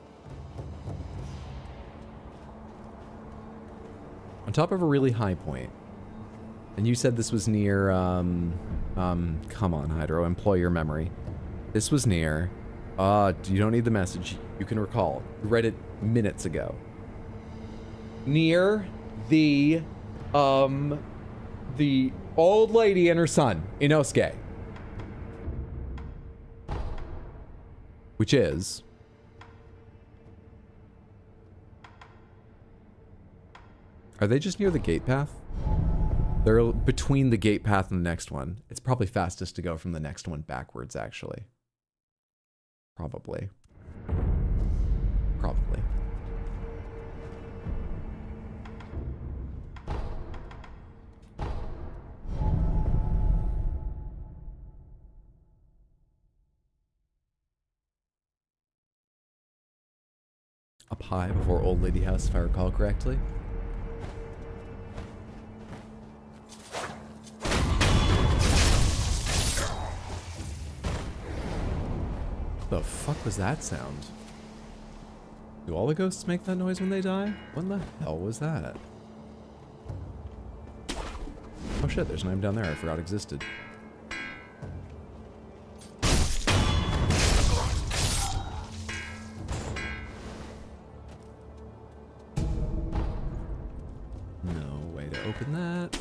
On top of a really high point. And you said this was near, come on, Hydro, employ your memory. This was near, you don't need the message. You can recall. You read it minutes ago. Near the old lady and her son, Inosuke. Which is... Are they just near the gate path? They're between the gate path and the next one. It's probably fastest to go from the next one backwards, actually. Probably. Probably. Up high before Old Lady House, if I recall correctly. The fuck was that sound? Do all the ghosts make that noise when they die? What the hell was that? Oh shit, there's an item down there I forgot existed. Open that.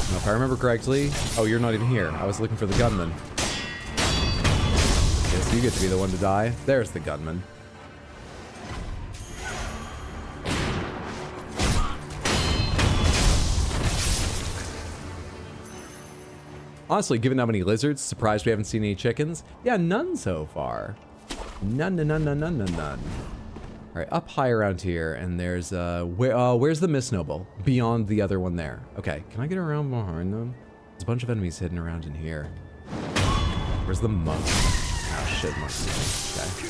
If I remember correctly, oh, you're not even here. I was looking for the gunman. Guess you get to be the one to die. There's the gunman. Honestly, given how many lizards, surprised we haven't seen any chickens. Yeah, none so far. None. All right, up high around here, and there's where's the Miss Noble? Beyond the other one there. Okay, can I get around behind them? There's a bunch of enemies hidden around in here. Where's the monk? Oh shit, monk's okay.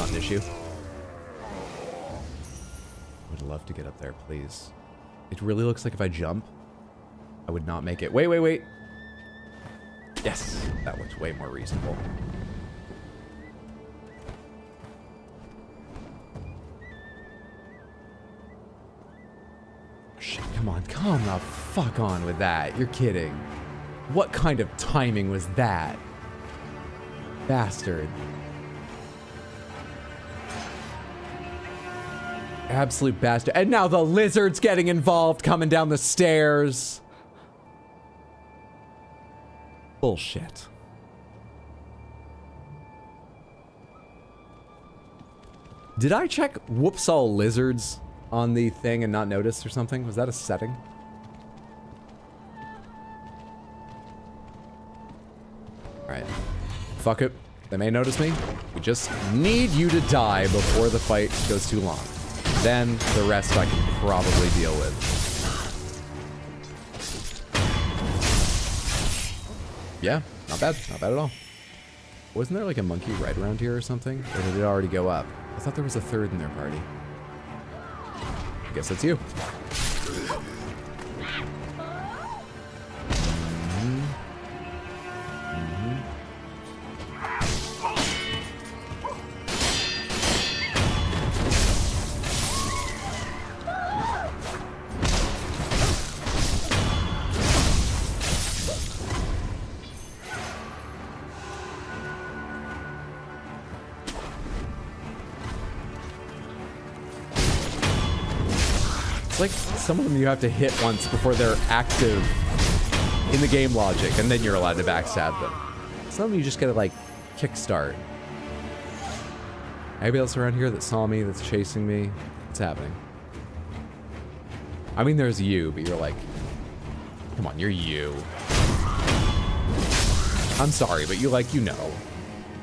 Not an issue. Would love to get up there, please. It really looks like if I jump, I would not make it. Wait. Yes, that looks way more reasonable. Shit, come on the fuck on with that. You're kidding. What kind of timing was that? Bastard. Absolute bastard. And now the lizard's getting involved coming down the stairs. Bullshit. Did I check whoops all lizards on the thing and not notice or something? Was that a setting? Alright. Fuck it. They may notice me. We just need you to die before the fight goes too long. Then the rest I can probably deal with. Yeah, not bad. Not bad at all. Wasn't there like a monkey right around here or something? Or did it already go up? I thought there was a third in their party. I guess that's you. Like some of them you have to hit once before they're active in the game logic, and then you're allowed to backstab them. Some of them you just gotta like kickstart. Anybody else around here that saw me, that's chasing me? What's happening? I mean, there's you, but you're like, come on, you're you. I'm sorry, but you like, you know.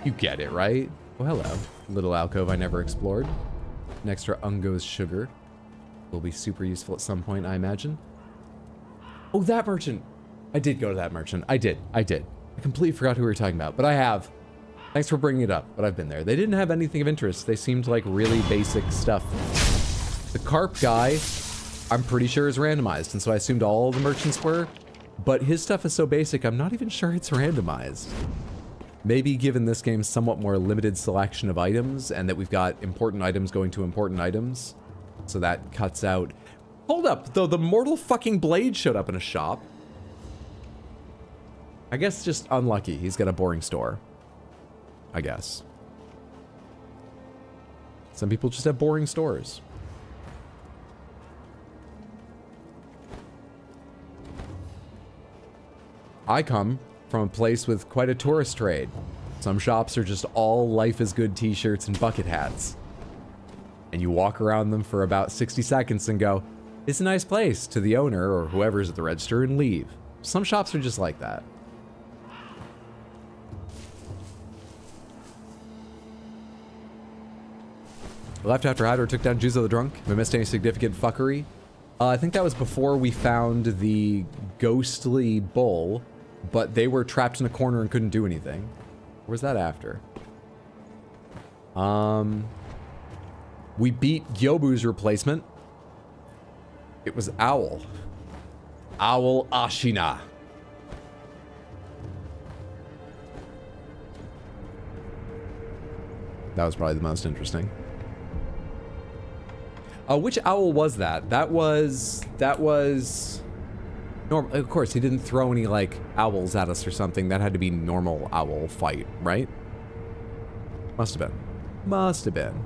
You get it, right? Well, hello. Little alcove I never explored. An extra Ungo's sugar. Will be super useful at some point, I imagine. Oh, that merchant. I did go to that merchant. I did. I completely forgot who we were talking about, but I have. Thanks for bringing it up, but I've been there. They didn't have anything of interest. They seemed like really basic stuff. The carp guy, I'm pretty sure is randomized, and so I assumed all the merchants were, but his stuff is so basic, I'm not even sure it's randomized. Maybe given this game's somewhat more limited selection of items, and that we've got important items going to important items, so that cuts out. Hold up, though, the mortal fucking blade showed up in a shop. I guess just unlucky. He's got a boring store. I guess. Some people just have boring stores. I come from a place with quite a tourist trade. Some shops are just all life is good t-shirts and bucket hats. And you walk around them for about 60 seconds and go, it's a nice place, to the owner or whoever's at the register, and leave. Some shops are just like that. We left after Hydro took down Juzo the Drunk. We missed any significant fuckery. I think that was before we found the ghostly bull, but they were trapped in a corner and couldn't do anything. Or was that after? We beat Gyobu's replacement. It was Owl. Owl Ashina. That was probably the most interesting. Which owl was that? That was normal. Of course, he didn't throw any like owls at us or something. That had to be normal owl fight, right? Must have been. Must have been.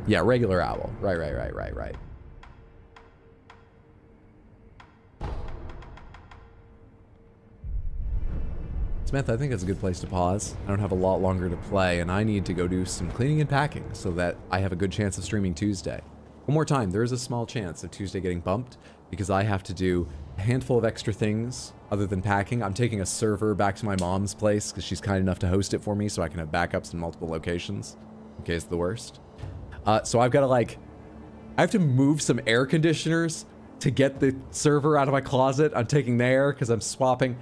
Yeah, regular owl. Right. Samantha, I think that's a good place to pause. I don't have a lot longer to play, and I need to go do some cleaning and packing so that I have a good chance of streaming Tuesday. One more time, there is a small chance of Tuesday getting bumped because I have to do a handful of extra things other than packing. I'm taking a server back to my mom's place because she's kind enough to host it for me so I can have backups in multiple locations in case of the worst. So I've got to I have to move some air conditioners to get the server out of my closet. I'm taking the air because I'm swapping.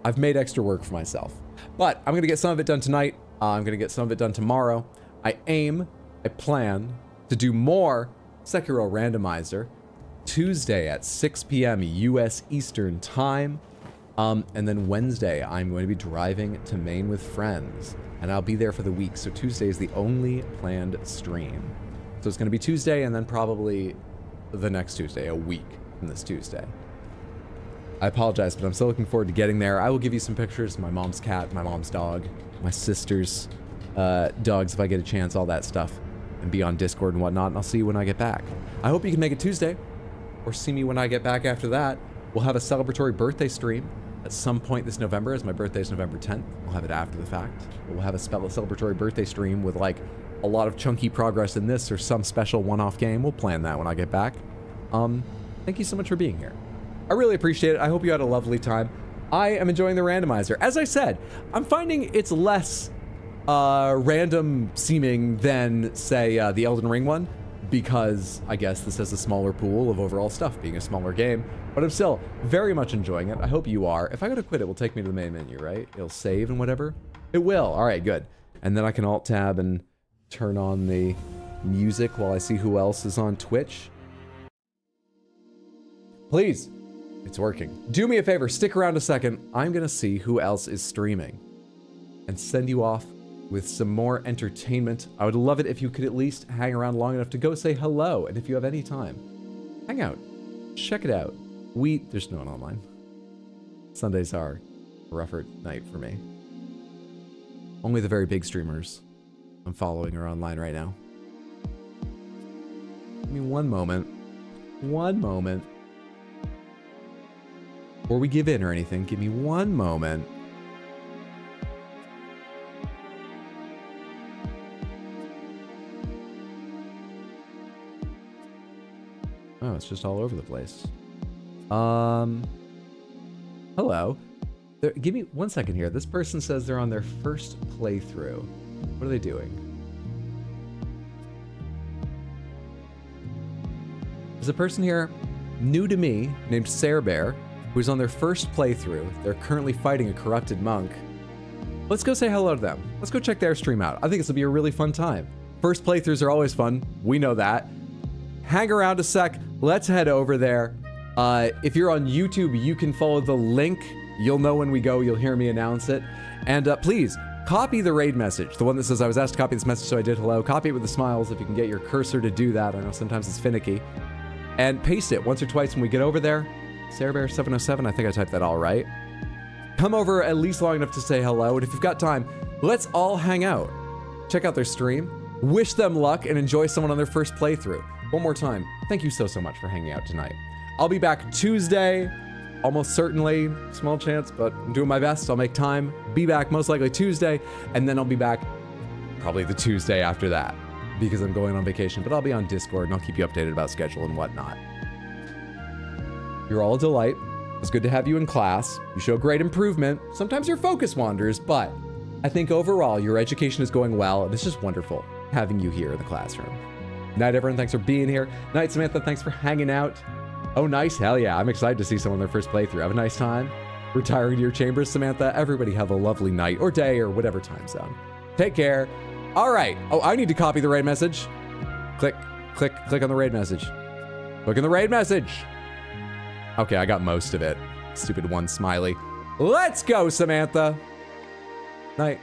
I've made extra work for myself, but I'm going to get some of it done tonight. I'm going to get some of it done tomorrow. I plan to do more Sekiro randomizer Tuesday at 6 p.m. US Eastern time. And then Wednesday, I'm going to be driving to Maine with friends, and I'll be there for the week. So Tuesday is the only planned stream. So it's going to be Tuesday and then probably the next Tuesday, a week from this Tuesday. I apologize, but I'm still looking forward to getting there. I will give you some pictures of my mom's cat, my mom's dog, my sister's dogs if I get a chance, all that stuff, and be on Discord and whatnot, and I'll see you when I get back. I hope you can make it Tuesday, or see me when I get back after that. We'll have a celebratory birthday stream at some point this November, as my birthday is November 10th. We'll have it after the fact. We'll have a celebratory birthday stream with like a lot of chunky progress in this or some special one-off game. We'll plan that when I get back. Thank you so much for being here. I really appreciate it. I hope you had a lovely time. I am enjoying the randomizer. As I said, I'm finding it's less random seeming than, say, the Elden Ring one, because I guess this has a smaller pool of overall stuff, being a smaller game, but I'm still very much enjoying it. I hope you are. If I go to quit, it will take me to the main menu, right? It'll save and whatever. It will. All right, good. And then I can Alt-Tab and turn on the music while I see who else is on Twitch. Please. It's working. Do me a favor, stick around a second. I'm gonna see who else is streaming and send you off with some more entertainment. I would love it if you could at least hang around long enough to go say hello. And if you have any time, hang out, check it out. There's no one online. Sundays are a rougher night for me. Only the very big streamers I'm following are online right now. Give me one moment. One moment. Before we give in or anything, give me one moment. Oh, it's just all over the place. Hello. Give me 1 second here. This person says they're on their first playthrough. What are they doing? There's a person here new to me named Bear, who's on their first playthrough. They're currently fighting a corrupted monk. Let's go say hello to them. Let's go check their stream out. I think this will be a really fun time. First playthroughs are always fun. We know that. Hang around a sec. Let's head over there. If you're on YouTube, you can follow the link. You'll know when we go. You'll hear me announce it. And please, copy the raid message. The one that says, I was asked to copy this message, so I did hello. Copy it with the smiles if you can get your cursor to do that. I know sometimes it's finicky. And paste it once or twice when we get over there. SarahBear707, I think I typed that all right. Come over at least long enough to say hello, and if you've got time, let's all hang out. Check out their stream, wish them luck, and enjoy someone on their first playthrough. One more time, thank you so much for hanging out tonight. I'll be back Tuesday, almost certainly, small chance, but I'm doing my best. I'll make time, be back most likely Tuesday, and then I'll be back probably the Tuesday after that, because I'm going on vacation, but I'll be on Discord, and I'll keep you updated about schedule and whatnot. You're all a delight. It's good to have you in class. You show great improvement. Sometimes your focus wanders, but I think overall your education is going well, and it's just wonderful having you here in the classroom. Night, everyone. Thanks for being here. Night, Samantha. Thanks for hanging out. Oh, nice. Hell yeah. I'm excited to see someone their first playthrough. Have a nice time. Retiring to your chambers, Samantha. Everybody have a lovely night or day or whatever time zone. Take care. All right. Oh, I need to copy the raid message. Click on the raid message. Click on the raid message. Okay, I got most of it. Stupid one smiley. Let's go, Samantha. Night.